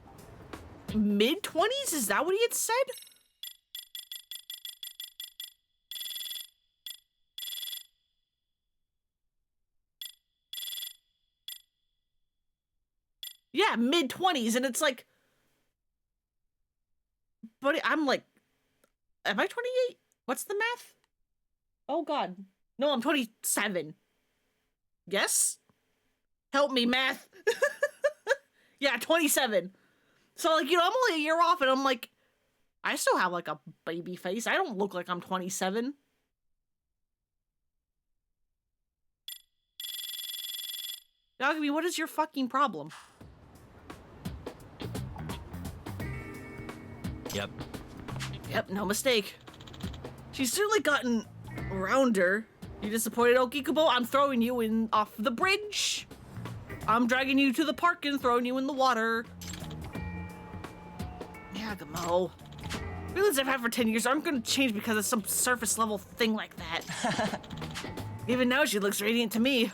mid-20s? Is that what he had said? Yeah, mid-20s, and it's like... But I'm like... Am I 28? What's the math? Oh, God. No, I'm 27. Yes? Help me, math. Yeah, 27. So, like, you know, I'm only a year off, and I'm like... I still have, like, a baby face. I don't look like I'm 27. Yagami, what is your fucking problem? Yep. Yep, no mistake. She's certainly gotten rounder. You disappointed, Okikubo? I'm throwing you in off the bridge. I'm dragging you to the park and throwing you in the water. Yagamo. Feelings I've had for 10 years aren't gonna change because of some surface level thing like that. Even now she looks radiant to me.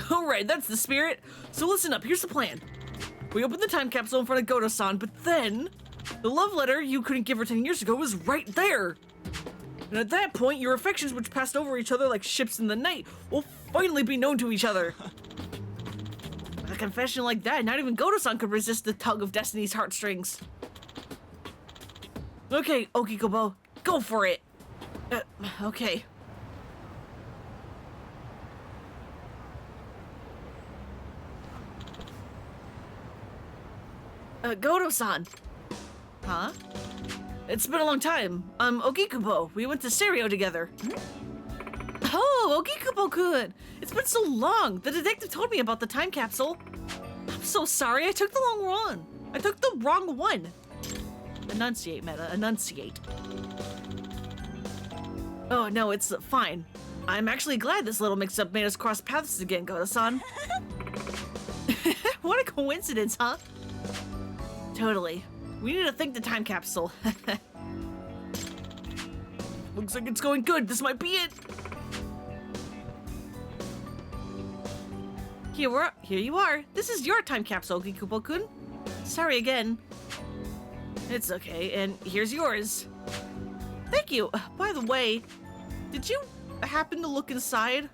Alright, that's the spirit. So listen up, here's the plan. We open the time capsule in front of Goto-san, but then the love letter you couldn't give her 10 years ago was right there. And at that point, your affections, which passed over each other like ships in the night, will finally be known to each other. With a confession like that, not even Goto-san could resist the tug of Destiny's heartstrings. Okay, Okikubo, go for it. Okay. Goto-san. Huh? It's been a long time. Okikubo. We went to Seiryo together. Oh, Okikubo-kun. It's been so long. The detective told me about the time capsule. I'm so sorry. I took the wrong one. Enunciate, Meta. Enunciate. Oh, no, it's fine. I'm actually glad this little mix-up made us cross paths again, Goto-san. What a coincidence, huh? Totally. We need to think the time capsule. Looks like it's going good. This might be it. Here you are. This is your time capsule, Okikubo-kun. Sorry again. It's okay, and here's yours. Thank you. By the way, did you happen to look inside?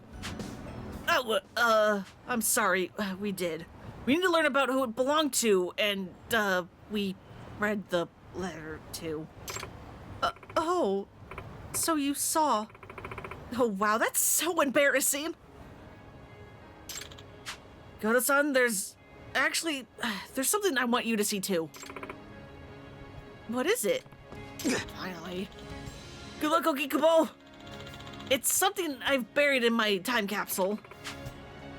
Oh, I'm sorry. We did. We need to learn about who it belonged to, and, we read the letter too. Oh, so you saw. Oh, wow, that's so embarrassing. Goto-san, there's something I want you to see too. What is it? Finally. Good luck, Okikubo. It's something I've buried in my time capsule.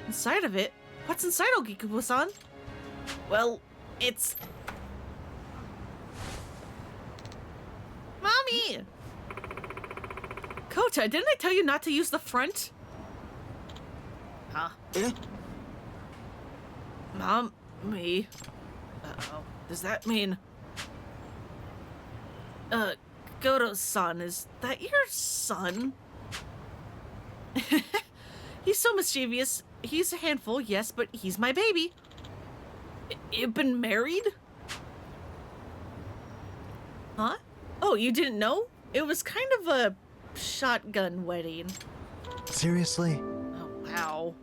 Inside of it? What's inside, Okikubo-san? Well, it's... Mommy! Kota, didn't I tell you not to use the front? Huh? Mom, me. Uh-oh. Does that mean... Goto-san, is that your son? He's so mischievous. He's a handful, yes, but he's my baby. You've been married? Huh? Oh, you didn't know? It was kind of a shotgun wedding. Seriously? Oh, wow.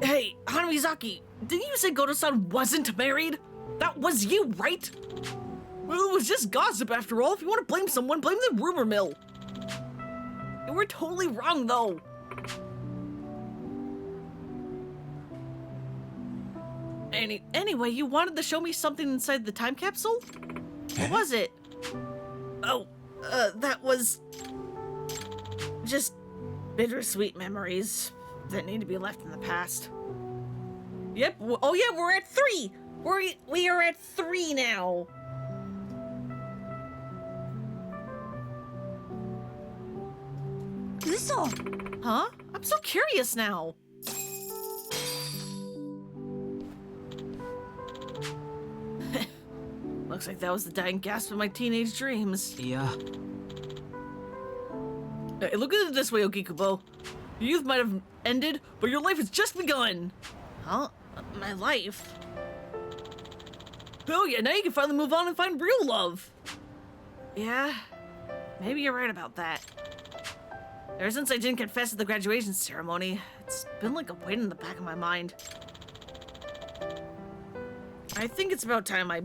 Hey, Hanamizaki, didn't you say Goto-san wasn't married? That was you, right? Well, it was just gossip after all. If you want to blame someone, blame the rumor mill. You were totally wrong, though. Anyway, you wanted to show me something inside the time capsule? What was it? Oh, that was... just bittersweet memories that need to be left in the past. Yep. Oh, yeah, we're at 3. We are at 3 now. Uso. Huh? I'm so curious now. Looks like that was the dying gasp of my teenage dreams. Yeah. Hey, look at it this way, Okikubo. Your youth might have ended, but your life has just begun. Huh? My life? Oh yeah, now you can finally move on and find real love. Yeah, maybe you're right about that. Ever since I didn't confess at the graduation ceremony, it's been like a weight in the back of my mind. I think it's about time I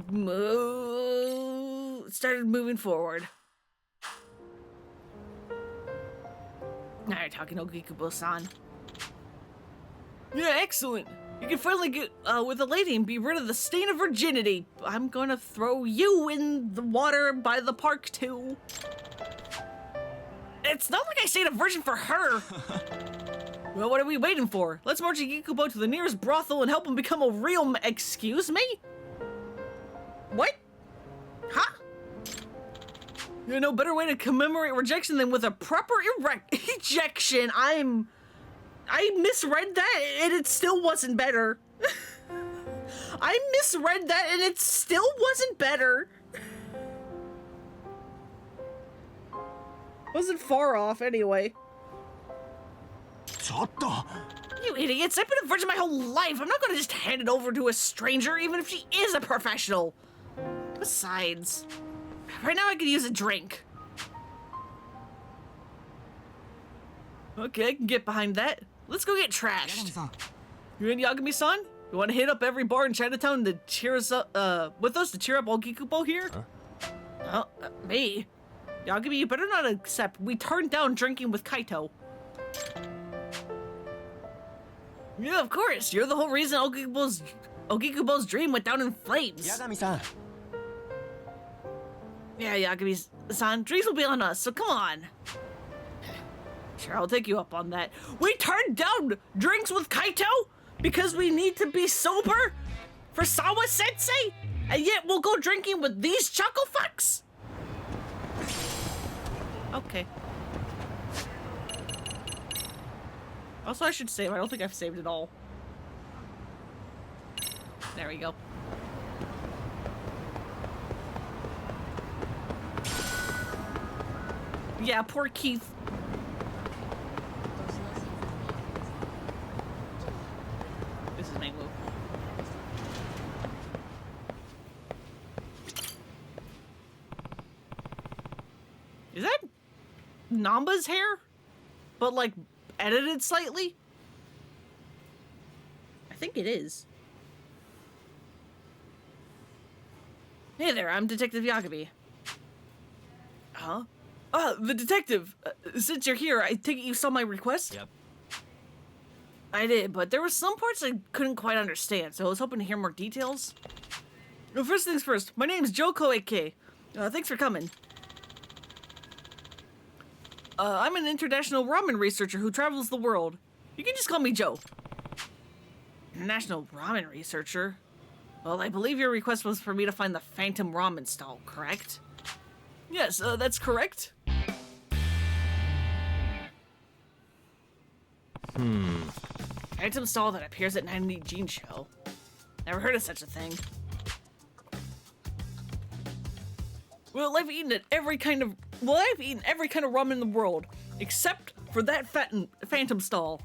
started moving forward. Now you're talking, Okikubo-san. Yeah, excellent. You can finally get with a lady and be rid of the stain of virginity. I'm gonna throw you in the water by the park too. It's not like I stayed a virgin for her. Well, what are we waiting for? Let's march Gikubo to the nearest brothel and help him become a real excuse me? What? Huh? There's no better way to commemorate rejection than with a proper ejection. I misread that and it still wasn't better. I misread that and it still wasn't better. Wasn't far off anyway. You idiots, I've been a virgin my whole life. I'm not gonna just hand it over to a stranger, even if she is a professional. Besides, right now I could use a drink. Okay, I can get behind that. Let's go get trashed. You and Yagami-san? You want to hit up every bar in Chinatown to cheer us up, with us to cheer up Ogikubo here? Huh? Me? Yagami, you better not accept. We turned down drinking with Kaito. Yeah, of course. You're the whole reason Ogikubo's dream went down in flames. Yagami-san. Yeah, Yagami-san, dreams will be on us, so come on. Sure, I'll take you up on that. We turned down drinks with Kaito because we need to be sober for Sawa-sensei, and yet we'll go drinking with these chuckle fucks? Okay. Also, I should save. I don't think I've saved it all. There we go. Yeah, poor Keith. This is my move. Is that Namba's hair? But like edited slightly? I think it is. Hey there, I'm Detective Yagami. Huh? The detective. Since you're here, I take it you saw my request? Yep. I did, but there were some parts I couldn't quite understand, so I was hoping to hear more details. Well, first things first, my name is Joko Ike. Thanks for coming. I'm an international ramen researcher who travels the world. You can just call me Joe. International ramen researcher? Well, I believe your request was for me to find the Phantom Ramen stall, correct? Yes, that's correct. Phantom stall that appears at 90 Gene Show. Never heard of such a thing. Well, I've eaten every kind of ramen in the world, except for that Phantom stall.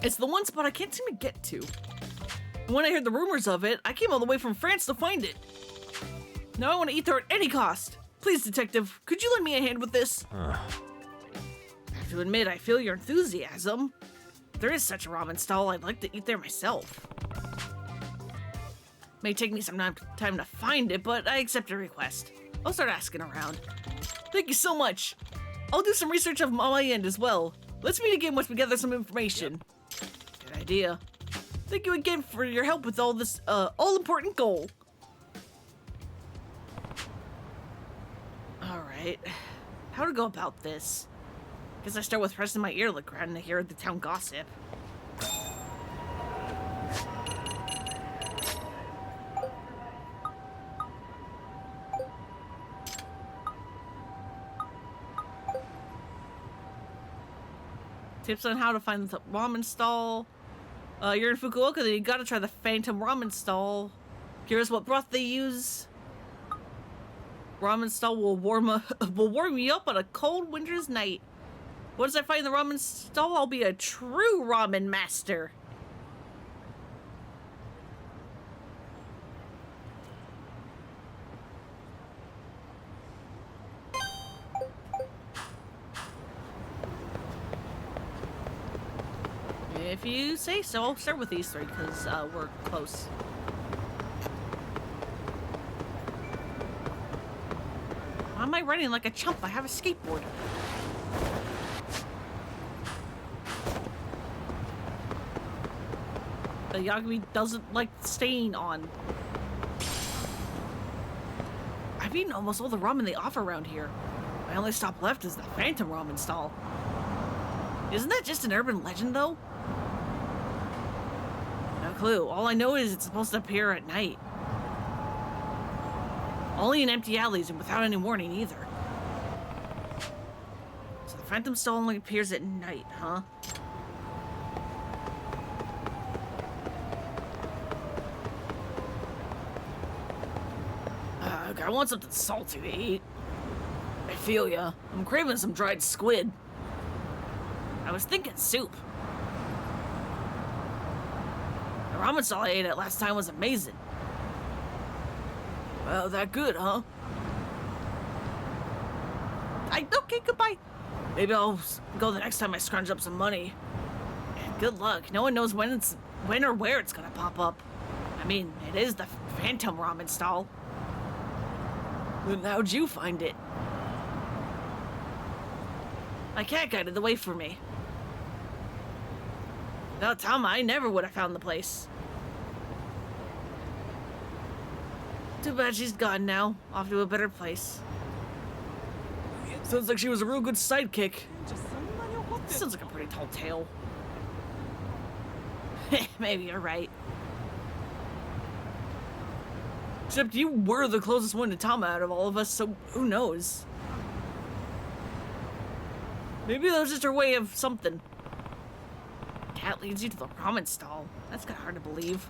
It's the one spot I can't seem to get to. When I heard the rumors of it, I came all the way from France to find it. Now I want to eat there at any cost. Please, detective, could you lend me a hand with this? I have to admit, I feel your enthusiasm. If there is such a ramen stall, I'd like to eat there myself. May take me some time to find it, but I accept your request. I'll start asking around. Thank you so much. I'll do some research on my end as well. Let's meet again once we gather some information. Yep. Good idea. Thank you again for your help with all this, all-important goal. Alright. How to go about this? Guess I start with pressing my ear to the ground and hear the town gossip. Tips on how to find the ramen stall. You're in Fukuoka, then you gotta try the Phantom Ramen stall. Curious what broth they use? Ramen stall will warm you up on a cold winter's night. Once I find the ramen stall, I'll be a true ramen master. If you say so, I'll start with these three, because we're close. Why am I running like a chump? I have a skateboard. The Yagami doesn't like staying on. I've eaten almost all the ramen they offer around here. My only stop left is the Phantom Ramen stall. Isn't that just an urban legend, though? No clue. All I know is it's supposed to appear at night. Only in empty alleys and without any warning either. So the Phantom stall only appears at night, huh? I want something salty to eat. I feel ya. I'm craving some dried squid. I was thinking soup. The ramen stall I ate at last time was amazing. Well, that good, huh? Okay, goodbye. Maybe I'll go the next time I scrunch up some money. And good luck. No one knows when or where it's gonna pop up. I mean, it is the Phantom Ramen stall. Then how'd you find it? My cat guided the way for me. Without Tama, I never would have found the place. Too bad she's gone now, off to a better place. Sounds like she was a real good sidekick. Sounds like a pretty tall tale. Maybe you're right. Except you were the closest one to Tama out of all of us, so who knows? Maybe that was just her way of something. Cat leads you to the ramen stall. That's kind of hard to believe.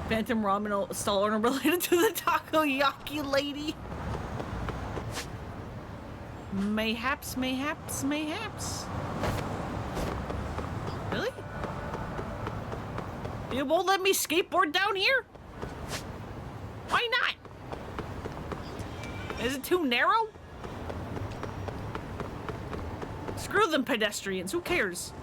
Phantom Ramen stall owner related to the takoyaki lady. Mayhaps, mayhaps, mayhaps. Really? You won't let me skateboard down here? Why not? Is it too narrow? Screw them pedestrians, who cares?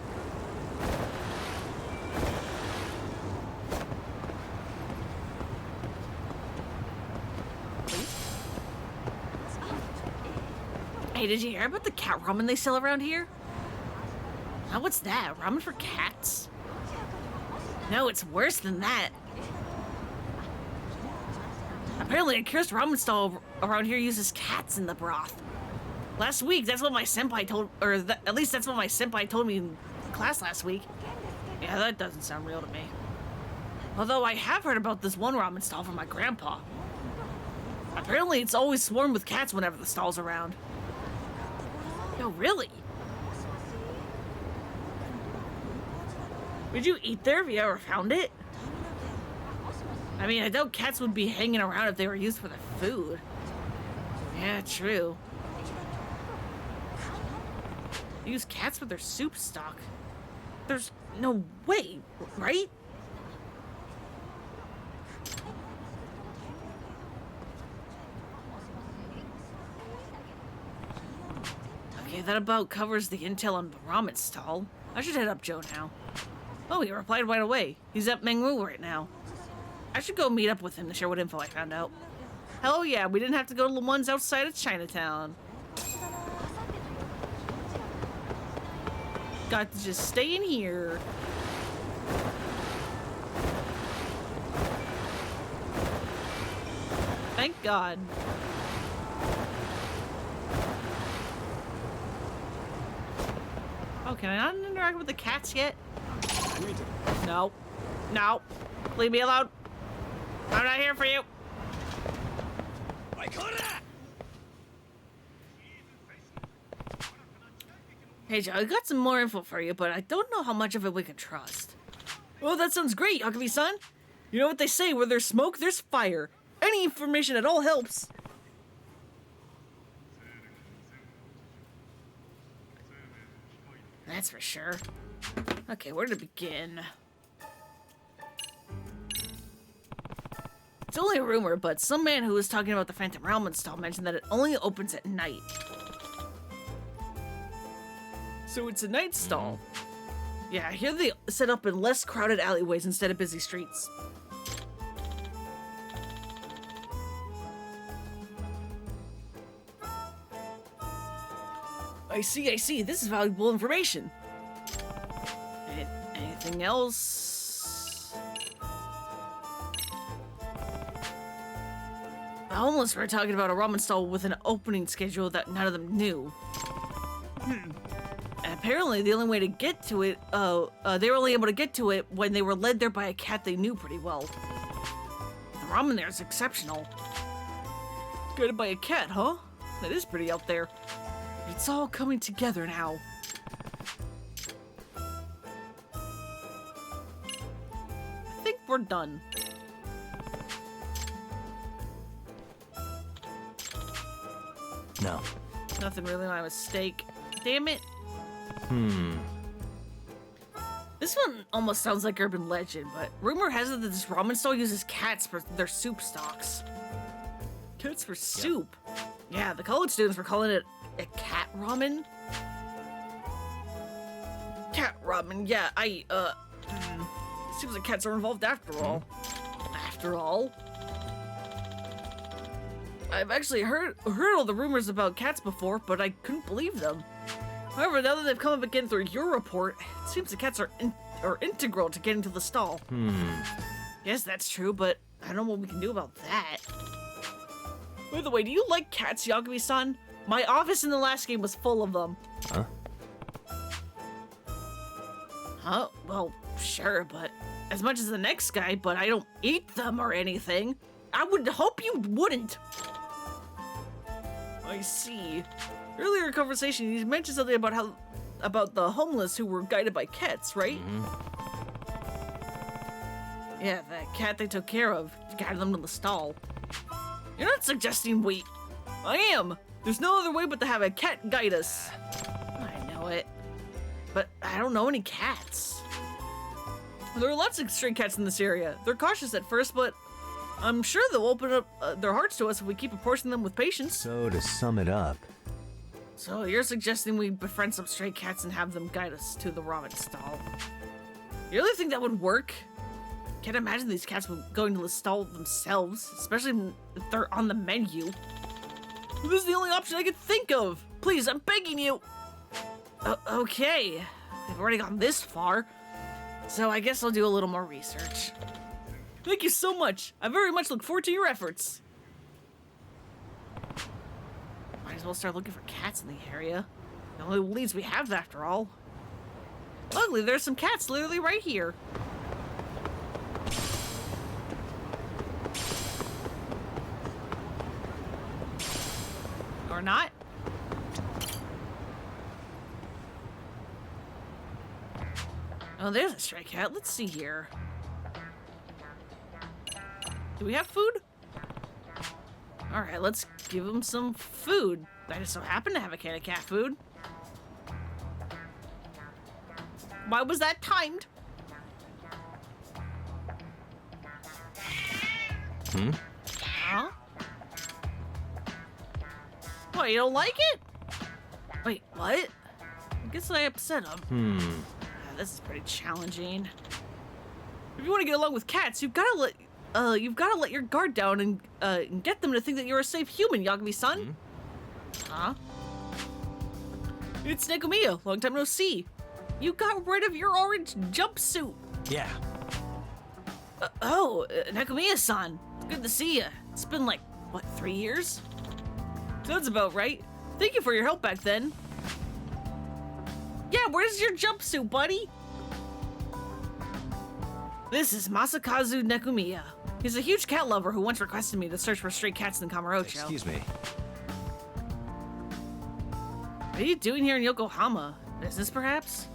Hey, did you hear about the cat ramen they sell around here? Now what's that? Ramen for cats? No, it's worse than that. Apparently, a cursed ramen stall around here uses cats in the broth. Last week, that's what my senpai told, at least that's what my senpai told me in class last week. Yeah, that doesn't sound real to me. Although I have heard about this one ramen stall from my grandpa. Apparently, it's always swarmed with cats whenever the stall's around. Yo, really? Would you eat there if you ever found it? I mean, I doubt cats would be hanging around if they were used for the food. Yeah, true. They use cats for their soup stock. There's no way, right? Okay, that about covers the intel on the ramen stall. I should head up Joe now. Oh, he replied right away. He's at Mengwu right now. I should go meet up with him to share what info I found out. Hell yeah, we didn't have to go to the ones outside of Chinatown. Got to just stay in here. Thank God. Oh, can I not interact with the cats yet? No. No. Leave me alone. I'm not here for you. Hey Joe, I got some more info for you, but I don't know how much of it we can trust. Oh, that sounds great, Yakubi-san. You know what they say, where there's smoke, there's fire. Any information at all helps. That's for sure. Okay, where to begin? It's only a rumor, but some man who was talking about the Phantom Ramen stall mentioned that it only opens at night. So it's a night stall. Yeah, I hear they set up in less crowded alleyways instead of busy streets. I see, I see. This is valuable information. Anything else? The homeless were talking about a ramen stall with an opening schedule that none of them knew. And apparently, the only way to get to it, they were only able to get to it when they were led there by a cat they knew pretty well. The ramen there is exceptional. Guided by a cat, huh? That is pretty out there. It's all coming together now. I think we're done. No. Nothing really my mistake. Damn it. This one almost sounds like urban legend, but rumor has it that this ramen stall uses cats for their soup stocks. Cats for soup? Yeah, the college students were calling it a cat ramen. Cat ramen, yeah, seems like cats are involved after all. After all. I've actually heard all the rumors about cats before, but I couldn't believe them. However, now that they've come up again through your report, it seems the cats are integral to getting to the stall. Yes, that's true, but I don't know what we can do about that. By the way, do you like cats, Yagami-san? My office in the last game was full of them. Huh? Huh? Well, sure, but as much as the next guy, but I don't eat them or anything. I would hope you wouldn't. I see. Earlier in conversation, you mentioned something about the homeless who were guided by cats, right? Yeah, the cat they took care of guided them to the stall. You're not suggesting we... I am. There's no other way but to have a cat guide us. I know it. But I don't know any cats. There are lots of stray cats in this area. They're cautious at first, but I'm sure they'll open up their hearts to us if we keep approaching them with patience. So to sum it up, So you're suggesting we befriend some stray cats and have them guide us to the ramen stall? You really think that would work? Can't imagine these cats going to the stall themselves, especially if they're on the menu. This is the only option I could think of. Please, I'm begging you. Okay, we've already gone this far, so I guess I'll do a little more research. Thank you so much. I very much look forward to your efforts. Might as well start looking for cats in the area. The only leads we have, after all. Luckily, there's some cats literally right here. Or not. Oh, there's a stray cat. Let's see here. Do we have food? Alright, let's give him some food. I just so happen to have a can of cat food. Why was that timed? Huh? What, you don't like it? Wait, what? I guess I upset him. This is pretty challenging. If you want to get along with cats, you've got to let your guard down and get them to think that you're a safe human, Yagami-san. Huh? It's Nekomiya. Long time no see. You got rid of your orange jumpsuit. yeah. Nekomiya-san. Good to see you. It's been like, what, 3 years? Sounds about right. Thank you for your help back then. Yeah, where's your jumpsuit, buddy? This is Masakazu Nekomiya. He's a huge cat lover who once requested me to search for stray cats in Kamurocho. Excuse me. What are you doing here in Yokohama? Business, perhaps?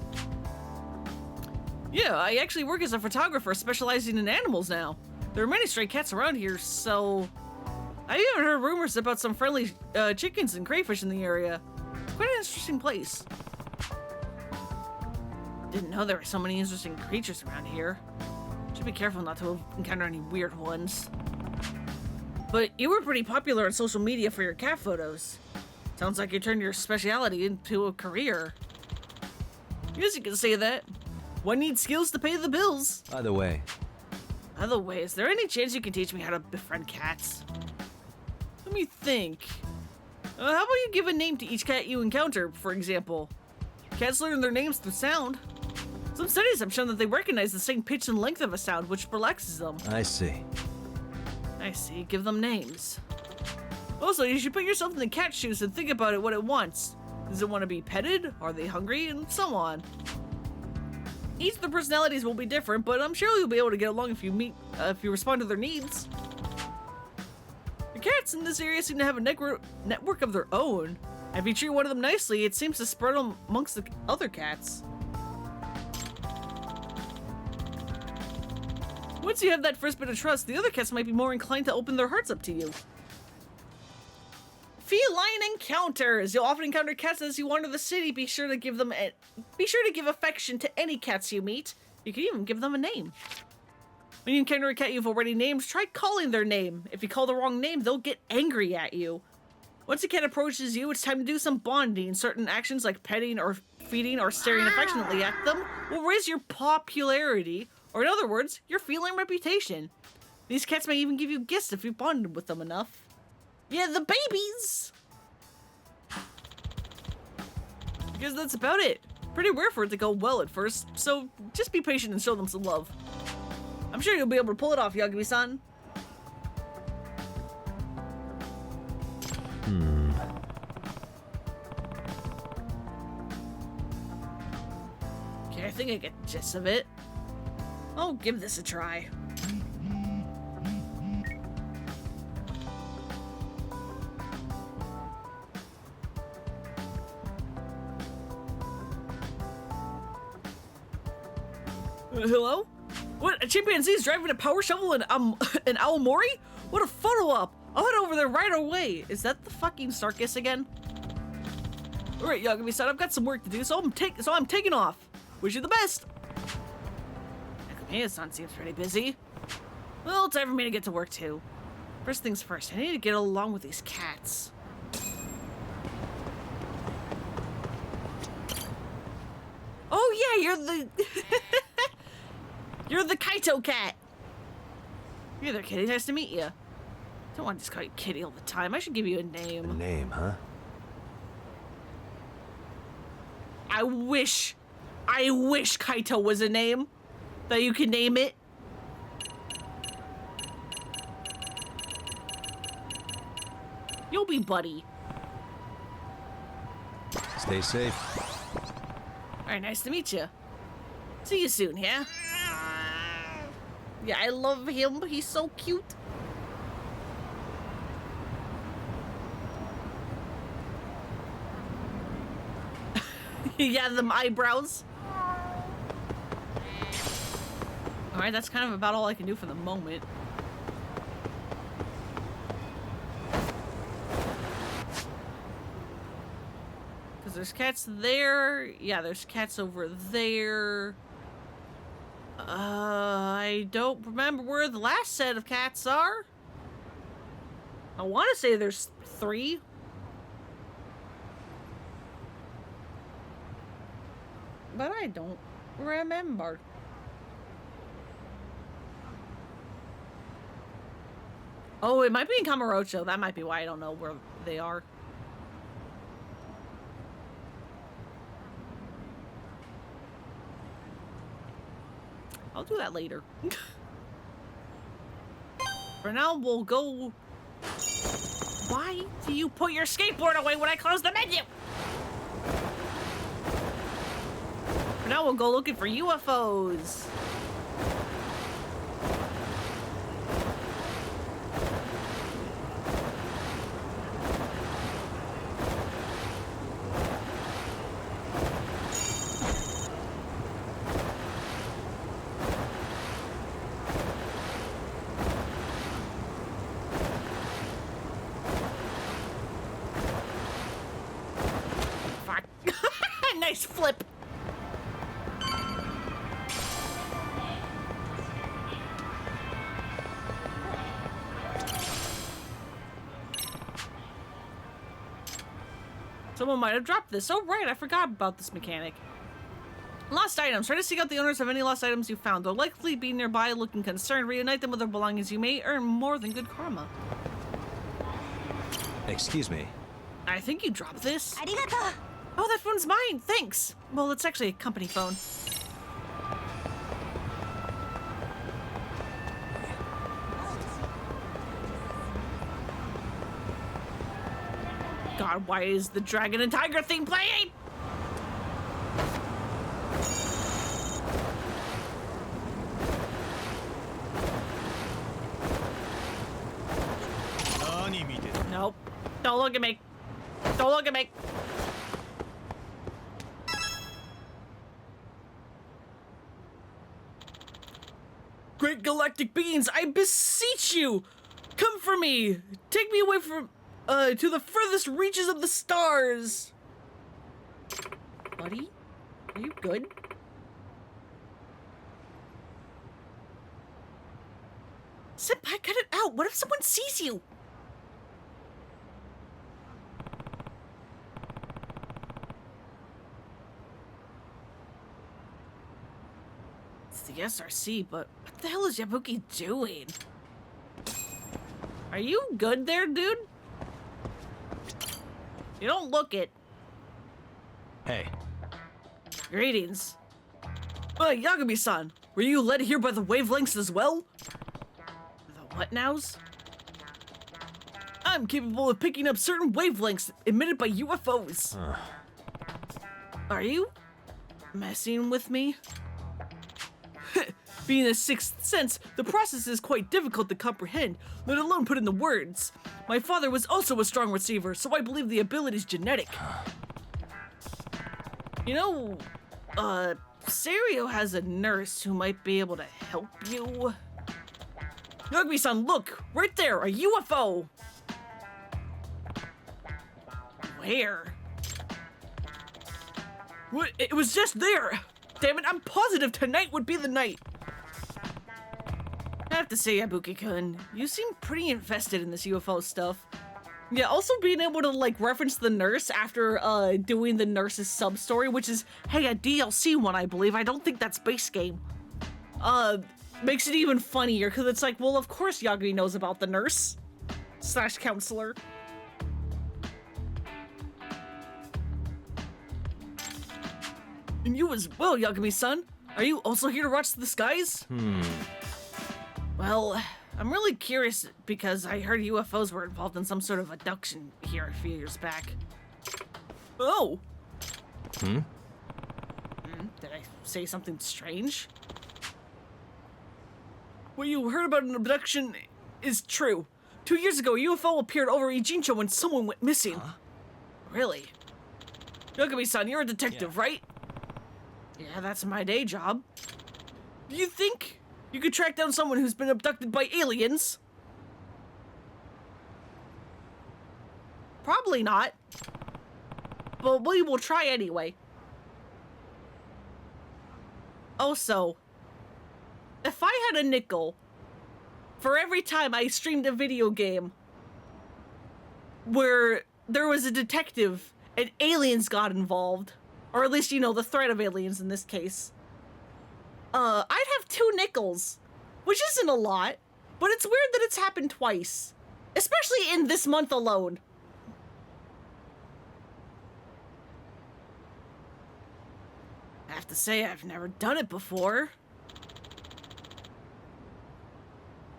Yeah, I actually work as a photographer specializing in animals now. There are many stray cats around here, so... I even heard rumors about some friendly chickens and crayfish in the area. Quite an interesting place. Didn't know there were so many interesting creatures around here. Should be careful not to encounter any weird ones. But you were pretty popular on social media for your cat photos. Sounds like you turned your speciality into a career. Guess you can say that. One needs skills to pay the bills. By the way, Is there any chance you can teach me how to befriend cats? Let me think. How about you give a name to each cat you encounter, for example? Cats learn their names through sound. Some studies have shown that they recognize the same pitch and length of a sound, which relaxes them. I see. I see. Give them names. Also, you should put yourself in the cat's shoes and think about it what it wants. Does it want to be petted? Are they hungry? And so on. Each of the personalities will be different, but I'm sure you'll be able to get along if you respond to their needs. The cats in this area seem to have a network of their own. And if you treat one of them nicely, it seems to spread amongst the other cats. Once you have that first bit of trust, the other cats might be more inclined to open their hearts up to you. Feline encounters. You'll often encounter cats as you wander the city. Be sure to give affection to any cats you meet. You can even give them a name. When you encounter a cat you've already named, try calling their name. If you call the wrong name, they'll get angry at you. Once a cat approaches you, it's time to do some bonding. Certain actions like petting or feeding or staring affectionately at them will raise your popularity, or in other words, your feline reputation. These cats may even give you gifts if you bonded with them enough. Yeah, the babies! Because that's about it. Pretty rare for it to go well at first, so just be patient and show them some love. I'm sure you'll be able to pull it off, Yagami-san. Okay, I think I get the gist of it. I'll give this a try. Hello? What? A chimpanzee's driving a power shovel in Aomori? What a photo op! I'll head over there right away. Is that the fucking circus again? Alright, Yagami-san, I've got some work to do, so I'm taking off. Wish you the best. Yagami-san seems pretty busy. Well, time for me to get to work too. First things first, I need to get along with these cats. Oh yeah, you're the you're the Kaito cat. You're there, Kitty. Nice to meet you. Don't want to just call you Kitty all the time. I should give you a name. A name, huh? I wish Kaito was a name that you could name it. You'll be Buddy. Stay safe. All right, nice to meet you. See you soon, yeah? Yeah, I love him. He's so cute. Yeah, them eyebrows. All right, that's kind of about all I can do for the moment. Because there's cats there. Yeah, there's cats over there. I don't remember where the last set of cats are. I want to say there's 3. But I don't remember. Oh, it might be in Kamurocho. That might be why I don't know where they are. I'll do that later. For now, we'll go... Why do you put your skateboard away when I close the menu? For now, we'll go looking for UFOs. Fuck. Nice flip. Someone might have dropped this. Oh, right, I forgot about this mechanic. Lost items. Try to seek out the owners of any lost items you found. They'll likely be nearby looking concerned. Reunite them with their belongings. You may earn more than good karma. Excuse me. I think you dropped this. Arigato. Oh, that phone's mine. Thanks. Well, it's actually a company phone. God, why is the dragon and tiger theme playing? Nope. Don't look at me. Don't look at me. Great galactic beings, I beseech you! Come for me! Take me away from, to the furthest reaches of the stars! Buddy? Are you good? Senpai, cut it out! What if someone sees you? It's the SRC, but what the hell is Yabuki doing? Are you good there, dude? You don't look it. Hey, Greetings. Yagami-san, were you led here by the wavelengths as well? The what nows? I'm capable of picking up certain wavelengths emitted by UFOs. Are you messing with me? Being a sixth sense, the process is quite difficult to comprehend, let alone put into words. My father was also a strong receiver, so I believe the ability is genetic. You know, Seiryo has a nurse who might be able to help you. Yagami-san, look! Right there, a UFO! Where? What? It was just there! Damn it, I'm positive tonight would be the night! I have to say, Yabuki-kun, you seem pretty invested in this UFO stuff. Yeah, also being able to, like, reference the nurse after, doing the nurse's sub-story, which is, hey, a DLC one, I believe. I don't think that's base game. Makes it even funnier, because it's like, well, of course Yagami knows about the nurse. / counselor. And you as well, Yagami-san. Are you also here to watch the skies? Well, I'm really curious because I heard UFOs were involved in some sort of abduction here a few years back. Oh! Did I say something strange? What you heard about an abduction is true. 2 years ago, a UFO appeared over Ijincho when someone went missing. Really? Yagami-san, you're a detective, right? Yeah, that's my day job. Do you think you could track down someone who's been abducted by aliens? Probably not. But we will try anyway. Also, if I had a nickel for every time I streamed a video game where there was a detective and aliens got involved, or at least, you know, the threat of aliens in this case, I'd have 2 nickels, which isn't a lot, but it's weird that it's happened twice, especially in this month alone. I have to say, I've never done it before.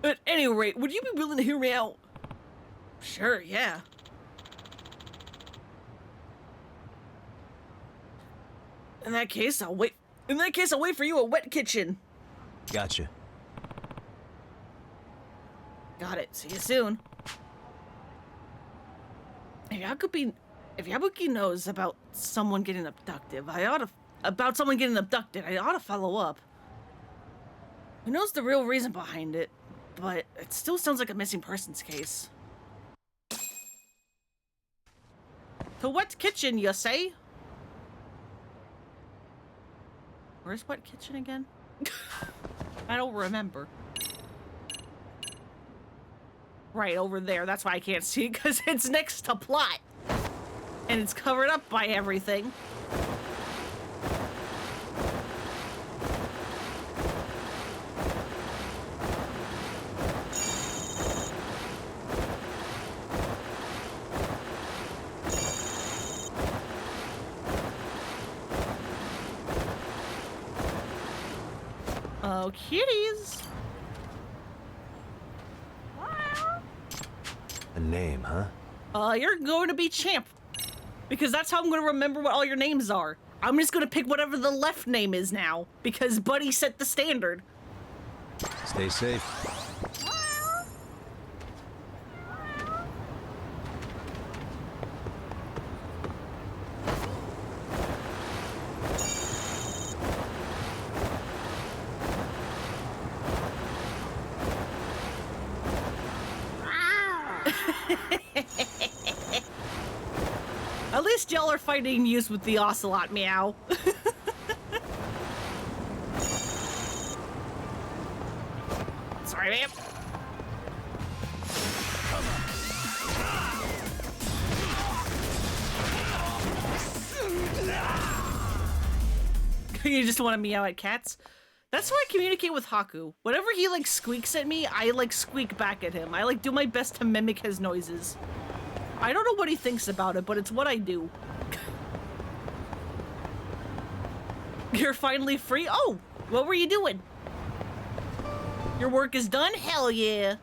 At any rate, would you be willing to hear me out? Sure, yeah. In that case, I'll wait for you at Wet Kitchen. gotcha. Got it. See you soon. If Yabuki knows about someone getting abducted, I ought to follow up. Who knows the real reason behind it, but it still sounds like a missing persons case. To Wet Kitchen, you say? Where's Wet Kitchen again? I don't remember. Right over there. That's why I can't see, because it's next to plot. And it's covered up by everything. Oh, kitties. A name, huh? You're going to be champ. Because that's how I'm going to remember what all your names are. I'm just going to pick whatever the left name is now. Because Buddy set the standard. Stay safe. At least y'all are fighting use with the ocelot, meow. Sorry, ma'am. You just want to meow at cats? That's how I communicate with Haku. Whenever he, like, squeaks at me, I, like, squeak back at him. I, like, do my best to mimic his noises. I don't know what he thinks about it, but it's what I do. You're finally free? Oh, what were you doing? Your work is done? Hell yeah.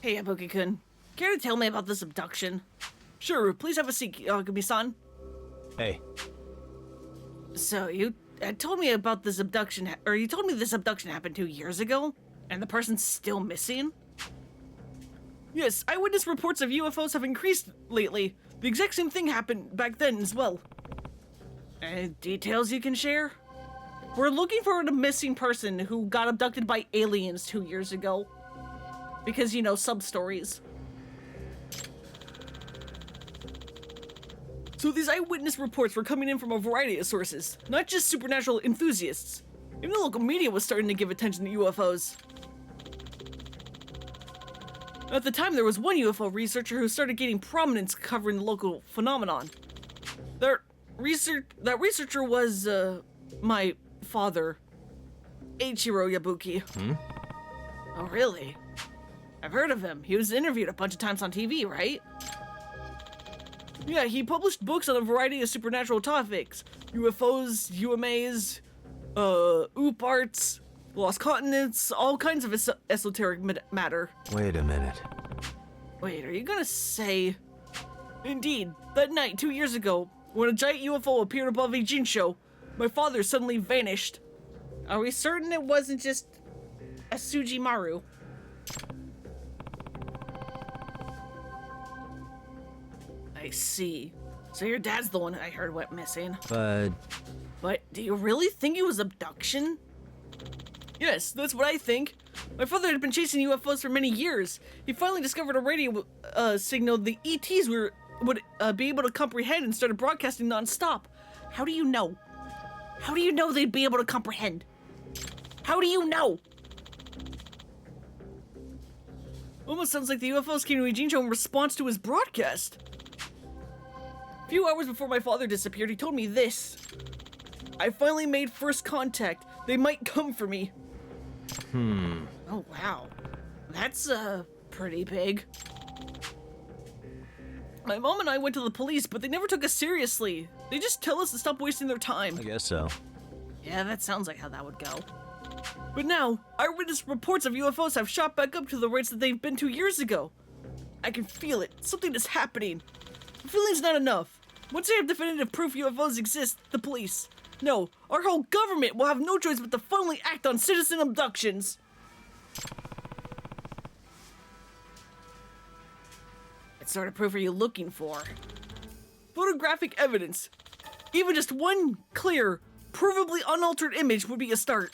Hey, Abuki-kun. Care to tell me about this abduction? Sure, please have a seat, Yagami-san. Hey, So, you told me about this abduction, you told me this abduction happened 2 years ago? And the person's still missing? Yes, eyewitness reports of UFOs have increased lately. The exact same thing happened back then as well. Any details you can share? We're looking for a missing person who got abducted by aliens 2 years ago. Because, you know, sub-stories. So these eyewitness reports were coming in from a variety of sources, not just supernatural enthusiasts. Even the local media was starting to give attention to UFOs. At the time, there was one UFO researcher who started gaining prominence covering the local phenomenon. That researcher was, my father, Eiichiro Yabuki. Oh, really? I've heard of him. He was interviewed a bunch of times on TV, right? Yeah, he published books on a variety of supernatural topics. UFOs, UMAs, OOP arts, lost continents, all kinds of esoteric matter. wait a minute. Wait, are you gonna say... Indeed, that night 2 years ago, when a giant UFO appeared above Ijincho, my father suddenly vanished. Are we certain it wasn't just a Sujimaru? I see. So your dad's the one I heard went missing. But do you really think it was abduction? Yes, that's what I think. My father had been chasing UFOs for many years. He finally discovered a radio signal the ETs would be able to comprehend and started broadcasting non-stop. How do you know? How do you know they'd be able to comprehend? How do you know? Almost sounds like the UFOs came to Ijincho in response to his broadcast. A few hours before my father disappeared, he told me this. I finally made first contact. They might come for me. Oh, wow. That's, pretty big. My mom and I went to the police, but they never took us seriously. They just tell us to stop wasting their time. I guess so. Yeah, that sounds like how that would go. But now, eyewitness reports of UFOs have shot back up to the rates that they've been 2 years ago. I can feel it. Something is happening. The feeling's not enough. Once they have definitive proof UFOs exist, the police. No, our whole government will have no choice but to finally act on citizen abductions. What sort of proof are you looking for? Photographic evidence. Even just one clear, provably unaltered image would be a start.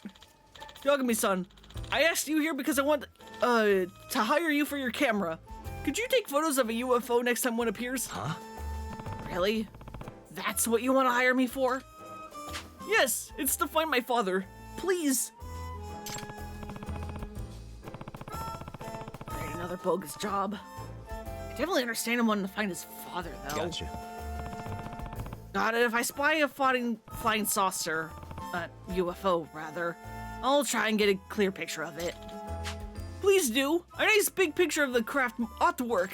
Yagami-san, I asked you here because I want, to hire you for your camera. Could you take photos of a UFO next time one appears? Huh? Really? That's what you want to hire me for? Yes, it's to find my father. Please. Great, another bogus job. I definitely understand him wanting to find his father, though. Gotcha. Got it. If I spy a flying saucer, UFO rather, I'll try and get a clear picture of it. Please do. A nice big picture of the craft ought to work.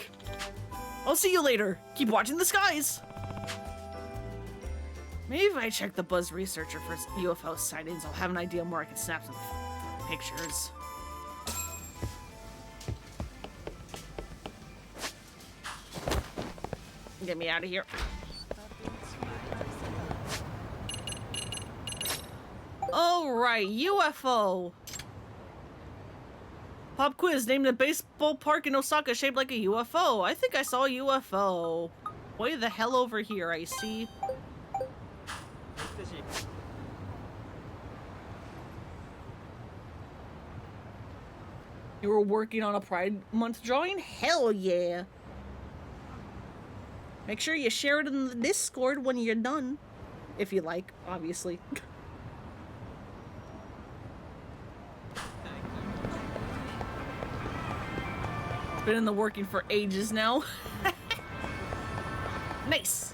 I'll see you later. Keep watching the skies. Maybe if I check the Buzz Researcher for UFO sightings, I'll have an idea more I can snap some pictures. Get me out of here. Alright, UFO. Pop quiz. Name the baseball park in Osaka shaped like a UFO. I think I saw a UFO. Way the hell over here, I see. You were working on a Pride Month drawing? Hell yeah. Make sure you share it in the Discord when you're done. If you like, obviously. Been in the working for ages now. Nice.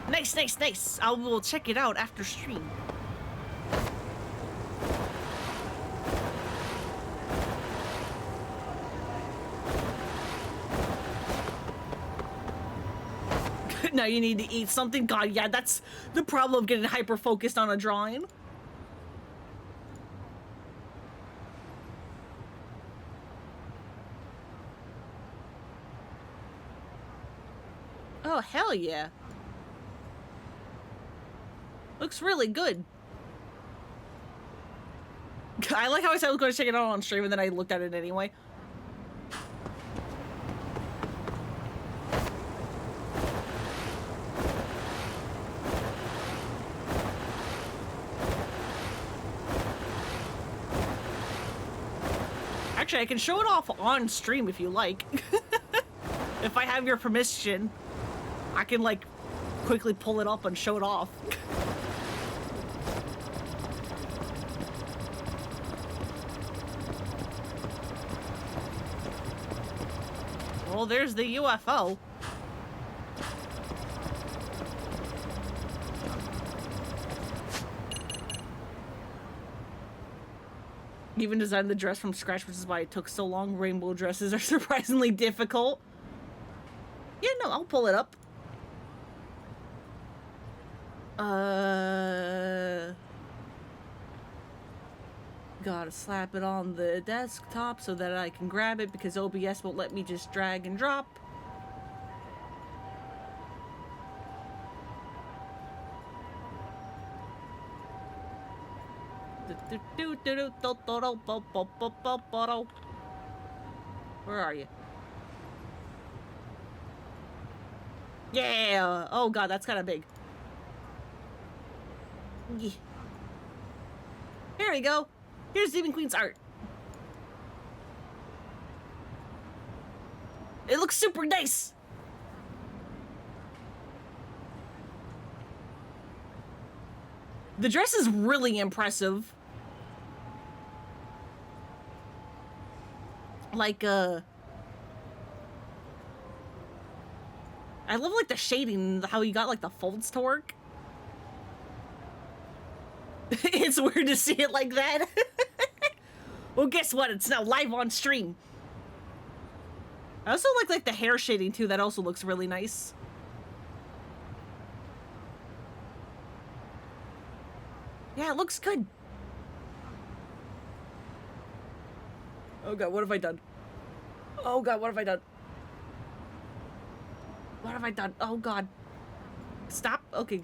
Nice, nice, nice. I will check it out after stream. Now you need to eat something. God, yeah, that's the problem of getting hyper-focused on a drawing. Oh, hell yeah. Looks really good. I like how I said I was going to check it out on stream and then I looked at it anyway. Actually, I can show it off on stream if you like. If I have your permission, I can, like, quickly pull it up and show it off. Well, there's the UFO. Even designed the dress from scratch, which is why it took so long. Rainbow dresses are surprisingly difficult. Yeah, no, I'll pull it up. Gotta slap it on the desktop so that I can grab it because OBS won't let me just drag and drop. Where are you? Yeah! Oh god, that's kind of big. Yeah. Here we go. Here's Demon Queen's art. It looks super nice. The dress is really impressive. Like, I love, like, the shading, how you got, like, the folds to work. It's weird to see it like that. Well, guess what? It's now live on stream. I also like, the hair shading, too. That also looks really nice. Yeah, it looks good. Oh god, what have I done? Oh god, what have I done? What have I done? Oh god. Stop. Okay.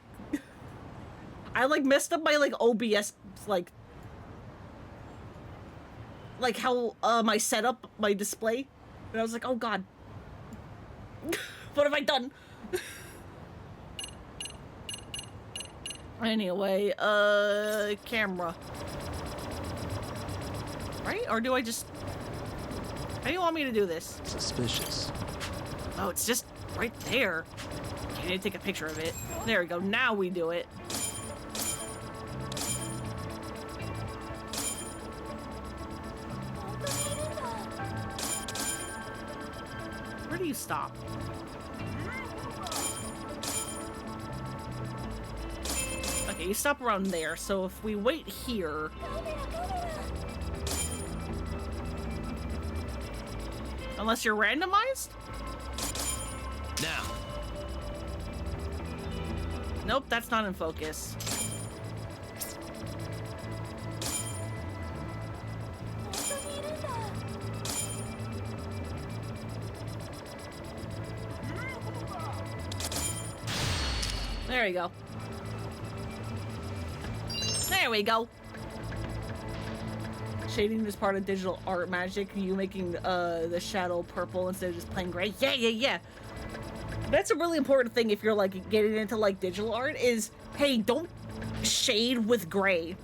I like messed up my like OBS like how my setup, my display. And I was like, oh god. What have I done? Anyway, camera. Right? Or do I just... How do you want me to do this? Suspicious. Oh, it's just right there. Okay, I need to take a picture of it. There we go. Now we do it. Where do you stop? Okay, you stop around there. So if we wait here... Unless you're randomized? Now. Nope, that's not in focus. There we go. There we go. Shading is part of digital art magic. You making the shadow purple instead of just plain gray. Yeah, yeah, yeah. That's a really important thing if you're like getting into like digital art is, hey, don't shade with gray.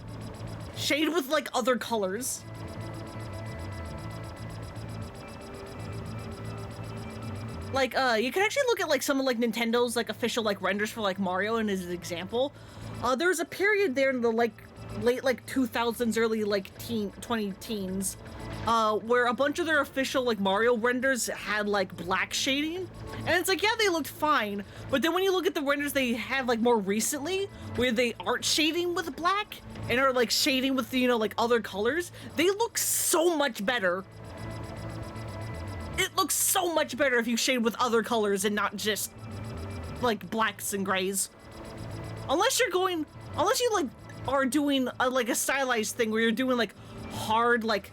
Shade with like other colors. Like, you can actually look at like some of like Nintendo's like official like renders for like Mario and as an example. There was a period there in the like late like 2000s, early like 2010s, where a bunch of their official like Mario renders had like black shading, and it's like, yeah, they looked fine, but then when you look at the renders they have like more recently, where they aren't shading with black and are like shading with, you know, like other colors, they look so much better. It looks so much better if you shade with other colors and not just like blacks and grays. Unless you like are doing like a stylized thing where you're doing like hard like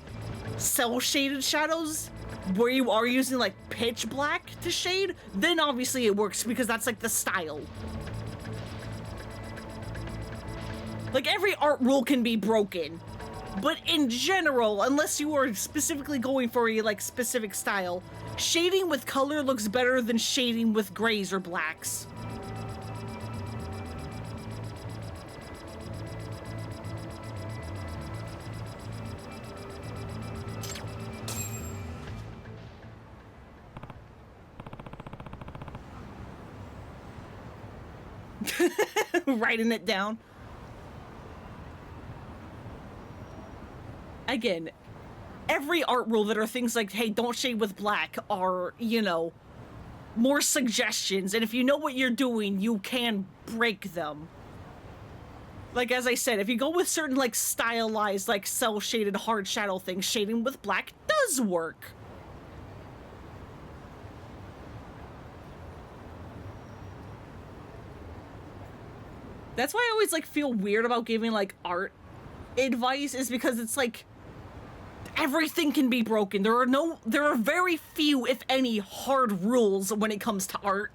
cell shaded shadows where you are using like pitch black to shade, then obviously it works because that's like the style. Like every art rule can be broken, but in general, unless you are specifically going for a like specific style, shading with color looks better than shading with grays or blacks. Writing it down. Again, every art rule that are things like, hey, don't shade with black are, you know, more suggestions. And if you know what you're doing, you can break them. Like, as I said, if you go with certain, like, stylized, like, cell-shaded, hard shadow things, shading with black does work. That's why I always, like, feel weird about giving, like, art advice, is because it's, like, everything can be broken. There are very few, if any, hard rules when it comes to art.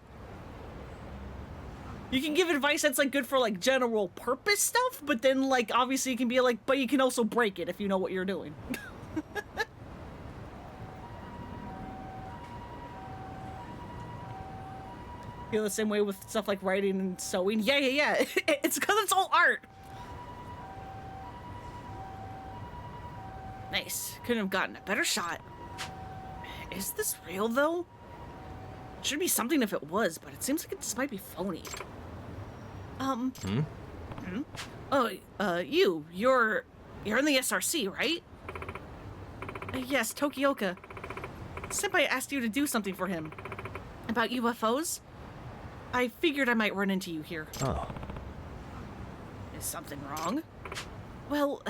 You can give advice that's like good for like general purpose stuff, but then like obviously you can be like, but you can also break it if you know what you're doing. Feel the same way with stuff like writing and sewing. Yeah, yeah, yeah. It's because it's all art. Nice. Couldn't have gotten a better shot. Is this real, though? Should be something if it was, but it seems like this might be phony. Oh, you're in the SRC, right? Yes, Tokioka. Senpai asked you to do something for him. About UFOs? I figured I might run into you here. Oh. Is something wrong? Well,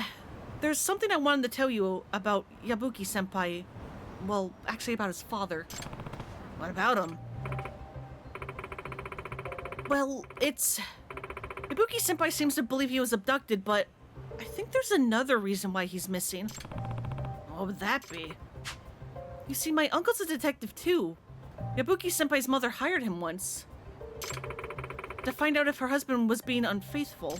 there's something I wanted to tell you about Yabuki-senpai. Well, actually about his father. What about him? Well, it's... Yabuki-senpai seems to believe he was abducted, but I think there's another reason why he's missing. What would that be? You see, my uncle's a detective too. Yabuki-senpai's mother hired him once to find out if her husband was being unfaithful.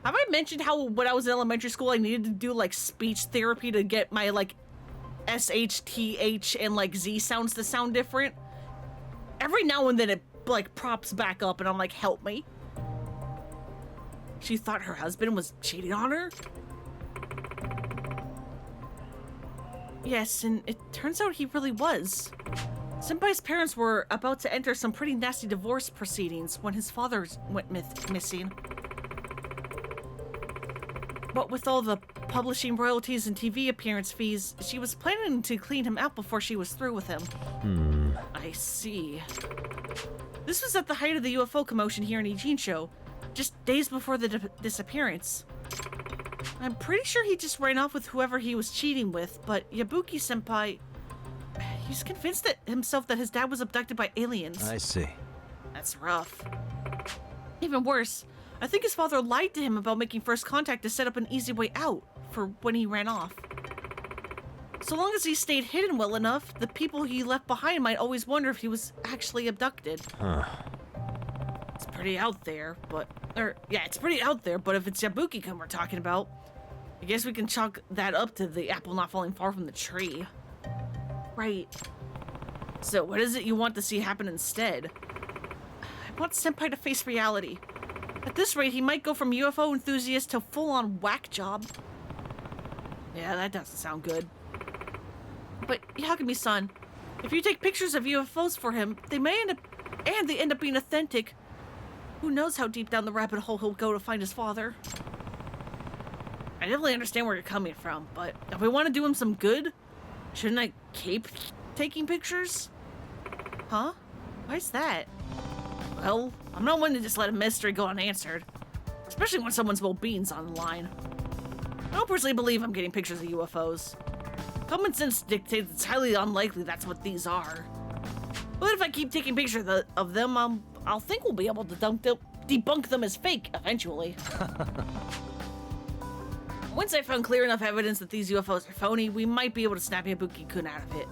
Have I mentioned how when I was in elementary school I needed to do like speech therapy to get my like SH, TH, and like Z sounds to sound different? Every now and then it like props back up and I'm like, help me. She thought her husband was cheating on her? Yes, and it turns out he really was. Senpai's parents were about to enter some pretty nasty divorce proceedings when his father went missing. What with all the publishing royalties and TV appearance fees, she was planning to clean him out before she was through with him. I see. This was at the height of the UFO commotion here in Ijincho, just days before the disappearance. I'm pretty sure he just ran off with whoever he was cheating with, but Yabuki-senpai... He's convinced himself that his dad was abducted by aliens. I see. That's rough. Even worse, I think his father lied to him about making first contact to set up an easy way out for when he ran off. So long as he stayed hidden well enough, the people he left behind might always wonder if he was actually abducted. Huh. It's pretty out there, but... it's pretty out there, but if it's Yabuki-kun we're talking about, I guess we can chalk that up to the apple not falling far from the tree. Right. So what is it you want to see happen instead? I want Senpai to face reality. At this rate, he might go from UFO enthusiast to full-on whack job. Yeah, that doesn't sound good. But Yagami-san, if you take pictures of UFOs for him, they end up being authentic. Who knows how deep down the rabbit hole he'll go to find his father? I definitely understand where you're coming from, but if we want to do him some good, shouldn't I keep taking pictures? Huh? Why's that? Well, I'm not one to just let a mystery go unanswered, especially when someone's well-being's on the line. I don't personally believe I'm getting pictures of UFOs. Common sense dictates it's highly unlikely that's what these are. But if I keep taking pictures of them, I'll think we'll be able to debunk them as fake eventually. Once I found clear enough evidence that these UFOs are phony, we might be able to snap Yabuki-kun out of it.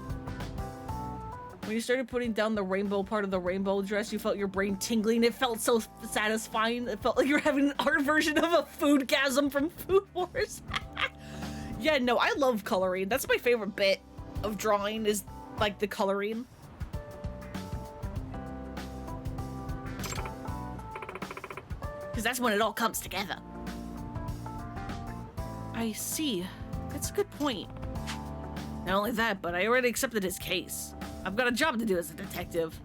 When you started putting down the rainbow part of the rainbow dress, you felt your brain tingling. It felt so satisfying. It felt like you're having an art version of a foodgasm from Food Wars. Yeah, no, I love coloring. That's my favorite bit of drawing is, like, the coloring. Because that's when it all comes together. I see. That's a good point. Not only that, but I already accepted his case. I've got a job to do as a detective.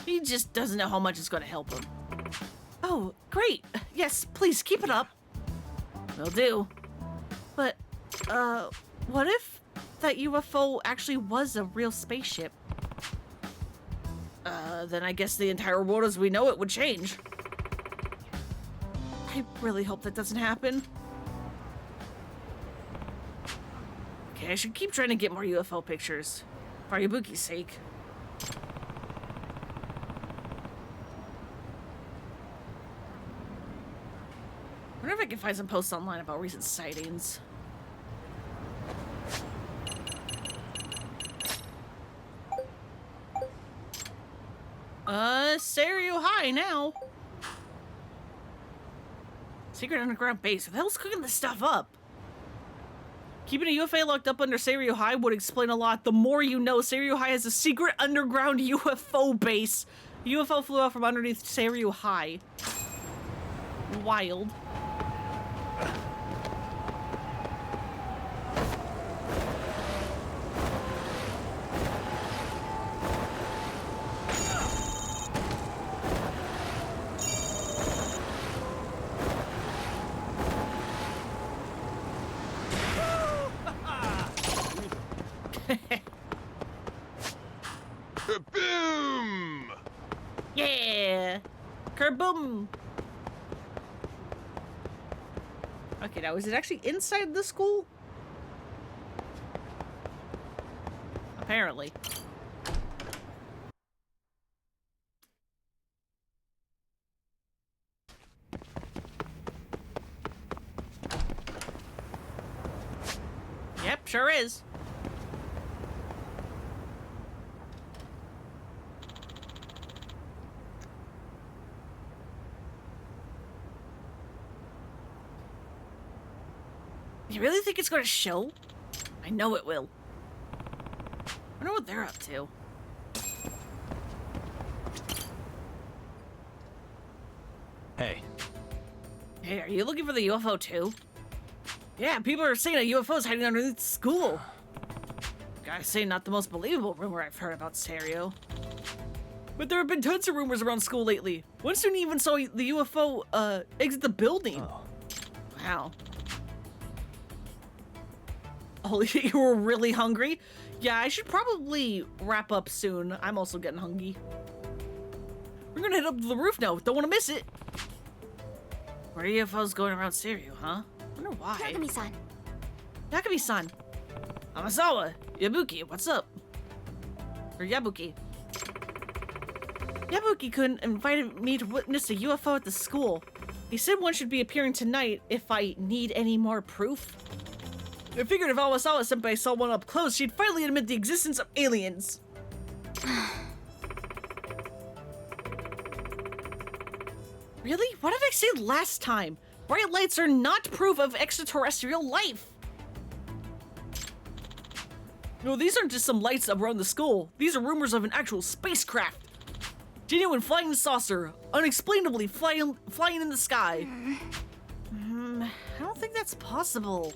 He just doesn't know how much it's going to help him. Oh, great. Yes, please keep it up. Will do. But, what if that UFO actually was a real spaceship? Then I guess the entire world as we know it would change. I really hope that doesn't happen. Okay, I should keep trying to get more UFO pictures. For Yabuki's sake. I wonder if I can find some posts online about recent sightings. Seiryo High now. Secret underground base. Who the hell's cooking this stuff up? Keeping a UFO locked up under Seiryo High would explain a lot. The more you know, Seiryo High has a secret underground UFO base. A UFO flew out from underneath Seiryo High. Wild. Boom! Yeah! Kerboom! Okay, now is it actually inside the school? Apparently. Yep, sure is. You really think it's gonna show? I know it will. I wonder what they're up to. Hey. Hey, are you looking for the UFO too? Yeah, people are saying a UFO is hiding underneath the school. Gotta say, not the most believable rumor I've heard about Seiryo. But there have been tons of rumors around school lately. One student even saw the UFO exit the building. Oh. Wow. Oh, you were really hungry? Yeah, I should probably wrap up soon. I'm also getting hungry. We're gonna head up to the roof now. Don't want to miss it. Where are UFOs going around Seiryo, huh? I wonder why. Yagami-san. Yagami-san. Amasawa. Yabuki, what's up? Or Yabuki. Yabuki-kun invited me to witness a UFO at the school. He said one should be appearing tonight if I need any more proof. I figured if Awasawa-senpai saw one up close, she'd finally admit the existence of aliens. Really? What did I say last time? Bright lights are not proof of extraterrestrial life. No, these aren't just some lights up around the school. These are rumors of an actual spacecraft. Genuine flying saucer, unexplainably flying in the sky. I don't think that's possible.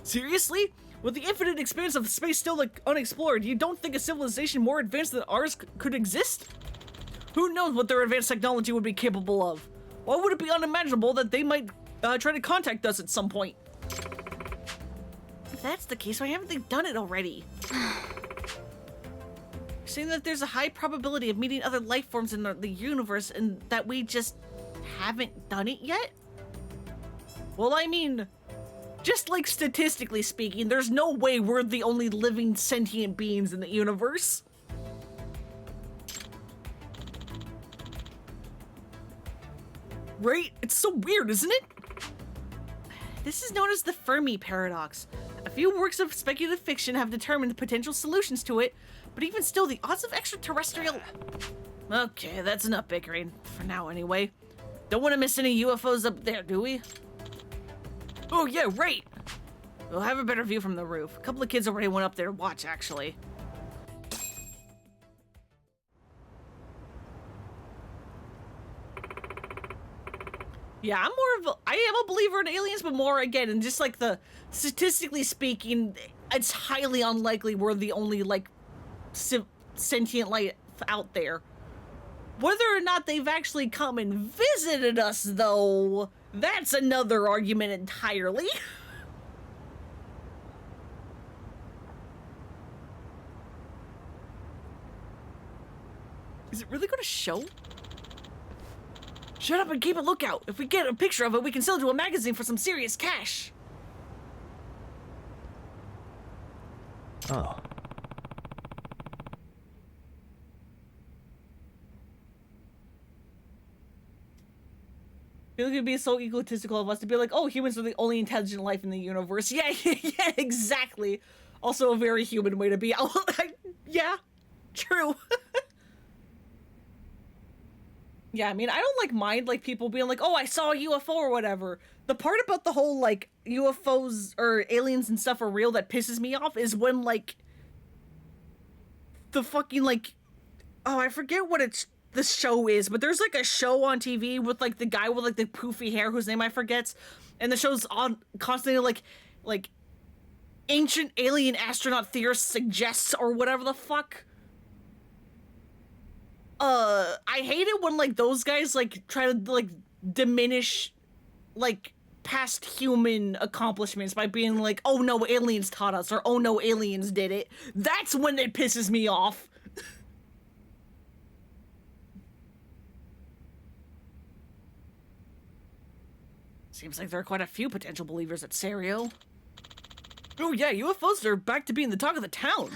Seriously? With the infinite expanse of space still unexplored, you don't think a civilization more advanced than ours could exist? Who knows what their advanced technology would be capable of? Why would it be unimaginable that they might try to contact us at some point? If that's the case, why haven't they done it already? Saying that there's a high probability of meeting other life forms in the universe and that we just haven't done it yet? Well, I mean, just like statistically speaking, there's no way we're the only living sentient beings in the universe. Right? It's so weird, isn't it? This is known as the Fermi paradox. A few works of speculative fiction have determined potential solutions to it, but even still, the odds of extraterrestrial... Okay, that's enough bickering. For now, anyway. Don't want to miss any UFOs up there, do we? Oh, yeah, right! We'll have a better view from the roof. A couple of kids already went up there to watch, actually. Yeah, I am a believer in aliens, but more, again, and just like the... Statistically speaking, it's highly unlikely we're the only, like, sentient life out there. Whether or not they've actually come and visited us, though, that's another argument entirely. Is it really going to show? Shut up and keep a lookout. If we get a picture of it, we can sell it to a magazine for some serious cash. Oh. I feel like it'd be so egotistical of us to be like, oh, humans are the only intelligent life in the universe. Yeah, yeah, exactly. Also a very human way to be. Yeah, true. Yeah, I mean, I don't, like, mind, like, people being like, oh, I saw a UFO or whatever. The part about the whole, like, UFOs or aliens and stuff are real that pisses me off is when, like, the fucking, like, oh, I forget what the show is, but there's, like, a show on TV with, like, the guy with, like, the poofy hair whose name I forget, and the show's on constantly, like, ancient alien astronaut theorist suggests or whatever the fuck. I hate it when, like, those guys, like, try to, like, diminish, like, past human accomplishments by being like, oh no, aliens taught us, or oh no, aliens did it. That's when it pisses me off. Seems like there are quite a few potential believers at Seiryo. Oh yeah, UFOs are back to being the talk of the town.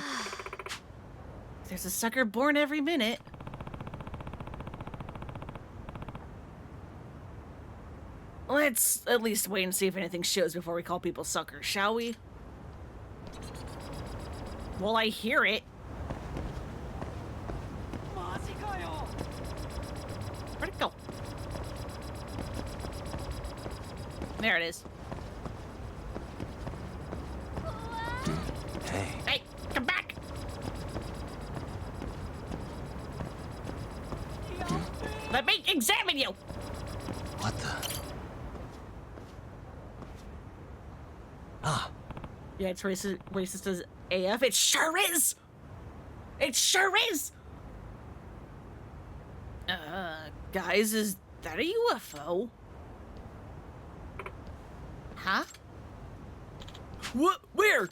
There's a sucker born every minute. Let's at least wait and see if anything shows before we call people suckers, shall we? Well, I hear it. Where'd it go? There it is. Hey. Hey, come back! Let me examine you! What the? Ah. Yeah, it's racist as AF. It sure is! It sure is! Guys, is that a UFO? Huh? What? Where?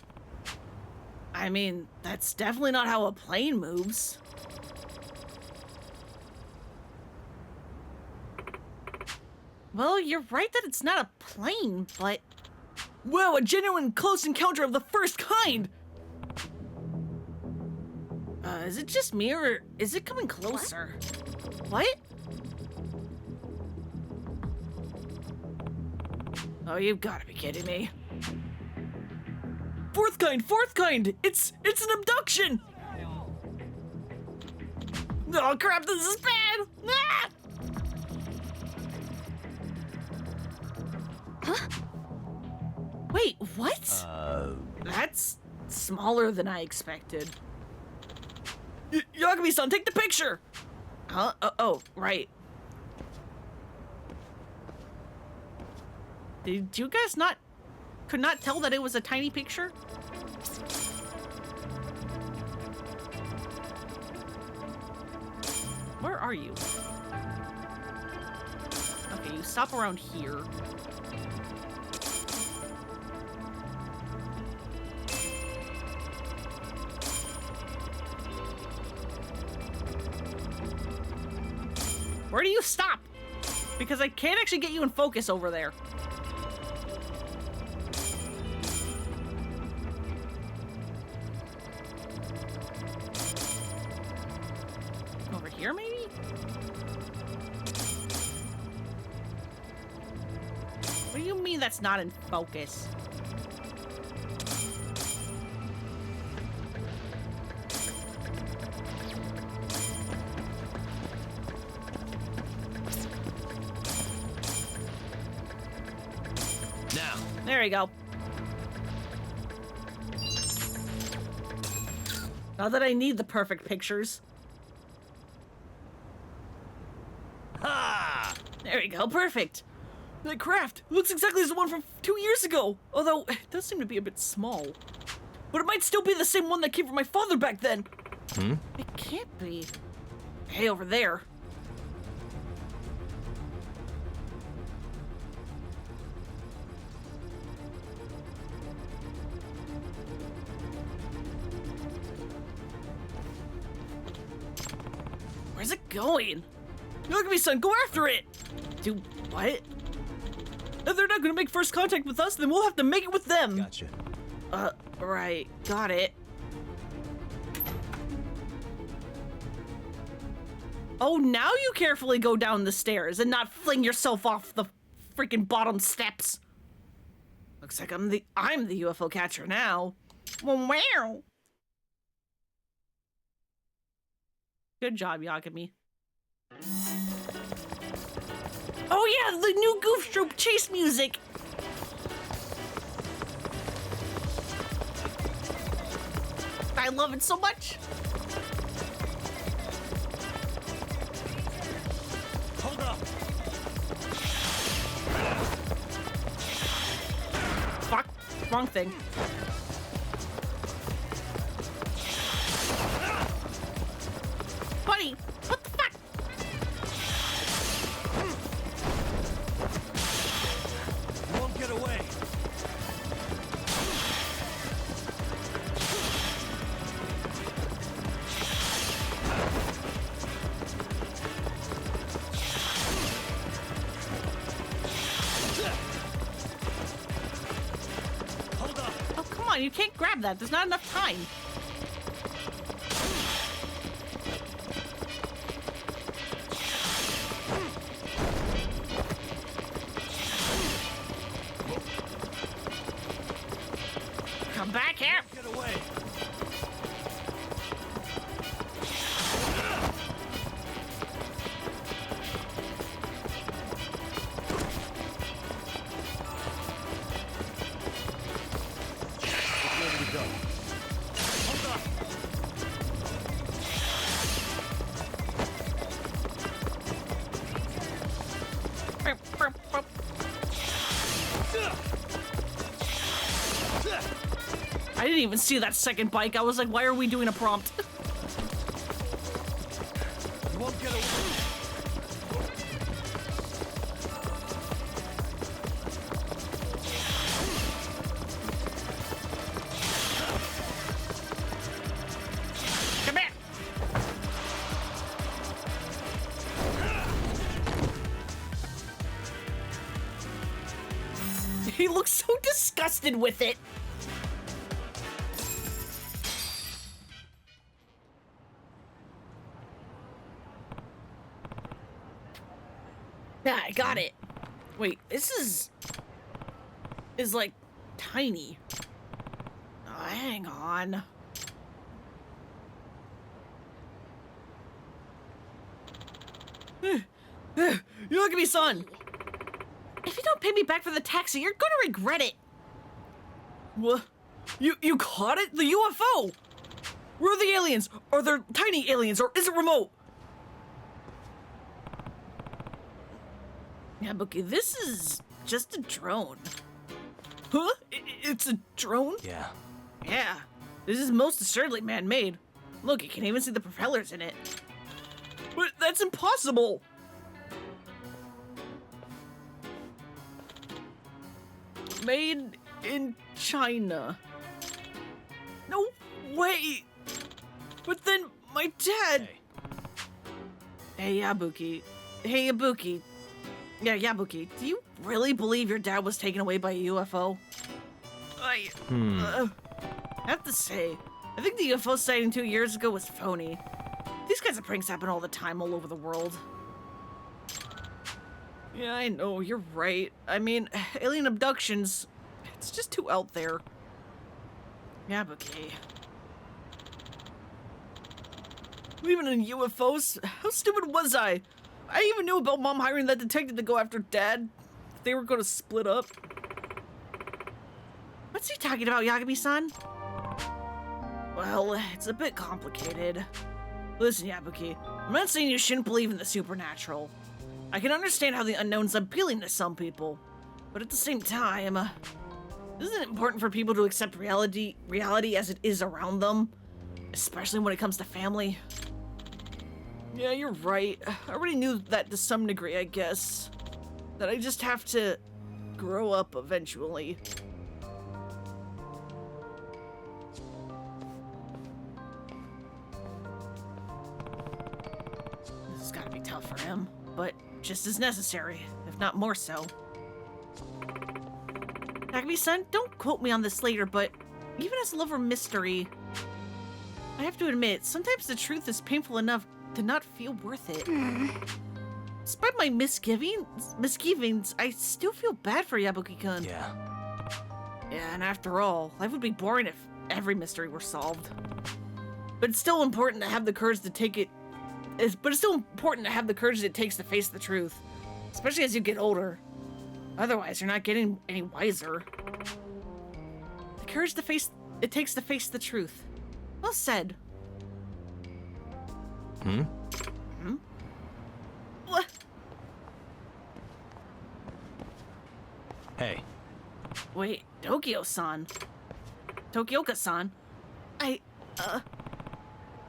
I mean, that's definitely not how a plane moves. Well, you're right that it's not a plane, but... Whoa, a genuine close encounter of the first kind! Is it just me or is it coming closer? What? Oh, you've got to be kidding me. Fourth kind! It's an abduction! Oh crap, this is bad! Ah! Huh? Wait, what? That's smaller than I expected. Yagami-san, take the picture! Huh? Oh, right. Did you guys could not tell that it was a tiny picture? Where are you? Okay, you stop around here. Where do you stop? Because I can't actually get you in focus over there. Over here, maybe? What do you mean that's not in focus? Now. There you go. Not that I need the perfect pictures. Ha! There you go, perfect. That craft looks exactly as the one from 2 years ago, although it does seem to be a bit small. But it might still be the same one that came from my father back then. It can't be. Hey, over there. Where's it going? Look at me, son, go after it! Do what? If they're not gonna make first contact with us, then we'll have to make it with them. Gotcha. Right. Got it. Oh, now you carefully go down the stairs and not fling yourself off the freaking bottom steps. Looks like I'm the UFO catcher now. Wow. Good job, Yagami. Oh yeah, the new Goof Troop chase music! I love it so much! Hold up. Fuck. Wrong thing. Buddy, what the fuck? You won't get away. Hold up. Oh, come on, you can't grab that. There's not enough time. Come back here. Get away. It's ready to go. Hold up. I didn't even see that second bike. I was like, why are we doing a prompt? You won't get away. Come here. He looks so disgusted with it. Yeah, I got it. Wait, this is like tiny. Oh, hang on. You look at me, son. If you don't pay me back for the taxi, you're gonna regret it. What? You caught it? The UFO? Where are the aliens? Are there tiny aliens, or is it remote? Yeah, Bookie, this is just a drone. Huh? It's a drone? Yeah. Yeah. This is most assuredly man-made. Look, you can even see the propellers in it. But that's impossible! Made in China. No way! But then my dad... Hey, Yabuki. Hey, Yabuki. Yeah, Yabuki, do you really believe your dad was taken away by a UFO? I have to say, I think the UFO sighting 2 years ago was phony. These kinds of pranks happen all the time all over the world. Yeah, I know, you're right. I mean, alien abductions, it's just too out there. Yabuki. Even in UFOs, how stupid was I? I even knew about Mom hiring that detective to go after Dad. They were gonna split up. What's he talking about, Yagami-san? Well, it's a bit complicated. Listen, Yabuki, I'm not saying you shouldn't believe in the supernatural. I can understand how the unknown's appealing to some people, but at the same time, isn't it important for people to accept reality as it is around them? Especially when it comes to family? Yeah, you're right. I already knew that to some degree, I guess. That I just have to grow up eventually. This has gotta be tough for him, but just as necessary, if not more so. Takumi-san, don't quote me on this later, but even as a lover of mystery, I have to admit, sometimes the truth is painful enough to not feel worth it. Despite my misgivings, I still feel bad for Yabuki-kun. Yeah. Yeah, and after all, life would be boring if every mystery were solved. But it's still important to have the courage to take it. But it's still important to have the courage it takes to face the truth, especially as you get older. Otherwise, you're not getting any wiser. The courage it takes to face the truth. Well said. Hmm? What? Hey. Wait, Tokyo-san. Tokioka-san. What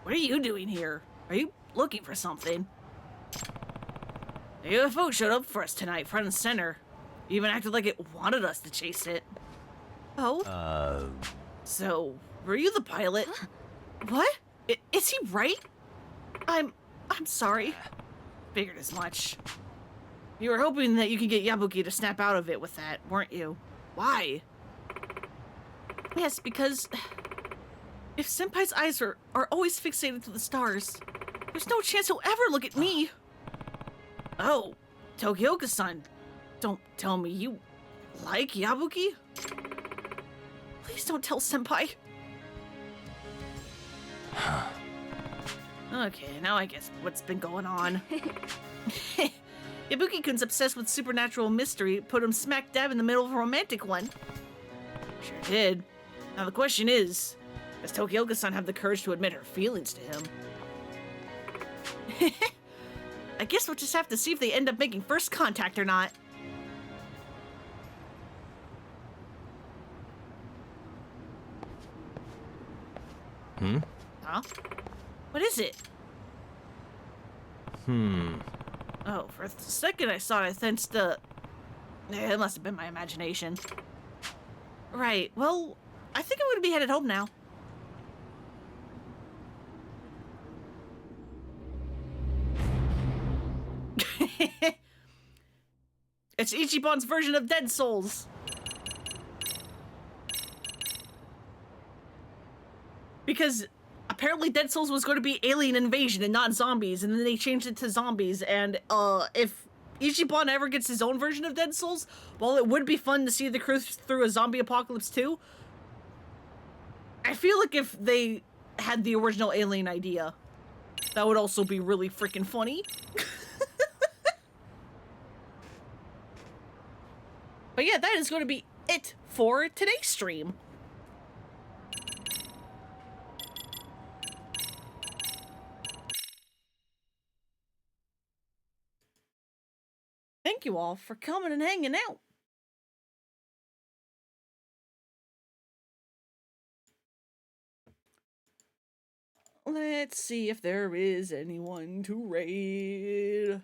are you doing here? Are you looking for something? The UFO showed up for us tonight, front and center. Even acted like it wanted us to chase it. Oh? So, were you the pilot? Huh? What? Is he right? I'm sorry. Figured as much. You were hoping that you could get Yabuki to snap out of it with that, weren't you? Why? Yes, because if Senpai's eyes are always fixated to the stars, there's no chance he'll ever look at me. Oh, Tokioka-san, don't tell me you like Yabuki? Please don't tell Senpai. Okay, now I guess what's been going on. Yabuki-kun's obsessed with supernatural mystery, put him smack dab in the middle of a romantic one. Sure did. Now the question is, does Tokioka-san have the courage to admit her feelings to him? I guess we'll just have to see if they end up making first contact or not. Hmm? Huh? What is it? Oh, for a second I thought I sensed it must have been my imagination. Right, well, I think I'm gonna be headed home now. It's Ichiban's version of Dead Souls. Because apparently Dead Souls was going to be alien invasion and not zombies, and then they changed it to zombies, and if Ichiban ever gets his own version of Dead Souls, while it would be fun to see the crew through a zombie apocalypse too, I feel like if they had the original Alien idea, that would also be really freaking funny. But yeah, that is going to be it for today's stream. Thank you all for coming and hanging out. Let's see if there is anyone to raid.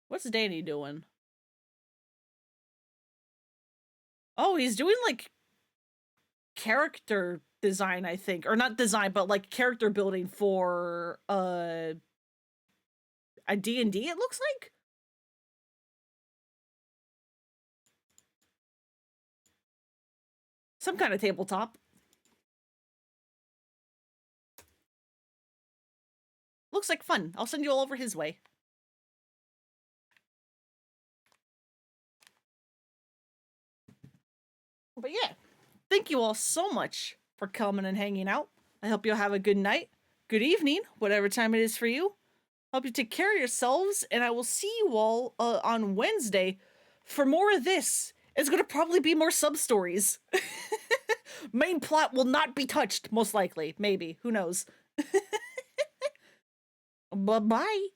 What's Danny doing? Oh, he's doing like character design, I think, or not design, but like character building for a D&D, it looks like. Some kind of tabletop. Looks like fun. I'll send you all over his way. But yeah, thank you all so much for coming and hanging out. I hope you'll have a good night, good evening, whatever time it is for you. Hope you take care of yourselves, and I will see you all on Wednesday for more of this. It's going to probably be more sub-stories. Main plot will not be touched, most likely. Maybe. Who knows? Bye-bye.